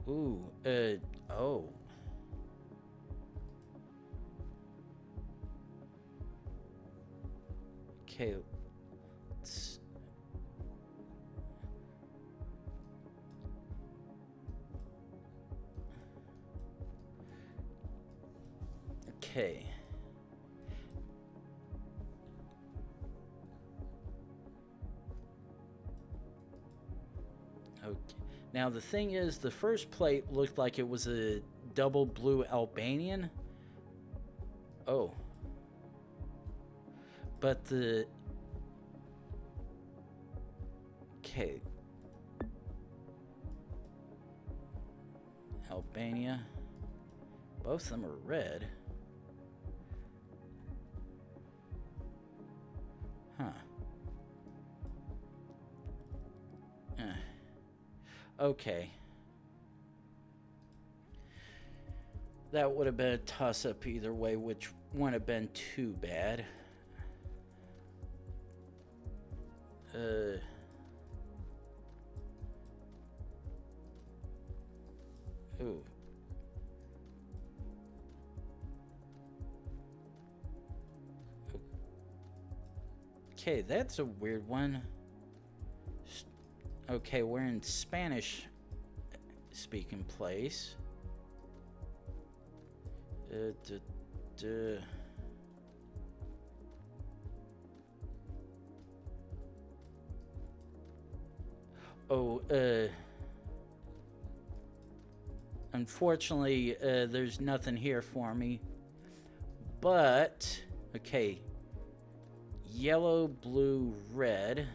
Ooh, oh. Okay. Okay. Okay. Now the thing is, the first plate looked like it was a double blue Albanian. Oh. But the... Okay. Albania. Both of them are red. Huh. Okay. That would have been a toss-up either way, which wouldn't have been too bad. Ooh. Okay, that's a weird one. Okay, we're in Spanish speaking place. Oh, unfortunately, there's nothing here for me. But, okay. Yellow, blue, red.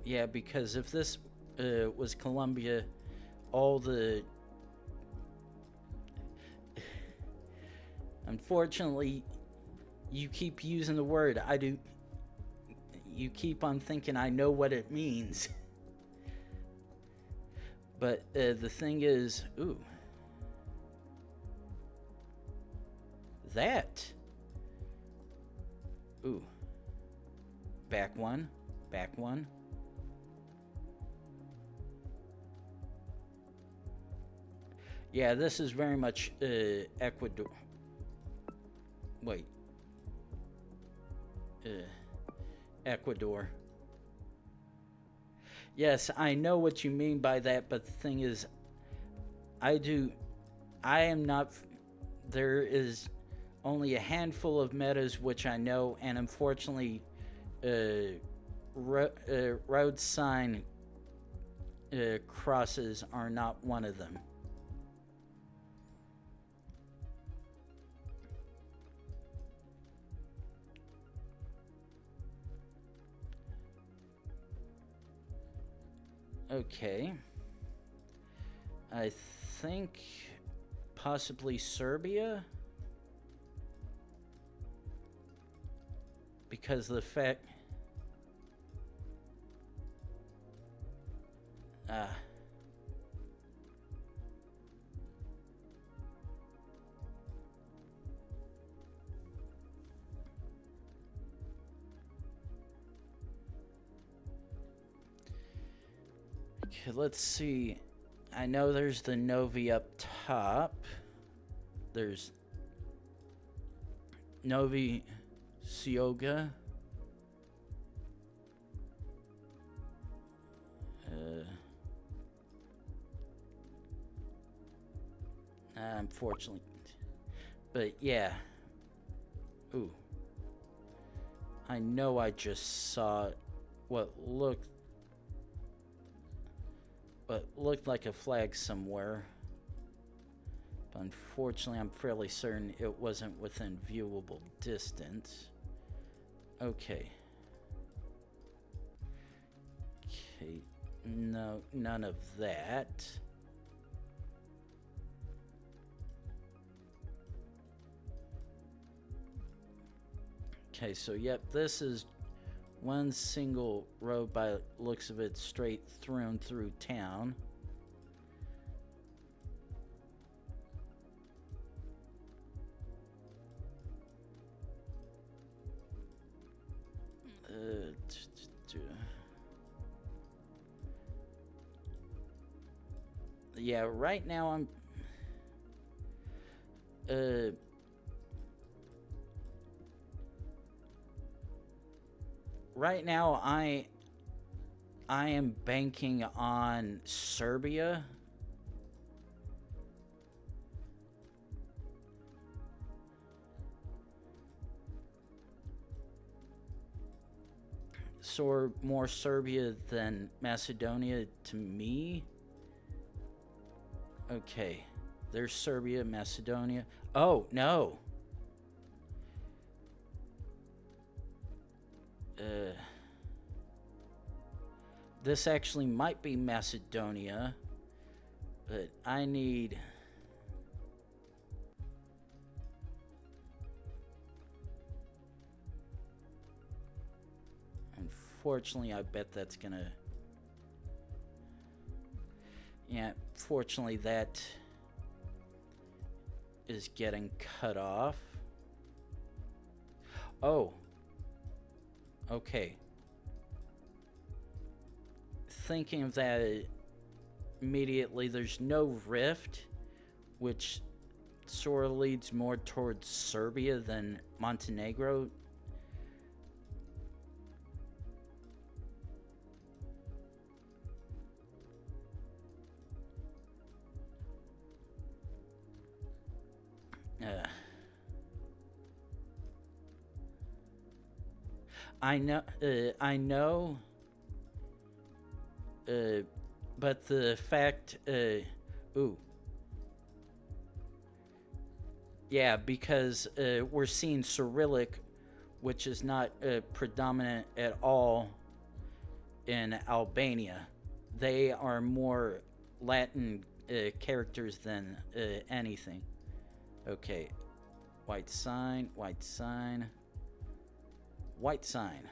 Yeah, because if this was Colombia, all the... Unfortunately, you keep using the word. I do... You keep on thinking I know what it means. But the thing is... Ooh. That. Ooh. Back one. Back one. Yeah, this is very much Ecuador. Wait. Ecuador. Yes, I know what you mean by that, but the thing is, I am not. There is only a handful of metas which I know, and unfortunately, road sign crosses are not one of them. Okay. I think possibly Serbia, because the fact okay, let's see. I know there's the Novi up top. There's Novi Sioga. Unfortunately. But yeah. Ooh. I know I just saw what looked like a flag somewhere. But unfortunately, I'm fairly certain it wasn't within viewable distance. Okay. Okay. No, none of that. Okay, so yep, this is one single road by looks of it, straight through and through town. Yeah, right now I'm right now I am banking on Serbia. So more Serbia than Macedonia to me. Okay, there's Serbia, Macedonia. Oh, no. This actually might be Macedonia, but I need... Unfortunately, I bet that's gonna... Yeah, fortunately that is getting cut off. Oh. Okay. Thinking of that immediately, there's no rift, which sort of leads more towards Serbia than Montenegro. I know, but the fact, yeah, because we're seeing Cyrillic, which is not predominant at all in Albania. They are more Latin characters than anything. Okay, white sign, white sign. White sign.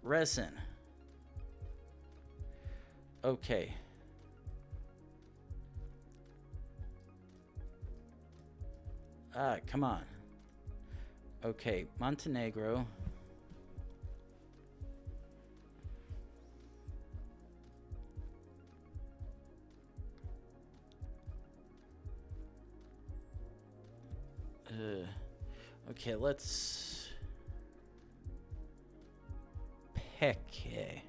Resin. Okay. Come on. Okay, Montenegro. Okay, let's... Peke.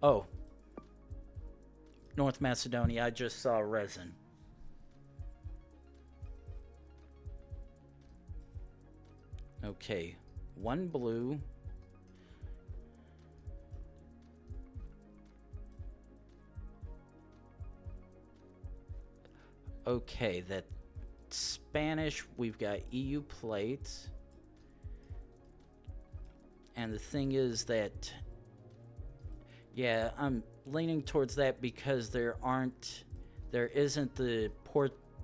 Oh. North Macedonia, I just saw resin. Okay. One blue. Okay, that Spanish, we've got EU plates. And the thing is that, yeah, I'm leaning towards that because there isn't the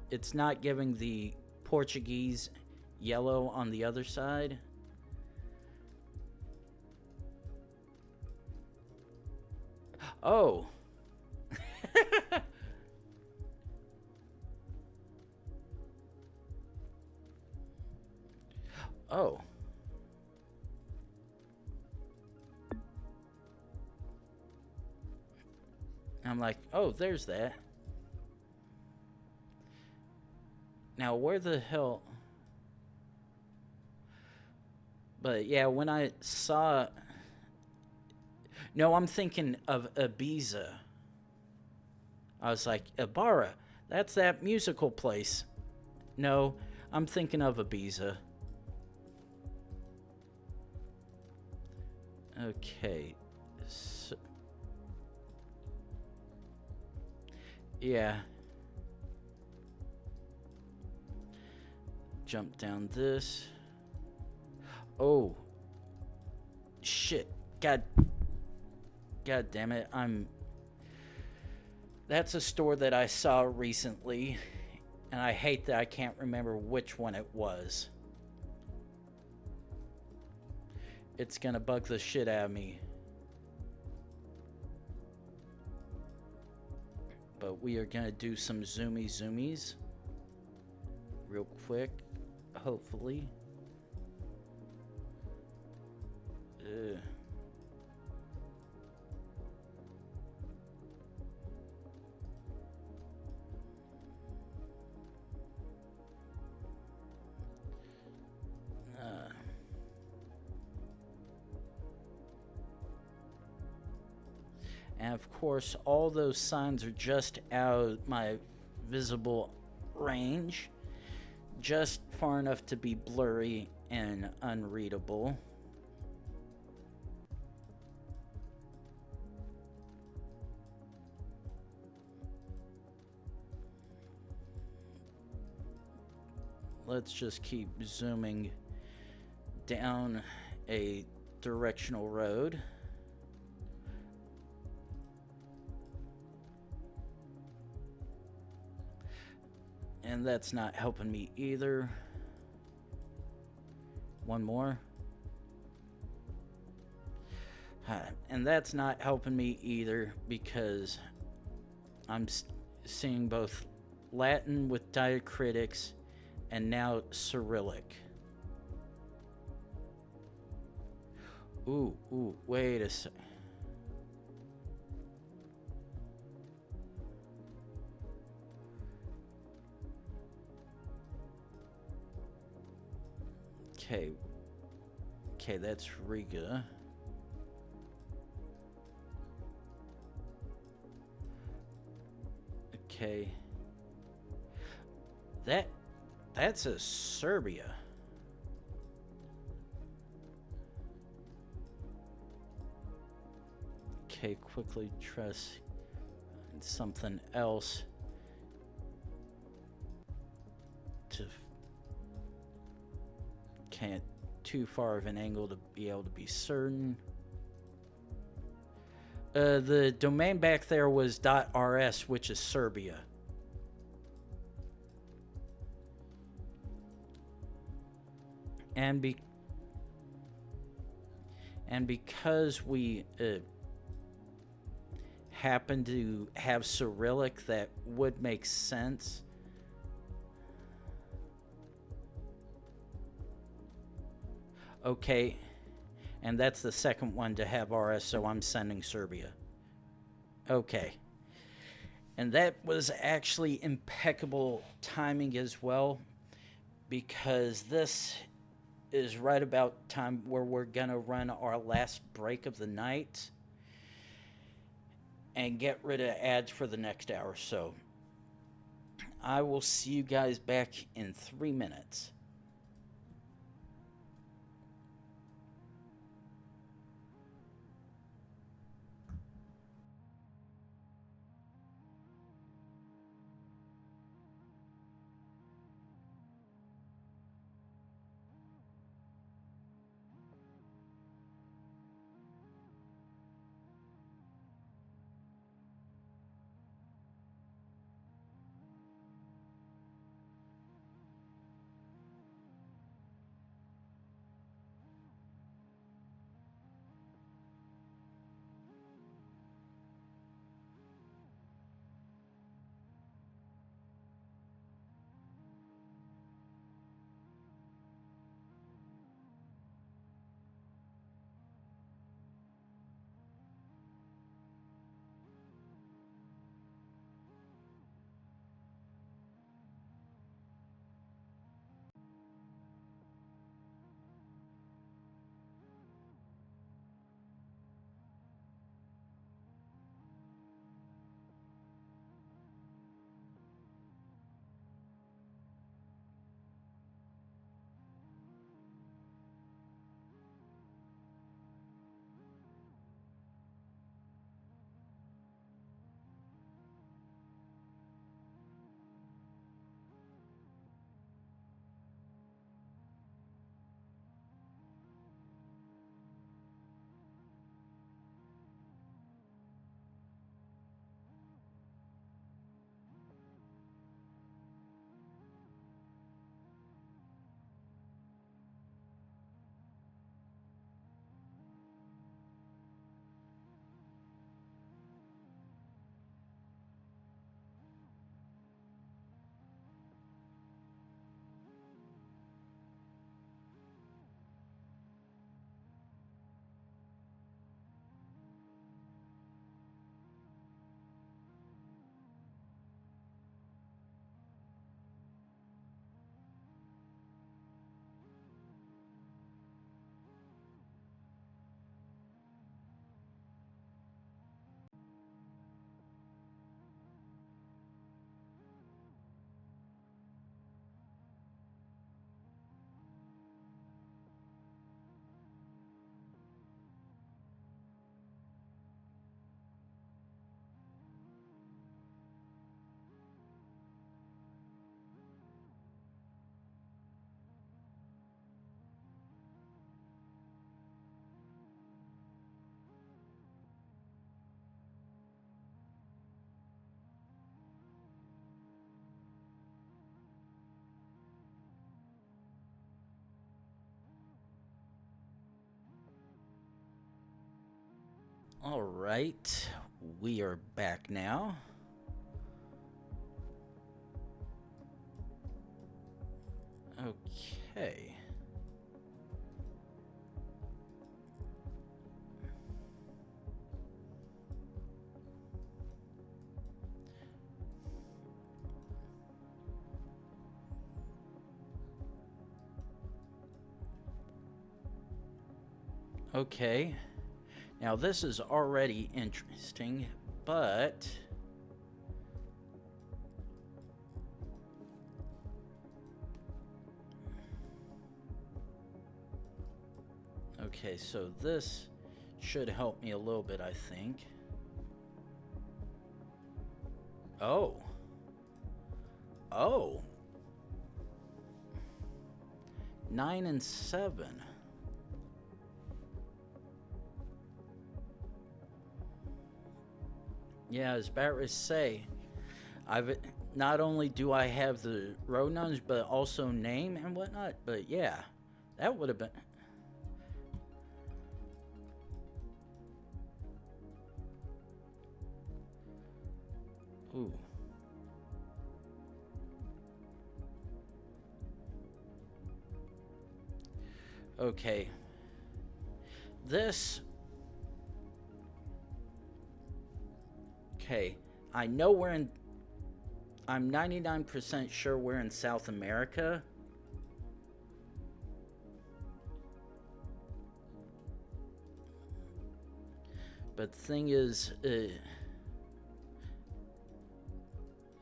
it's not giving the Portuguese yellow on the other side. Oh. Oh. I'm like, oh, there's that. Now, where the hell... But, yeah, when I saw... No, I'm thinking of Ibiza. I was like, Ibarra, that's that musical place. No, I'm thinking of Ibiza. Okay. So, yeah. Jump down this. Oh. Shit. God damn it. That's a store that I saw recently, and I hate that I can't remember which one it was. It's gonna bug the shit out of me. But we are gonna do some zoomies real quick, hopefully. And of course, all those signs are just out my visible range, just far enough to be blurry and unreadable. Let's just keep zooming down a directional road. And that's not helping me either. One more. And that's not helping me either because I'm seeing both Latin with diacritics and now Cyrillic. Ooh, wait a sec. Okay, that's Riga. Okay. That's a Serbia. Okay, quickly trust something else to can't too far of an angle to be able to be certain. The domain back there was .rs, which is Serbia. And because we happen to have Cyrillic, that would make sense. Okay, And that's the second one to have RS, so I'm sending Serbia. Okay. And that was actually impeccable timing as well, because this is right about time where we're going to run our last break of the night and get rid of ads for the next hour. So I will see you guys back in 3 minutes. All right, we are back now. Okay. Okay. Now this is already interesting, but okay, so this should help me a little bit, I think. Oh. Oh. 9 and 7. Yeah, as Barris say, I've not only do I have the road nuns, but also name and whatnot. But yeah, that would have been. Ooh. Okay. this... Okay, I know we're in... I'm 99% sure we're in South America. But the thing is,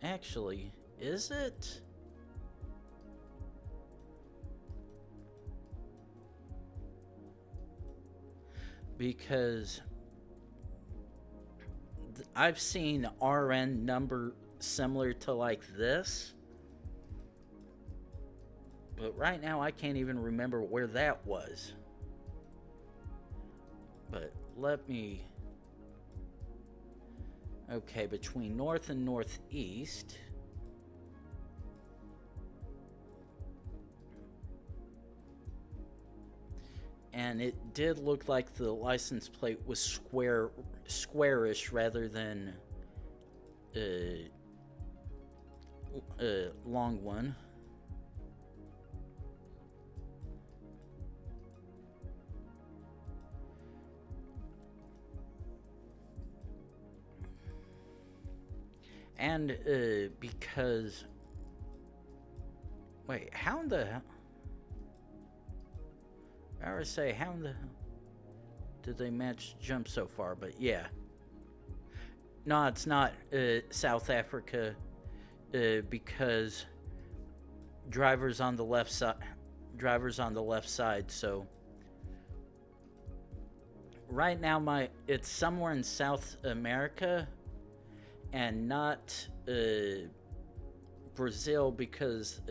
actually, is it? Because I've seen RN number similar to like this, but right now I can't even remember where that was. But let me... Okay, between north and northeast. And it did look like the license plate was squarish rather than long one. And because... Wait, how in the hell... I would say, how in the hell did they manage to jump so far? But yeah. No, it's not South Africa because drivers on the left side. So right now, it's somewhere in South America, and not Brazil because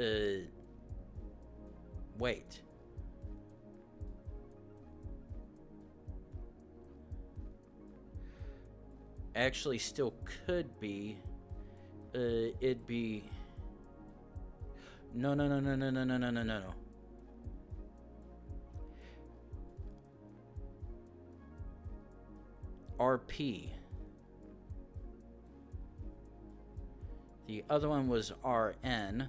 wait. Actually still could be. It'd be... No. RP. The other one was RN.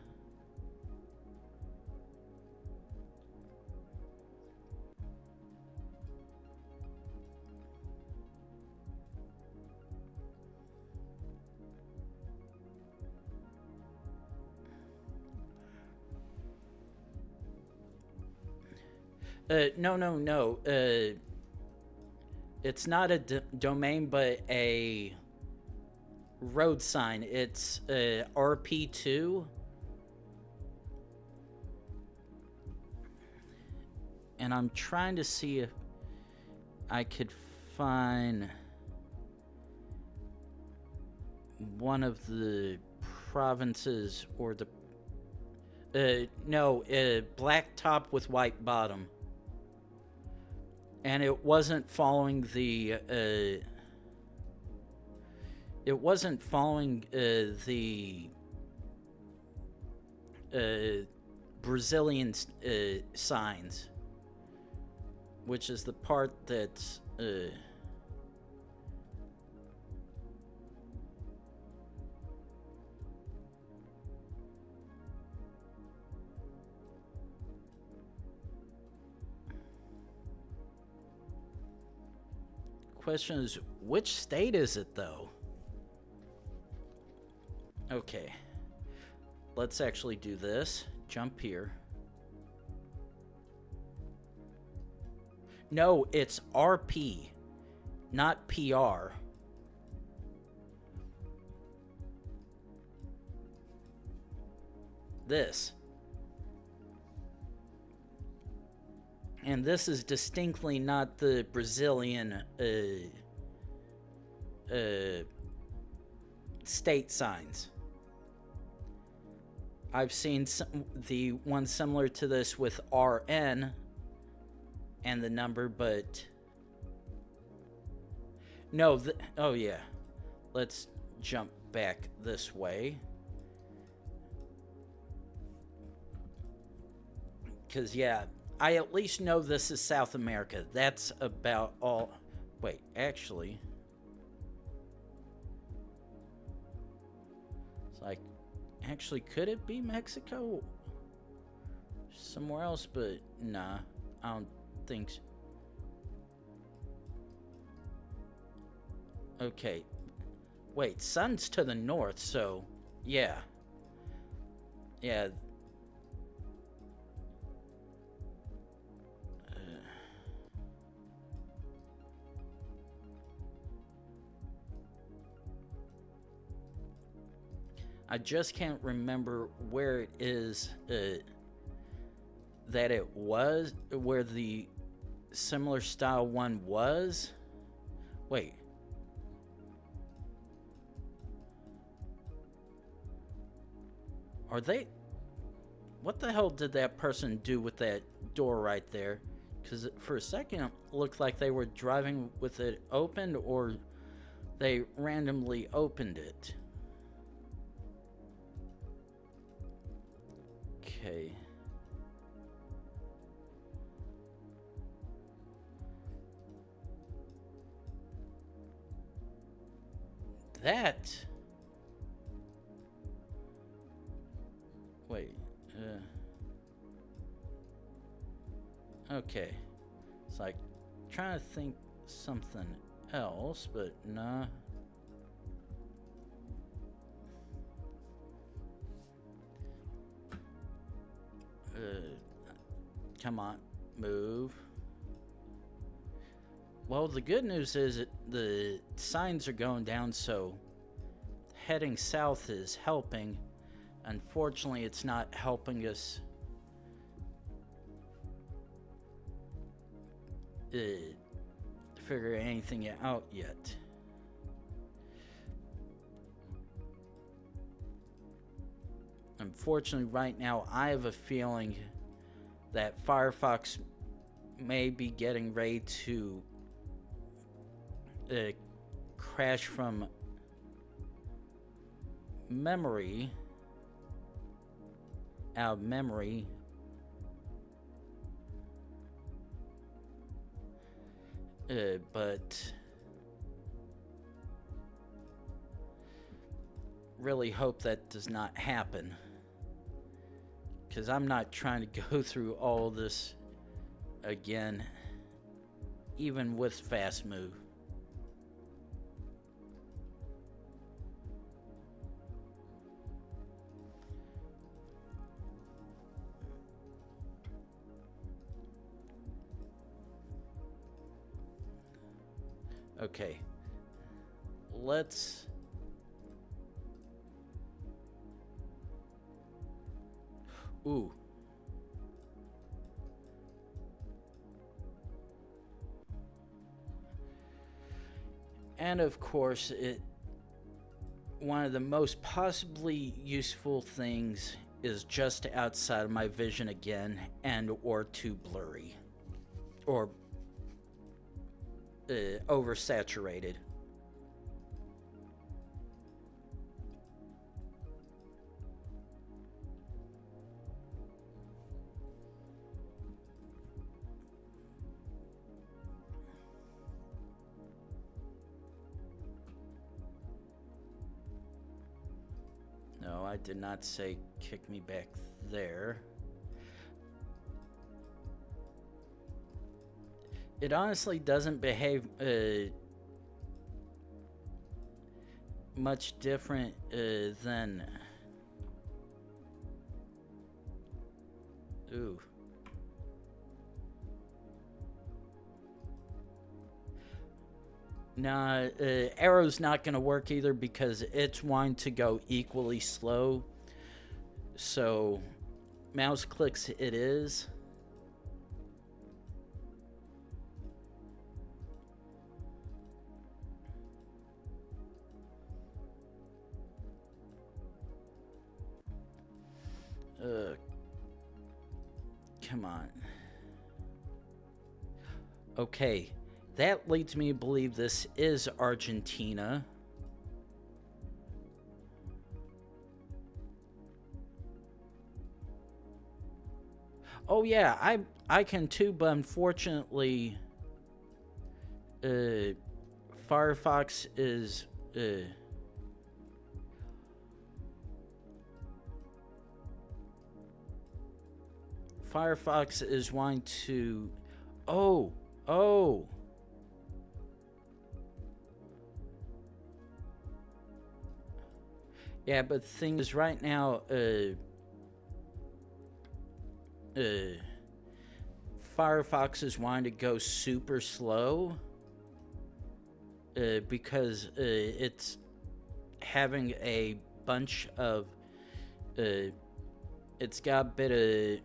No. It's not a domain, but a road sign. It's RP2. And I'm trying to see if I could find one of the provinces or the... black top with white bottom. And it wasn't following the... it wasn't following the Brazilian signs, which is the part that's... Question is, which state is it though? Okay, let's actually do this. Jump here. No, it's RP, not PR. This. And this is distinctly not the Brazilian state signs. I've seen the one similar to this with RN and the number, but no. Oh yeah, let's jump back this way. Because yeah, I at least know this is South America. That's about all. Wait, actually. It's like, actually, could it be Mexico? Somewhere else, but nah, I don't think so. Okay. Wait, sun's to the north, so yeah. Yeah. I just can't remember where it is that it was, where the similar style one was. Wait. Are they... What the hell did that person do with that door right there? Because for a second it looked like they were driving with it open, or they randomly opened it. Okay. That... Wait. Okay. It's like trying to think something else, but nah. Come on, move. Well, the good news is that the signs are going down, so heading south is helping. Unfortunately, it's not helping us figure anything out yet. Unfortunately, right now, I have a feeling that Firefox may be getting ready to crash from memory, out of memory. But really hope that does not happen, because I'm not trying to go through all this again, even with fast move. Okay, let's... Ooh. And of course, one of the most possibly useful things is just outside of my vision again, and or too blurry, or oversaturated. No, I did not say kick me back there. It honestly doesn't behave much different than... Ooh. Nah, arrow's not going to work either, because it's wanting to go equally slow. So, mouse clicks it is. Come on. Okay, that leads me to believe this is Argentina. Oh yeah, I can too, but unfortunately, Firefox is Firefox is wanting to... Oh. Yeah, but the thing is, right now, Firefox is wanting to go super slow because it's having a bunch of it's got a bit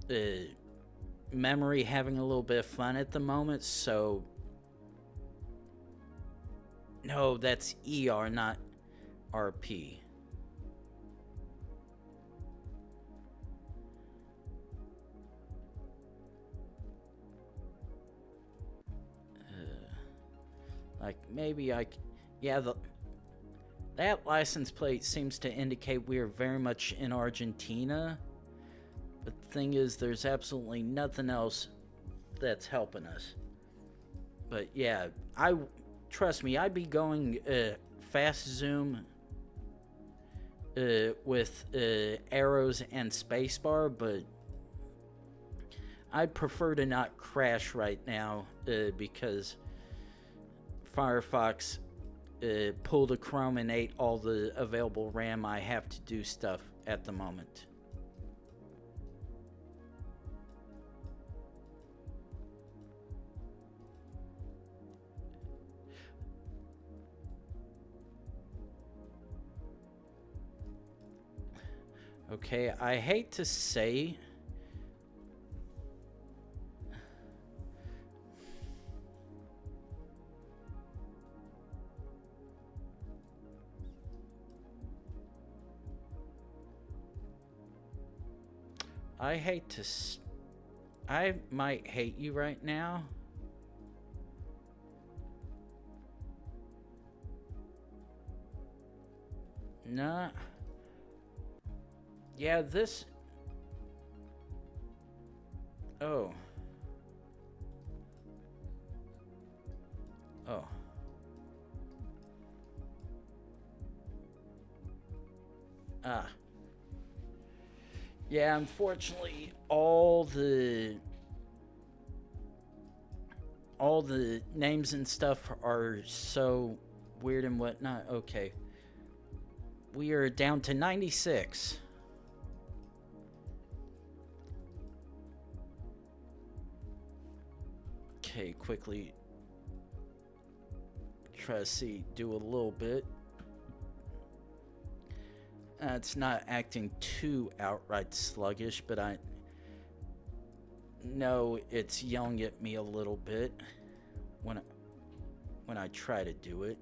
of memory having a little bit of fun at the moment. So no, that's ER, not RP. Like maybe yeah, that license plate seems to indicate we are very much in Argentina. But the thing is, there's absolutely nothing else that's helping us. But yeah, trust me, I'd be going fast zoom with arrows and spacebar, but I'd prefer to not crash right now because Firefox pulled a Chrome and ate all the available RAM. I have to do stuff at the moment. Okay, I hate to say I might hate you right now. Nah. Yeah, this... Oh. Oh. Ah. Yeah, unfortunately, all the names and stuff are so weird and whatnot. Okay. We are down to 96. Okay, quickly try to do a little bit. It's not acting too outright sluggish, but I know it's yelling at me a little bit when I try to do it.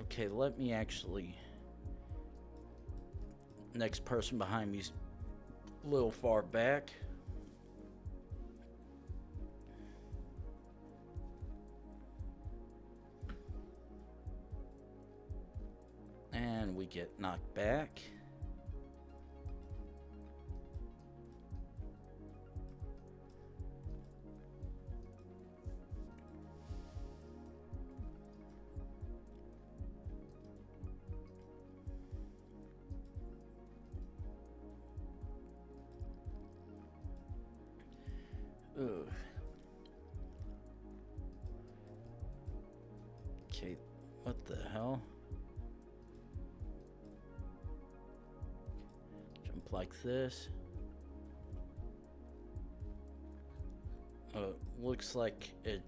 Okay, let me actually... Next person behind me's a little far back. And we get knocked back. Ugh. Okay, what the hell? Jump like this. Looks like it...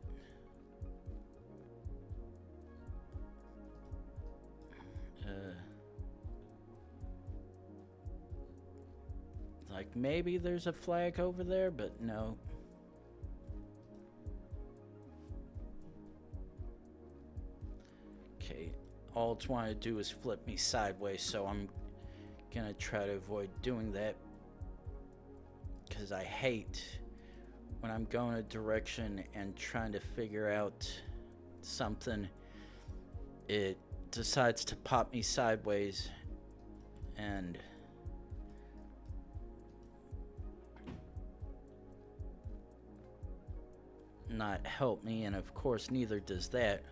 like maybe there's a flag over there, but no. Okay, all it's wanting to do is flip me sideways, so I'm gonna try to avoid doing that because I hate when I'm going a direction and trying to figure out something, it decides to pop me sideways and not help me, and of course neither does that.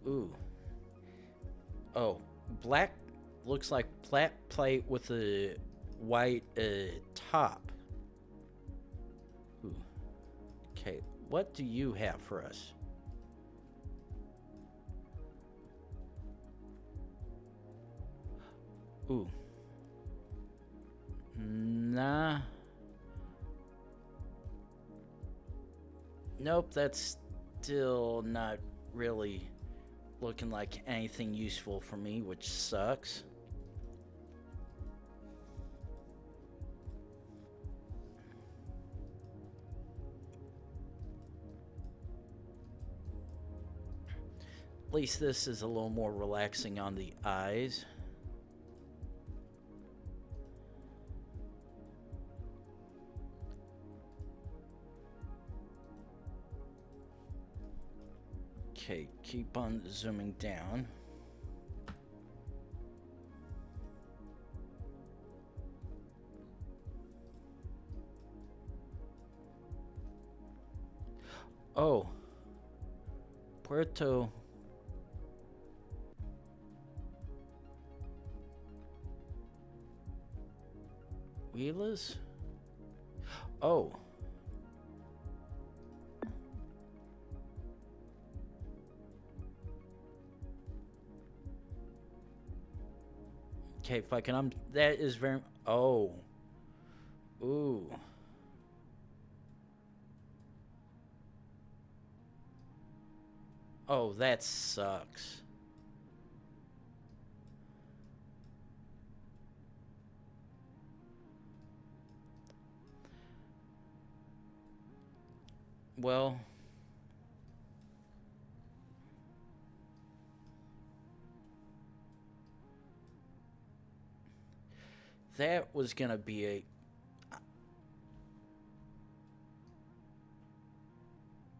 Ooh. Oh, black looks like flat plate with a white top. Ooh. Okay, what do you have for us? Ooh. Nah. Nope, that's still not really looking like anything useful for me, which sucks. At least this is a little more relaxing on the eyes. Okay, keep on zooming down. Oh, Puerto Wheelers? Oh. Okay, fucking that is very oh. Ooh. Oh, that sucks. Well, that was gonna be a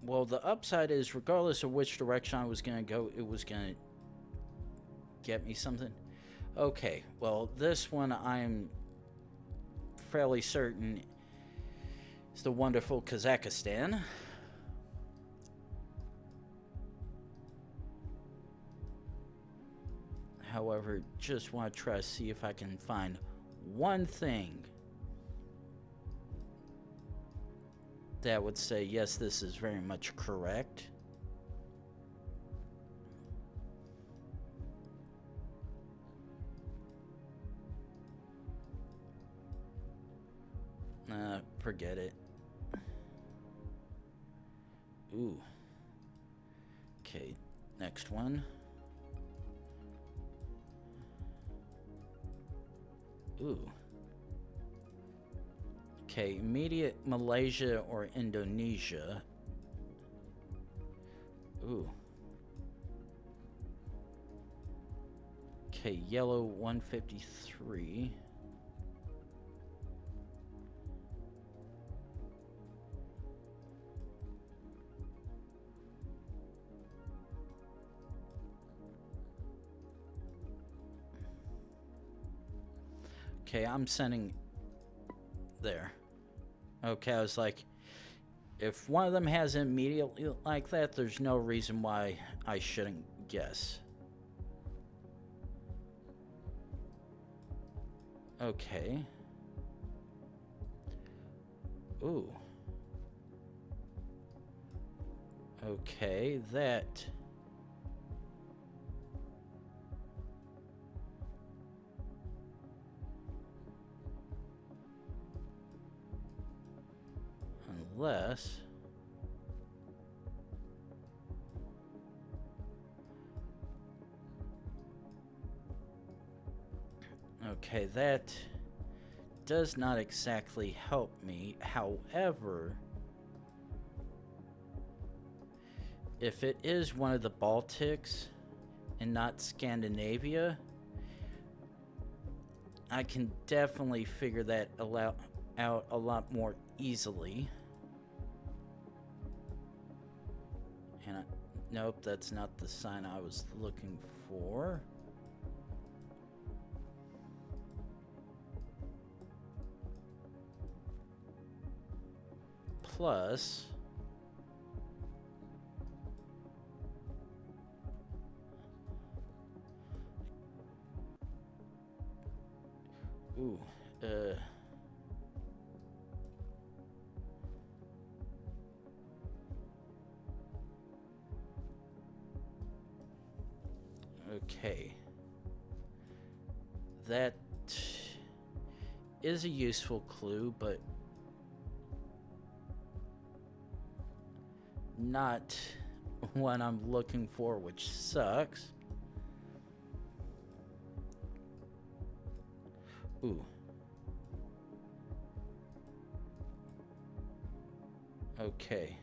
well, the upside is regardless of which direction I was gonna go, it was gonna get me something. Okay, well, this one I'm fairly certain is the wonderful Kazakhstan. However, just want to try to see if I can find one thing that would say, yes, this is very much correct. Forget it. Ooh. Okay, next one. Ooh. Okay, immediate Malaysia or Indonesia. Ooh. Okay, yellow 153. Okay, I'm sending there. Okay, I was like, if one of them has it immediately like that, there's no reason why I shouldn't guess. Okay. Ooh. Okay, that. Unless. Okay, that does not exactly help me. However, if it is one of the Baltics and not Scandinavia, I can definitely figure that out a lot more easily. And nope, that's not the sign I was looking for. Plus, Okay. That is a useful clue, but not what I'm looking for, which sucks. Ooh. Okay.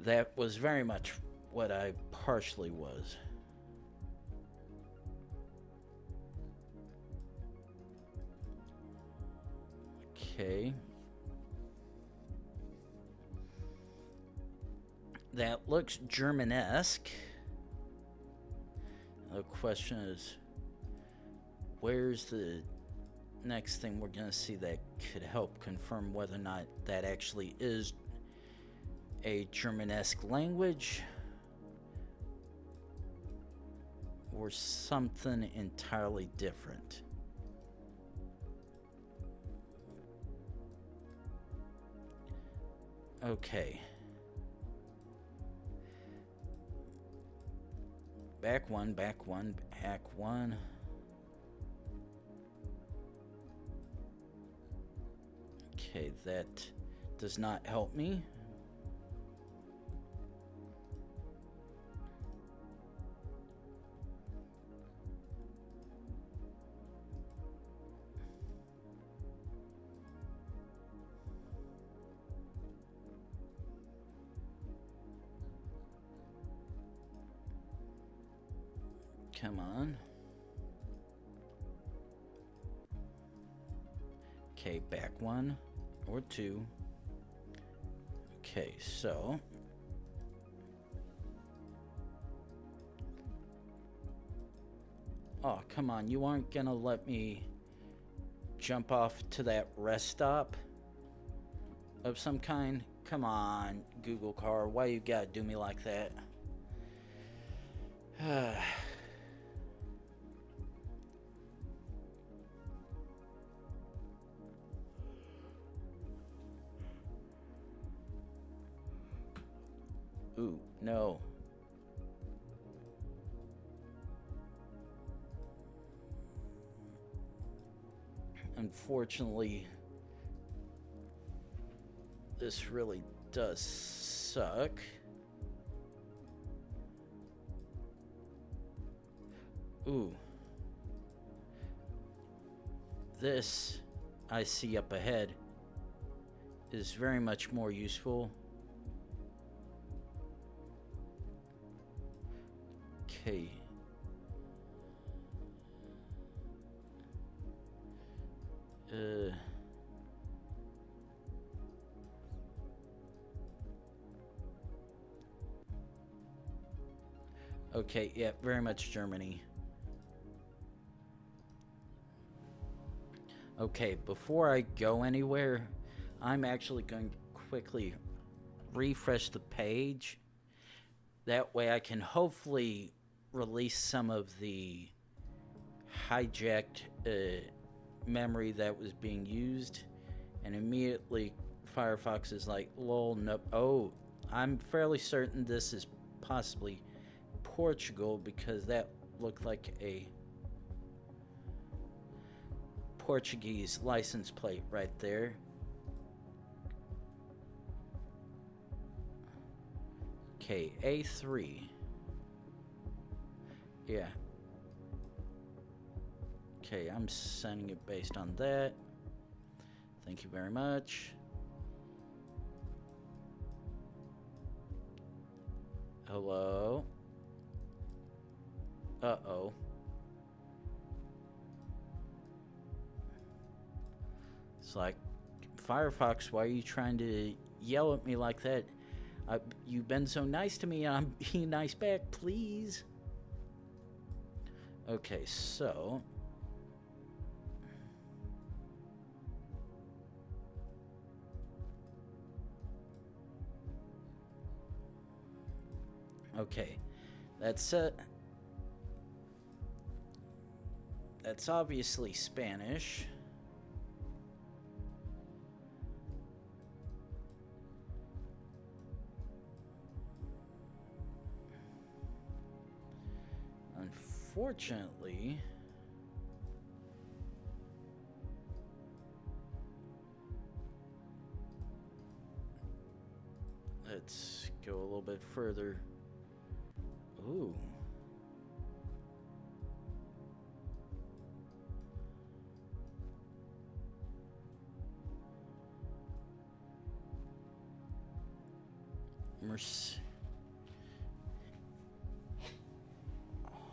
That was very much what I partially was. Okay. That looks German-esque. The question is, where's the next thing we're going to see that could help confirm whether or not that actually is a German-esque language or something entirely different. Okay. Back one, back one, back one. Okay, that does not help me. Come on. Okay, back one or two. Okay, so oh, come on, you aren't gonna let me jump off to that rest stop of some kind? Come on, Google car, why you gotta do me like that? Ooh, no. Unfortunately, this really does suck. Ooh. This I see up ahead is very much more useful. Okay. Okay, yeah, very much Germany. Okay, before I go anywhere, I'm actually going to quickly refresh the page. That way I can hopefully release some of the hijacked memory that was being used. And immediately Firefox is like, lol, nope. Oh, I'm fairly certain this is possibly Portugal because that looked like a Portuguese license plate right there. Okay, A3. Yeah. Okay, I'm sending it based on that. Thank you very much. Hello? Uh-oh. It's like, Firefox, why are you trying to yell at me like that? You've been so nice to me, and I'm being nice back, please. Okay, so... Okay, that's obviously Spanish. Unfortunately, let's go a little bit further. Ooh.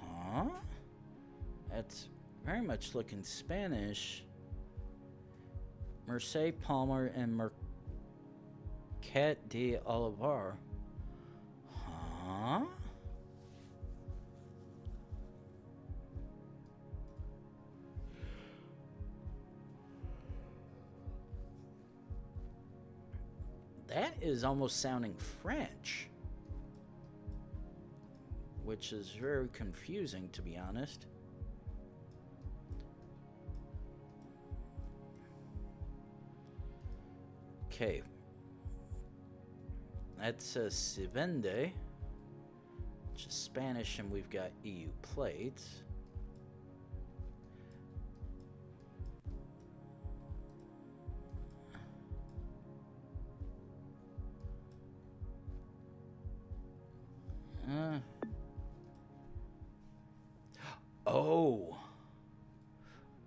Huh? That's very much looking Spanish. Merced Palmer and Marquette de Olivar. Huh? That is almost sounding French, which is very confusing, to be honest. Okay. That says Se Vende, which is Spanish, and we've got EU plates. Oh.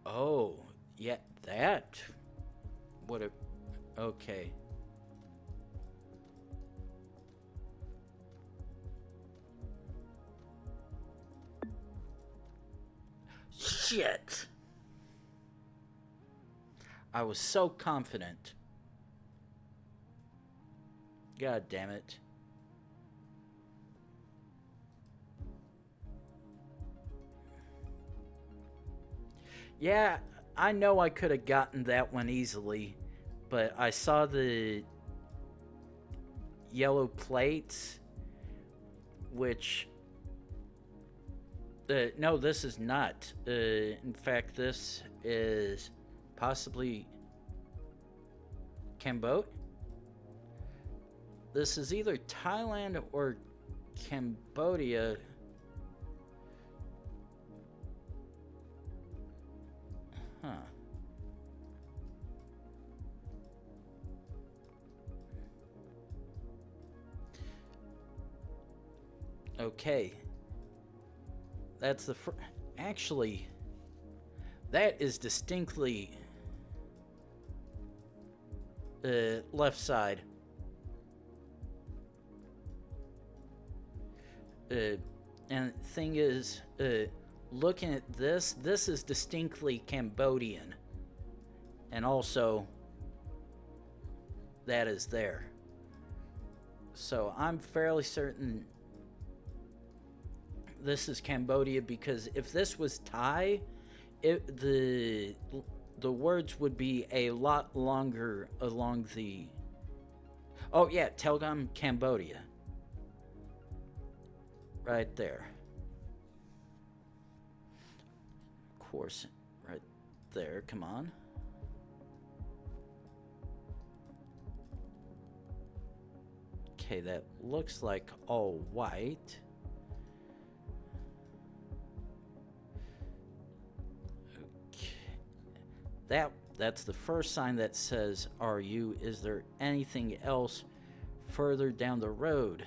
Oh. Yeah, that would have... Okay. Shit. I was so confident. God damn it. Yeah, I know I could have gotten that one easily, but I saw the yellow plates, which... no, this is not. In fact, this is possibly Cambodia. This is either Thailand or Cambodia. Huh. Okay. That's the actually, that is distinctly left side. And thing is, looking at this is distinctly Cambodian. And also, that is there. So I'm fairly certain this is Cambodia, because if this was Thai, the words would be a lot longer along the... Oh yeah, Telgam, Cambodia. Right there. Of course, right there, come on. Okay, that looks like all white. That's the first sign that says, "Are you?" Is there anything else further down the road?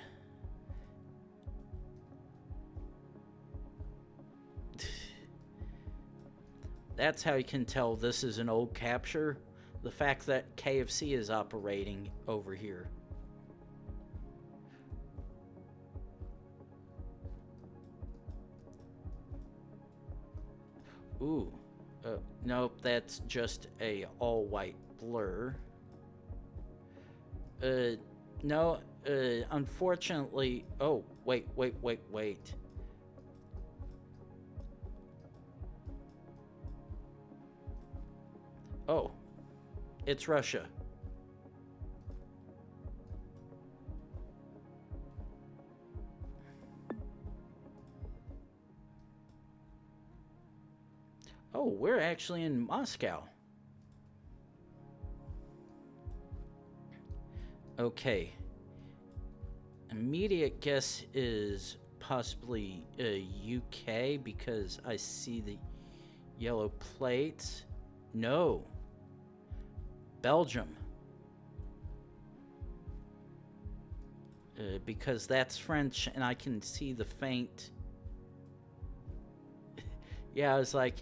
That's how you can tell this is an old capture. The fact that KFC is operating over here. Ooh. Nope, that's just a all-white blur. No, unfortunately... Oh, wait. Oh, it's Russia. Oh, we're actually in Moscow. Okay. Immediate guess is possibly UK because I see the yellow plates. No. Belgium. Because that's French and I can see the faint. Yeah, I was like,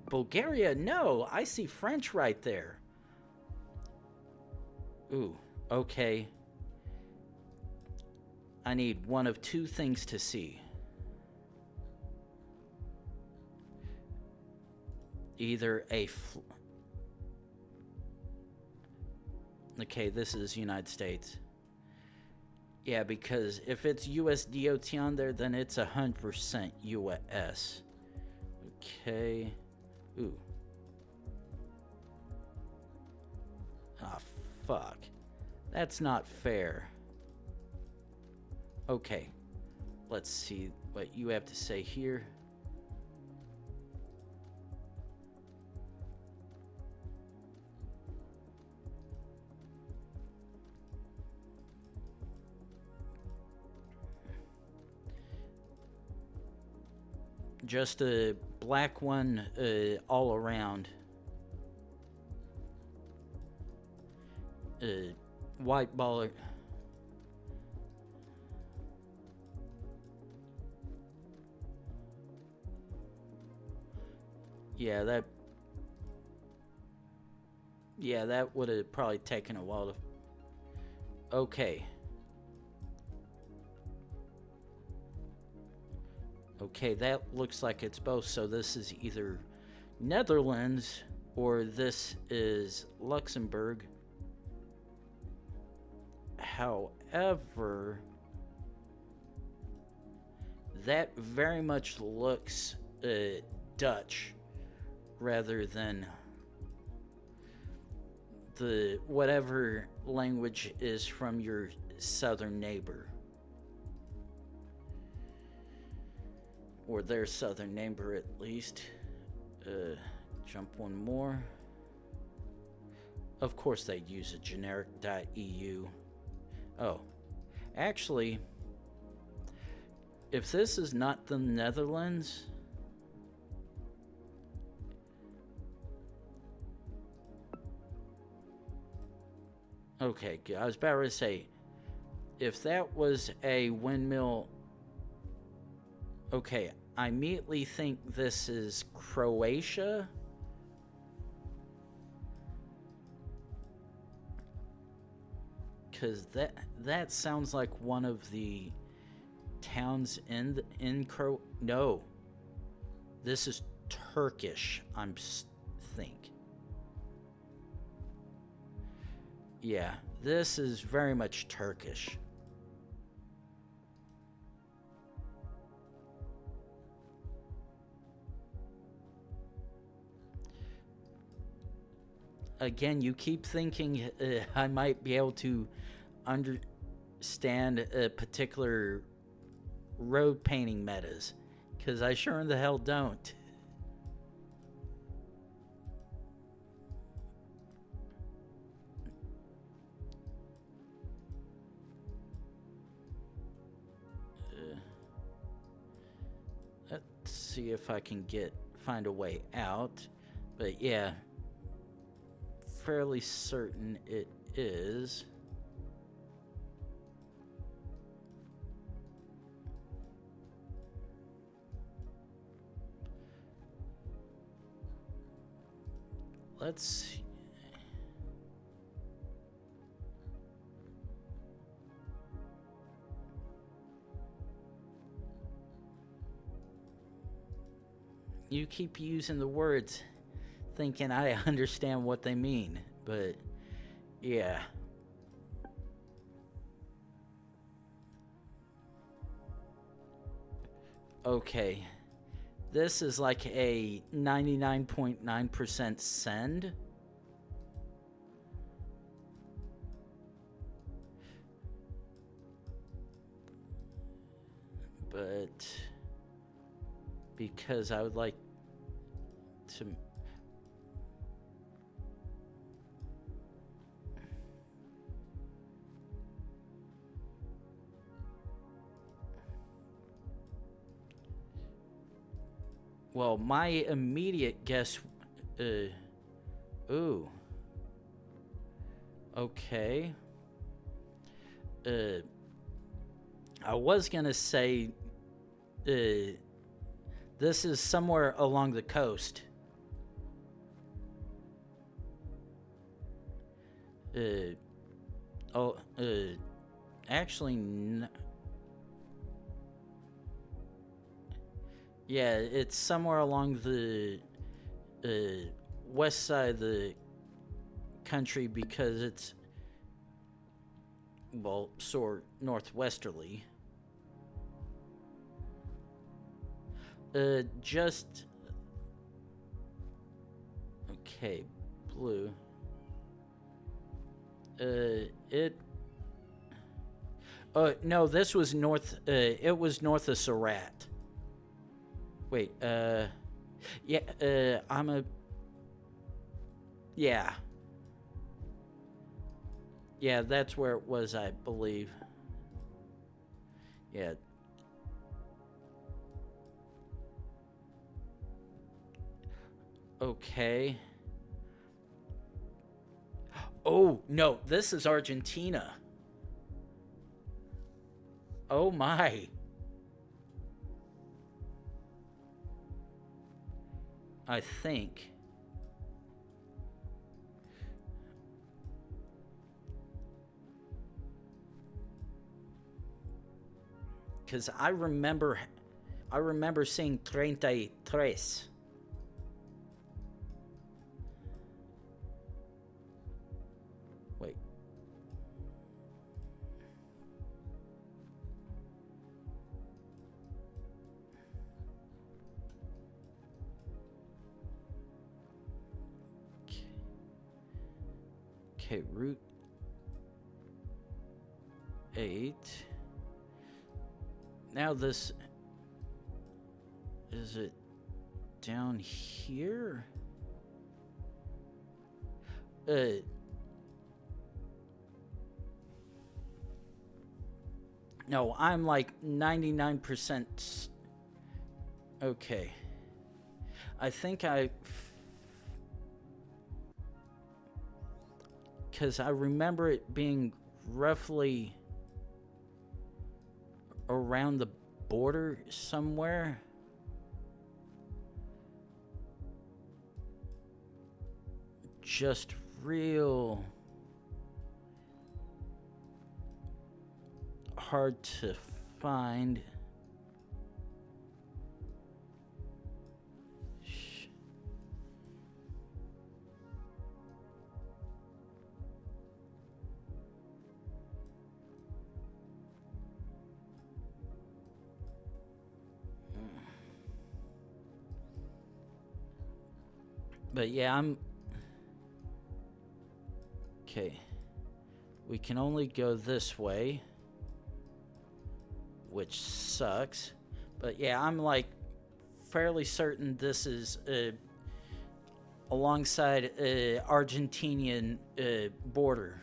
Bulgaria? No, I see French right there. Ooh, okay. I need one of two things to see. Either a... Okay, this is United States. Yeah, because if it's US DOT on there, then it's 100% US. Okay. Ooh. Ah, fuck. That's not fair. Okay. Let's see what you have to say here. Just a black one all around. White baller. Yeah, that would have probably taken a while to... Okay. Okay, that looks like it's both. So this is either Netherlands or this is Luxembourg. However, that very much looks Dutch rather than the whatever language is from your southern neighbor. Or their southern neighbor, at least. Jump one more. Of course they'd use a generic .eu. Oh. Actually, if this is not the Netherlands... Okay, I was about to say, if that was a windmill... Okay, I immediately think this is Croatia. Because that sounds like one of the towns in No. This is Turkish, think. Yeah, this is very much Turkish. Again, you keep thinking I might be able to understand a particular road painting metas, because I sure in the hell don't. Let's see if I can find a way out. But yeah, fairly certain it is. Let's see. You keep using the words thinking I understand what they mean, but yeah. Okay. This is like a 99.9% send. But because I would like to... Well, my immediate guess. Ooh. Okay. I was gonna say. This is somewhere along the coast. Oh. Actually. Yeah, it's somewhere along the west side of the country because it's, well, sort northwesterly. Just okay, blue. It. No, this was north. It was north of Surat. Wait. Yeah. I'm a. Yeah. Yeah, that's where it was, I believe. Yeah. Okay. Oh, no, this is Argentina. Oh my. I think. Cuz I remember seeing 33. Wait. Okay, route 8. Now this, is it down here? No, I'm like 99%. Okay. I think because I remember it being roughly around the border somewhere. Just real hard to find. But yeah, I'm... Okay. We can only go this way, which sucks. But yeah, I'm like fairly certain this is alongside Argentinian border.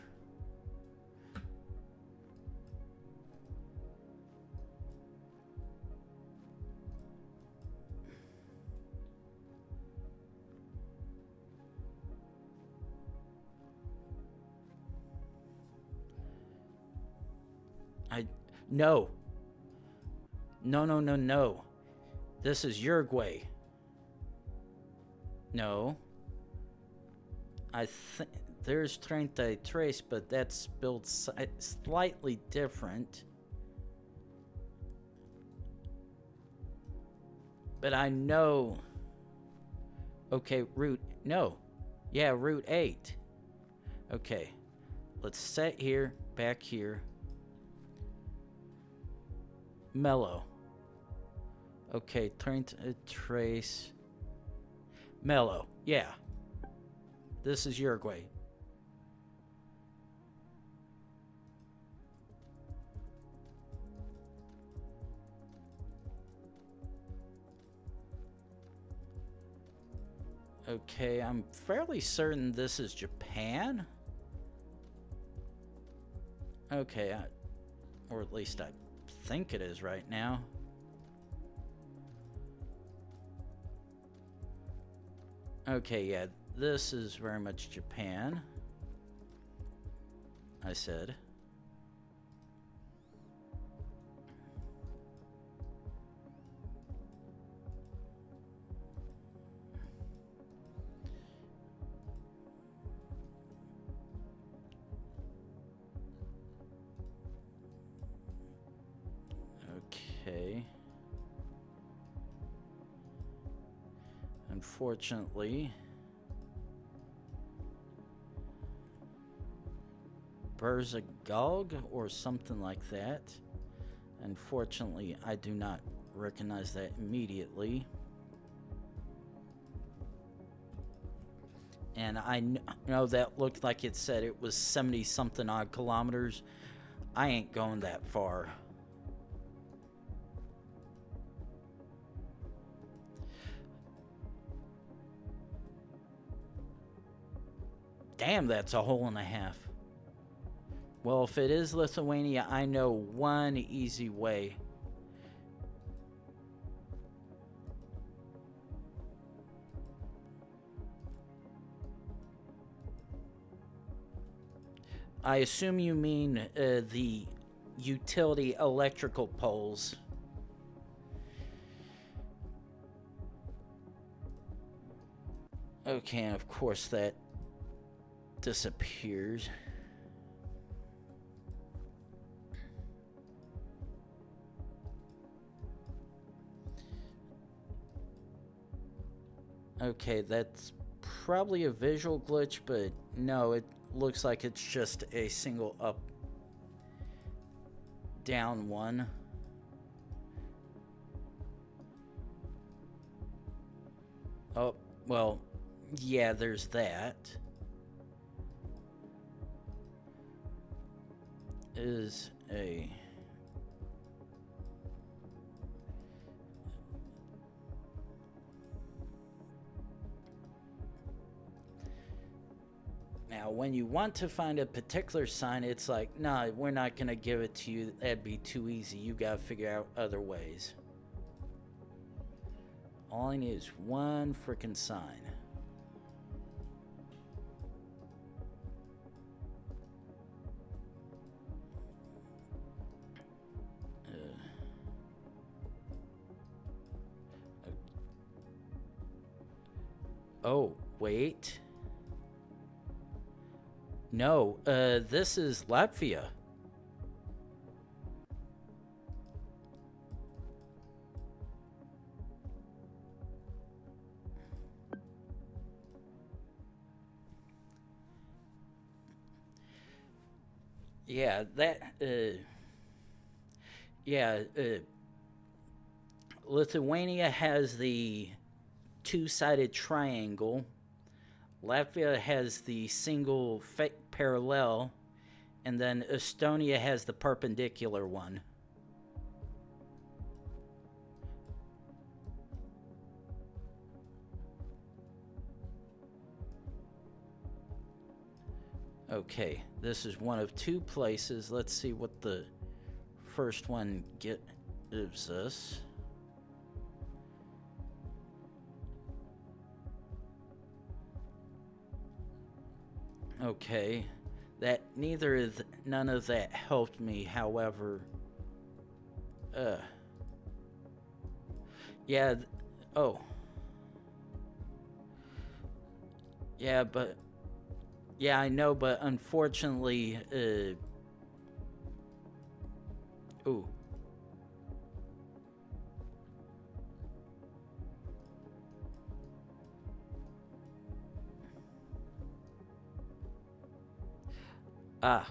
No. No. This is Uruguay. No. I think there's 33, but that's spelled slightly different. But I know. Okay, route. No. Yeah, route 8. Okay. Let's set here, back here. Mellow. Okay, trace. Mellow. Yeah. This is Uruguay. Okay, I'm fairly certain this is Japan. Okay, or at least I think it is right now. Okay, yeah, this is very much Japan, I said. Okay. Unfortunately, Berzagog or something like that. Unfortunately, I do not recognize that immediately. And I know that looked like it said it was 70 something odd kilometers. I ain't going that far. Damn, that's a hole and a half. Well, if it is Lithuania, I know one easy way. I assume you mean the utility electrical poles. Okay, and of course that disappears. Okay, that's probably a visual glitch, but no, it looks like it's just a single up, down one. Oh, well, yeah, there's that. Is a... Now, when you want to find a particular sign, it's like, nah, we're not going to give it to you. That'd be too easy. You got to figure out other ways. All I need is one freaking sign. Oh, wait. No, this is Latvia. Yeah, that, yeah, Lithuania has the two-sided triangle. Latvia has the single parallel, and then Estonia has the perpendicular one. Okay, this is one of two places. Let's see what the first one gives us. Okay, that none of that helped me. However, yeah, oh, yeah, but yeah, I know, but unfortunately, ooh. Ah,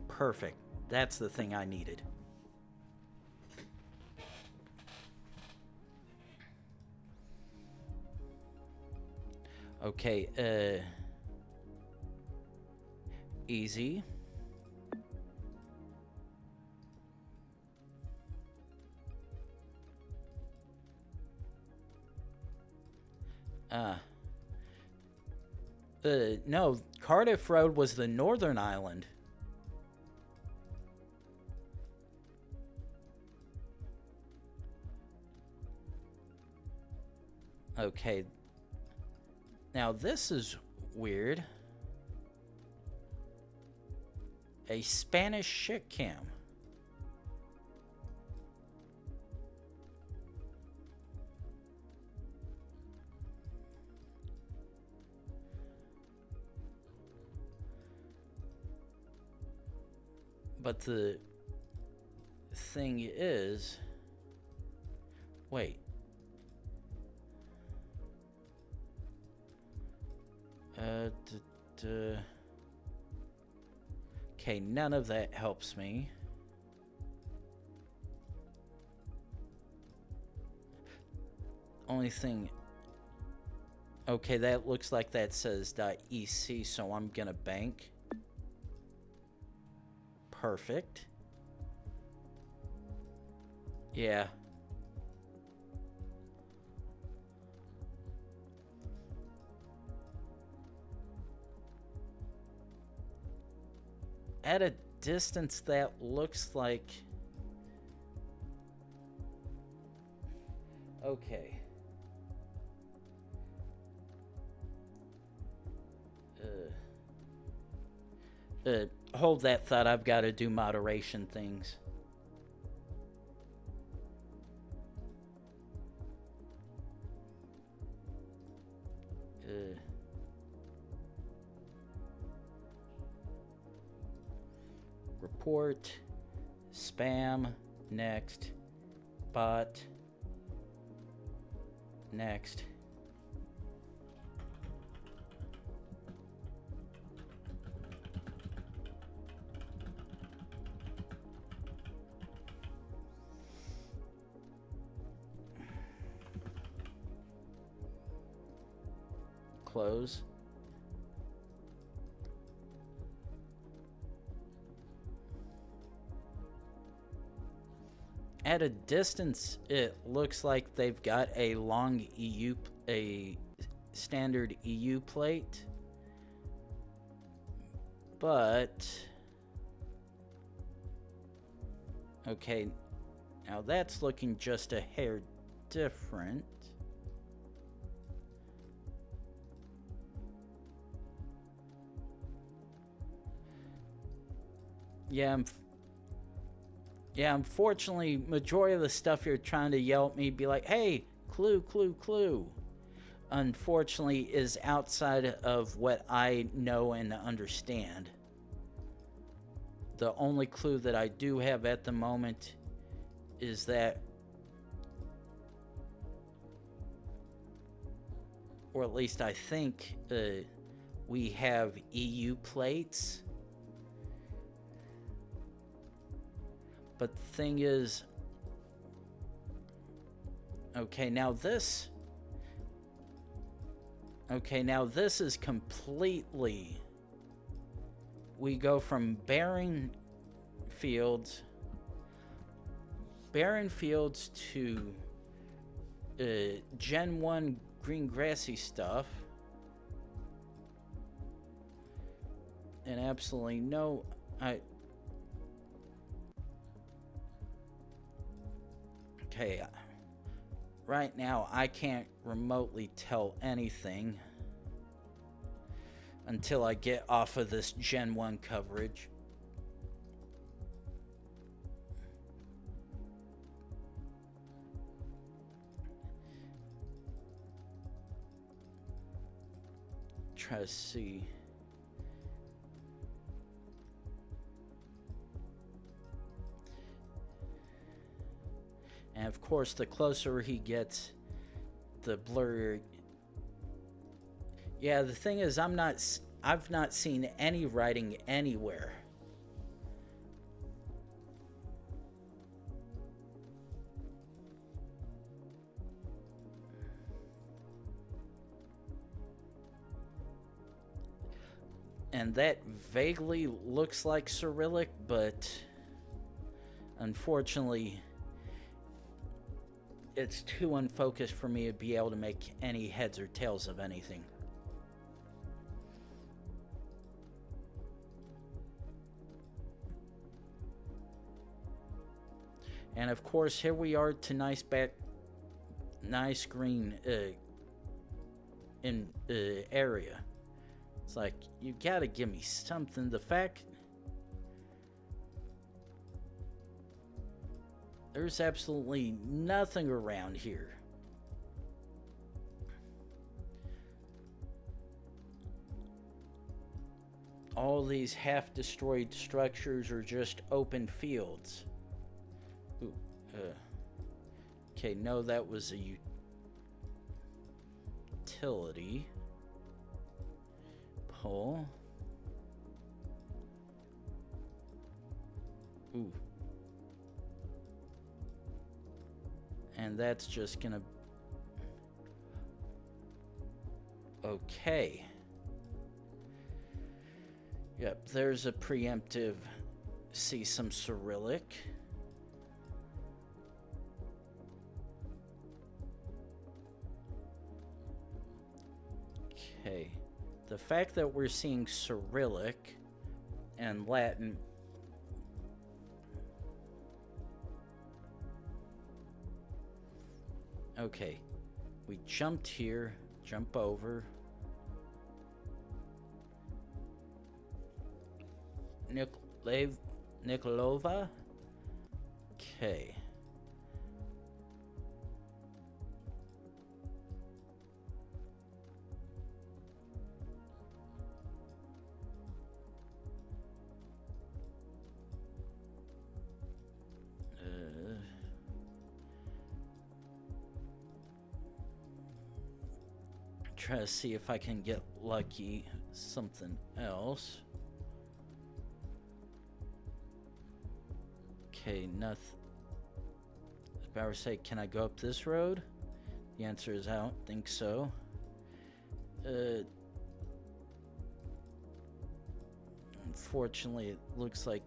perfect. That's the thing I needed. Okay, easy. No, Cardiff Road was the northern island. Okay. Now this is weird. A Spanish shit cam. But the thing is, wait. Okay, none of that helps me. Only thing. Okay, that looks like that says .ec, so I'm gonna bank. Perfect. Yeah. At a distance, that looks like... Okay. Hold that thought. I've got to do moderation things. Report, spam, next, bot, next. Close. At a distance, it looks like they've got a long a standard EU plate, but okay, now that's looking just a hair different. Yeah, unfortunately, majority of the stuff you're trying to yell at me, be like, hey, clue, unfortunately is outside of what I know and understand. The only clue that I do have at the moment is that, or at least I think, we have EU plates. But the thing is, okay, now this is completely, we go from barren fields to Gen 1 green grassy stuff, and absolutely no, okay, right now I can't remotely tell anything until I get off of this Gen 1 coverage. Try to see. And of course, the closer he gets, the blurrier. Yeah, the thing is, I've not seen any writing anywhere. And that vaguely looks like Cyrillic, but unfortunately, it's too unfocused for me to be able to make any heads or tails of anything. And of course, here we are to nice green in area. It's like, you gotta give me something. The fact there's absolutely nothing around here. All these half-destroyed structures are just open fields. Ooh, okay, no, that was a utility pole. Ooh. And that's just gonna... Okay. Yep, there's a preemptive. See some Cyrillic. Okay. The fact that we're seeing Cyrillic and Latin... Okay. We jumped here. Jump over. Nikolova? Okay. Try to see if I can get lucky. Something else. Okay, nothing. I was about to say, can I go up this road? The answer is I don't think so. Unfortunately, it looks like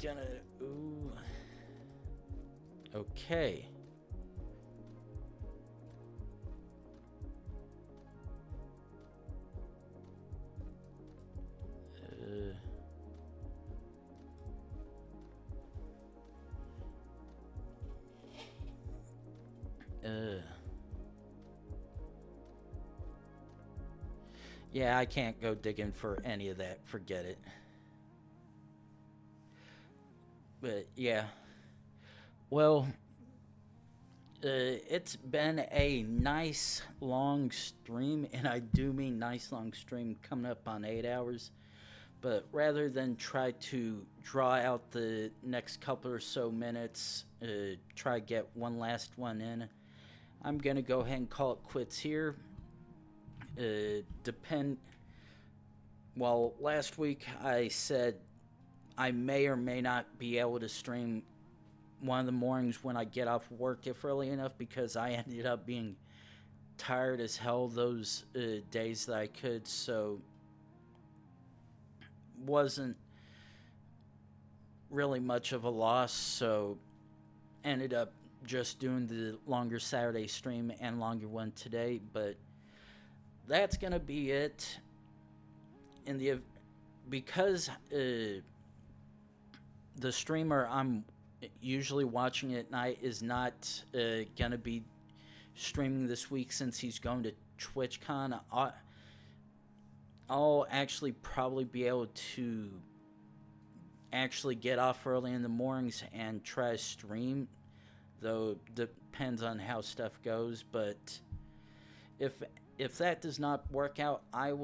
gonna... Ooh. Okay. Yeah, I can't go digging for any of that. Forget it. But yeah. Well, it's been a nice long stream, and I do mean nice long stream, coming up on 8 hours. But rather than try to draw out the next couple or so minutes, try to get one last one in, I'm going to go ahead and call it quits here. Well, last week I said I may or may not be able to stream one of the mornings when I get off work if early enough, because I ended up being tired as hell those days that I could, so wasn't really much of a loss, so ended up just doing the longer Saturday stream and longer one today. But that's gonna be it. Because the streamer I'm usually watching at night is not gonna be streaming this week since he's going to TwitchCon, I'll actually probably be able to actually get off early in the mornings and try to stream, though depends on how stuff goes. But if that does not work out, I will